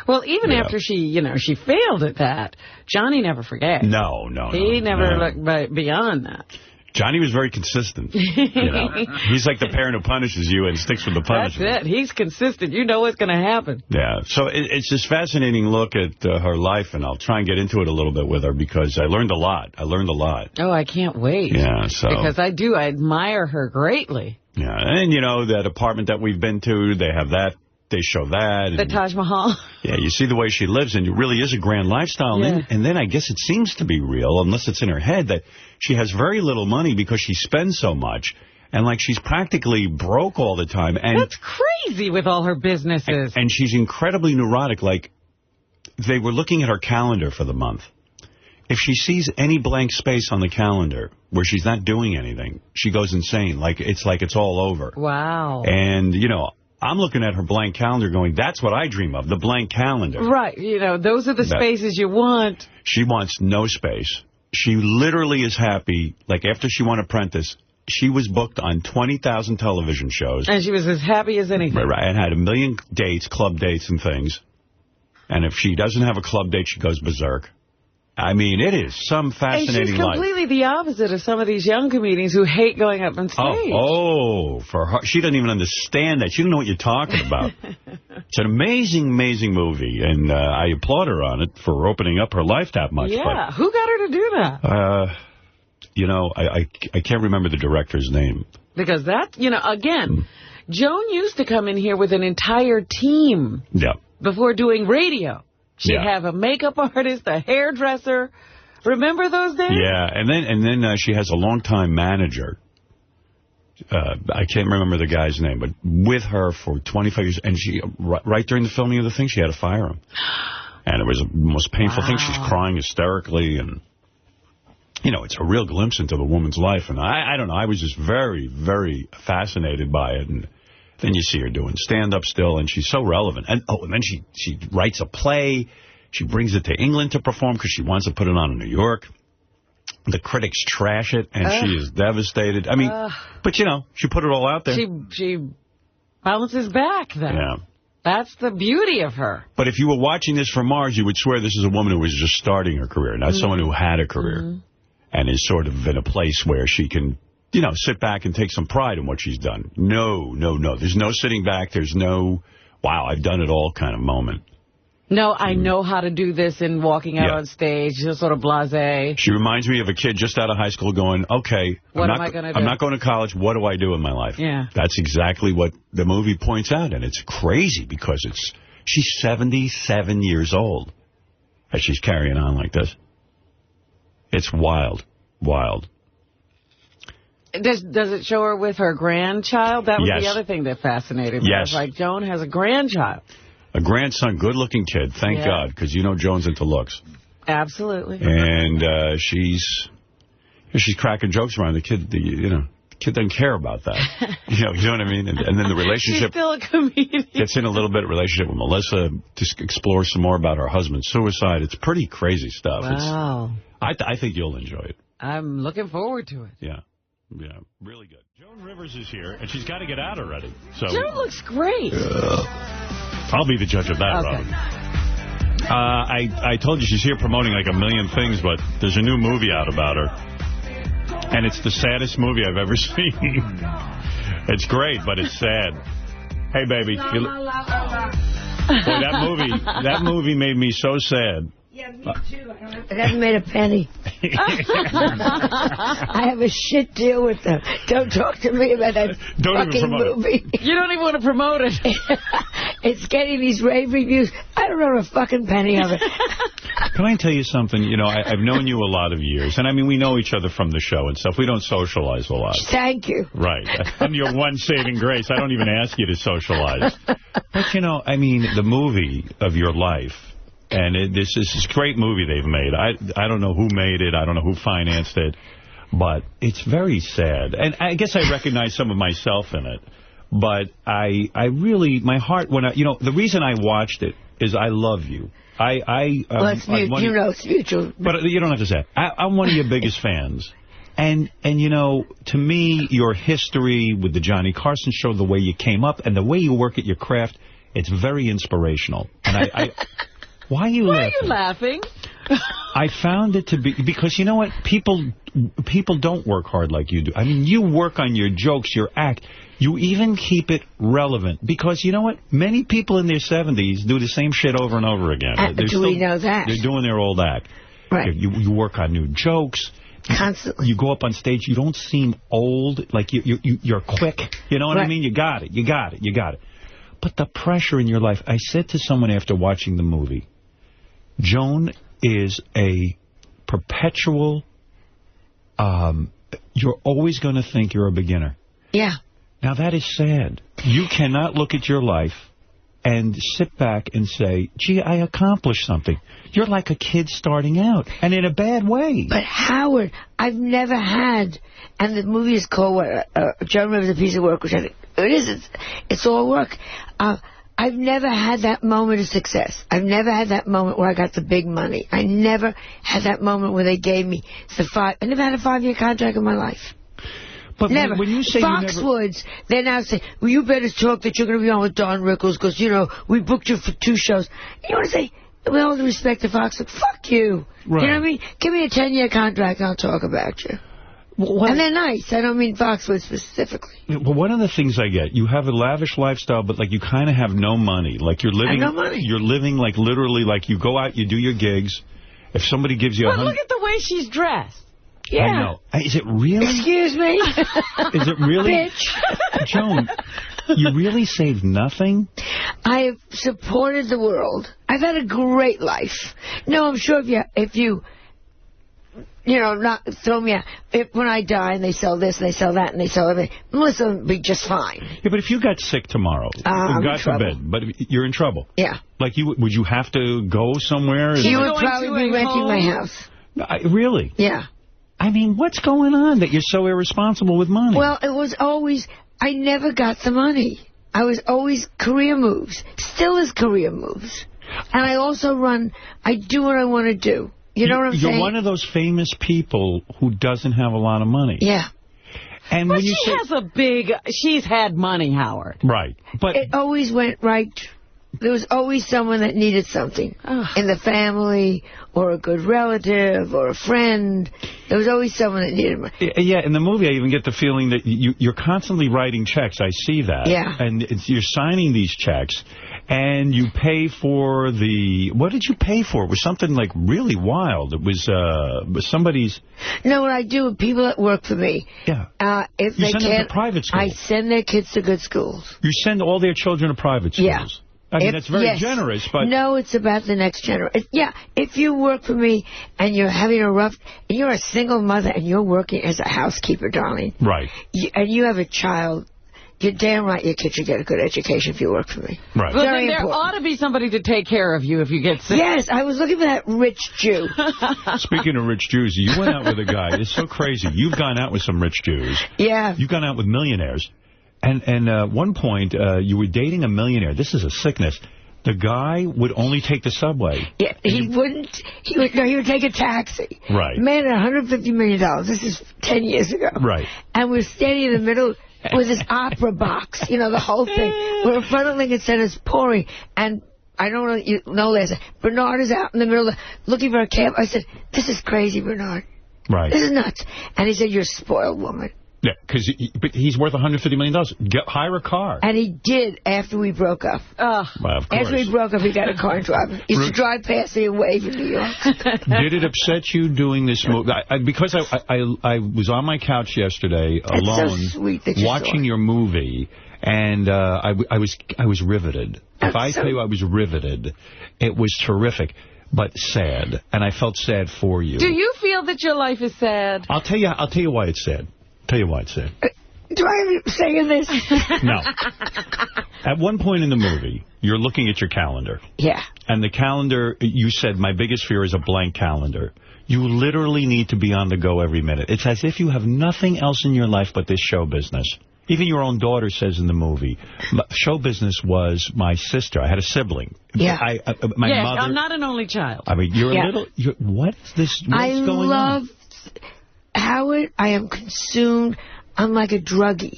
Well, even after she failed at that, Johnny never forgave. No. He never looked beyond that. Johnny was very consistent. He's like the parent who punishes you and sticks with the punishment. That's it. He's consistent. You know what's going to happen. Yeah. So it's this fascinating look at her life, and I'll try and get into it a little bit with her because I learned a lot. Oh, I can't wait. Yeah. So because I admire her greatly. Yeah. And, that apartment that we've been to, they have that. They show that. The Taj Mahal. Yeah, you see the way she lives, and it really is a grand lifestyle. Yeah. And then I guess it seems to be real, unless it's in her head, that she has very little money because she spends so much. And, like, she's practically broke all the time. And that's crazy with all her businesses. And she's incredibly neurotic. Like, they were looking at her calendar for the month. If she sees any blank space on the calendar where she's not doing anything, she goes insane. Like it's all over. Wow. And, I'm looking at her blank calendar going, that's what I dream of, the blank calendar. Right. Those are the spaces you want. She wants no space. She literally is happy. Like, after she won Apprentice, she was booked on 20,000 television shows. And she was as happy as anything. Right. And had a million dates, club dates and things. And if she doesn't have a club date, she goes berserk. I mean, it is some fascinating life. And she's completely the opposite of some of these young comedians who hate going up on stage. For her. She doesn't even understand that. She doesn't know what you're talking about. It's an amazing, amazing movie, and I applaud her on it for opening up her life that much. Yeah, who got her to do that? I can't remember the director's name. Because that, again, Joan used to come in here with an entire team before doing radio. She'd have a makeup artist, a hairdresser. Remember those days? Yeah, and then she has a longtime manager. I can't remember the guy's name, but with her for 25 years. And she, right during the filming of the thing, she had to fire him. And it was the most painful thing. She's crying hysterically. And, it's a real glimpse into the woman's life. And I don't know. I was just very, very fascinated by it. And then you see her doing stand-up still, and she's so relevant. And then she writes a play. She brings it to England to perform because she wants to put it on in New York. The critics trash it, and she is devastated. I mean, but, she put it all out there. She bounces back, then. Yeah. That's the beauty of her. But if you were watching this from Mars, you would swear this is a woman who was just starting her career, not someone who had a career and is sort of in a place where she can... sit back and take some pride in what she's done. No. There's no sitting back. There's no, wow, I've done it all kind of moment. No, I know how to do this in walking out on stage, just sort of blasé. She reminds me of a kid just out of high school going, okay, what am I going to do? I'm not going to college. What do I do in my life? Yeah. That's exactly what the movie points out, and it's crazy because she's 77 years old as she's carrying on like this. It's wild, wild. Does it show her with her grandchild? That was Yes. the other thing that fascinated me. Yes. I was like, Joan has a grandchild. A grandson, good-looking kid, thank God, because you know Joan's into looks. Absolutely. And she's cracking jokes around the kid. The kid doesn't care about that. you know what I mean? And then the relationship. She's still a comedian. Gets in a little bit of relationship with Melissa to explore some more about her husband's suicide. It's pretty crazy stuff. Wow. I think you'll enjoy it. I'm looking forward to it. Yeah. Yeah, really good. Joan Rivers is here, and she's got to get out already. So Joan looks great. I'll be the judge of that, okay. Robin. I told you she's here promoting like a million things, but there's a new movie out about her. And it's the saddest movie I've ever seen. It's great, but it's sad. Hey, baby. Boy, that movie made me so sad. Yeah, me too. I haven't made a penny. I have a shit deal with them. Don't talk to me about that fucking movie. You don't even want to promote it. It's getting these rave reviews. I don't know a fucking penny of it. Can I tell you something? You know, I've known you a lot of years. And, I mean, we know each other from the show and stuff. We don't socialize a lot. Thank you. Right. I'm your one saving grace. I don't even ask you to socialize. But, you know, I mean, the movie of your life, and this is this great movie they've made. I don't know who made it. I don't know who financed it. But it's very sad. And I guess I recognize some of myself in it. But I really, my heart, the reason I watched it is I love you. Well, it's it's mutual. But you don't have to say it. I'm one of your biggest fans. And you know, to me, your history with the Johnny Carson show, the way you came up, and the way you work at your craft, it's very inspirational. And why are you laughing? I found it to be, because you know what? People don't work hard like you do. I mean, you work on your jokes, your act. You even keep it relevant. Because you know what? Many people in their 70s do the same shit over and over again. We know that? They're doing their old act. Right. You work on new jokes. Constantly. You go up on stage. You don't seem old. Like you're quick. You know what I mean? You got it. You got it. But the pressure in your life. I said to someone after watching the movie, Joan is a perpetual, you're always going to think you're a beginner. Yeah. Now, that is sad. You cannot look at your life and sit back and say, gee, I accomplished something. You're like a kid starting out, and in a bad way. But, Howard, I've never had, and the movie is called Joan Rivers, A Piece of Work, which I think it is. It's all work. I've never had that moment of success. I've never had that moment where I got the big money. I never had that moment where they gave me I never had a 5-year contract in my life. But never. When you say Foxwoods, they're now saying, well, you better talk that you're going to be on with Don Rickles because, you know, we booked you for 2 shows. You want to say, with all the respect to Foxwoods, fuck you. Right. You know what I mean? Give me a 10-year contract and I'll talk about you. And they're nice. I don't mean Foxwoods specifically. Well, one of the things I get, you have a lavish lifestyle, but like you kind of have no money. Like you're living, I have no money. You're living like literally like you go out, you do your gigs. If somebody gives you look at the way she's dressed. Yeah. I know. Is it really? Excuse me? Is it really? Bitch. Joan, you really saved nothing? I've supported the world. I've had a great life. No, I'm sure if you not throw me out. When I die and they sell this and they sell that and they sell everything, Melissa will be just fine. Yeah, but if you got sick tomorrow, God forbid, but you're in trouble. Yeah. Like, would you have to go somewhere? You would probably be renting my house. Really? Yeah. I mean, what's going on that you're so irresponsible with money? Well, it was always, I never got the money. I was always career moves. Still is career moves. And I also I do what I want to do. You know what I'm saying? You're one of those famous people who doesn't have a lot of money. Yeah. And but she's had money, Howard. Right. But it always went right. There was always someone that needed something in the family or a good relative or a friend. There was always someone that needed money. Yeah, in the movie I even get the feeling that you're constantly writing checks. I see that. Yeah. And you're signing these checks. And you pay for the... What did you pay for? It was something like really wild. It was somebody's... No, what I do with people that work for me, if you they send them to private schools. I send their kids to good schools. You send all their children to private schools? Yeah. I mean, that's very generous, but... No, it's about the next generation. Yeah, if you work for me and you're having a rough... And you're a single mother and you're working as a housekeeper, darling. Right. And you have a child... You're damn right your kid should get a good education if you work for me. Right. Well, then there ought to be somebody to take care of you if you get sick. Yes, I was looking for that rich Jew. Speaking of rich Jews, you went out with a guy. It's so crazy. You've gone out with some rich Jews. Yeah. You've gone out with millionaires. And at one point, you were dating a millionaire. This is a sickness. The guy would only take the subway. Yeah, he wouldn't. He would take a taxi. Right. Man, $150 million. This is 10 years ago. Right. And we're standing in the middle with this opera box, you know, the whole thing. We're in front of Lincoln Center, it's pouring, and I don't know, you know, Leslie, Bernard is out in the middle looking for a cab. I said, this is crazy, Bernard. Right. This is nuts. And he said, you're a spoiled woman. Yeah, but he's worth $150 million. Hire a car. And he did after we broke up. Well, of course. After we broke up, he got a car and drive. He used to drive past me and wave in New York. Did it upset you doing this movie? Because I was on my couch yesterday alone so sweet that watching your movie, and I was riveted. If I tell you I was riveted, it was terrific. But sad, and I felt sad for you. Do you feel that your life is sad? I'll tell you why it's sad. Tell you why it's sad. Do I have to say this? No. At one point in the movie, you're looking at your calendar. Yeah. And the calendar, you said, my biggest fear is a blank calendar. You literally need to be on the go every minute. It's as if you have nothing else in your life but this show business. Even your own daughter says in the movie, show business was my sister. I had a sibling. Yeah. My mother. I'm not an only child. I mean, you're a little... what is this? What's going on? Howard, I am consumed. I'm like a druggie.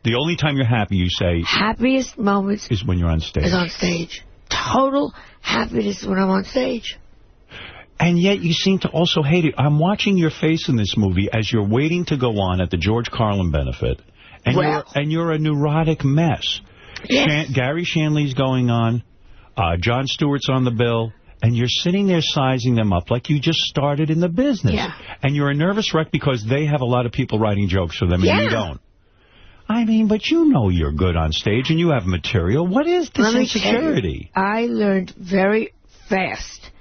The only time you're happy, you say... Happiest moments... is when you're on stage. Is on stage. Total happiness when I'm on stage. And yet you seem to also hate it. I'm watching your face in this movie as you're waiting to go on at the George Carlin benefit. And you're a neurotic mess. Yes. Gary Shanley's going on. Jon Stewart's on the bill. And you're sitting there sizing them up like you just started in the business. Yeah. And you're a nervous wreck because they have a lot of people writing jokes for them and you don't. I mean, but you know you're good on stage and you have material. What is this insecurity? I learned very fast.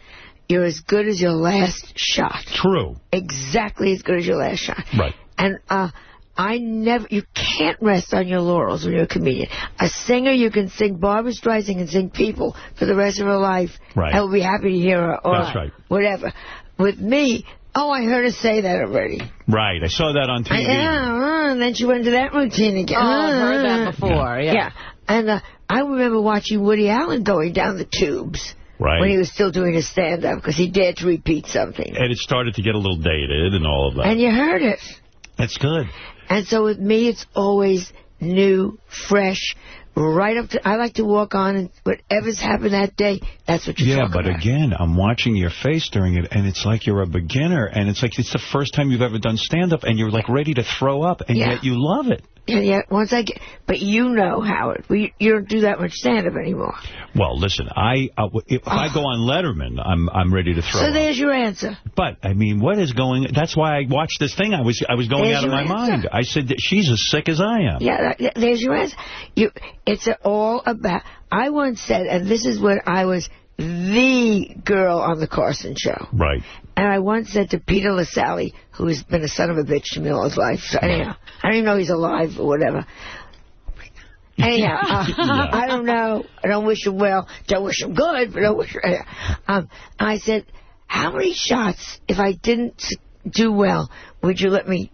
You're as good as your last shot. True. Exactly as good as your last shot. Right. And you can't rest on your laurels when you're a comedian. A singer, you can sing Barbra Streisand and sing People for the rest of her life. Right. I will be happy to hear her. Or that's right. Whatever. With me, I heard her say that already. Right. I saw that on TV. And then she went into that routine again. I've heard that before. Yeah. And I remember watching Woody Allen going down the tubes. Right. When he was still doing his stand-up because he dared to repeat something. And it started to get a little dated and all of that. And you heard it. That's good. And so with me, it's always new, fresh, right up to... I like to walk on, and whatever's happened that day, that's what you're talking about. Yeah, but again, I'm watching your face during it, and it's like you're a beginner, and it's like it's the first time you've ever done stand-up, and you're like ready to throw up, and yet you love it. And yet, once I get... But you know, Howard, you don't do that much stand-up anymore. Well, listen, if I go on Letterman, I'm ready to throw up. So there's your answer. But, I mean, what is going... That's why I watched this thing. I was going out of my mind. I said that she's as sick as I am. Yeah, there's your answer. It's all about... I once said, and this is when I was the girl on the Carson show. Right. And I once said to Peter LaSalle, who has been a son of a bitch to me all his life. So anyhow, I don't even know he's alive or whatever. Anyhow, I don't know. I don't wish him well. Don't wish him good, but don't wish him... I said, how many shots, if I didn't do well, would you let me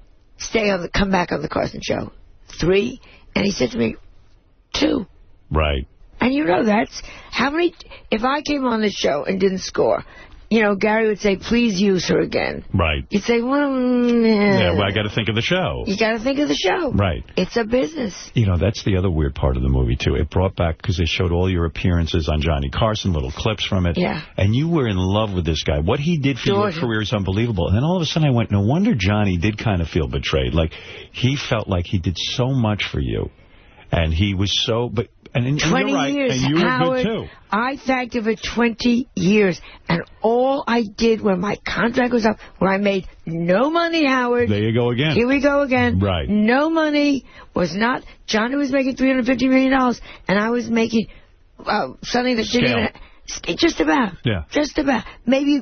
come back on the Carson show? 3? And he said to me, 2. Right. And you know that's how many... If I came on the show and didn't score... Gary would say, please use her again. Right. You'd say, well, I got to think of the show. You got to think of the show. Right. It's a business. That's the other weird part of the movie, too. It brought back, because they showed all your appearances on Johnny Carson, little clips from it. Yeah. And you were in love with this guy. What he did for your career is unbelievable. And then all of a sudden I went, no wonder Johnny did kind of feel betrayed. Like, he felt like he did so much for you. And he was so... But And 20 you're right, years, and you were Howard, good, too. I thanked her for 20 years. And all I did when my contract was up, where I made no money, Howard. There you go again. Here we go again. Right. No money was not... Johnny was making $350 million, and I was making something that didn't even... Just about. Yeah. Just about. Maybe...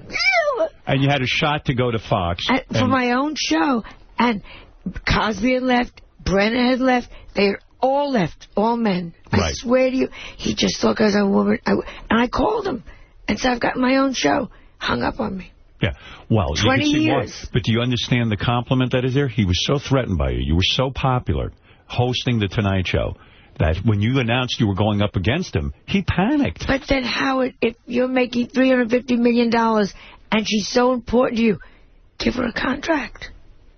And you had a shot to go to Fox. For my own show. And Cosby had left. Brennan had left. They had all left. All men. Right. I swear to you. He just thought I was a woman. And I called him and said, I've got my own show. Hung up on me. Yeah. Well, 20 you can see years. why. But do you understand the compliment that is there? He was so threatened by you. You were so popular hosting The Tonight Show that when you announced you were going up against him, he panicked. But then, Howard, if you're making $350 million and she's so important to you, give her a contract.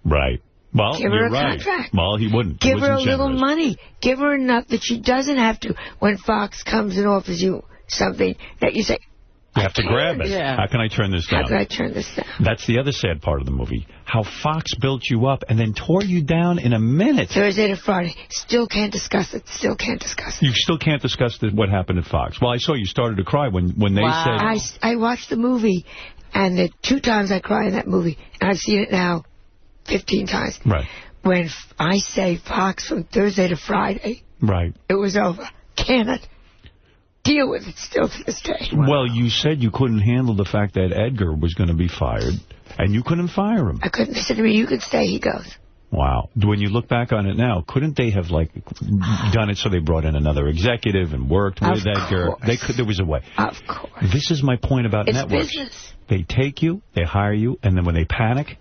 Right. Well, give her you're a right. contract. Well, he wouldn't. Give her a generous. little money. Give her enough that she doesn't have to, when Fox comes and offers you something, that you say, you have to grab it. Yeah. How can I turn this down? How can I turn this down? That's the other sad part of the movie. How Fox built you up and then tore you down in a minute. Thursday to Friday. Still can't discuss it. Still can't discuss it. You still can't discuss what happened at Fox. Well, I saw you started to cry when they said... I watched the movie, and the 2 times I cried in that movie, and I've seen it now 15 times. Right. When I say Fox from Thursday to Friday, right, it was over. Cannot deal with it still to this day. Well, you said you couldn't handle the fact that Edgar was going to be fired, and you couldn't fire him. I couldn't. They said to me, you could stay. He goes. Wow. When you look back on it now, couldn't they have, done it so they brought in another executive and worked with Edgar? There was a way. Of course. This is my point about it's networks. Business. They take you, they hire you, and then when they panic...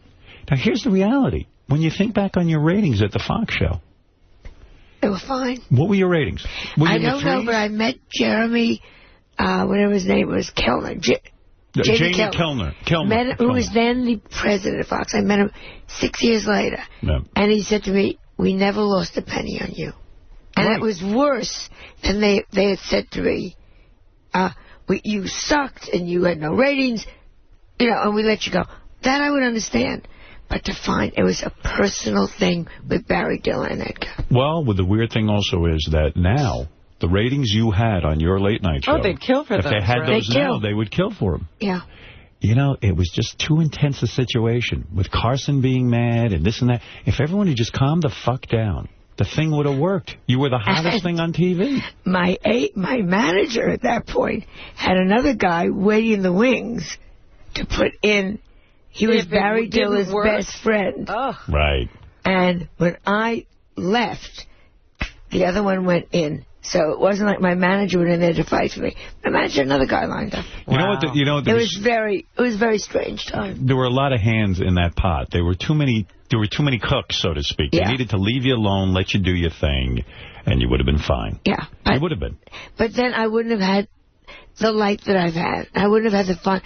Now, here's the reality. When you think back on your ratings at the Fox show... They were fine. What were your ratings? I don't know, but I met Jeremy, whatever his name was, Kellner. Jamie Kellner. Who was then the president of Fox. I met him 6 years later. Yeah. And he said to me, we never lost a penny on you. And it was worse than they had said to me. You sucked and you had no ratings, and we let you go. That I would understand. But to find it was a personal thing with Barry Diller and Edgar. Well, the weird thing also is that now, the ratings you had on your late night show... Oh, they'd kill for them. If they had those now, kill. They would kill for them. Yeah. It was just too intense a situation, with Carson being mad and this and that. If everyone had just calmed the fuck down, the thing would have worked. You were the hottest thing on TV. My manager at that point had another guy waiting in the wings to put in... He was Barry Diller's best friend. Oh. Right. And when I left, the other one went in. So it wasn't like my manager went in there to fight for me. My manager had another guy lined up. Wow. It was very strange time. There were a lot of hands in that pot. There were too many cooks, so to speak. Yeah. They needed to leave you alone, let you do your thing, and you would have been fine. Yeah. You would have been. But then I wouldn't have had the life that I've had. I wouldn't have had the fun.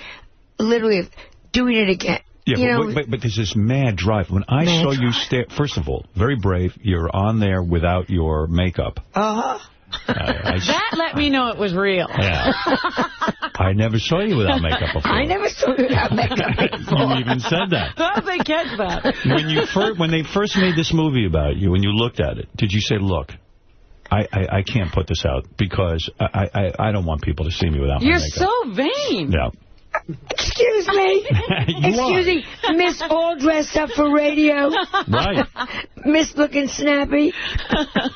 Literally... doing it again. Yeah, but there's this mad drive. When I saw you stare, first of all, very brave. You're on there without your makeup. That let me know it was real. Yeah. I never saw you without makeup before. I never saw you without makeup before. You even said that. How did they catch that? When they first made this movie about you, when you looked at it, did you say, look, I can't put this out because I don't want people to see me without my makeup. You're so vain. Yeah. Excuse me. Excuse me, Miss all dressed up for radio. Right. Miss looking snappy.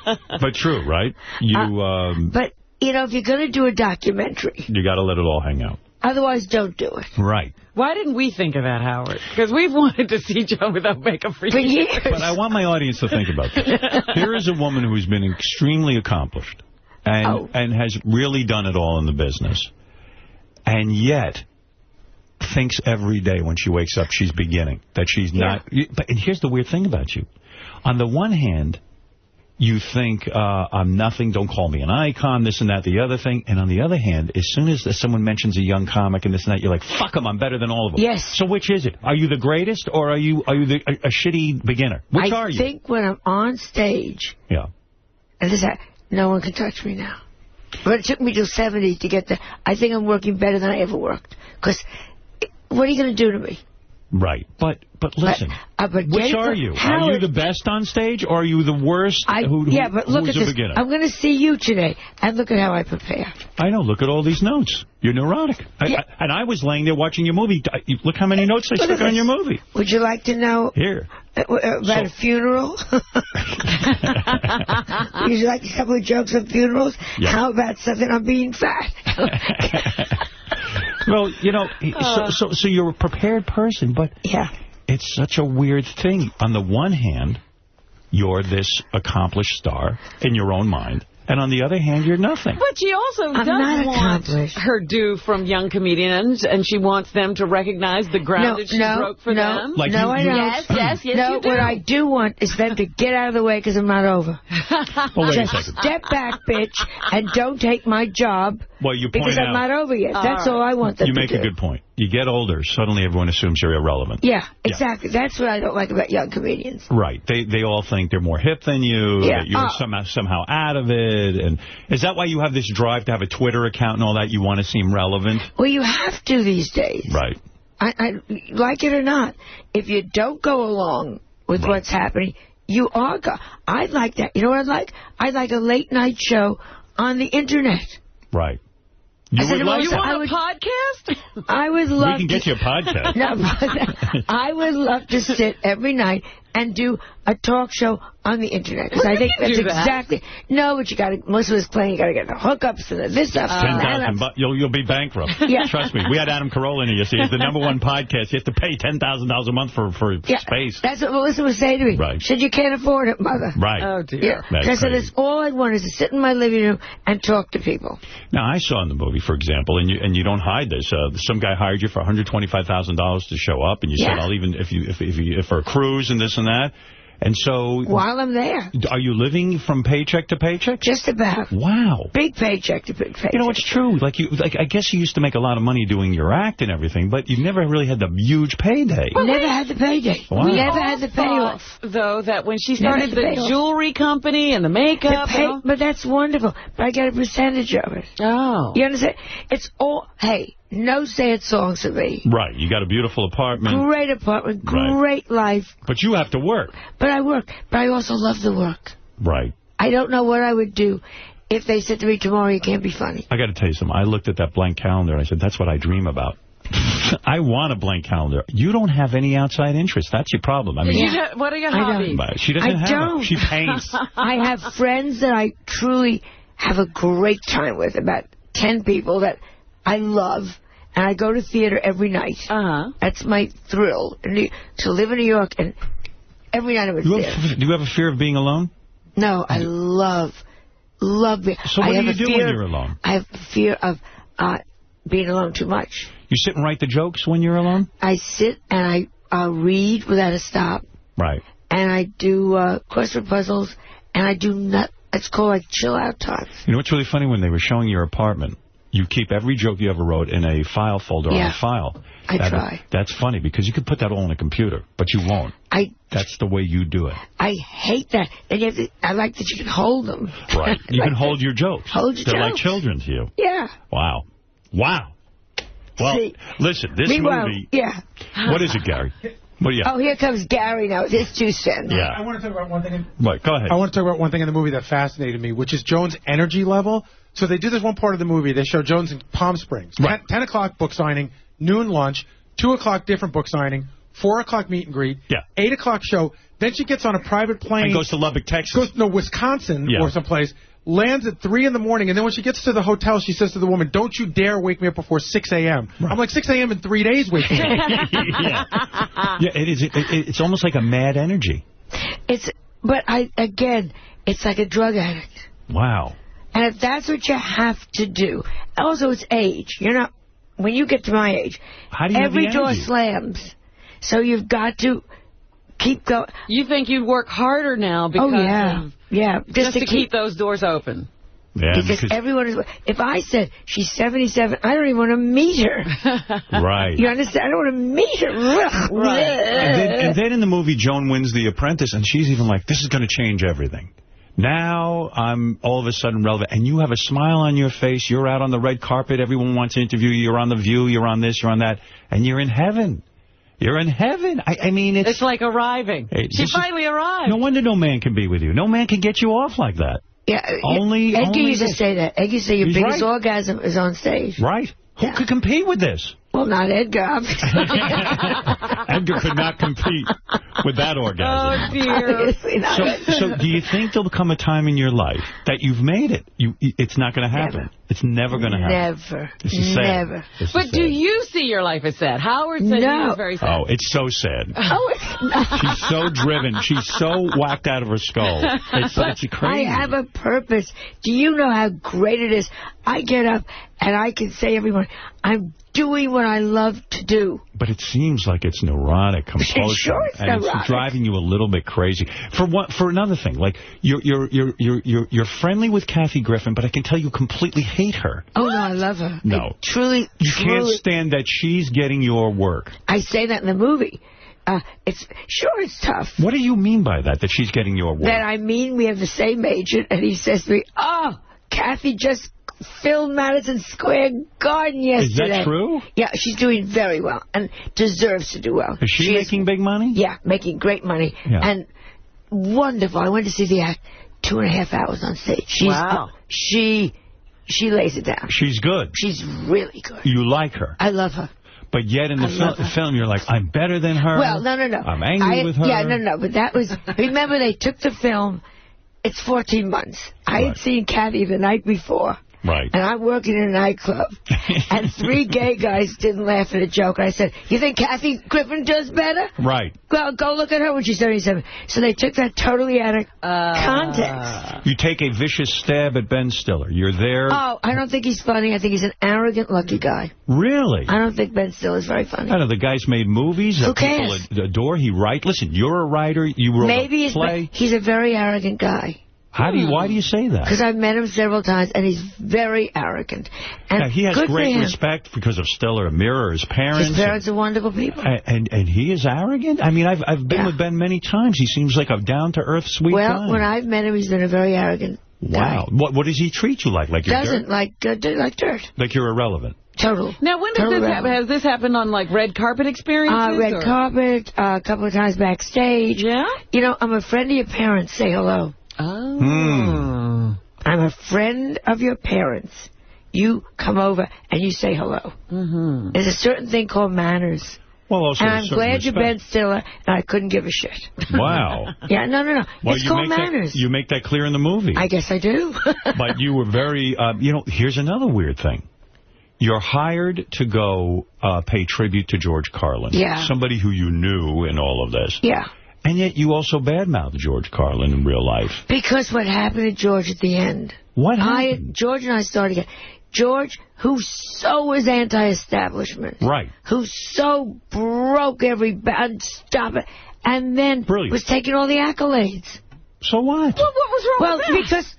But true, right? But, if you're going to do a documentary... You got to let it all hang out. Otherwise, don't do it. Right. Why didn't we think of that, Howard? Because we've wanted to see Joan without makeup for years. But I want my audience to think about this. Here is a woman who's been extremely accomplished and has really done it all in the business. And yet... thinks every day when she wakes up she's beginning, that she's not... But here's the weird thing about you. On the one hand, you think, I'm nothing, don't call me an icon, this and that, the other thing. And on the other hand, as soon as someone mentions a young comic and this and that, you're like, fuck them, I'm better than all of them. Yes. So which is it? Are you the greatest or are you a shitty beginner? Which are you? I think when I'm on stage... Yeah. And no one can touch me now. But it took me till 70 to get there. I think I'm working better than I ever worked. Because... what are you going to do to me? Right. But listen, which are you? Are you the best on stage, or are you the worst? But look at this. Beginner? I'm going to see you today, and look at how I prepare. I know. Look at all these notes. You're neurotic. And I was laying there watching your movie. Look how many notes I stuck on your movie. Would you like to know about a funeral? Would you like a couple of jokes on funerals? Yeah. How about something on being fat? Well, you know, so you're a prepared person, but it's such a weird thing. On the one hand, you're this accomplished star in your own mind. And on the other hand, you're nothing. But she also does want her due from young comedians, and she wants them to recognize the ground that she broke for them. Like I don't. Yes, you do. What I do want is them to get out of the way because I'm not over. Well, wait Just a second. step back, bitch, and don't take my job because I'm not over yet. That's all I want them to do. You make a good point. You get older, suddenly everyone assumes you're irrelevant. Yeah, exactly. That's what I don't like about young comedians. Right. They all think they're more hip than you, that you're somehow out of it. And is that why you have this drive to have a Twitter account and all that? You want to seem relevant? Well, you have to these days. Right. I like it or not, if you don't go along with what's happening, you are I'd like that. You know what I'd like? I'd like a late-night show on the Internet. Right. You want a podcast? I would love We can get you a podcast. I would love to sit every night and do a talk show on the Internet. Because I think that's exactly... No, but Melissa was playing, you got to get the hookups and this stuff. $10,000, you'll be bankrupt. Yeah. Trust me. We had Adam Carolla in here. You see, it's the #1 podcast. You have to pay $10,000 a month for space. That's what Melissa was saying to me. Right. She said, you can't afford it, Mother. Right. Oh, dear. Yeah. I said, that's all I want is to sit in my living room and talk to people. Now, I saw in the movie, for example, and you don't hide this, some guy hired you for $125,000 to show up, and you said, I'll even, if for a cruise and this and that. And so... While I'm there. Are you living from paycheck to paycheck? Just about. Wow. Big paycheck to big paycheck. You know, it's true. Like I guess you used to make a lot of money doing your act and everything, but you never really had the huge payday. Well, never had the payday. Wow. We never had the payoff. Though, that when she started the jewelry company and the makeup... But that's wonderful. But I get a percentage of it. Oh. You understand? It's all... Hey... No sad songs for me. Right. You got a beautiful apartment. Great apartment. Great life. But you have to work. But I work. But I also love the work. Right. I don't know what I would do if they said to me tomorrow, you can't be funny. I got to tell you something. I looked at that blank calendar and I said, that's what I dream about. I want a blank calendar. You don't have any outside interest. That's your problem. I mean, what are your hobbies? She doesn't have She paints. I have friends that I truly have a great time with, about 10 people that I love. And I go to theater every night. That's my thrill, to live in New York, and every night I'm in theater. Do you have a fear of being alone? No, I love being... So what do you do when you're alone? I have fear of being alone too much. You sit and write the jokes when you're alone? I sit and I read without a stop. Right. And I do crossword puzzles, and I do it's called like chill out time. You know what's really funny? When they were showing your apartment, you keep every joke you ever wrote in a file folder on a file. I try. That's funny, because you could put that all in a computer, but you won't. That's the way you do it. I hate that. And I like that you can hold them. Right. You can hold your jokes. Hold your They're jokes. like children to you. Yeah. Wow. Wow. Well, listen, this movie... Yeah. What is it, Gary? Oh, here comes Gary now with his 2 cents. Yeah. I want to talk about one thing. Right, go ahead. I want to talk about one thing in the movie that fascinated me, which is Joan's energy level. So they do this one part of the movie. They show Joan's in Palm Springs. Right. 10 o'clock book signing, noon lunch, 2 o'clock different book signing, 4 o'clock meet and greet, 8 o'clock show. Then she gets on a private plane. And goes to Lubbock, Texas. Wisconsin or someplace. Lands at 3 in the morning, and then when she gets to the hotel, she says to the woman, "Don't you dare wake me up before 6 a.m." Right. I'm like, 6 a.m. in 3 days waking me up. Yeah, it is. It's almost like a mad energy. It's like a drug addict. Wow. And if that's what you have to do, also it's age. When you get to my age, how do you every have the door energy? slams. So you've got to keep going. You think you'd work harder now because just to keep those doors open. Yeah, because everyone is... If I said she's 77, I don't even want to meet her. Right. You understand? I don't want to meet her. Right. And then in the movie, Joan wins The Apprentice, and she's even like, this is going to change everything. Now I'm all of a sudden relevant, and you have a smile on your face. You're out on the red carpet. Everyone wants to interview you. You're on The View. You're on this. You're on that. And you're in heaven. You're in heaven. I mean, it's like arriving. She finally arrived. No wonder no man can be with you. No man can get you off like that. Yeah, Edgar used to say that. Edgar used to say your biggest orgasm is on stage. Right. Who could compete with this? Well, not Edgar, obviously. Edgar could not compete with that orgasm. Oh, dear. So do you think there'll come a time in your life that you've made it? It's not going to happen. Never. It's never going to happen. Never. This is sad. Never. But do you see your life as sad? Howard said he was very sad. Oh, it's so sad. Oh, it's not. She's so driven. She's so whacked out of her skull. It's crazy. I have a purpose. Do you know how great it is? I get up and I can say every morning, I'm doing what I love to do. But it seems like it's neurotic, compulsive, sure it's and neurotic. It's driving you a little bit crazy. For another thing, like you're friendly with Kathy Griffin, but I can tell you completely hate her. Oh no, I love her. No, truly, you can't stand that she's getting your work. I say that in the movie. It's tough. What do you mean by that? That she's getting your work? That I mean we have the same agent, and he says to me, "Oh, Kathy just filmed Madison Square Garden yesterday." Is that true? Yeah, she's doing very well and deserves to do well. Is she making big money? Yeah, making great money. Yeah. And wonderful. I went to see the act 2.5 hours on stage. Wow. She lays it down. She's good. She's really good. You like her. I love her. But yet in the film, you're like, I'm better than her. Well, no. I'm angry with her. Yeah, no. But that was, remember they took the film, it's 14 months. I had seen Kathy the night before. Right. And I'm working in a nightclub. And 3 gay guys didn't laugh at a joke. I said, you think Kathy Griffin does better? Right. Well, go look at her when she's 37. So they took that totally out of context. You take a vicious stab at Ben Stiller. You're there. Oh, I don't think he's funny. I think he's an arrogant, lucky guy. Really? I don't think Ben Stiller's very funny. I know the guy's made movies that people adore. He writes. Listen, you're a writer. You wrote a play. He's a very arrogant guy. Why do you say that? Because I've met him several times, and he's very arrogant. And he has great respect because of Stiller, a mirror, his parents. His parents are wonderful people. And he is arrogant? I mean, I've been with Ben many times. He seems like a down-to-earth, sweet guy. Well, when I've met him, he's been a very arrogant guy. What does he treat you like? Like you're dirt? Like dirt. Like you're irrelevant. Total. Now, when does this happen? Has this happened on, like, red carpet experiences? Red carpet, a couple of times backstage. Yeah? You know, I'm a friend of your parents. Say hello. Oh. I'm a friend of your parents. You come over and you say hello. There's a certain thing called manners. Well, also and I'm glad you're Ben Stiller, and I couldn't give a shit. Wow. Yeah, no. Well, it's called manners. You make that clear in the movie. I guess I do. But you were very, here's another weird thing. You're hired to go pay tribute to George Carlin. Yeah. Somebody who you knew in all of this. Yeah. And yet you also badmouthed George Carlin in real life. Because what happened to George at the end. What happened? George and I started again. George, who so was anti-establishment. Right. Who so broke every bound, stop it, and then was taking all the accolades. So what? What was wrong with that? Well, because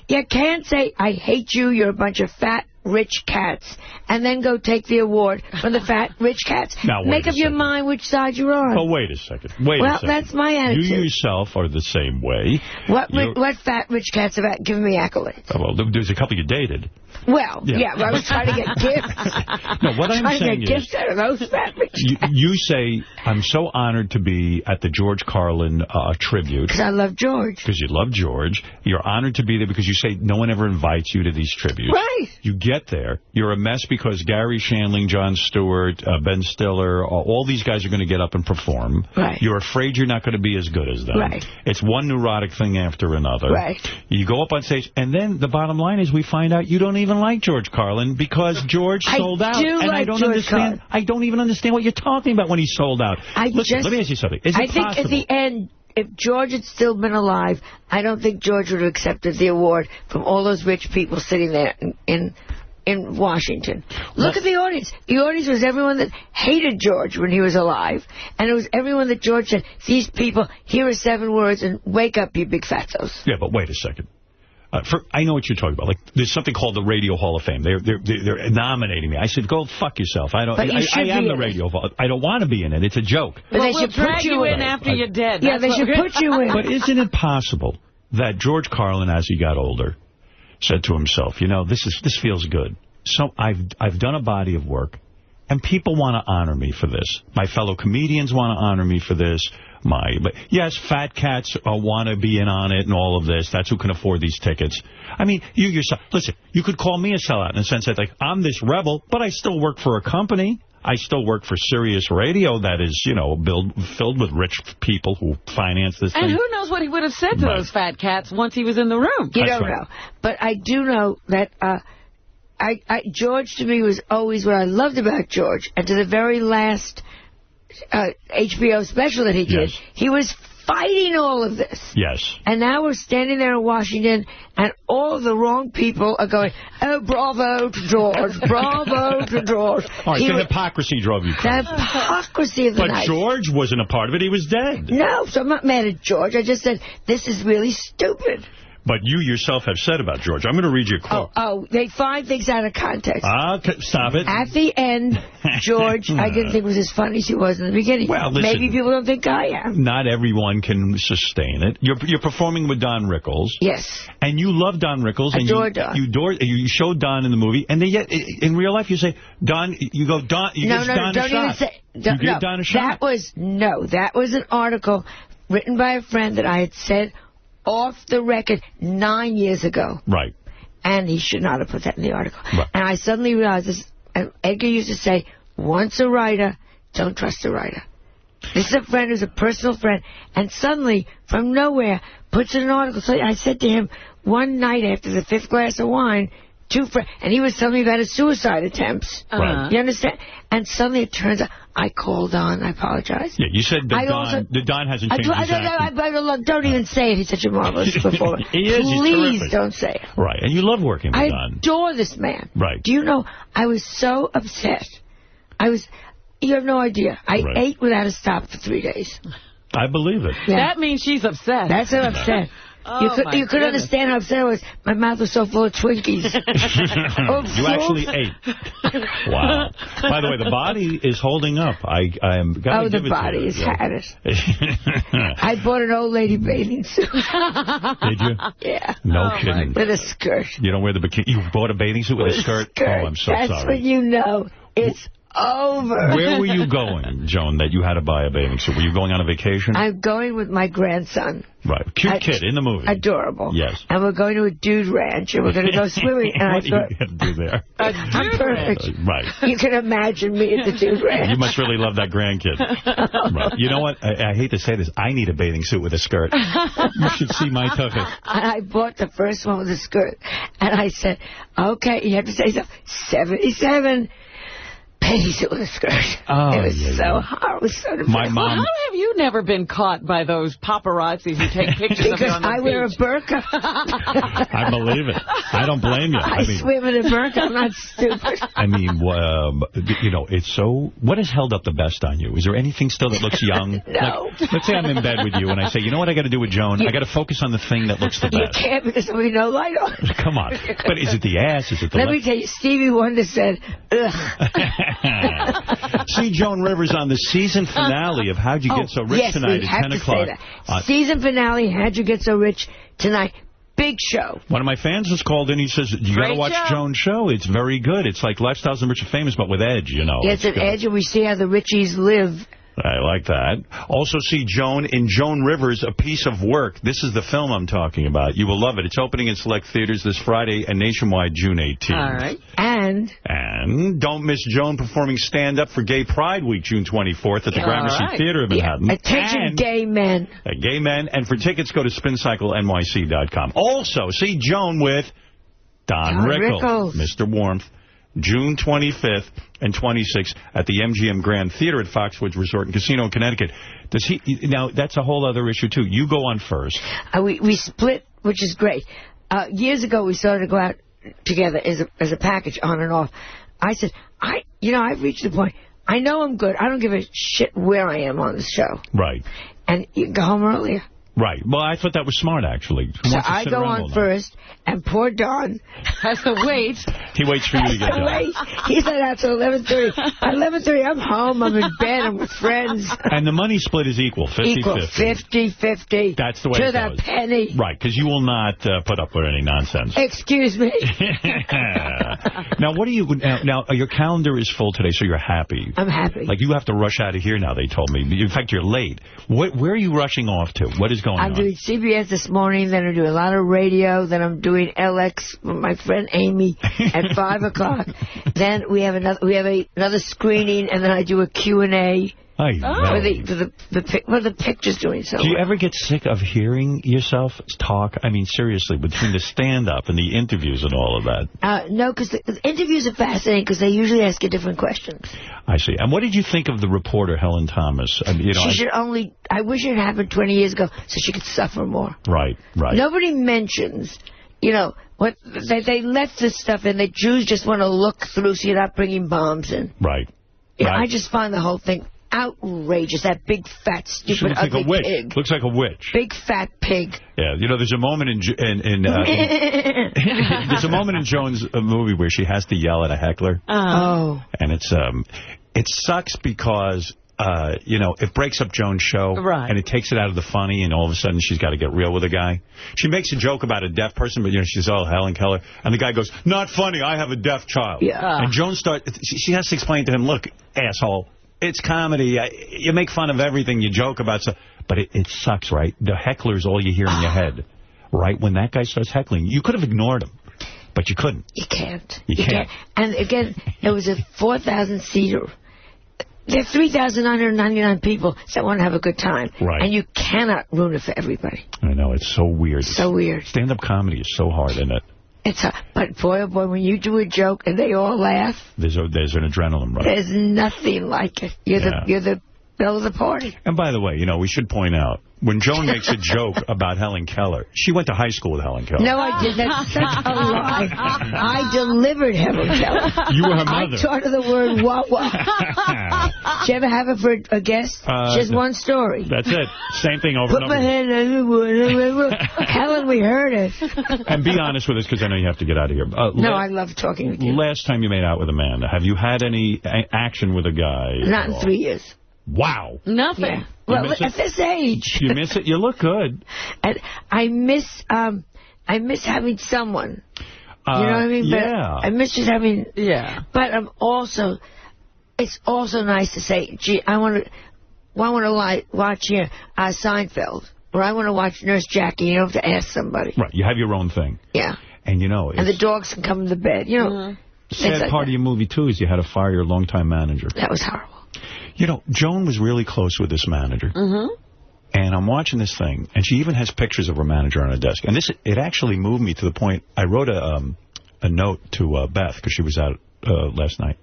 you can't say, I hate you, you're a bunch of fat, rich cats, and then go take the award from the fat, rich cats. Now, make up your mind which side you're on. Oh, wait a second. Wait a second. That's my attitude. You yourself are the same way. What fat, rich cats have given me accolades? Oh, well, there's a couple you dated. Well, yeah, I was trying to get gifts. No, what I'm saying is, gifts out of those fat rich cats. You say, I'm so honored to be at the George Carlin tribute. Because I love George. Because you love George. You're honored to be there because you say no one ever invites you to these tributes. Right. You get there. You're a mess because Gary Shandling, Jon Stewart, Ben Stiller, all these guys are going to get up and perform. Right. You're afraid you're not going to be as good as them. Right. It's one neurotic thing after another. Right. You go up on stage, and then the bottom line is we find out you don't even like George Carlin because George sold out. And I don't understand. I don't even understand what you're talking about when he sold out. Listen, let me ask you something. Is it possible? I think at the end, if George had still been alive, I don't think George would have accepted the award from all those rich people sitting there in Washington. Look at the audience. The audience was everyone that hated George when he was alive. And it was everyone that George said, these people, here are 7 words, and wake up, you big fatos. Yeah, but wait a second. I know what you're talking about. Like, there's something called the Radio Hall of Fame. They're nominating me. I said, go fuck yourself. I am the Radio Hall. I don't want to be in it. It's a joke. But they should put you in after you're dead. Yeah, they should put you in. But isn't it possible that George Carlin, as he got older, said to himself, this feels good. So I've done a body of work, And people want to honor me for this. My fellow comedians want to honor me for this. But yes, fat cats want to be in on it and all of this. That's who can afford these tickets. I mean, you yourself, listen, you could call me a sellout in the sense that, like, I'm this rebel, but I still work for a company. I still work for Sirius Radio that is, you know, filled with rich people who finance this thing. And who knows what he would have said to those fat cats once he was in the room. You don't know. But I do know that George, to me, was always what I loved about George. And to the very last HBO special that he did, he was fighting all of this. Yes. And now we're standing there in Washington, and all the wrong people are going, oh, bravo to George, bravo to George. All right, the hypocrisy drove you crazy. The hypocrisy of the night. But George wasn't a part of it. He was dead. No, so I'm not mad at George. I just said, this is really stupid. But you yourself have said about George. I'm going to read you a quote. Oh, they find things out of context. Stop it. At the end, George, I didn't think was as funny as he was in the beginning. Well, listen, maybe people don't think I am. Not everyone can sustain it. You're performing with Don Rickles. Yes. And you love Don Rickles. I adore Don. You showed Don in the movie. And then yet, in real life, you say, Don, you go, Don, you give Don a shot. Even say, you give Don a shot. That was an article written by a friend that I had said off the record 9 years ago. Right. And he should not have put that in the article. Right. And I suddenly realized this. And Edgar used to say, once a writer, don't trust a writer. This is a friend who's a personal friend. And suddenly, from nowhere, puts in an article. So I said to him one night after the 5th glass of wine, and he was telling me about his suicide attempts. Right. You understand? And suddenly it turns out, I called Don. I apologize. Yeah, you said that Don hasn't changed his acting. Don't even say it. He's such a marvelous performer. He is. Please don't say it. Right. And you love working with Don. I adore this man. Right. Do you know, I was so upset. You have no idea. I ate without a stop for 3 days. I believe it. Yeah. That means she's upset. That's how upset. You could understand how upset I was. My mouth was so full of Twinkies. You actually ate. Wow. By the way, the body is holding up. The body has had it. I bought an old lady bathing suit. Did you? Yeah. No kidding. With a skirt. You don't wear the bikini? You bought a bathing suit with a skirt? Oh, I'm so sorry. That's when you know it's over. Where were you going, Joan, that you had to buy a bathing suit? Were you going on a vacation? I'm going with my grandson. Right. Cute kid in the movie. Adorable. Yes. And we're going to a dude ranch, and we're going to go swimming. And what do you have to do there? I'm perfect. Right. You can imagine me at the dude ranch. You must really love that grandkid. Right. You know what? I hate to say this. I need a bathing suit with a skirt. You should see my tuffy. I bought the first one with a skirt. And I said, okay, you have to say something. 77. Pennies with a skirt. Oh, it was so hard. It was so depressing. My mom. How have you never been caught by those paparazzis who take pictures of you on the beach? I wear a burqa. I believe it. I don't blame you. I swim in a burqa. I'm not stupid. I mean, you know, it's so... What has held up the best on you? Is there anything still that looks young? No. Like, let's say I'm in bed with you and I say, you know what I got to do with Joan? I got to focus on the thing that looks the best. You can't because there'll be no light on. Come on. But is it the ass? Is it the... Let me tell you, Stevie Wonder said, ugh. See Joan Rivers on the season finale of How'd You Get So Rich Tonight at 10 o'clock. Season finale, How'd You Get So Rich Tonight. Big show. One of my fans was called in. He says, you got to watch Joan's show. It's very good. It's like Lifestyles of the Rich and Famous, but with edge, you know. Yeah, it's an edge, and we see how the Richies live. I like that. Also see Joan in Joan Rivers, A Piece of Work. This is the film I'm talking about. You will love it. It's opening in select theaters this Friday and nationwide June 18th. All right. And don't miss Joan performing stand-up for Gay Pride Week, June 24th at the Gramercy Theater of Manhattan. Yeah. Attention, gay men. Gay men. And for tickets, go to spincyclenyc.com. Also, see Joan with Don Rickles, Mr. Warmth, June 25th and 26th at the MGM Grand Theater at Foxwoods Resort and Casino in Connecticut. Now, that's a whole other issue, too. You go on first. We split, which is great. Years ago, we started to go out together as a package, on and off. I said, I've reached the point. I know I'm good. I don't give a shit where I am on the show. Right. And you can go home earlier. Right. Well, I thought that was smart, actually. So I go on first, and poor Don has to wait. He waits for you to get done. He said after 11:30. At 11:30, I'm home. I'm in bed. I'm with friends. And the money split is equal, 50-50. Equal, 50-50. That's the way it goes. To the penny. Right, because you will not put up with any nonsense. Excuse me. Now, what are you... Now, your calendar is full today, so you're happy. I'm happy. Like, you have to rush out of here now, they told me. In fact, you're late. Where are you rushing off to? What is going on? I'm doing CBS this morning, then I'm doing a lot of radio, then I'm doing LX with my friend Amy at 5 o'clock. Then we have another screening, and then I do a Q&A. For the picture's doing so. Do you ever get sick of hearing yourself talk? I mean, seriously, between the stand-up and the interviews and all of that. No, because the interviews are fascinating because they usually ask you different questions. I see. And what did you think of the reporter, Helen Thomas? I wish it happened 20 years ago so she could suffer more. Right. Nobody mentions, what they let this stuff in that Jews just want to look through so you're not bringing bombs in. Right. I just find the whole thing outrageous. That big, fat, stupid, ugly pig. Looks like a witch. Big, fat pig. Yeah, there's a moment there's a moment in Joan's movie where she has to yell at a heckler. Oh. And it sucks because... it breaks up Joan's show, right, and it takes it out of the funny, and all of a sudden she's got to get real with a guy. She makes a joke about a deaf person, but, she says, oh, Helen Keller. And the guy goes, not funny, I have a deaf child. Yeah. And Joan she has to explain to him, look, asshole, it's comedy. You make fun of everything, you joke about stuff. But it sucks, right? The heckler's all you hear in your head. Right when that guy starts heckling, you could have ignored him. But you couldn't. You can't. You can't. And again, it was a 4,000-seater. There are 3,999 people that want to have a good time. Right. And you cannot ruin it for everybody. I know. It's so weird. So weird. Stand-up comedy is so hard, isn't it? But boy, oh boy, when you do a joke and they all laugh. There's an adrenaline rush. There's nothing like it. You're the belle of the party. And by the way, we should point out, when Joan makes a joke about Helen Keller, she went to high school with Helen Keller. No, I didn't. That's such a lie. I delivered Helen Keller. You were her mother. I taught her the word wah-wah. Did you ever have her for a guest? Just one story. That's it. Same thing over and over. Put my hand on the wood. Helen, we heard it. And be honest with us, because I know you have to get out of here. No, I love talking with you. Last time you made out with Amanda, have you had any action with a guy? Not in 3 years. Wow. Nothing. Yeah. Well, at this age. You miss it? You look good. And I miss having someone. You know what I mean? Yeah. But I miss just having... Yeah. But it's also nice to say, gee, I want to watch Seinfeld, or I want to watch Nurse Jackie. You don't have to ask somebody. Right. You have your own thing. Yeah. And and the dogs can come to bed. Sad part of your movie, too, is you had to fire your longtime manager. That was horrible. Joan was really close with this manager. Mm-hmm. And I'm watching this thing, and she even has pictures of her manager on her desk. And it actually moved me to the point, I wrote a note to Beth, because she was out last night.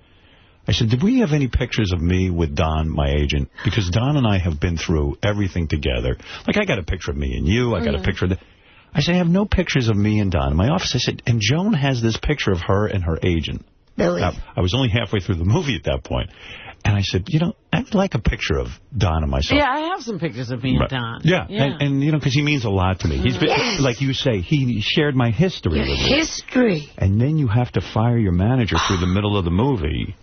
I said, did we have any pictures of me with Don, my agent? Because Don and I have been through everything together. Like, I got a picture of me and you. I got a picture of I said, I have no pictures of me and Don in my office. I said, and Joan has this picture of her and her agent. Billy. Now, I was only halfway through the movie at that point. And I said, I would like a picture of Don and myself. Yeah, I have some pictures of me and Don. Yeah. And because he means a lot to me. He's been, like you say, he shared my history with me. History. And then you have to fire your manager through the middle of the movie.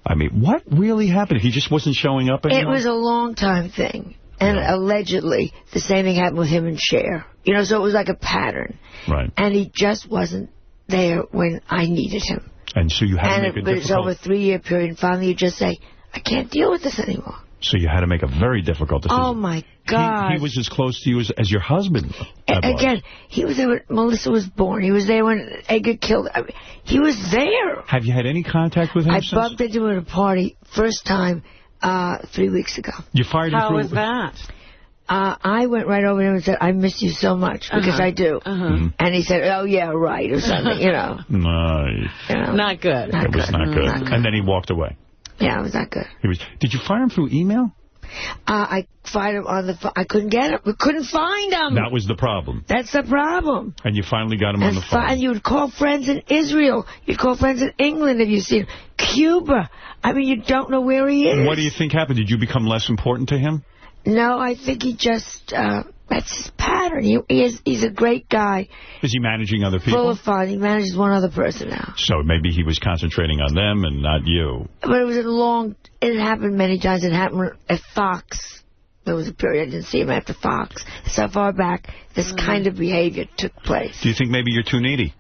I mean, what really happened? He just wasn't showing up anymore? It was a long-time thing. And allegedly, the same thing happened with him and Cher. So it was like a pattern. Right. And he just wasn't there when I needed him. And so you had to make it difficult. But it's over a 3-year period, and finally you just say, I can't deal with this anymore. So you had to make a very difficult decision. Oh, my God. He was as close to you as your husband. Again, he was there when Melissa was born. He was there when Edgar killed. He was there. Have you had any contact with him since? I bumped into him at a party first time 3 weeks ago. You fired him How was that? I went right over to him and said, I miss you so much, because I do. And he said, oh, yeah, right, or something, Nice. Not good. It was not good. And then he walked away. Yeah, it was not good. Did you fire him through email? I fired him on the phone. I couldn't get him. We couldn't find him. That was the problem. That's the problem. And you finally got him on the phone. And you would call friends in Israel. You'd call friends in England if you see him. Cuba. I mean, you don't know where he is. What do you think happened? Did you become less important to him? No, I think he just That's his pattern. He's a great guy. Is he managing other people? Full of fun. He manages one other person now. So maybe he was concentrating on them and not you. But it was it happened many times. It happened at Fox. There was a period I didn't see him after Fox. So far back, this kind of behavior took place. Do you think maybe you're too needy?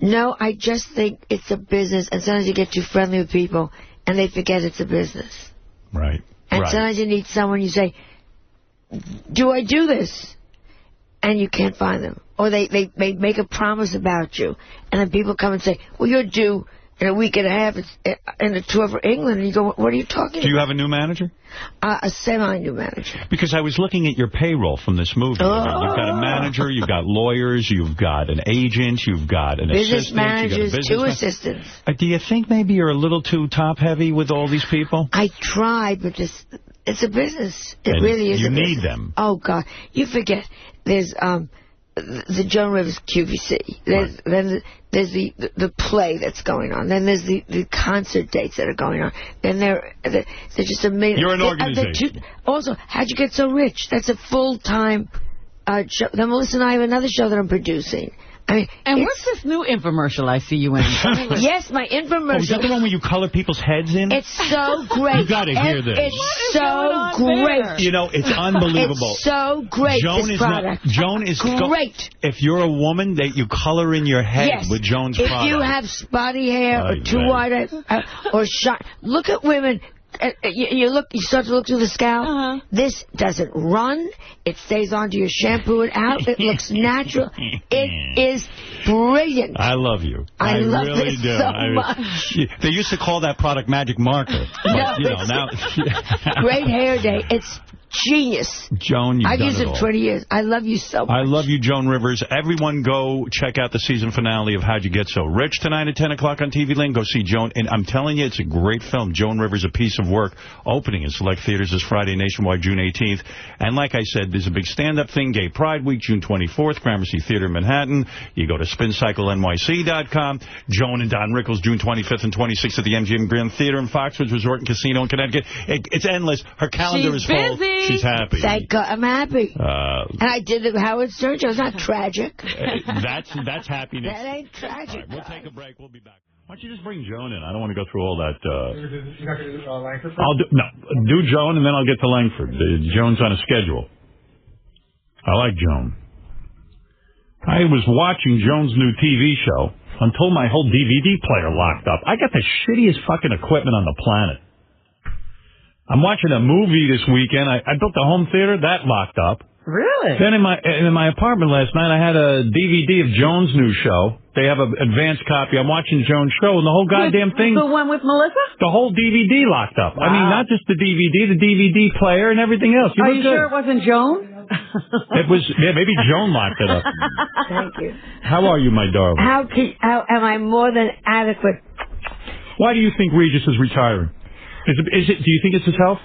No, I just think it's a business, and sometimes you get too friendly with people, and they forget it's a business. Right. And sometimes you need someone, you say, do I do this? And you can't find them. Or they make a promise about you, and then people come and say, well, you're due in a week and a half in a tour for England. And you go, what are you talking about? Do you have a new manager? A semi-new manager. Because I was looking at your payroll from this movie. Oh. You've got a manager, you've got lawyers, you've got an agent, you've got an assistant. Managers, business two assistants. Do you think maybe you're a little too top-heavy with all these people? I try, but it's a business. It really is. You a need business. them. Oh, God. You forget. There's the Joan Rivers QVC. Then there's the play that's going on. Then there's the concert dates that are going on. Then they're just a million. You're an organization. Also, How'd You Get So Rich? That's a full-time show. Then Melissa and I have another show that I'm producing. I mean, and what's this new infomercial I see you in? Yes, my infomercial. Oh, is that the one where you color people's heads in? It's so great. You got to hear this. It's so great. You know, it's unbelievable. It's so great, this product. Joan is great. If you're a woman, that you color in your head with Joan's product. If you have spotty hair or too wide or short, look at women. You start to look through the scalp. This doesn't run. It stays onto your shampoo and out. It looks natural. It is brilliant. I love you. I love really it do. so much. They used to call that product Magic Marker. But, now great hair day. It's genius. Joan, I've used it 20 years. I love you so much. I love you, Joan Rivers. Everyone go check out the season finale of How'd You Get So Rich tonight at 10 o'clock on TV Land. Go see Joan. And I'm telling you, it's a great film. Joan Rivers, A Piece of Work, opening in select theaters this Friday, nationwide, June 18th. And like I said, there's a big stand-up thing, Gay Pride Week, June 24th, Gramercy Theater in Manhattan. You go to spincyclenyc.com. Joan and Don Rickles, June 25th and 26th at the MGM Grand Theater in Foxwoods Resort and Casino in Connecticut. It's endless. Her calendar is full. She's happy. Thank God. I'm happy. And I did the Howard Stern show. It's not tragic. That's happiness. That ain't tragic. Right, we'll take a break. We'll be back. Why don't you just bring Joan in? I don't want to go through all that. You're not going to do Langford? Do Joan, and then I'll get to Langford. Joan's on a schedule. I like Joan. I was watching Joan's new TV show until my whole DVD player locked up. I got the shittiest fucking equipment on the planet. I'm watching a movie this weekend. I built a home theater. That locked up. Really? Then in my apartment last night, I had a DVD of Joan's new show. They have an advanced copy. I'm watching Joan's show, and the whole goddamn thing... The one with Melissa? The whole DVD locked up. Wow. I mean, not just the DVD player and everything else. Are you sure it wasn't Joan? It was... Yeah, maybe Joan locked it up. Thank you. How are you, my darling? How am I more than adequate? Why do you think Regis is retiring? Do you think it's his health?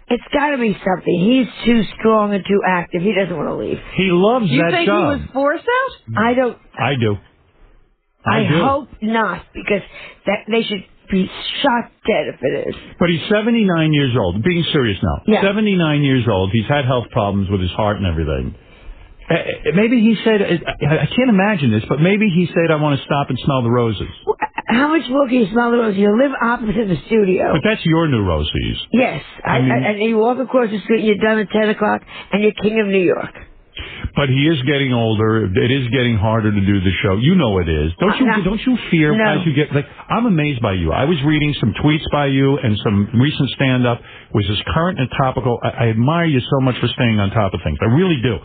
It's got to be something. He's too strong and too active. He doesn't want to leave. He loves that job. You think he was forced out? I don't. I do. I hope not, because they should be shot dead if it is. But he's 79 years old. Being serious now. Yeah. 79 years old. He's had health problems with his heart and everything. Maybe he said, I can't imagine this, but maybe he said, I want to stop and smell the roses. How much more can you smell the roses? You live opposite the studio. But that's your new roses. Yes. And you walk across the street, you're done at 10 o'clock, and you're king of New York. But he is getting older. It is getting harder to do the show. You know it is. Don't you fear as you get... I'm amazed by you. I was reading some tweets by you and some recent stand-up, which is current and topical. I admire you so much for staying on top of things. I really do.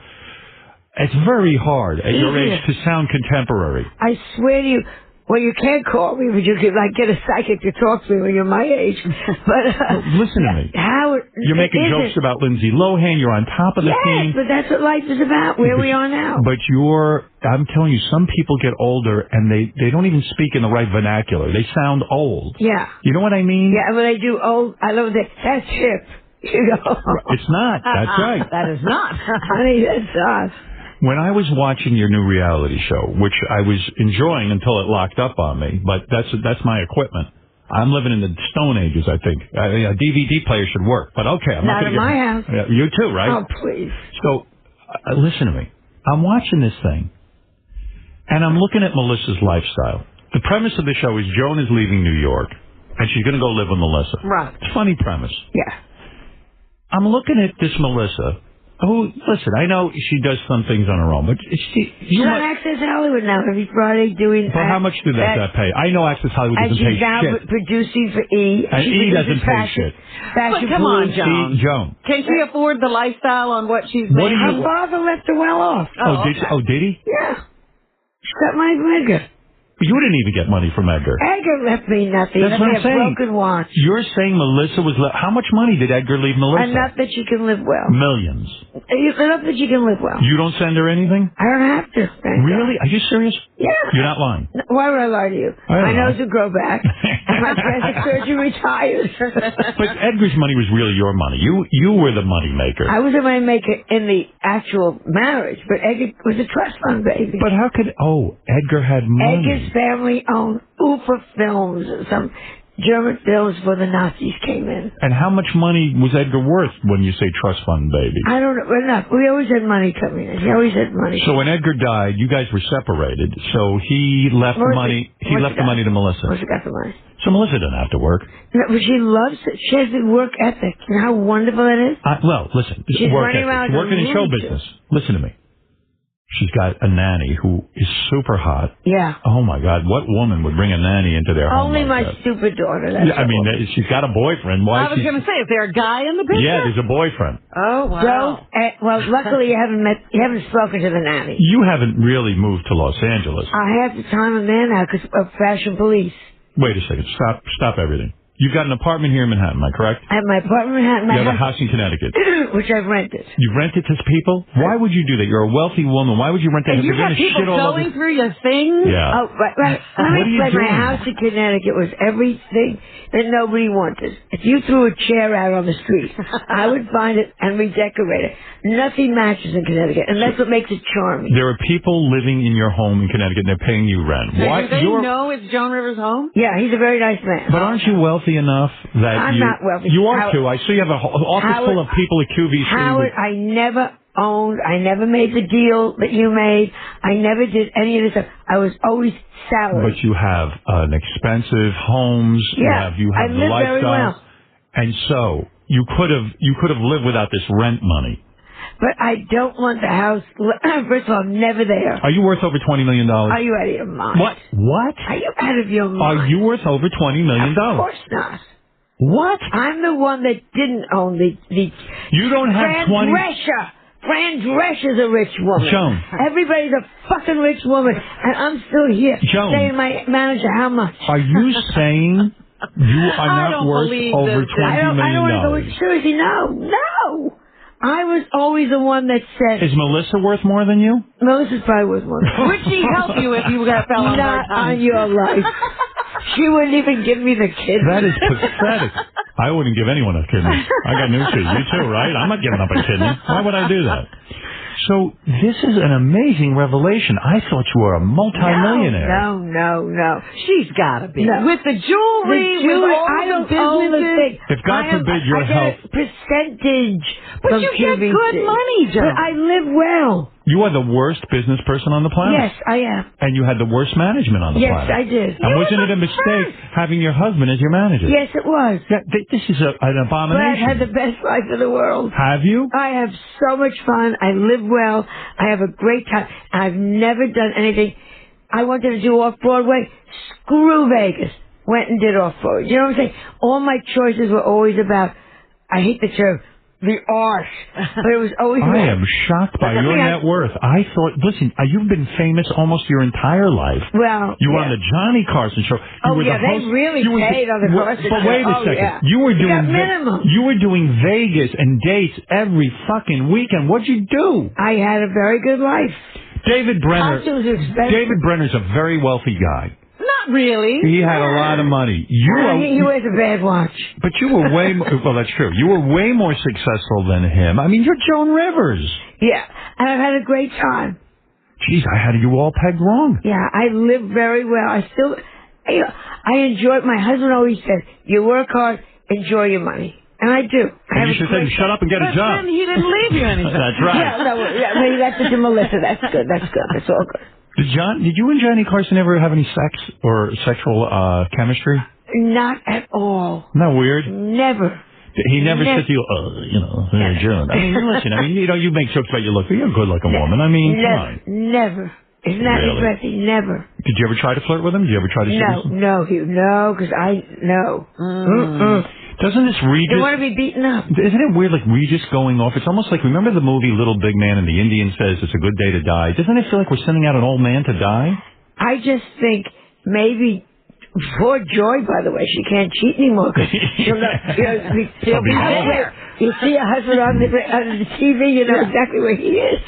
It's very hard at your age to sound contemporary. I swear to you, well, you can't call me, but you could get a psychic to talk to me when you're my age. But listen to me. Howard, you're making jokes about Lindsay Lohan. You're on top of the team. Yes, but that's what life is about, where we are now. But I'm telling you, some people get older and they don't even speak in the right vernacular. They sound old. Yeah. You know what I mean? Yeah, when they do old, I love that. That's hip. You know? It's not. That's right. That is not. Honey, that's us. When I was watching your new reality show, which I was enjoying until it locked up on me, but that's my equipment. I'm living in the Stone Ages, I think. A DVD player should work, but okay. I'm not in my house. You too, right? Oh, please. So listen to me. I'm watching this thing, and I'm looking at Melissa's lifestyle. The premise of the show is Joan is leaving New York, and she's going to go live with Melissa. Right. It's a funny premise. Yeah. I'm looking at this Melissa, who, listen, I know she does some things on her own, but she's on Access Hollywood now every Friday doing... But how much do that pay? I know Access Hollywood doesn't pay shit. And she's now producing for E. And E doesn't pay shit. But come on, Joan. Joan. Can she afford the lifestyle on what she's making? Her father left her well off. Did he? Yeah. She got money from Edgar. You didn't even get money from Edgar. Edgar left me nothing. That's what I'm saying. Broken watch. You're saying Melissa was... How much money did Edgar leave Melissa? Enough that she can live well. Millions. Enough that she can live well. You don't send her anything? I don't have to. Really? Are you serious? Yeah. You're not lying? Why would I lie to you? My nose would grow back. And my plastic surgery retired. But Edgar's money was really your money. You were the money maker. I was the money maker in the actual marriage, but Edgar was a trust fund baby. But how could... Edgar had money. Edgar's family owned Ufa Films, some German films before the Nazis came in. And how much money was Edgar worth when you say trust fund baby? I don't know. Enough. We always had money coming in. He always had money. So when Edgar died, you guys were separated. So he left the money. He left the money to Melissa. Melissa got the money. So Melissa didn't have to work. No, but she loves it. She has the work ethic. You know how wonderful that is? Well, listen. She's work running ethic. around Working in show business. Listen to me. She's got a nanny who is super hot. Yeah. Oh, my God. What woman would bring a nanny into their home? Only my that? stupid daughter. That's I mean, she's got a boyfriend. Why? I was going to say, is there a guy in the picture? Yeah, there's a boyfriend. Oh, wow. Well, luckily you haven't spoken to the nanny. You haven't really moved to Los Angeles. I have the time of man now because of Fashion Police. Wait a second. Stop everything. You've got an apartment here in Manhattan, am I correct? I have my apartment in Manhattan. You have a house in Connecticut. Which I've rented. You rent it to people? Why would you do that? You're a wealthy woman. Why would you rent that? You got people going through your things? Yeah. Oh, right. Let me explain. My house in Connecticut was everything that nobody wanted. If you threw a chair out on the street, I would find it and redecorate it. Nothing matches in Connecticut, and that's what makes it charming. There are people living in your home in Connecticut, and they're paying you rent. Why? Do they know it's Joan Rivers' home? Yeah, he's a very nice man. But aren't you wealthy enough that I'm not wealthy. You are too. I see you have an office full of people at QVC. Howard, I never owned, I never made the deal that you made. I never did any of this stuff. I was always salaried. But you have an expensive homes. Yeah, you have I the live lifestyle. very well. And so you could have lived without this rent money. But I don't want the house. First of all, I'm never there. Are you worth over $20 million? Are you out of your mind? What? Are you out of your mind? Are you worth over $20 million? Of course not. What? I'm the one that didn't own the You don't have 20... Fran Drescher's a rich woman. Joan. Everybody's a fucking rich woman. And I'm still here. Joan. Saying to my manager, how much? Are you saying you are not worth over $20 million? I don't want to go seriously. No. I was always the one that said... Is Melissa worth more than you? Melissa's probably worth more than you. Would she help you if you fell on hard times? Not on your life. She wouldn't even give me the kidney. That is pathetic. I wouldn't give anyone a kidney. I got news for you. You too, right? I'm not giving up a kidney. Why would I do that? So this is an amazing revelation. I thought you were a multimillionaire. No. She's got to be. No. With the jewelry, with all the businesses. If God forbid your health... I get a percentage. But you get good money, Joan. But I live well. You are the worst business person on the planet. Yes, I am. And you had the worst management on the planet. Yes, I did. And wasn't it a mistake having your husband as your manager? Yes, it was. This is an abomination. But I've had the best life in the world. Have you? I have so much fun. I live well. I have a great time. I've never done anything. I wanted to do off-Broadway. Screw Vegas. Went and did off-Broadway. You know what I'm saying? All my choices were always about, I hate the term, the art. But it was always... I am shocked by your net worth. I thought, listen, you've been famous almost your entire life. Well, you were on the Johnny Carson show. They really paid on the Carson show. But wait a second. Yeah. You were doing minimum. You were doing Vegas and dates every fucking weekend. What'd you do? I had a very good life. David Brenner. Costumes are expensive. David Brenner's a very wealthy guy. Not really. He had a lot of money. He wears a bad watch. But you were way more... Well, that's true. You were way more successful than him. I mean, you're Joan Rivers. Yeah, and I've had a great time. Jeez, I had you all pegged wrong. Yeah, I live very well. I enjoy it. My husband always said, you work hard, enjoy your money. And I do. And you should say, shut up and get a job. Then he didn't leave you anything. That's right. Maybe that's it to Melissa. That's good. That's all good. Did you and Johnny Carson ever have any sex or sexual chemistry? Not at all. Isn't that weird? Never. He never said to you, Joan. I mean, listen, you make jokes about your look. You're a good-looking woman. I mean, come on. Never. Isn't that interesting? Never. Did you ever try to flirt with him? Did you ever try to seduce him? No, because no. Doesn't this Regis... They want to be beaten up. Isn't it weird, like Regis going off? It's almost like, remember the movie Little Big Man and the Indian says it's a good day to die? Doesn't it feel like we're sending out an old man to die? I just think maybe... Poor Joy, by the way, she can't cheat anymore because she'll be there. You see a husband on the TV, you know exactly where he is.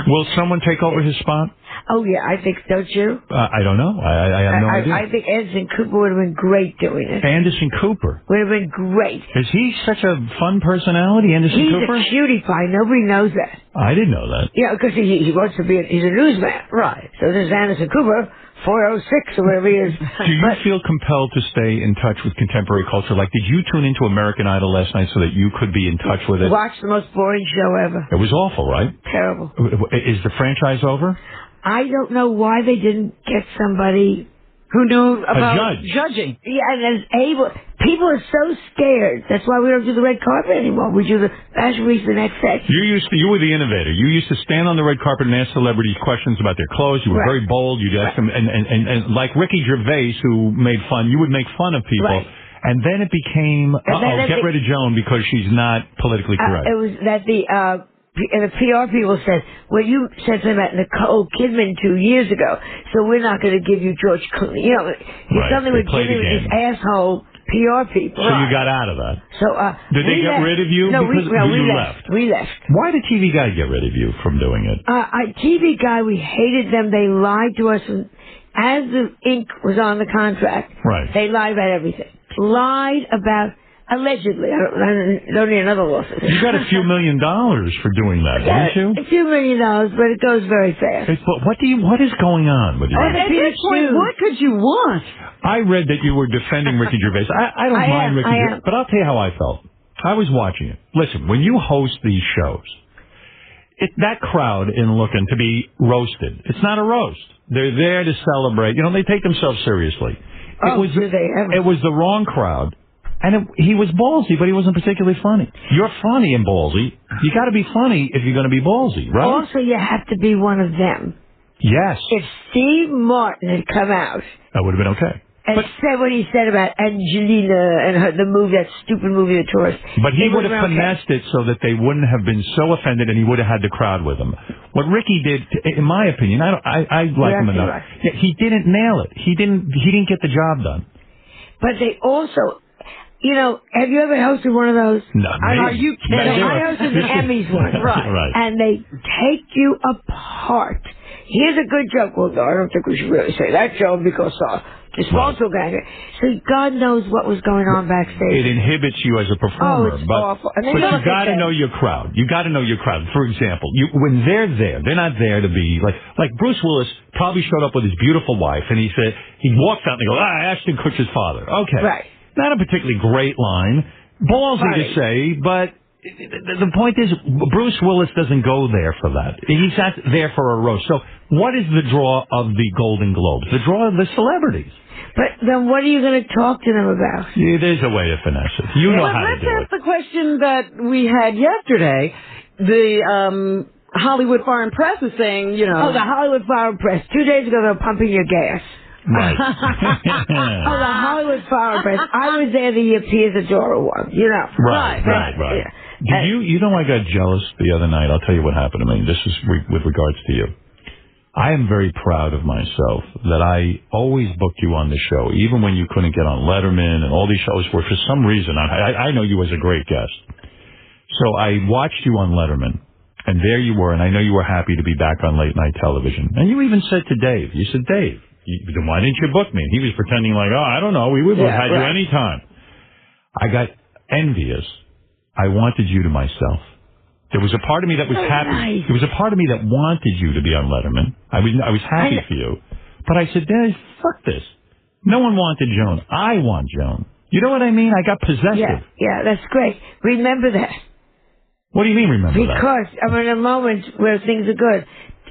Will someone take over his spot? Oh, yeah, I think, don't you? I don't know. I have no idea. I think Anderson Cooper would have been great doing it. Anderson Cooper? Would have been great. Is he such a fun personality, Anderson Cooper? He's a cutie pie. Nobody knows that. I didn't know that. Yeah, because he wants to be he's a newsman. Right. So there's Anderson Cooper, 406 or whatever he is. Do you feel compelled to stay in touch with contemporary culture? Like, did you tune into American Idol last night so that you could be in touch with it? Watch the most boring show ever. It was awful, right? Terrible. Is the franchise over? I don't know why they didn't get somebody who knew about judging. Yeah, and is able. People are so scared. That's why we don't do the red carpet anymore. We do the Fashion Week the next day. You were the innovator. You used to stand on the red carpet and ask celebrities questions about their clothes. You were very bold. You'd ask them, and like Ricky Gervais, who made fun, you would make fun of people. Right. And then it became, get rid of Joan because she's not politically correct. It was that the PR people said, well, you said something about Nicole Kidman 2 years ago, so we're not going to give you George Clooney. You know, something with Jimmy with these asshole PR people. So you got out of that. So did they get rid of you? No, because we left. We left. Why did TV Guide get rid of you from doing it? TV Guide, we hated them. They lied to us. As the ink was on the contract, they lied about everything. Lied about... Allegedly. I don't need another lawsuit. You got a few $1 million for doing that, didn't you? A few $1 million, but it goes very fast. But what is going on with you? At this point, what could you want? I read that you were defending Ricky Gervais. I don't mind Ricky Gervais, but I'll tell you how I felt. I was watching it. Listen, when you host these shows, that crowd is looking to be roasted. It's not a roast. They're there to celebrate. You know, they take themselves seriously. It was the wrong crowd. And he was ballsy, but he wasn't particularly funny. You're funny and ballsy. You got to be funny if you're going to be ballsy, right? Also, you have to be one of them. Yes. If Steve Martin had come out... That would have been okay. And said what he said about Angelina and the movie, that stupid movie, The Tourist. But he would have finessed it so that they wouldn't have been so offended and he would have had the crowd with him. What Ricky did, in my opinion, I like him enough. Right. He didn't nail it. He didn't get the job done. But they also... You know, have you ever hosted one of those? No. Are you kidding? I hosted the Emmys one. Right. And they take you apart. Here's a good joke. Well, I don't think we should really say that joke because this also guy. So God knows what was going on backstage. It inhibits you as a performer. Oh, it's awful. But you got to know your crowd. You got to know your crowd. For example, when they're there, they're not there to be like Bruce Willis probably showed up with his beautiful wife and he walked out and they go, Ashton Kutcher's father. Okay. Right. Not a particularly great line. Ballsy to say, but the point is Bruce Willis doesn't go there for that. He's not there for a roast. So what is the draw of the Golden Globes? The draw of the celebrities. But then what are you going to talk to them about? Yeah, there's a way to finesse it. You know how to do it. Let's ask the question that we had yesterday. The Hollywood Foreign Press is saying, you know... Oh, the Hollywood Foreign Press. 2 days ago, they were pumping your gas. Right. Oh, the Hollywood Foreign Press. I was there the year Piers Adora won, you know. Right. Yeah. You know I got jealous the other night. I'll tell you what happened to me. This is with regards to you. I am very proud of myself that I always booked you on the show, even when you couldn't get on Letterman and all these shows where for some reason, I know you as a great guest. So I watched you on Letterman, and there you were, and I know you were happy to be back on late night television. And you even said to Dave, you said, Dave, then why didn't you book me? And he was pretending like, I don't know, we would have had you any time. I got envious. I wanted you to myself. There was a part of me that was happy. Nice. There was a part of me that wanted you to be on Letterman. I was happy for you. But I said, Dad, fuck this. No one wanted Joan. I want Joan. You know what I mean? I got possessive. Yeah, that's great. Remember that. What do you mean, remember that? Because I'm in a moment where things are good.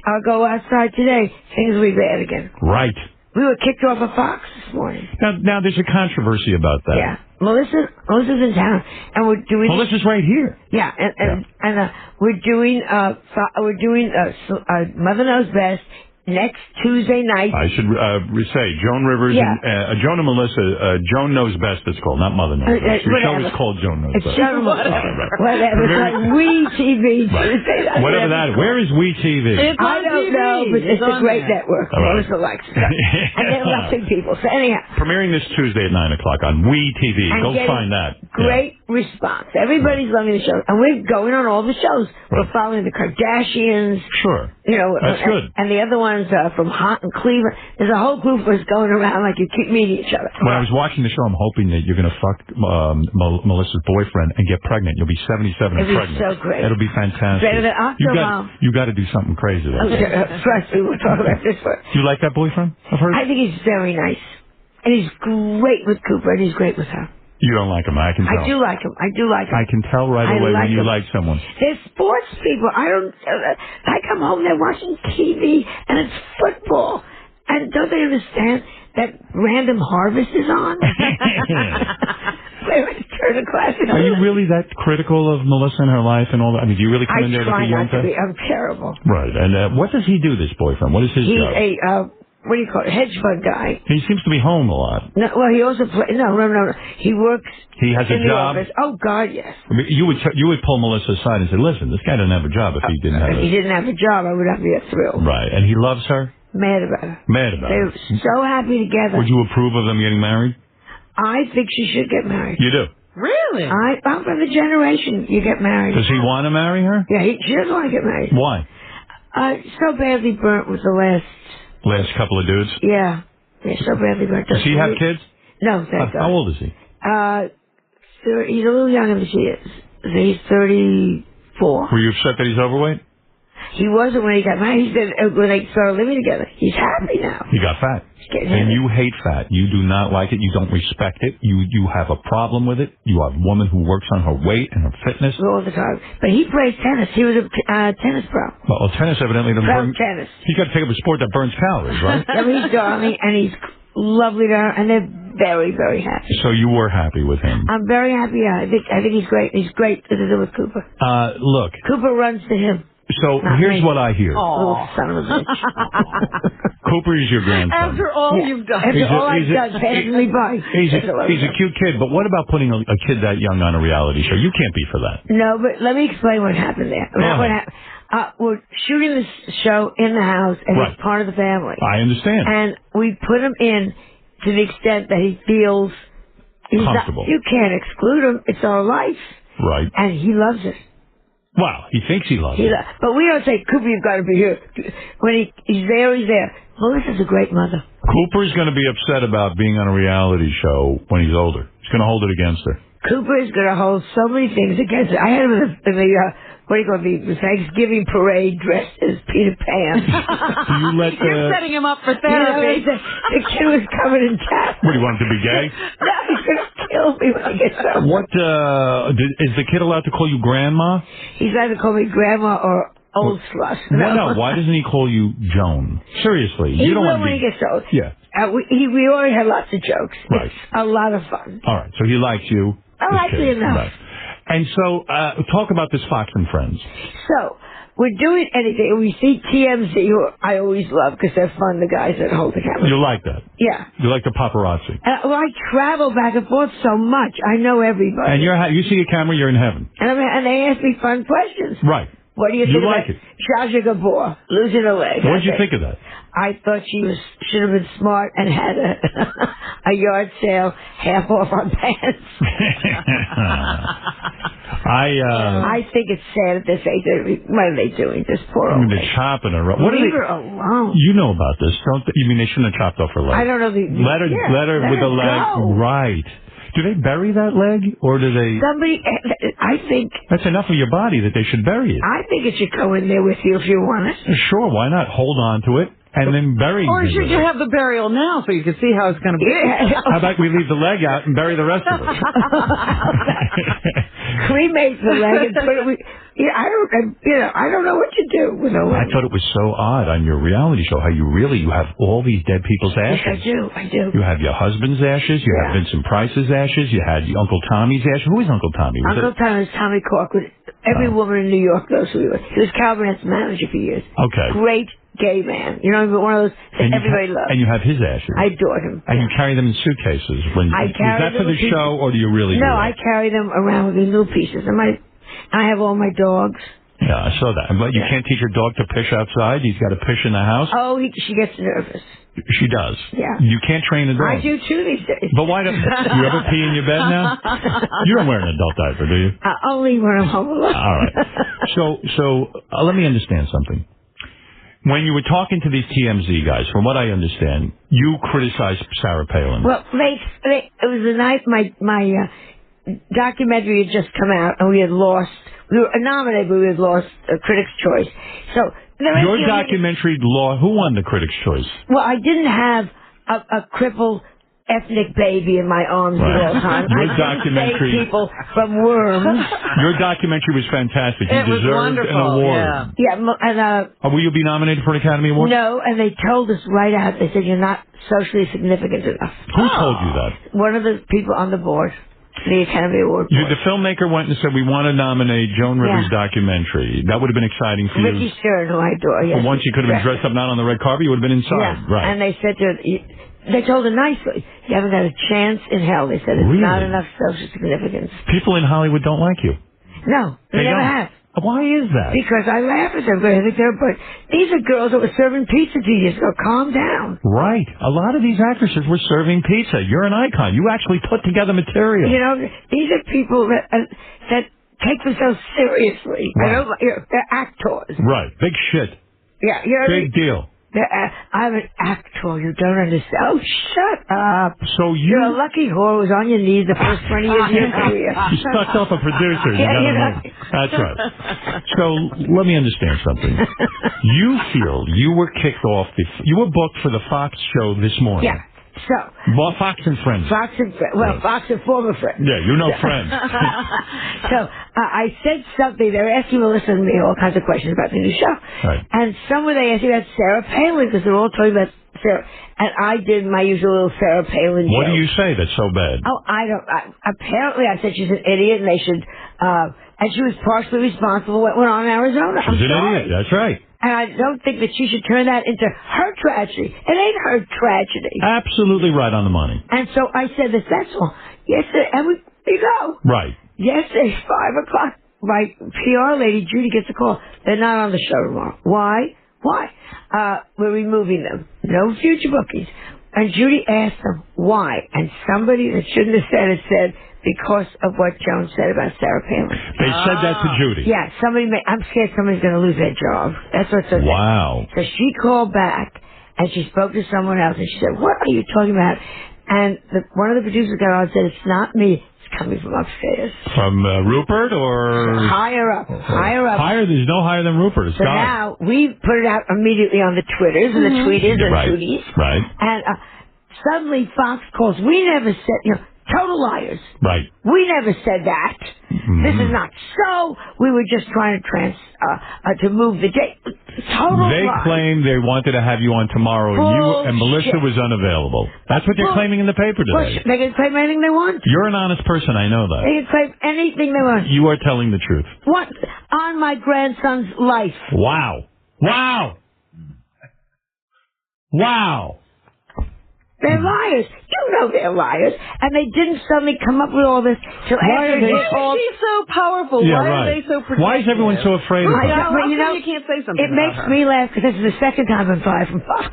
I'll go outside today, things will be bad again. Right. We were kicked off of Fox this morning. Now there's a controversy about that. Yeah. Melissa's in town, and we're doing... Melissa's right here. Yeah, and we're doing Mother Knows Best next Tuesday night. I should say, Joan Rivers and Joan and Melissa, Joan Knows Best it's called, not Mother Knows Best. Your show is called Joan Knows Best. Whatever. It's like WeTV. Right. Whatever that. Where is WeTV? I don't know, but it's a great network. Melissa likes it. And they're lovely people. So anyhow. Premiering this Tuesday at 9 o'clock on WeTV. Go find that. Great response. Everybody's loving the show. And we're going on all the shows. We're following the Kardashians. Sure. You know, that's good. And the other ones from Hot and Cleveland. There's a whole group of us going around like you keep meeting each other. When I was watching the show, I'm hoping that you're going to fuck Melissa's boyfriend and get pregnant. You'll be 77 and pregnant. It'll be so great. It'll be fantastic. Better than Octomom. You got to do something crazy. Trust me, we'll talk about this first. Do you like that boyfriend of hers? I think he's very nice. And he's great with Cooper, and he's great with her. You don't like him, I can tell. I do like him. I can tell right away when you like someone. They're sports people. I come home, they're watching TV, and it's football. And don't they understand that Random Harvest is on? Turn the class. Are you really that critical of Melissa and her life and all that? I mean, do you really come in there like a yonka? I'm terrible. Right. And what does he do, this boyfriend? What is his job? He's a... what do you call it? Hedge fund guy. He seems to be home a lot. No, well, he also no. He works. He has a job. Office. Oh God, yes. I mean, you would pull Melissa aside and say, "Listen, this guy doesn't have a job. If he didn't have if he didn't have a job, I would not be thrilled." Right, and he loves her. Mad about her. Mad about her. They're so happy together. Would you approve of them getting married? I think she should get married. You do. Really? I'm from the generation you get married. Does he want to marry her? Yeah, she doesn't want to get married. Why? So badly burnt with the last couple of dudes? Yeah. So badly burnt. Does he have kids? No, thank God. How old is he? He's a little younger than she is. He's 34. Were you upset that he's overweight? He wasn't when he got married. He said when they started living together. He's happy now. He got fat. And you hate fat. You do not like it. You don't respect it. You have a problem with it. You are a woman who works on her weight and her fitness. All the time. But he plays tennis. He was a tennis pro. Well, tennis evidently doesn't burn. Tennis. He's got to take up a sport that burns calories, right? He's darling, and he's lovely to her, and they're very, very happy. So you were happy with him? I'm very happy. I think he's great. He's great to do with Cooper. Look. Cooper runs to him. So here's what I hear. Little son of a bitch. Cooper is your grandson. After all you've done. After all I've done, passing me by. He's a cute kid, but what about putting a kid that young on a reality show? You can't be for that. No, but let me explain what happened there. We're shooting this show in the house, and he's part of the family. I understand. And we put him in to the extent that he feels comfortable. You can't exclude him. It's our life. Right. And he loves it. Wow, he thinks he loves it. But we don't say, Cooper, you've got to be here. When he's there, he's there. Melissa's a great mother. Cooper's going to be upset about being on a reality show when he's older. He's going to hold it against her. Cooper is going to hold so many things against her. I had him in the what do you call it, the Thanksgiving parade dressed as Peter Pan. You're setting him up for therapy. You know, the kid was covered in tats. What, do you want him to be gay? No, he's going to kill me when I get home. What, is the kid allowed to call you Grandma? He's either call me Grandma or Old Slut. No, why doesn't he call you Joan? Seriously. You don't want to when he gets old. Yeah. We already had lots of jokes. Right. It's a lot of fun. All right, so he likes you. I like you enough. Right. And so, talk about this Fox and Friends. So, we're doing anything. We see TMZ, who I always love because they're fun, the guys that hold the camera. You like that? Yeah. You like the paparazzi? Well, I travel back and forth so much. I know everybody. And you see a camera, you're in heaven. And they ask me fun questions. Right. What do you think like about Zsa Zsa Gabor losing a leg? What did you think of that? I thought she should have been smart and had a yard sale half off on pants. I think it's sad at this age. What are they doing? This poor old they're chopping her up. Leave her alone. You know about this, don't you? Mean they shouldn't have chopped off her leg? I don't know. Let her with the leg. Go. Right. Do they bury that leg, or do they... I think... That's enough of your body that they should bury it. I think it should go in there with you if you want it. Sure, why not? Hold on to it And then bury Or should you have the burial now so you can see how it's going to be? Yeah. How about we leave the leg out and bury the rest of it? Cremate the leg and put it... I don't know what to do with a leg. I thought it was so odd on your reality show how you have all these dead people's ashes. Yes, I do. You have your husband's ashes. You have Vincent Price's ashes. You had Uncle Tommy's ashes. Who is Uncle Tommy? Uncle Tommy was Tommy Corcoran. Every woman in New York knows who he was. He was Cal Burnett's manager for years. Okay. Great gay man. You know, one of those that everybody loves. And you have his ashes. I adore him. And you carry them in suitcases. I carry is that for the show, or do you really do that? No, I carry them around with these little pieces. And I have all my dogs. Yeah, I saw that. But you can't teach your dog to pish outside? He's got to pish in the house? Oh, she gets nervous. She does? Yeah. You can't train a dog? I do, too, these days. But why don't you ever pee in your bed now? You don't wear an adult diaper, do you? Only when I'm home alone. All right. So let me understand something. When you were talking to these TMZ guys, from what I understand, you criticized Sarah Palin. Well, it was the night my documentary had just come out, and we had lost. We were nominated, but we had lost Critics' Choice. So your documentary who won the Critics' Choice? Well, I didn't have a crippled ethnic baby in my arms at all times. Your documentary, save people from worms. Your documentary was fantastic. You deserved an award. Yeah, and will you be nominated for an Academy Award? No, and they told us right out. They said you're not socially significant enough. Who told you that? One of the people on the board. The Academy Award. The filmmaker went and said, we want to nominate Joan Rivers' documentary. That would have been exciting for you. Ricky Stern, who I adore, yes. For once you could have been dressed up not on the red carpet, you would have been inside. Yeah. Right. And they said to her, they told her nicely, you haven't got a chance in hell. They said it's not enough social significance. People in Hollywood don't like you. No, they never have. Why is that? Because I laugh at them. I think but these are girls that were serving pizza 2 years ago. Calm down. Right. A lot of these actresses were serving pizza. You're an icon. You actually put together material. You know, these are people that take themselves seriously. Right. They're actors. Right. Big shit. Yeah. You know, big deal. I'm an actor. You don't understand. Oh, shut up. So you're a lucky whore who's on your knees the first 20 years of your career. You sucked up a producer. That's right. So let me understand something. You feel you were kicked off. You were booked for the Fox show this morning. Yeah. So. Well, Fox and Friends. Fox and Friends. Well, Fox and former friends. Yeah, you're no friend. So I said something. They were asking Melissa and me all kinds of questions about the new show. Right. And somewhere they asked me about Sarah Palin because they're all talking about Sarah. And I did my usual little Sarah Palin What joke. do you say that's so bad? Oh, apparently I said she's an idiot and they should, and she was partially responsible for what went on in Arizona. She's an idiot. That's right. And I don't think that she should turn that into her tragedy. It ain't her tragedy. Absolutely right on the money. And so I said this, that's all. Yesterday, and we go. Right. Yesterday, 5 o'clock, my PR lady, Judy, gets a call. They're not on the show tomorrow. Why? We're removing them. No future bookings. And Judy asked them why. And somebody that shouldn't have said it said, because of what Joan said about Sarah Palin. They said that to Judy? Yeah, I'm scared somebody's going to lose their job. That's what's so Wow. So she called back, and she spoke to someone else, and she said, what are you talking about? And one of the producers got on and said, it's not me. It's coming from upstairs. From Rupert or? Higher up. Higher up. There's no higher than Rupert. It's so now, we put it out immediately on the Twitters and the tweeters and right. tweeties. Right. And suddenly Fox calls. We never said, total liars. Right. We never said that. Mm-hmm. This is not so. We were just trying to move the date. Total They lie. claimed they wanted to have you on tomorrow, and Melissa was unavailable. That's what they're claiming in the paper today. They can claim anything they want. You're an honest person, I know that. They can claim anything they want. You are telling the truth. What? On my grandson's life. Wow. They're liars. You know they're liars. And they didn't suddenly come up with all this till after they all... She's so powerful. Yeah, Why right. are they so protective? Why is everyone so afraid of her? But you can't say something It makes me laugh because this is the second time I'm fired from Fox.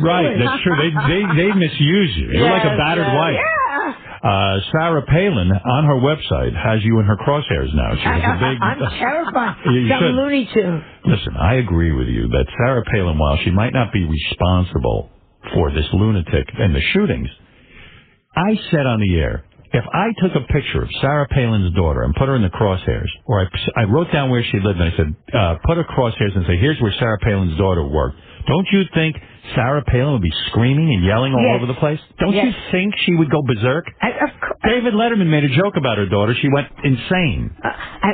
Right, that's true. They misuse you. You're like a battered wife. Yeah. Sarah Palin, on her website, has you in her crosshairs now. She has a big... I'm terrified. Some Looney Tune. Listen, I agree with you that Sarah Palin, while she might not be responsible for this lunatic and the shootings, I said on the air, if I took a picture of Sarah Palin's daughter and put her in the crosshairs, or I wrote down where she lived and I said, put her crosshairs and say, here's where Sarah Palin's daughter worked, Don't you think Sarah Palin would be screaming and yelling all over the place? Don't you think she would go berserk? David Letterman made a joke about her daughter. She went insane.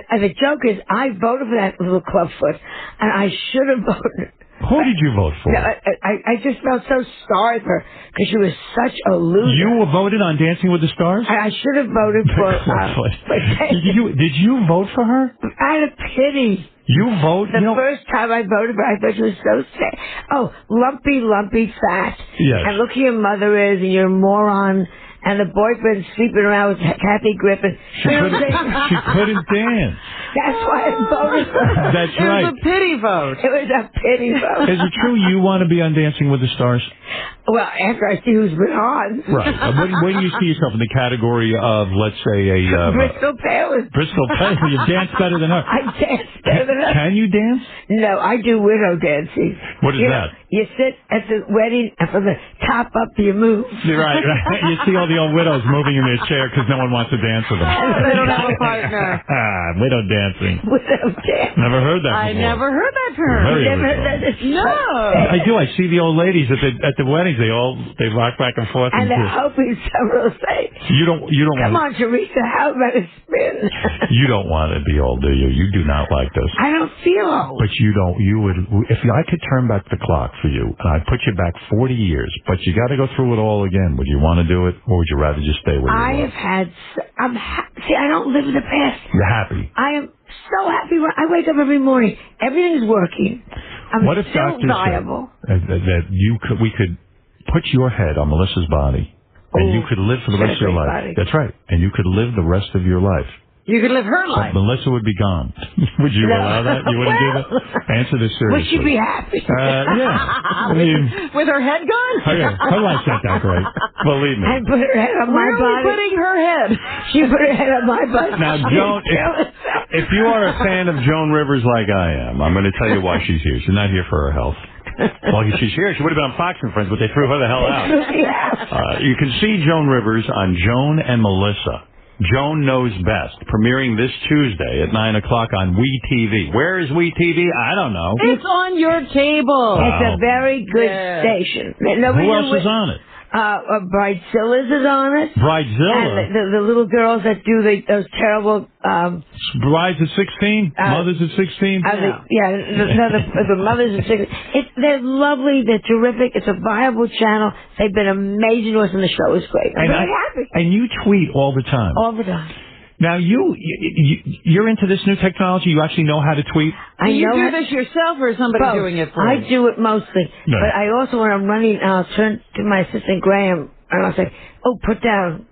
And the joke is, I voted for that little clubfoot, and I should have voted. Who did you vote for? No, I just felt so sorry for her because she was such a loser. You voted on Dancing with the Stars? I should have voted for Did you vote for her? I had a pity. You vote? The first time I voted for her, I thought she was so sad. Oh, lumpy, fat. Yes. And look who your mother is, and you're a moron. And the boyfriend sleeping around with Kathy Griffin. She couldn't dance. That's why I voted for her. That's right. It was a pity vote. It was a pity vote. Is it true you want to be on Dancing with the Stars? Well, after I see who's been on. Right. When do you see yourself in the category of, let's say, a... Bristol Palin. Bristol Palin. You dance better than her. I dance better than her. Can you dance? No, I do widow dancing. What is that? You sit at the wedding, and from the top up you move. Right. You see all the old widows moving in their chair because no one wants to dance with them. They don't have a partner. Widow dancing. Widow dancing. Never heard that before. I never heard that term. Very never heard that? No. I do. I see the old ladies at the weddings. They rock back and forth. And they're hoping someone will say, You don't come on, Teresa, how about a spin? You don't want to be old, do you? You do not like this. I don't feel old. But you don't. You would. If I could turn back the clock for you, and I'd put you back 40 years, but you got to go through it all again. Would you want to do it, or would you rather just stay where you are? See, I don't live in the past. You're happy. I am so happy when I wake up every morning. Everything's working. I'm what if still doctors viable. said that we could put your head on Melissa's body, and you could live for the rest of your life? Body. That's right. And you could live the rest of your life. You could live her life. Melissa would be gone. Would you allow that? You wouldn't do that? Answer this seriously. Would she be happy? Yeah. I mean, with her head gone? Oh, yeah. Her life's not that great. Believe me. I put her head on my body. Putting her head? She put her head on my body. Now, Joan, if you are a fan of Joan Rivers like I am, I'm going to tell you why she's here. She's not here for her health. Well, she's here. She would have been on Fox and Friends, but they threw her the hell out. You can see Joan Rivers on Joan and Melissa. Joan Knows Best, premiering this Tuesday at 9 o'clock on WeTV. Where is WeTV? I don't know. It's on your cable. It's a very good station. Who else is on it? Bridezilla's is on it. Bridezilla? And the little girls that do those terrible... Brides at 16? Mothers at 16? The mothers at 16. They're lovely. They're terrific. It's a viable channel. They've been amazing to us, and the show is great. I'm very happy. And you tweet all the time. All the time. Now, you're into this new technology? You actually know how to tweet? Do you do this yourself, or is somebody doing it for you? I do it mostly. No. But I also, when I'm running, I'll turn to my assistant, Graham, and I'll say, put down.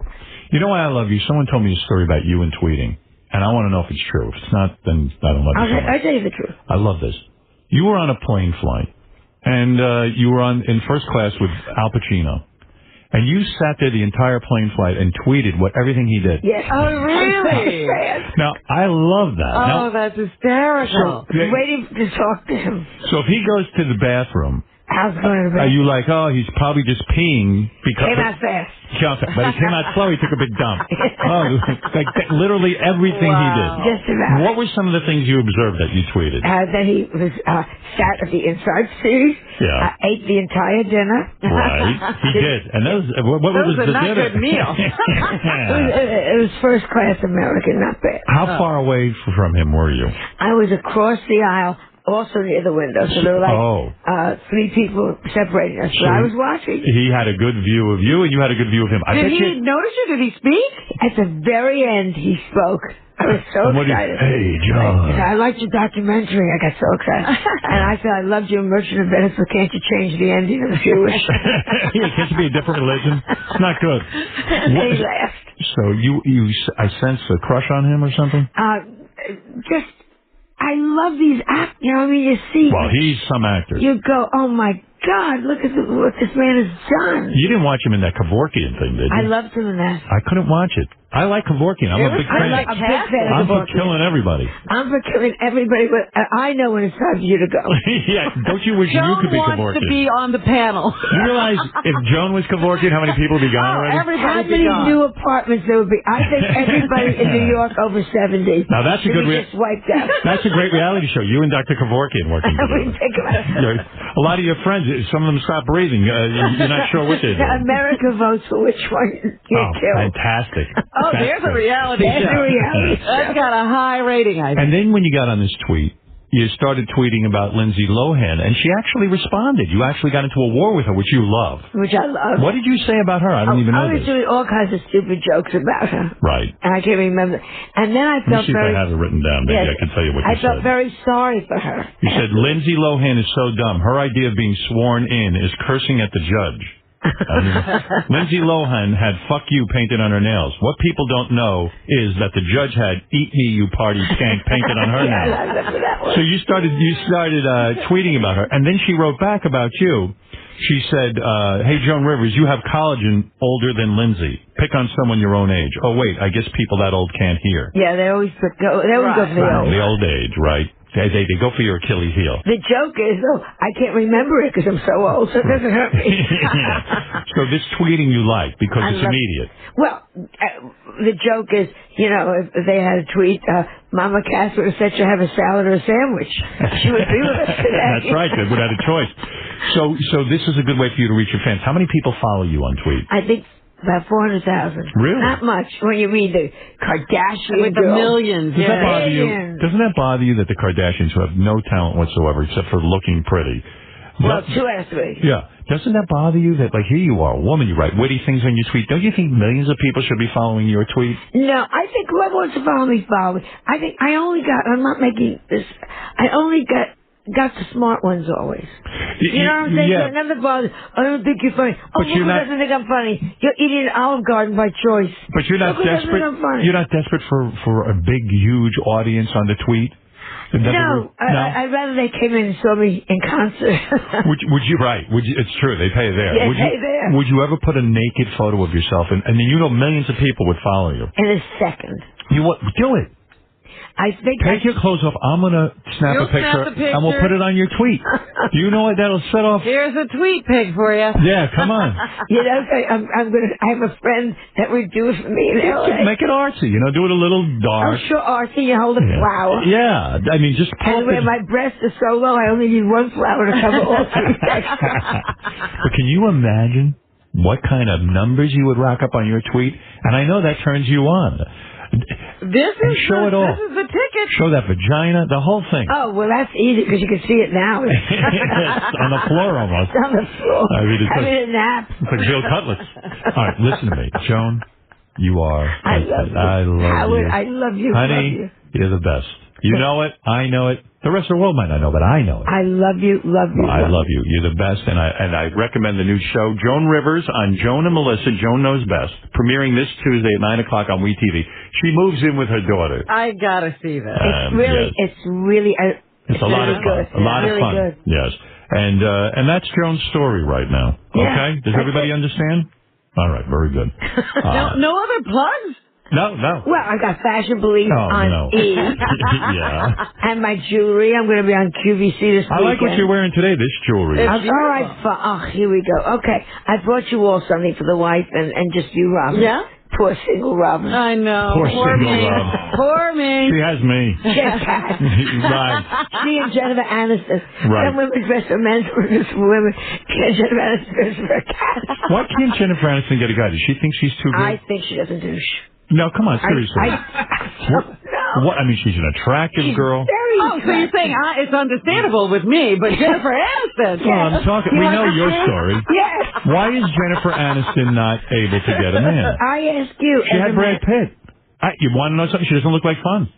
You know why I love you? Someone told me a story about you and tweeting, and I want to know if it's true. If it's not, then I don't love you so much. I'll tell you the truth. I love this. You were on a plane flight, and you were in first class with Al Pacino. And you sat there the entire plane flight and tweeted everything he did. Yes. Oh, really? Now, I love that. Oh, that's hysterical. Waiting to talk to him. So if he goes to the bathroom, Al's going to the bathroom. Are you like, he's probably just peeing because... Came out fast. But he came out slow. He took a big dump. Literally everything he did. Just about. What were some of the things you observed that you tweeted? That he was sat at the inside seat. Yeah. Ate the entire dinner. Right. He did. And what was the not dinner? Good meal. It was first class American, not bad. How far away from him were you? I was across the aisle, also near the window. So there were like 3 people separating us. But I was watching. He had a good view of you, and you had a good view of him. Did he notice you? Did he speak? At the very end, he spoke. I was so excited. Hey, John. I liked your documentary. I got so excited. And I said, I loved your Merchant of Venice, so can't you change the ending if you wish? Can't you be a different religion? It's not good. He laughed. So I sense a crush on him or something? I love these actors. You know what I mean? You see. Well, he's some actor. You go, oh, my God, look at what this man has done. You didn't watch him in that Kevorkian thing, did you? I loved him in that. I couldn't watch it. I like Kevorkian. I'm a big fan. I'm for killing everybody. I'm for killing everybody, but I know when it's time for you to go. Yeah, don't you wish you could be Kevorkian? Joan wants to be on the panel. You realize if Joan was Kevorkian, how many people would be gone already? How many new apartments there would be? I think everybody in New York over 70. Now that's a good just wiped out. That's a great reality show. You and Dr. Kevorkian working together. A lot of your friends, some of them stop breathing. You're not sure what they're doing. America votes for which one you kill. Fantastic. Oh, there's a reality show. That's got a high rating, I think. And then when you got on this tweet, you started tweeting about Lindsay Lohan, and she actually responded. You actually got into a war with her, which you love. Which I love. What did you say about her? I don't even know I was doing all kinds of stupid jokes about her. Right. And I can't remember. And then I felt Let me see if I have it written down. Maybe I can tell you what you said. I felt very sorry for her. You said, Lindsay Lohan is so dumb. Her idea of being sworn in is cursing at the judge. Lindsay Lohan had "fuck you" painted on her nails. What people don't know is that the judge had "eat me, you party skank" painted on her nails. I remember that one. So you started tweeting about her, and then she wrote back about you. She said, hey, Joan Rivers, you have collagen older than Lindsay. Pick on someone your own age. Oh, wait, I guess people that old can't hear. Yeah, they always go for the old age, right. They go for your Achilles heel. The joke is, I can't remember it because I'm so old, so it doesn't hurt me. So this tweeting you like because it's immediate. Well, the joke is, if they had a tweet, Mama Cass would have said she'll have a salad or a sandwich. She would be with us today. That's right. They would have had a choice. So this is a good way for you to reach your fans. How many people follow you on Tweet? I think about 400,000. Really? Not much. When you read the Kardashians. With the millions. Doesn't that bother you? Doesn't that bother you that the Kardashians, who have no talent whatsoever except for looking pretty? Well, 2 out of 3. Yeah. Doesn't that bother you that, here you are, a woman, you write witty things on your tweet. Don't you think millions of people should be following your tweet? No, I think whoever wants to follow me, follow me. I think I'm not making this, I only got the smart ones always. You know what I'm saying? Yeah. So none of the bothers. I don't think you're funny. But who doesn't think I'm funny? You're eating an Olive Garden by choice. But you're not desperate. You're not desperate for a big, huge audience on the tweet. No, I'd rather they came in and saw me in concert. would you? Right. It's true. They pay there. Yeah, pay there. Would you ever put a naked photo of yourself, and then millions of people would follow you? In a second. Do it. I think Take your clothes off. I'm going to snap a picture, and we'll put it on your tweet. Do you know what that'll set off? Here's a tweet pic for you. Yeah, come on. I have a friend that would do it for me in L.A. Make it artsy, do it a little dark. Oh, sure, artsy. You hold a flower. Yeah, I mean, just pull and when my breasts are so low, I only need one flower to cover all 3 texts. But can you imagine what kind of numbers you would rack up on your tweet? And I know that turns you on. This is the ticket. Show that vagina, the whole thing. Oh, well, that's easy because you can see it now. On the floor almost. It's on the floor. Having a nap. It's like Bill Cutlets. All right, listen to me. Joan, you are. I love you. I love Howard, you. I love you. Honey, you're the best. You know it. I know it. The rest of the world might not know, but I know it. I love you, love you. I love you. You're the best, and I recommend the new show, Joan Rivers on Joan and Melissa, Joan Knows Best, premiering this Tuesday at 9 o'clock on WeTV. She moves in with her daughter. I gotta see that. It's a lot of fun. A lot of fun. Good. Yes. And that's Joan's story right now. Yeah, okay? Does everybody understand? All right, very good. No other plugs? No. Well, I got Fashion Belief on E. Yeah. And my jewelry. I'm going to be on QVC this weekend. I like what you're wearing today, this jewelry. All right, here we go. Okay, I brought you all something for the wife and just you, Robin. Yeah? Poor single Robin. I know. Poor single Robin. Poor me. She has me. She has cats. Right. She and Jennifer Aniston. Right. Some women dress for men, some dress for women. Jennifer Aniston dress for a cat. Why can't Jennifer Aniston get a guy? Does she think she's too good? I think she doesn't douche. No, come on, seriously. What? I mean, she's an attractive girl. So you're saying it's understandable with me, but Jennifer Aniston. Well, I'm talking. We know your story. Yes. Why is Jennifer Aniston not able to get a man? I ask you. She had Brad Pitt. You want to know something? She doesn't look like fun.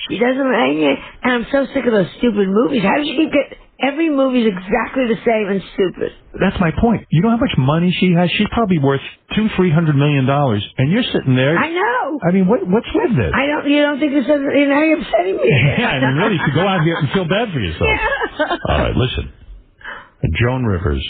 She doesn't like it, and I'm so sick of those stupid movies. How does she get? Every movie's exactly the same and stupid. That's my point. You know how much money she has? She's probably worth $200-300 million, and you're sitting there. I know. I mean, what's with this? You don't think this is? Now you're upsetting me. Yeah, I mean, really, you should go out here and feel bad for yourself. Yeah. All right, listen. Joan Rivers,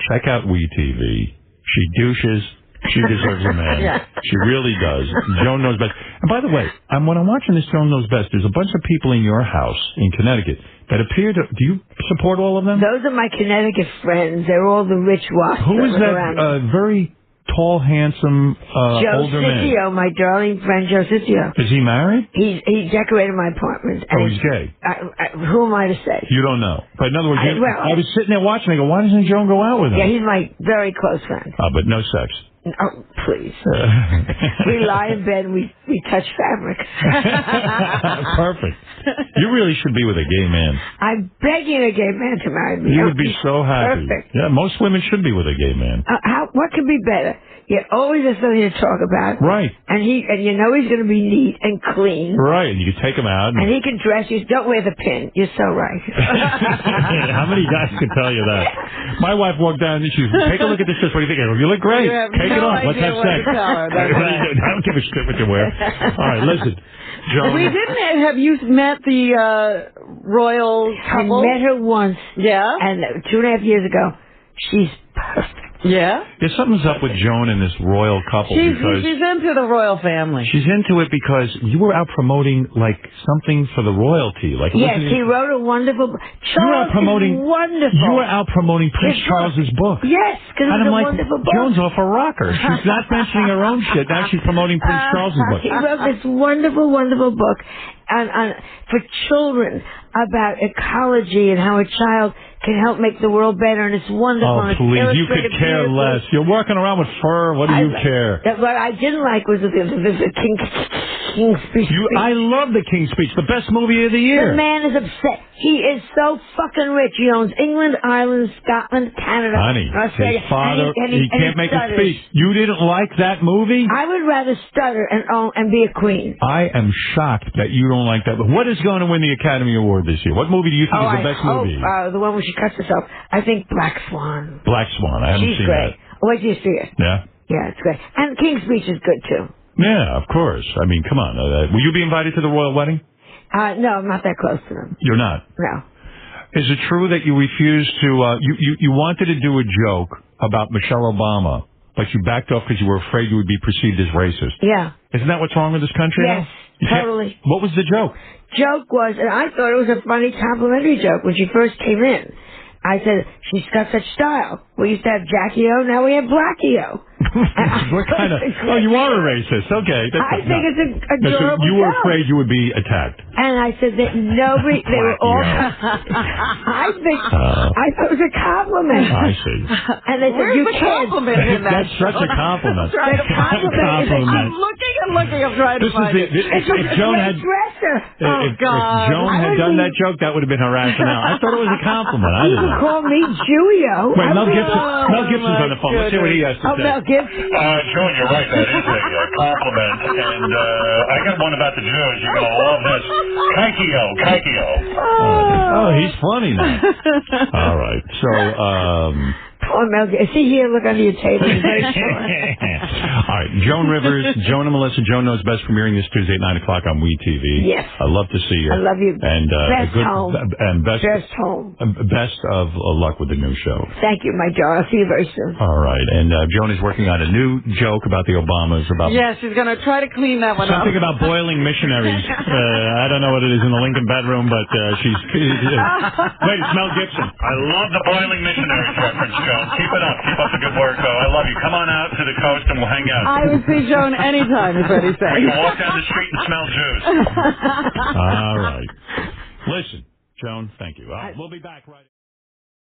check out WeTV. She douches. She deserves a man. Yeah. She really does. Joan knows best. And by the way, when I'm watching this Joan Knows Best, there's a bunch of people in your house in Connecticut that appear to... Do you support all of them? Those are my Connecticut friends. They're all the rich wasps. Who is that very tall, handsome, older man? Joe Ciccio, my darling friend Joe Ciccio. Is he married? He decorated my apartment. Oh, he's gay? Who am I to say? You don't know. But in other words, I was sitting there watching. I go, why doesn't Joan go out with him? Yeah, he's my very close friend. But no sex. Oh, please. We lie in bed and we touch fabric. Perfect. You really should be with a gay man. I'm begging a gay man to marry me. You would be so happy. Perfect. Yeah, most women should be with a gay man. What could be better? You always have something to talk about. Right. And you know he's going to be neat and clean. Right. And you can take him out. And he can dress you. Don't wear the pin. You're so right. How many guys can tell you that? My wife walked down and she said, take a look at this. What do you think? I go, you look great. Take it off. Let's have sex. I don't give a shit what you wear. All right, listen. Joan. We didn't have you met the royal couple? I met her once. Yeah? And 2.5 years ago, she's perfect. Yeah? There's something's up with Joan and this royal couple. She's into the royal family. She's into it because you were out promoting, like, something for the royalty. Like, yes, he wrote a wonderful book. You were out promoting, wonderful. You were out promoting Prince Charles's book. Yes, because it's a wonderful book. Joan's off a rocker. She's not mentioning her own shit. Now she's promoting Prince Charles's book. He wrote this wonderful, wonderful book for children about ecology and how a child can help make the world better, and it's wonderful. Oh, please, you could care less. You're walking around with fur. What do you care? What I didn't like was the King's Speech. I love the King's Speech, the best movie of the year. The man is upset. He is so fucking rich. He owns England, Ireland, Scotland, Canada, Australia. His father, he can't make a speech. You didn't like that movie? I would rather stutter and be a queen. I am shocked that you don't like that. What is going to win the Academy Award this year? What movie do you think is the best movie? The one where she cuts herself. I think Black Swan. Black Swan. I haven't seen that. Oh, wait till you see it. Yeah? Yeah, it's great. And King's Speech is good, too. Yeah, of course. I mean, come on. Will you be invited to the royal wedding? No, I'm not that close to them. You're not? No. Is it true that you refused to... You wanted to do a joke about Michelle Obama, but you backed off because you were afraid you would be perceived as racist? Yeah. Isn't that what's wrong with this country now? Yes, totally. What was the joke? Joke was, and I thought it was a funny complimentary joke when she first came in. I said, she's got such style. We used to have Jackie-O, now we have Blackie-O. What kind of... Oh, you are a racist. Okay. I think it's adorable. So you were afraid you would be attacked. And I said that nobody... They were all... I thought it was a compliment. I see. And they said, you can't... That's such a compliment. That's a compliment. I'm looking and looking. I'm trying to find it. If Joan had... If Joan had done that joke, that would have been her rationale. I thought it was a compliment. I didn't know. Call me Julio. Wait, Mel Gibson's on the phone. Let's hear what he has to say. Mel Gibson. Joan, you're right. That is a compliment. And I got one about the Jews. You're going to love this. Kaikio. Oh, he's funny now. All right. So, Poor Mel Gibson. Is he here? Look under your table. All right. Joan Rivers, Joan and Melissa. Joan Knows Best premiering this Tuesday at 9 o'clock on WeTV. Yes. I'd love to see you. I love you. And best home. And best home. Best of luck with the new show. Thank you, my darling. I'll see you very soon. All right. And Joan is working on a new joke about the Obamas. Yeah, she's going to try to clean that one up. Something about boiling missionaries. I don't know what it is in the Lincoln bedroom, but she's... Wait, it's Mel Gibson. I love the boiling missionaries reference, Joan. Keep it up. Keep up the good work, though. I love you. Come on out to the coast and we'll hang out. I would see Joan anytime, is what he's saying. We can walk down the street and smell Jews. All right. Listen, Joan, thank you. We'll be back right